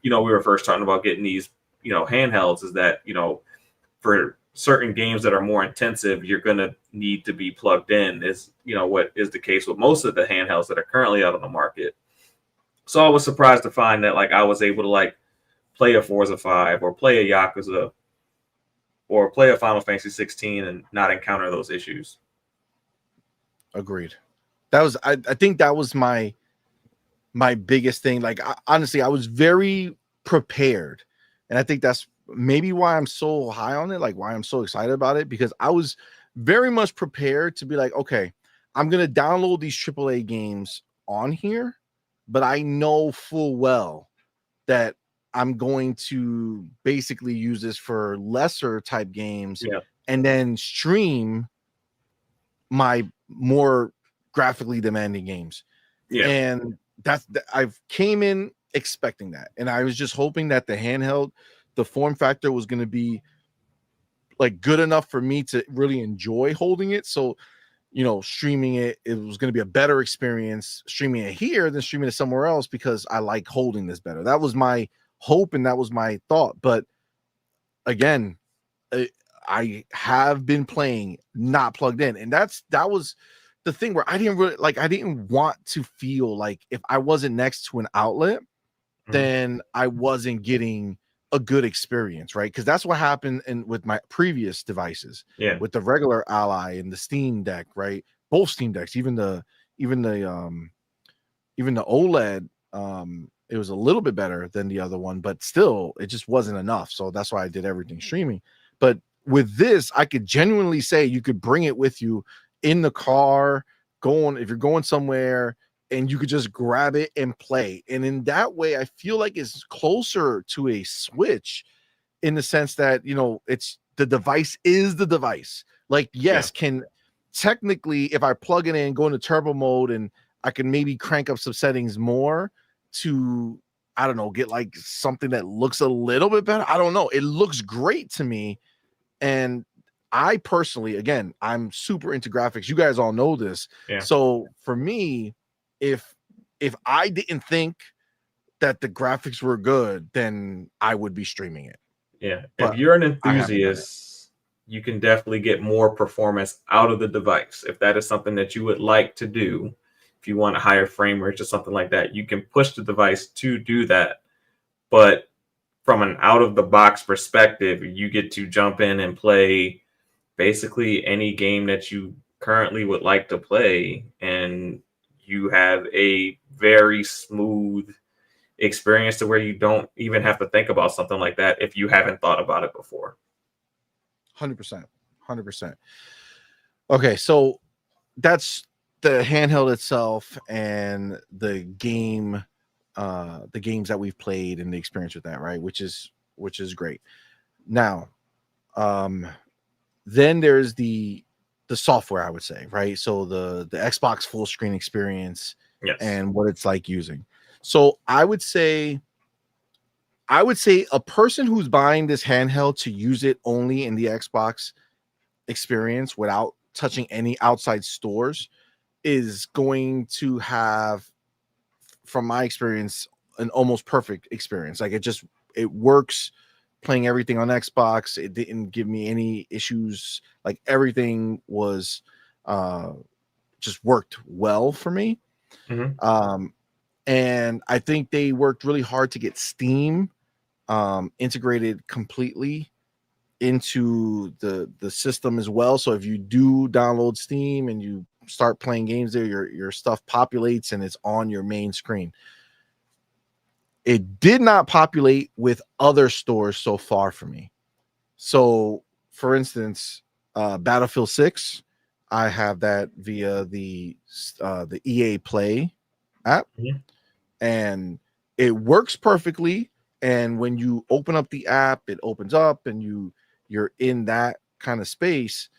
we were first talking about getting these, handhelds, is that, for certain games that are more intensive, you're going to need to be plugged in, is, what is the case with most of the handhelds that are currently out on the market. So I was surprised to find that, like, I was able to, like, play a Forza 5 or play a Yakuza or play a Final Fantasy 16 and not encounter those issues. Agreed. That was, I think that was my biggest thing. Like, honestly, I was very prepared. And I think that's maybe why I'm so high on it, like why I'm so excited about it, because I was very much prepared to be like, okay, I'm going to download these AAA games on here, but I know full well that I'm going to basically use this for lesser type games and then stream my more graphically demanding games. And I've came in expecting that. And I was just hoping that the handheld, the form factor was going to be like good enough for me to really enjoy holding it. So, streaming it was going to be a better experience streaming it here than streaming it somewhere else, because I like holding this better. That was my hope and that was my thought. But again, I have been playing not plugged in, and that was the thing where I didn't want to feel like if I wasn't next to an outlet, then I wasn't getting a good experience, right? Because that's what happened with my previous devices, with the regular Ally and the Steam Deck, right? Both Steam Decks, even the OLED, it was a little bit better than the other one, but still, it just wasn't enough. So that's why I did everything streaming. But with this, I could genuinely say you could bring it with you in the car, if you're going somewhere, and you could just grab it and play. And in that way, I feel like it's closer to a Switch in the sense that, you know, it's the device is the device. Like, yes, can technically, if I plug it in, go into turbo mode, and I can maybe crank up some settings more to, I don't know, get like something that looks a little bit better. I don't know. It looks great to me. And I personally, again, I'm super into graphics. You guys all know this. Yeah. So for me, if I didn't think that the graphics were good, then I would be streaming it. Yeah. But if you're an I haven't done it. enthusiast, you can definitely get more performance out of the device. If that is something that you would like to do, if you want a higher frame rate or something like that, you can push the device to do that. But from an out of the box perspective, you get to jump in and play basically any game that you currently would like to play, and you have a very smooth experience to where you don't even have to think about something like that if you haven't thought about it before. 100%. Okay, so that's the handheld itself and the game, the games that we've played and the experience with that, right? Which is great. Now, then there's the software, I would say, right? So the Xbox full screen experience, Yes. and what it's like using. So I would say a person who's buying this handheld to use it only in the Xbox experience without touching any outside stores is going to have, from my experience, an almost perfect experience. Like, it works playing everything on Xbox. It didn't give me any issues. Like, everything was just worked well for me. Mm-hmm. And I think they worked really hard to get Steam integrated completely into the system as well. So if you do download Steam and you start playing games there, your stuff populates and it's on your main screen. It did not populate with other stores so far for me. So, for instance, Battlefield 6, I have that via the EA Play app, and it works perfectly. And when you open up the app, it opens up, and you're in that kind of space,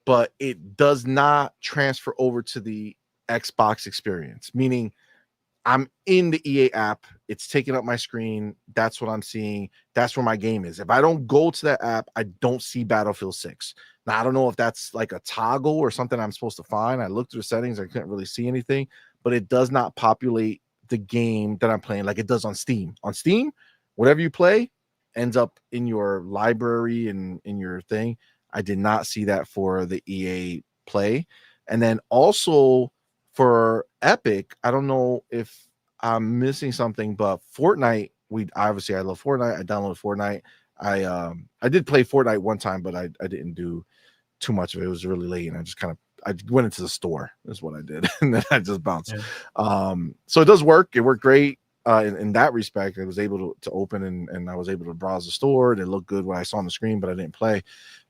but it does not transfer over to the Xbox experience, meaning I'm in the EA app, it's taking up my screen, that's what I'm seeing, that's where my game is. If I don't go to that app, I don't see Battlefield 6. Now, I don't know if that's like a toggle or something I'm supposed to find. I looked through the settings, I couldn't really see anything, but it does not populate the game that I'm playing like it does on Steam. On Steam, whatever you play ends up in your library and in your thing. I did not see that for the EA Play. And then also for Epic, I don't know if I'm missing something, but Fortnite, I love Fortnite. I downloaded Fortnite. I did play Fortnite one time, but I didn't do too much of it. It was really late, and I went into the store is what I did, and then I just bounced. So it does work. It worked great in that respect. I was able to open and I was able to browse the store, and it looked good when I saw on the screen, but I didn't play.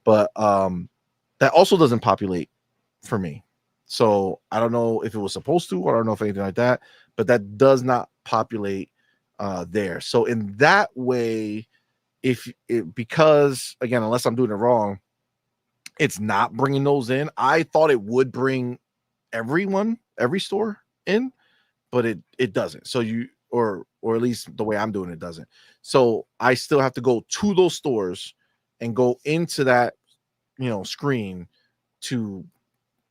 But that also doesn't populate for me. So I don't know if it was supposed to, or I don't know if anything like that, but that does not populate there. So in that way, because again, unless I'm doing it wrong, it's not bringing those in. I thought it would bring every store in, but it doesn't. So or at least the way I'm doing it doesn't. So I still have to go to those stores and go into that, screen to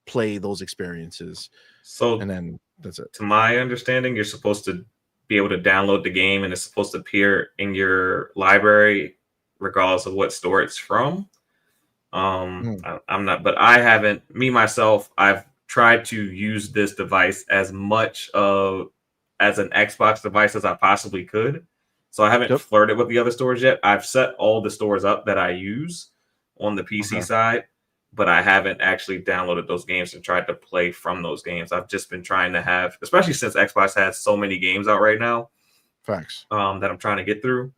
play those experiences. So, and then that's it. To my understanding, you're supposed to be able to download the game, and it's supposed to appear in your library regardless of what store it's from. I'm not, but I haven't, myself, I've tried to use this device as much as an Xbox device as I possibly could. So I haven't flirted with the other stores yet. I've set all the stores up that I use on the PC side, but I haven't actually downloaded those games and tried to play from those games. I've just been trying to have, especially since Xbox has so many games out right now. Facts. That I'm trying to get through.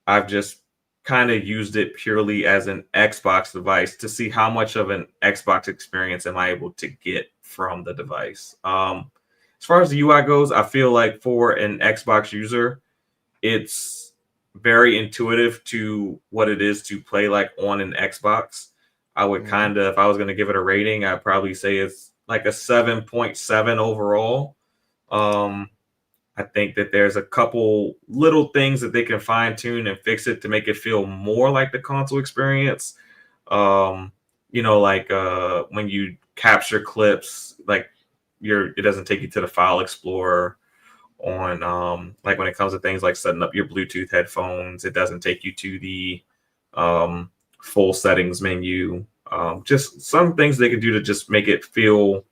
I've just kind of used it purely as an Xbox device to see how much of an Xbox experience am I able to get from the device. As far as the UI goes, I feel like for an Xbox user, it's very intuitive to what it is to play like on an Xbox. I would kind of, if I was going to give it a rating, I'd probably say it's like a 7.7 overall. I think that there's a couple little things that they can fine tune and fix it to make it feel more like the console experience. Like when you capture clips, like it doesn't take you to the file explorer. On like when it comes to things like setting up your Bluetooth headphones, it doesn't take you to the full settings menu. Just some things they can do to just make it feel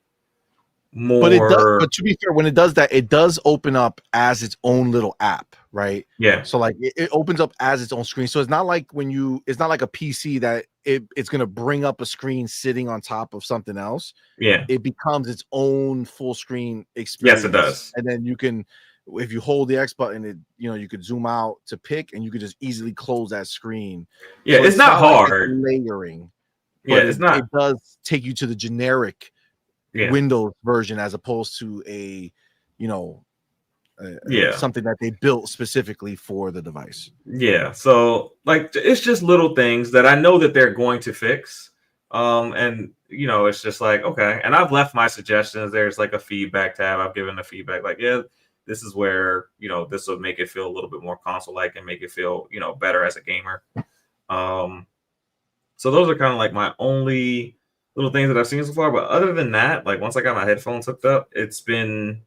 more. But to be fair, when it does that, it does open up as its own little app, right? Yeah. So like it opens up as its own screen. So it's not like it's not like a PC that it's gonna bring up a screen sitting on top of something else. Yeah. It becomes its own full screen experience. Yes, it does. And then you can, if you hold the X button, you could zoom out to pick, and you could just easily close that screen. Yeah, so it's not hard. Like layering. Yeah, it's not. It does take you to the generic Windows version as opposed to something that they built specifically for the device. Yeah, so like it's just little things that I know that they're going to fix. And it's just like, okay. And I've left my suggestions. There's like a feedback tab. I've given the feedback like, yeah, this is where, this will make it feel a little bit more console-like and make it feel, better as a gamer. So those are kind of like my only little things that I've seen so far. But other than that, like once I got my headphones hooked up, it's been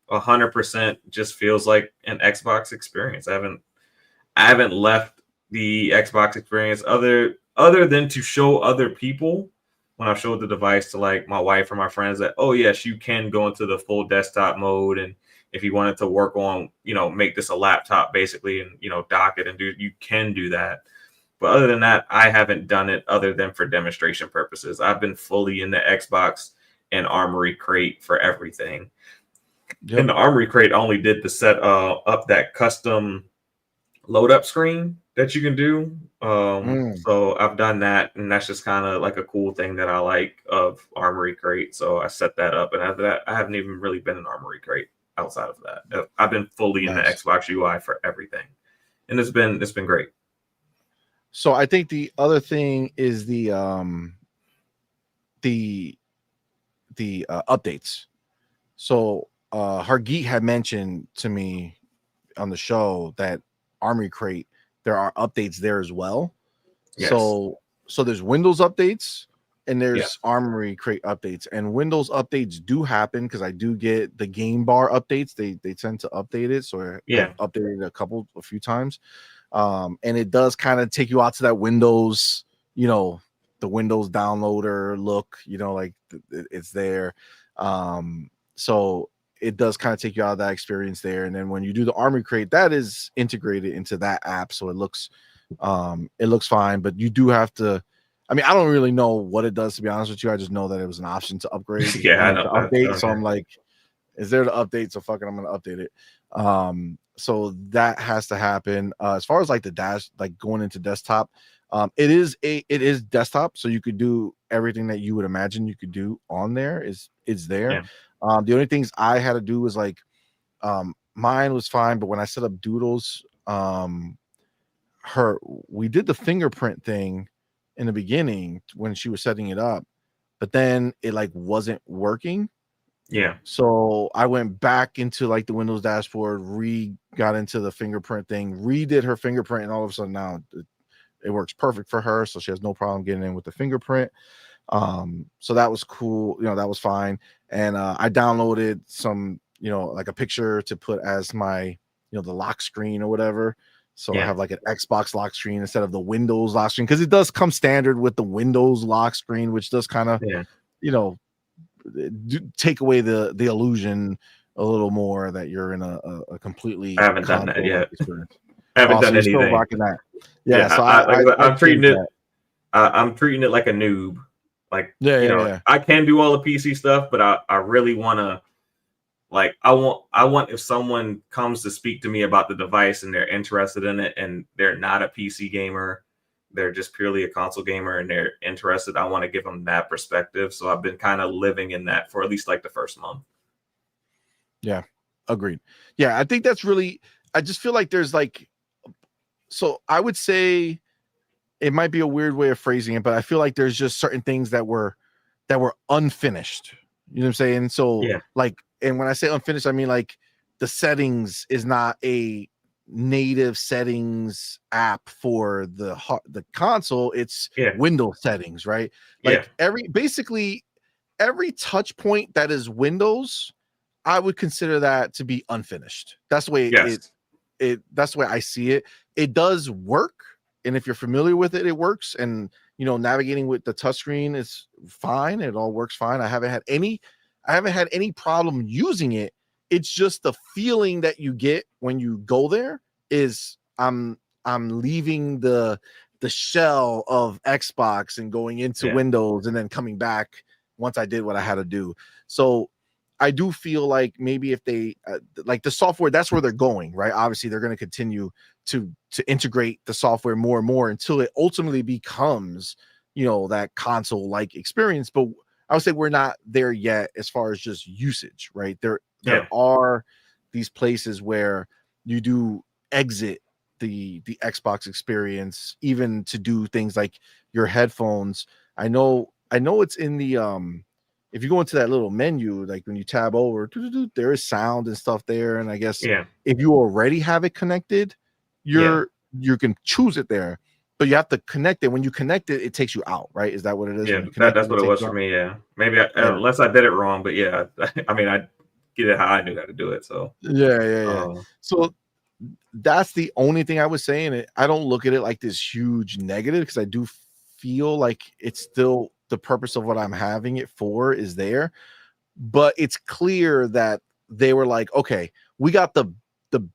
100% just feels like an Xbox experience. I haven't left the Xbox experience other than to show other people when I showed the device to like my wife or my friends that, oh yes, you can go into the full desktop mode. And if you wanted to work on, make this a laptop basically and, dock it and you can do that. But other than that, I haven't done it other than for demonstration purposes. I've been fully in the Xbox and Armory Crate for everything. Yep. And the Armory Crate only did the set up that custom load up screen that you can do. So I've done that, and that's just kind of like a cool thing that I like of Armory Crate. So I set that up, and after that, I haven't even really been in Armory Crate outside of that. I've been fully in the Xbox UI for everything, and it's been great. So I think the other thing is the updates. So Hargeet had mentioned to me on the show that Armory Crate, there are updates there as well. Yes. So there's Windows updates and there's Armory Crate updates, and Windows updates do happen because I do get the game bar updates. They tend to update it. So I've updated it a few times. And it does kind of take you out to that Windows, the Windows downloader look, like it's there. So it does kind of take you out of that experience there. And then when you do the Armory Crate, that is integrated into that app. So it looks fine, but you do have to, I don't really know what it does, to be honest with you. I just know that it was an option to upgrade. I know. To update. Okay. So I'm like, is there the update? So fuck it, I'm going to update it. So that has to happen. As far as like the dash, like going into desktop, it is desktop. So you could do everything that you would imagine you could do on there is there. Yeah. The only things I had to do was like, mine was fine, but when I set up Doodle's, we did the fingerprint thing in the beginning when she was setting it up, but then it like wasn't working. Yeah. So I went back into like the Windows dashboard, got into the fingerprint thing, redid her fingerprint, and all of a sudden now it works perfect for her. So she has no problem getting in with the fingerprint. So that was cool. That was fine. And I downloaded some, like a picture to put as my, the lock screen or whatever. So I have like an Xbox lock screen instead of the Windows lock screen, because it does come standard with the Windows lock screen, which does kind of, take away the illusion a little more that you're in a completely. I haven't done that yet. I haven't done anything. Still rocking that. Yeah, so I'm treating it. I'm treating it like a noob. Like I can do all the PC stuff, but I really want to. Like I want if someone comes to speak to me about the device and they're interested in it and they're not a PC gamer, they're just purely a console gamer and they're interested, I want to give them that perspective. So I've been kind of living in that for at least like the first month. Yeah, agreed. Yeah, I think that's really, I just feel like there's like So I would say it might be a weird way of phrasing it, but I feel like there's just certain things that were unfinished. You know what I'm saying? So Yeah. like, and when I say unfinished, I mean like the settings is not a native settings app for the console. It's Yeah. Windows settings, right? Yeah. Like basically every touch point that is Windows, I would consider that to be unfinished. That's the way Yes. that's the way I see it. It does work, and if you're familiar with it, it works. And navigating with the touchscreen is fine. It all works fine. I haven't had any problem using it. It's just the feeling that you get when you go there is I'm leaving the shell of Xbox and going into Windows and then coming back once I did what I had to do. So I do feel like maybe if they like the software, that's where they're going, right? Obviously, they're going to continue to integrate the software more and more until it ultimately becomes, that console-like experience. But I would say we're not there yet as far as just usage, right? There are these places where you do exit the Xbox experience, even to do things like your headphones. I know it's in the if you go into that little menu, like when you tab over, there is sound and stuff there. And I guess if you already have it connected, you can choose it there, but you have to connect it. When you connect it, it takes you out, right? Is that what it is? Yeah, When you connect that's what it was for me. Yeah, maybe unless I did it wrong, but yeah, I mean, I get it how I knew how to do it. So So that's the only thing I was saying. I don't look at it like this huge negative because I do feel like it's still the purpose of what I'm having it for is there, but it's clear that they were like, okay, we got the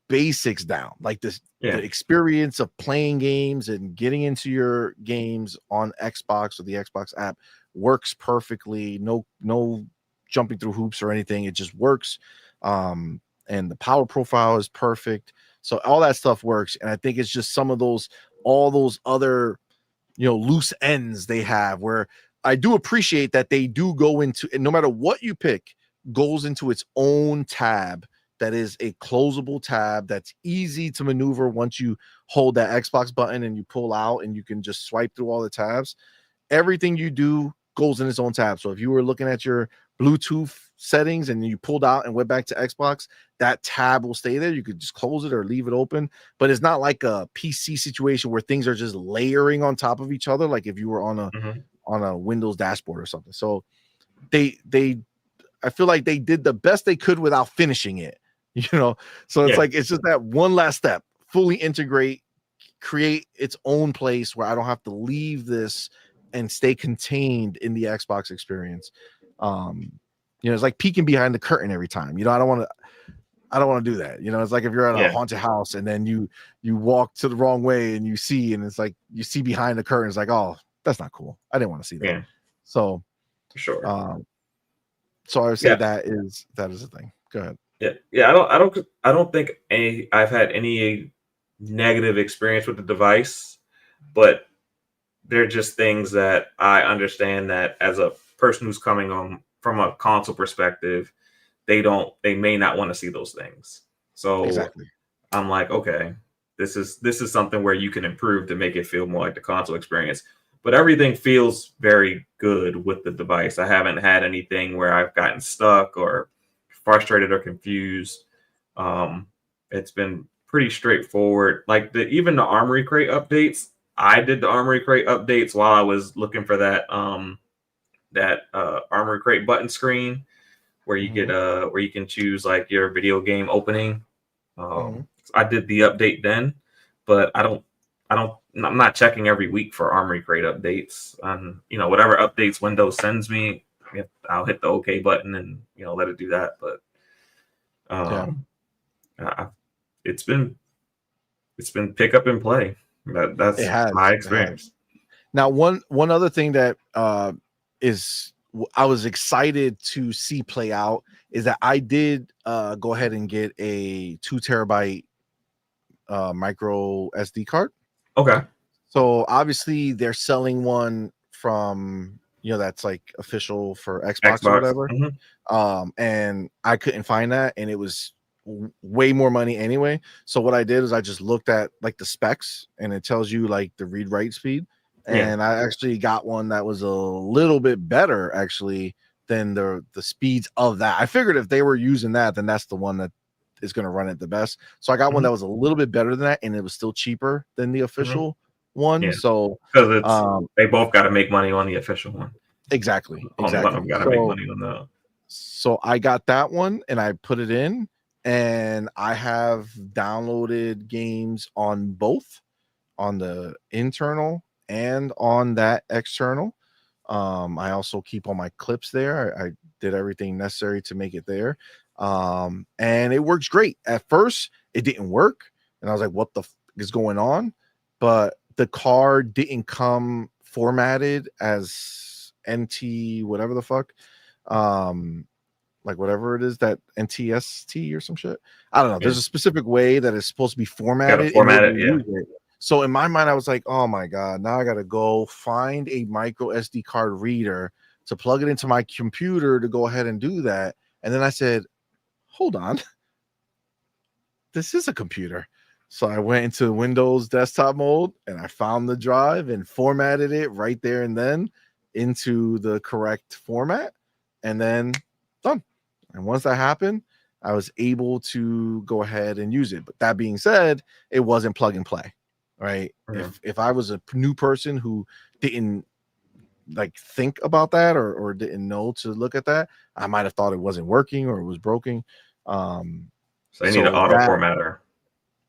basics down, like the experience of playing games and getting into your games on Xbox or the Xbox app works perfectly. No jumping through hoops or anything. It just works. And the power profile is perfect. So all that stuff works. And I think it's just all those other, loose ends they have where I do appreciate that they do go into, and no matter what you pick, goes into its own tab that is a closable tab that's easy to maneuver once you hold that Xbox button and you pull out and you can just swipe through all the tabs. Everything you do goes in its own tab. So if you were looking at your Bluetooth settings and you pulled out and went back to Xbox, that tab will stay there. You could just close it or leave it open, but it's not like a PC situation where things are just layering on top of each other. Like if you were on a Windows dashboard or something. So I feel like they did the best they could without finishing it, so it's like, it's just that one last step, fully integrate, create its own place where I don't have to leave this and stay contained in the Xbox experience. It's like peeking behind the curtain every time. I don't want to do that. It's like if you're at a haunted house and then you walk to the wrong way and you see behind the curtain. It's like, oh, that's not cool. I didn't want to see that. Yeah. So sure. So I would say that is the thing. Go ahead. Yeah. I don't think I've had any negative experience with the device, but they're just things that I understand that as a person who's coming on from a console perspective, they may not want to see those things. So exactly. I'm like, okay, this is something where you can improve to make it feel more like the console experience. But everything feels very good with the device. I haven't had anything where I've gotten stuck or frustrated or confused. It's been pretty straightforward. Like even the Armory Crate updates, I did the Armory Crate updates while I was looking for that Armory Crate button screen where you get where you can choose like your video game opening. I did the update then, but I'm not checking every week for Armory Crate updates. Whatever updates Windows sends me, I'll hit the OK button and let it do that. But it's been pick up and play. That's my experience. Now, one other thing that is I was excited to see play out is that I did go ahead and get a 2 terabyte micro SD card. Okay. So obviously they're selling one from that's like official for Xbox or whatever. And I couldn't find that, and it was way more money anyway. So what I did is I just looked at like the specs, and it tells you like the read write speed. And I actually got one that was a little bit better actually than the speeds of that. I figured if they were using that, then that's the one that is going to run it the best. So I got one that was a little bit better than that, and it was still cheaper than the official one. Yeah. So because they both got to make money on the official one. Exactly. Only one of them got to make money on the. So I got that one and I put it in, and I have downloaded games on both, on the internal and on that external. I also keep all my clips there. I did everything necessary to make it there. And it works great. At first, it didn't work, and I was like, what the is going on? But the card didn't come formatted as NT whatever the fuck. Like whatever it is, that NTST or some shit. I don't know. There's a specific way that it's supposed to be formatted. So in my mind, I was like, oh my God, now I gotta go find a micro SD card reader to plug it into my computer to go ahead and do that. And then I said, hold on, this is a computer. So I went into Windows desktop mode and I found the drive and formatted it right there and then into the correct format, and then done. And once that happened, I was able to go ahead and use it. But that being said, it wasn't plug and play, right? If I was a new person who didn't like think about that or didn't know to look at that, I might have thought it wasn't working or it was broken. So they need an auto formatter.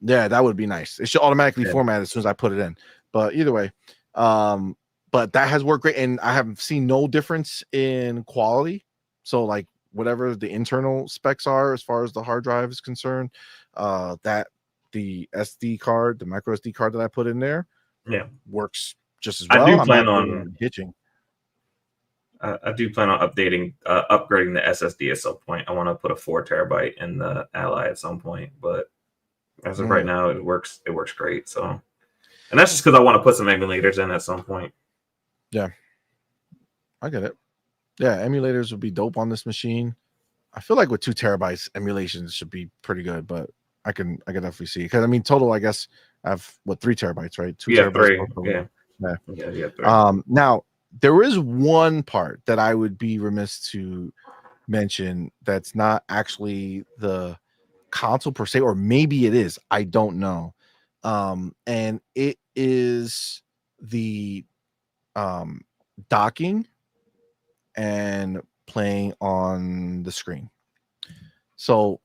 Yeah, that would be nice. It should automatically format as soon as I put it in. But either way, but that has worked great, and I have seen no difference in quality. So like whatever the internal specs are as far as the hard drive is concerned, that the SD card, the micro SD card that I put in there, works just as well. I do plan on hitching. I do plan on updating, upgrading the SSD at some point. I want to put a 4 terabyte in the Ally at some point, but as of right now, it works. It works great. So, and that's just because I want to put some emulators in at some point. Yeah, I get it. Yeah, emulators would be dope on this machine. I feel like with 2 terabytes, emulations should be pretty good, but I can definitely see, because I mean total, I guess I have 3 terabytes, right? 2 terabytes. 3. Yeah. 3. Now there is one part that I would be remiss to mention that's not actually the console per se, or maybe it is. I don't know. And it is the docking and playing on the screen. So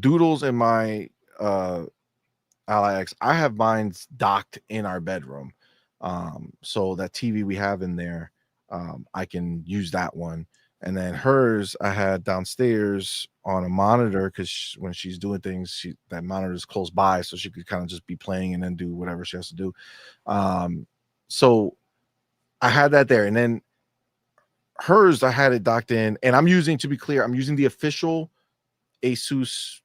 Doodles in my Ally X, I have mine docked in our bedroom. So that TV we have in there, I can use that one. And then hers I had downstairs on a monitor, because when she's doing things, that monitor is close by, so she could kind of just be playing and then do whatever she has to do. So I had that there, and then hers I had it docked in, and I'm using, to be clear, I'm using the official Asus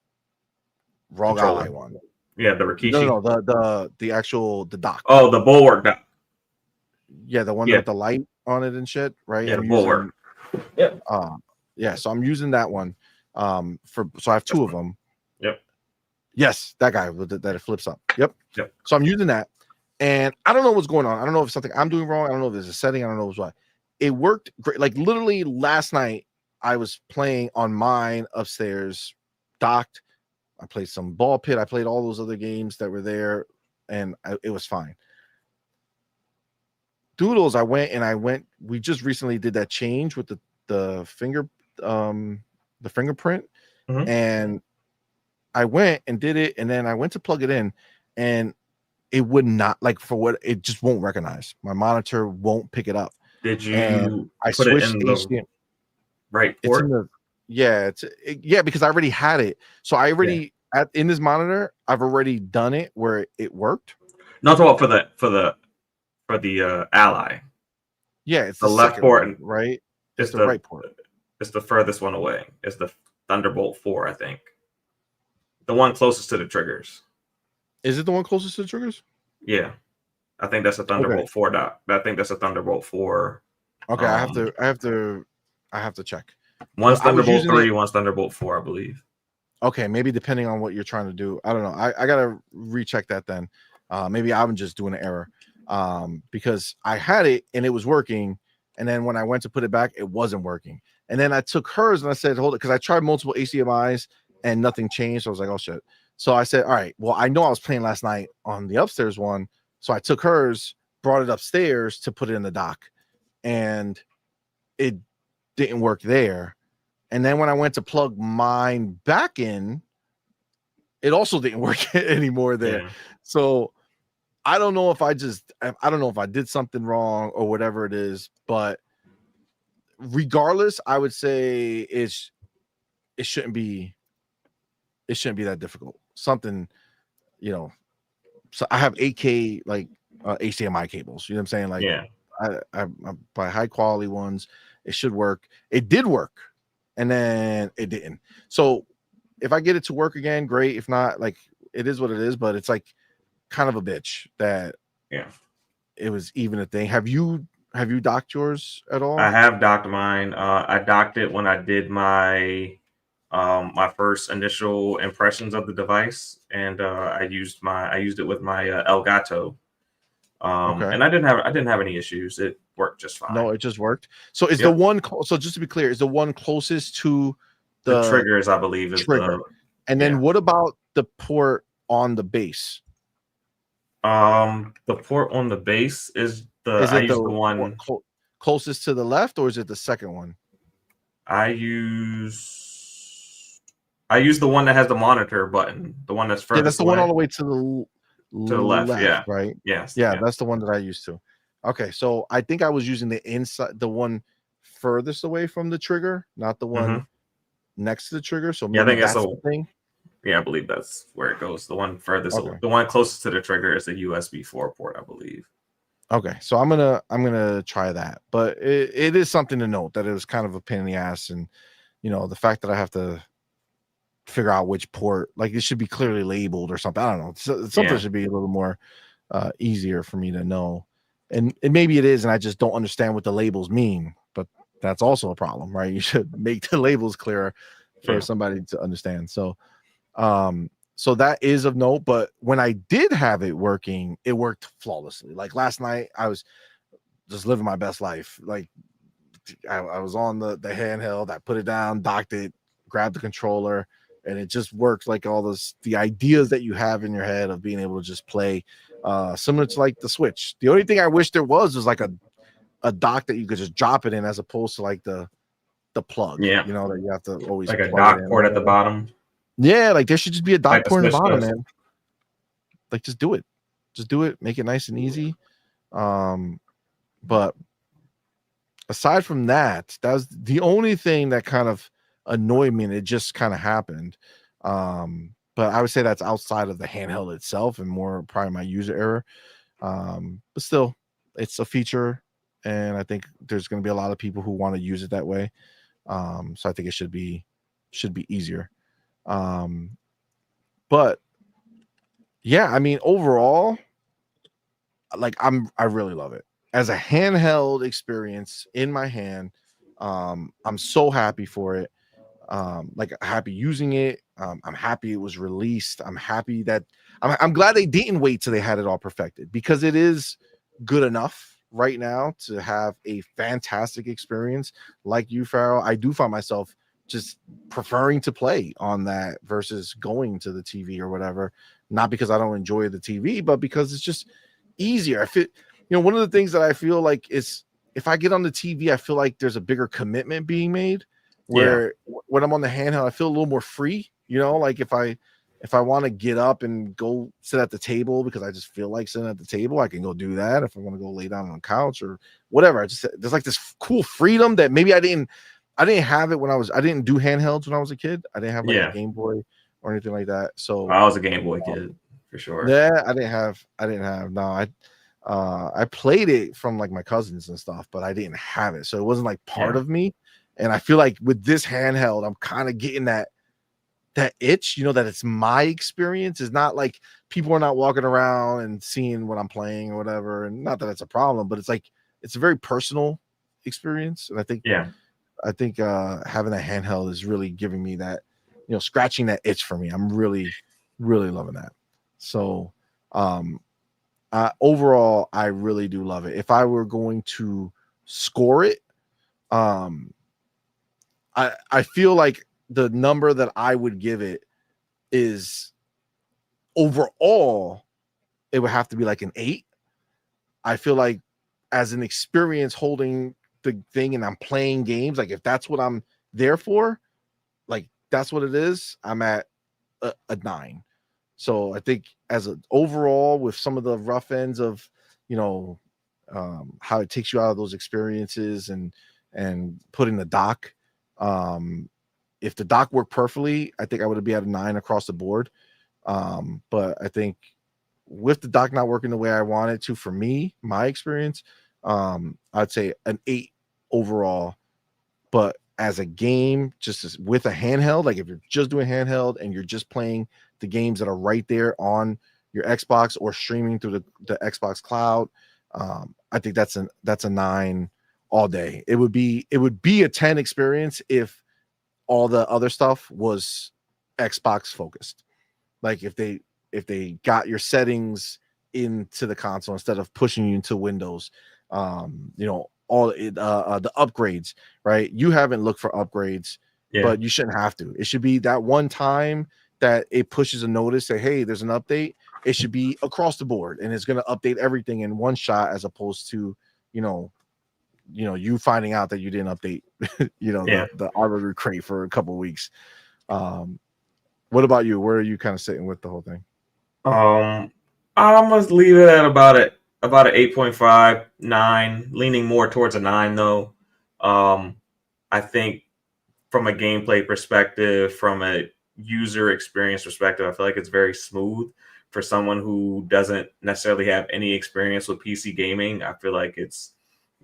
ROG Ally one. Yeah, the Rikishi. No, the dock. Oh, the Bulwark dock. Yeah, the one with the light on it and shit, right? Yeah, the Bulwark. Yeah. So I'm using that one. So I have 2 of them. Yep. Yes, that guy that it flips up. Yep. Yep. So I'm using that, and I don't know what's going on. I don't know if it's something I'm doing wrong. I don't know if there's a setting. I don't know what. It worked great. Like literally last night, I was playing on mine upstairs, docked. I played some ball pit. I played all those other games that were there, and it was fine. Doodles, we just recently did that change with the fingerprint, and I went and did it, and then I went to plug it in, and it would not, like, for what, it just won't recognize. My monitor won't pick it up. Did you I put switched it in the right port? Because I already had it. So I already in this monitor, I've already done it where it worked. Not all for the Ally. Yeah, it's the left port, one, right? It's the right port. It's the furthest one away. It's the Thunderbolt 4, I think. The one closest to the triggers. Is it the one closest to the triggers? Yeah. I think that's a Thunderbolt 4 dock. I think that's a Thunderbolt 4. Okay, I have to check. One's I was Thunderbolt using 3, it. one's Thunderbolt 4, I believe. Okay, maybe depending on what you're trying to do. I don't know. I gotta recheck that then. Maybe I'm just doing an error. Because I had it and it was working, and then when I went to put it back, it wasn't working. And then I took hers and I said, hold it, because I tried multiple HDMIs and nothing changed. So I was like, oh shit. So I said, all right, well, I know I was playing last night on the upstairs one. So I took hers, brought it upstairs to put it in the dock, and it didn't work there. And then when I went to plug mine back in, it also didn't work anymore there. Yeah. So I don't know if I don't know if I did something wrong or whatever it is, but regardless, I would say it shouldn't be that difficult. Something, so I have 8K like HDMI cables, you know what I'm saying? Like Yeah. I buy high quality ones. It should work. It did work, and then it didn't. So if I get it to work again, great. If not, like it is what it is, but it's like kind of a bitch that it was even a thing. Have you docked yours at all? I have docked mine. I docked it when I did my my first initial impressions of the device, and I used it with my Elgato. Okay. And I didn't have any issues. It worked just fine. No, it just worked. So is the one so just to be clear, is the one closest to the triggers, I believe, is trigger. And then what about the port on the base? The port on the base is the one closest to the left, or is it the second one? I use the one that has the monitor button, the one that's furthest. Yeah, that's the one all the way to the left. Yeah, right. Yes. Yeah, that's the one that I used to. Okay, so I think I was using the one furthest away from the trigger, not the one next to the trigger. So maybe I think that's the thing. Yeah, I believe that's where it goes. The one furthest, the one closest to the trigger is the USB 4 port, I believe. Okay, so I'm gonna try that, but it is something to note that it was kind of a pain in the ass, and the fact that I have to figure out which port, like it should be clearly labeled or something. I don't know. Something should be a little more easier for me to know, and maybe it is, and I just don't understand what the labels mean. But that's also a problem, right? You should make the labels clearer for somebody to understand. So that is of note. But when I did have it working, it worked flawlessly. Like last night, I was just living my best life. Like I was on the handheld, I put it down, docked it, grabbed the controller, and it just worked like all the ideas that you have in your head of being able to just play similar to like the Switch. The only thing I wish there was like a dock that you could just drop it in, as opposed to like the plug. Yeah, that you have to always like a dock port at the bottom. Yeah, like there should just be a dock like port at the bottom, man. Like just do it, make it nice and easy. But aside from that, that was the only thing that kind of annoyed me, and it just kind of happened. But I would say that's outside of the handheld itself and more probably my user error. But still, it's a feature, and I think there's going to be a lot of people who want to use it that way. So I think it should be easier. But yeah, I mean, overall, like I really love it as a handheld experience in my hand. I'm so happy for it. Like happy using it. I'm happy it was released. I'm happy that I'm glad they didn't wait till they had it all perfected, because it is good enough right now to have a fantastic experience. Like you, Farrell, I do find myself just preferring to play on that versus going to the TV or whatever. Not because I don't enjoy the TV, but because it's just easier. I feel, one of the things that I feel like is if I get on the TV, I feel like there's a bigger commitment being made. Where when I'm on the handheld, I feel a little more free. Like if I want to get up and go sit at the table because I just feel like sitting at the table, I can go do that. If I want to go lay down on the couch or whatever, there's like this cool freedom that maybe I didn't have it when I didn't do handhelds when I was a kid. I didn't have like a Game Boy or anything like that. So I was a Game Boy kid for sure. Yeah, I didn't have. No, I played it from like my cousins and stuff, but I didn't have it, so it wasn't like part of me. And I feel like with this handheld, I'm kind of getting that itch, that it's my experience. It's not like people are not walking around and seeing what I'm playing or whatever. And not that it's a problem, but it's like it's a very personal experience. And I think I think having a handheld is really giving me that, scratching that itch for me. I'm really, really loving that. So overall, I really do love it. If I were going to score it, I feel like the number that I would give it is overall, it would have to be like an 8. I feel like as an experience holding the thing and I'm playing games, like if that's what I'm there for, like that's what it is, I'm at a 9. So I think as an overall, with some of the rough ends of, how it takes you out of those experiences and putting the dock, if the dock worked perfectly, I think I would be at a 9 across the board. But I think with the dock not working the way I wanted to, for me, my experience, I'd say an 8 overall. But as a game, with a handheld, like if you're just doing handheld and you're just playing the games that are right there on your Xbox or streaming through the Xbox cloud, I think that's a 9 all day. It would be a 10 experience if all the other stuff was Xbox focused. Like if they got your settings into the console instead of pushing you into Windows, all the upgrades, right? You haven't looked for upgrades, but you shouldn't have to. It should be that one time that it pushes a notice, say, hey, there's an update. It should be across the board, and it's going to update everything in one shot, as opposed to, you finding out that you didn't update, the arbitrary crate for a couple of weeks. What about you? Where are you kind of sitting with the whole thing? I must leave it at about an 8.5, 9, leaning more towards a 9 though. I think from a gameplay perspective, from a user experience perspective, I feel like it's very smooth for someone who doesn't necessarily have any experience with PC gaming. I feel like you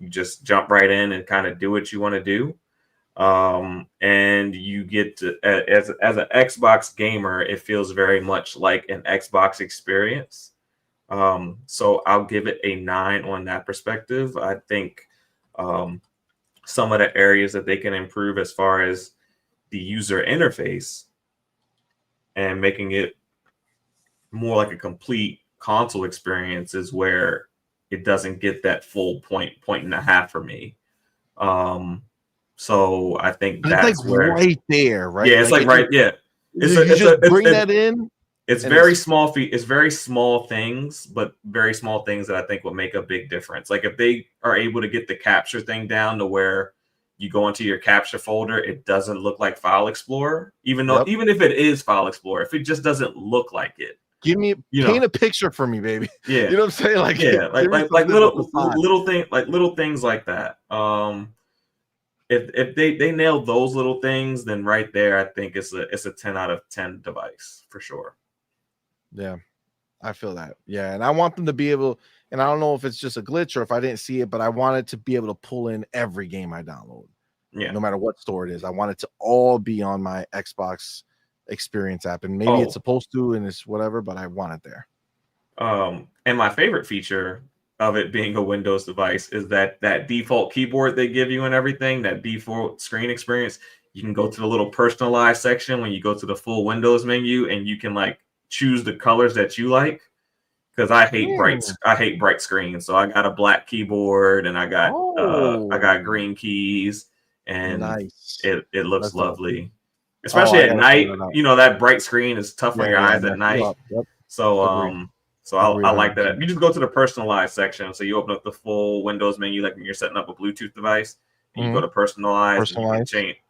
just jump right in and kind of do what you want to do. And you get to, as an Xbox gamer, it feels very much like an Xbox experience. So I'll give it a 9 on that perspective. I think some of the areas that they can improve as far as the user interface and making it more like a complete console experience is where it doesn't get that full point and a half for me. So I think that's like where right there, right? Yeah, it's like right. Yeah, Bring that in. It's very small. It's very small things, but very small things that I think will make a big difference. Like if they are able to get the capture thing down to where you go into your capture folder, it doesn't look like File Explorer, even if it is File Explorer, if it just doesn't look like it. Paint a picture for me, baby. Yeah, you know what I'm saying? Like like little things like that. If they nail those little things, then right there, I think it's a 10 out of 10 device for sure. Yeah, I feel that. Yeah, and I want them to be able, and I don't know if it's just a glitch or if I didn't see it, but I want it to be able to pull in every game I download. Yeah, no matter what store it is. I want it to all be on my Xbox experience app, and maybe it's supposed to, and it's whatever, but I want it there. And my favorite feature of it being a Windows device is that default keyboard they give you and everything, that default screen experience. You can go to the little personalized section when you go to the full Windows menu, and you can like choose the colors that you like. Because I hate bright screens, so I got a black keyboard and I got green keys, and it looks lovely, especially at night. That bright screen is tough on your eyes at night. Yep. So I like that. You just go to the personalized section, so you open up the full Windows menu, like when you're setting up a Bluetooth device, and you go to personalize.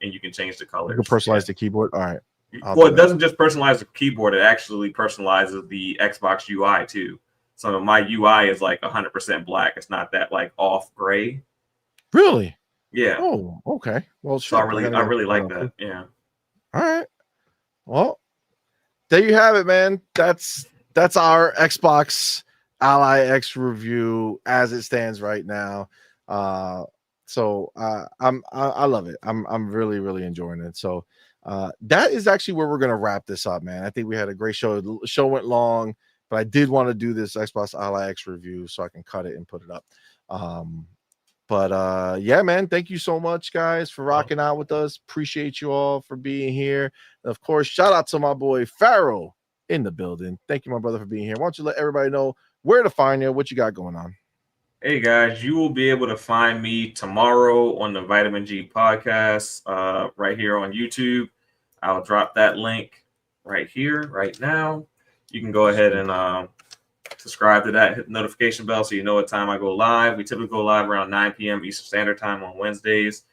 And you can change the colors. You can personalize the keyboard. All right. It doesn't just personalize the keyboard; it actually personalizes the Xbox UI too. So my UI is like 100% black. It's not that like off gray. Really? Yeah. Oh, okay. Well, so I really like that. Yeah. All right. Well, there you have it, man. That's our Xbox Ally X review as it stands right now. So I love it. I'm really, really enjoying it. So that is actually where we're gonna wrap this up, man. I think we had a great show. The show went long, but I did want to do this Xbox Ally X review so I can cut it and put it up. But yeah, man, thank you so much, guys, for rocking out with us. Appreciate you all for being here. And of course, shout out to my boy Pharaoh in the building. Thank you, my brother, for being here. Why don't you let everybody know where to find you, what you got going on? Hey guys, you will be able to find me tomorrow on the Vitamin G podcast, right here on YouTube. I'll drop that link right here, right now. You can go ahead and subscribe to that, hit the notification bell so you know what time I go live. We typically go live around 9 p.m. Eastern Standard Time on Wednesdays.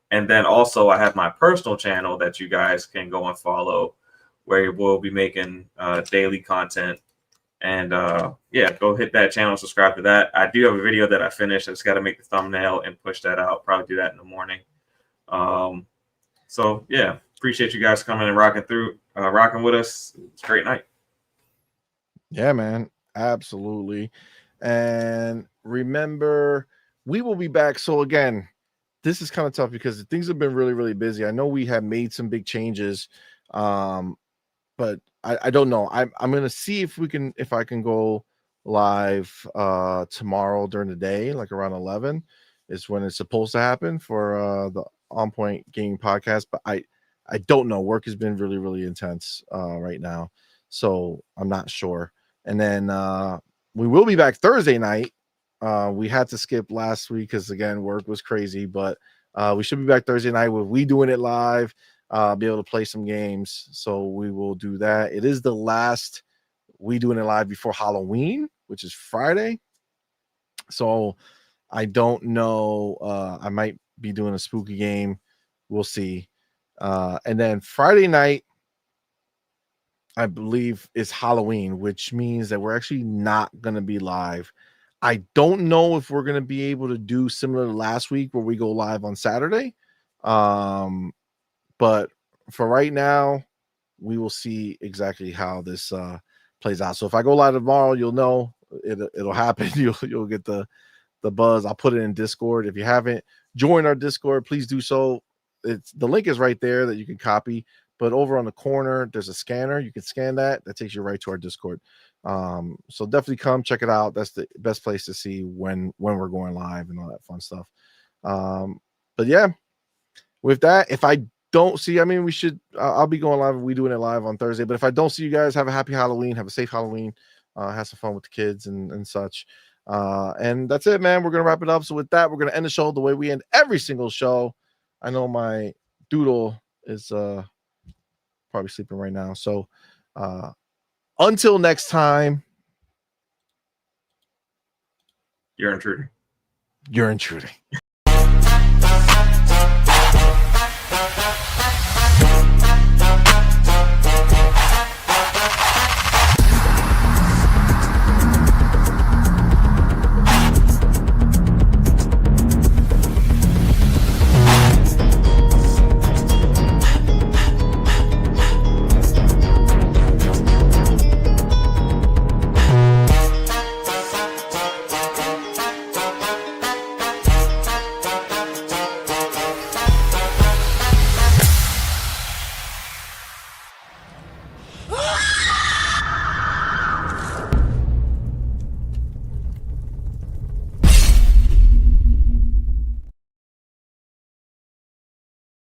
And then also I have my personal channel that you guys can go and follow, where we'll be making daily content. And yeah, go hit that channel, subscribe to that. I do have a video that I finished. I just got to make the thumbnail and push that out. Probably do that in the morning. So yeah, appreciate you guys coming and rocking with us. It's a great night. Yeah, man, absolutely. And remember, we will be back. So again, this is kind of tough because things have been really, really busy. I know we have made some big changes, but I don't know. I'm gonna see if I can go live tomorrow during the day, like around 11 is when it's supposed to happen for the On Point Gaming podcast. But I don't know. Work has been really, really intense right now, so I'm not sure. And then we will be back Thursday night. We had to skip last week because again work was crazy, but we should be back Thursday night with we doing it live. Be able to play some games, so we will do that. It is the last we doing it live before Halloween, which is Friday. So I don't know. I might be doing a spooky game. We'll see. And then Friday night, I believe, is Halloween, which means that we're actually not going to be live. I don't know if we're going to be able to do similar to last week where we go live on Saturday. But for right now, we will see exactly how this plays out. So if I go live tomorrow, you'll know it'll happen. You'll get the buzz. I'll put it in Discord. If you haven't joined our Discord, please do so. The link is right there that you can copy. But over on the corner, there's a scanner. You can scan that. That takes you right to our Discord. So definitely come check it out. That's the best place to see when we're going live and all that fun stuff. But yeah, with that, if I don't see, I mean, I'll be going live. We doing it live on Thursday. But if I don't see you guys, have a happy Halloween. Have a safe Halloween. Have some fun with the kids and such. And that's it, man. We're going to wrap it up. So with that, we're going to end the show the way we end every single show. I know my Doodle is probably sleeping right now. So until next time, You're intruding. you're intruding.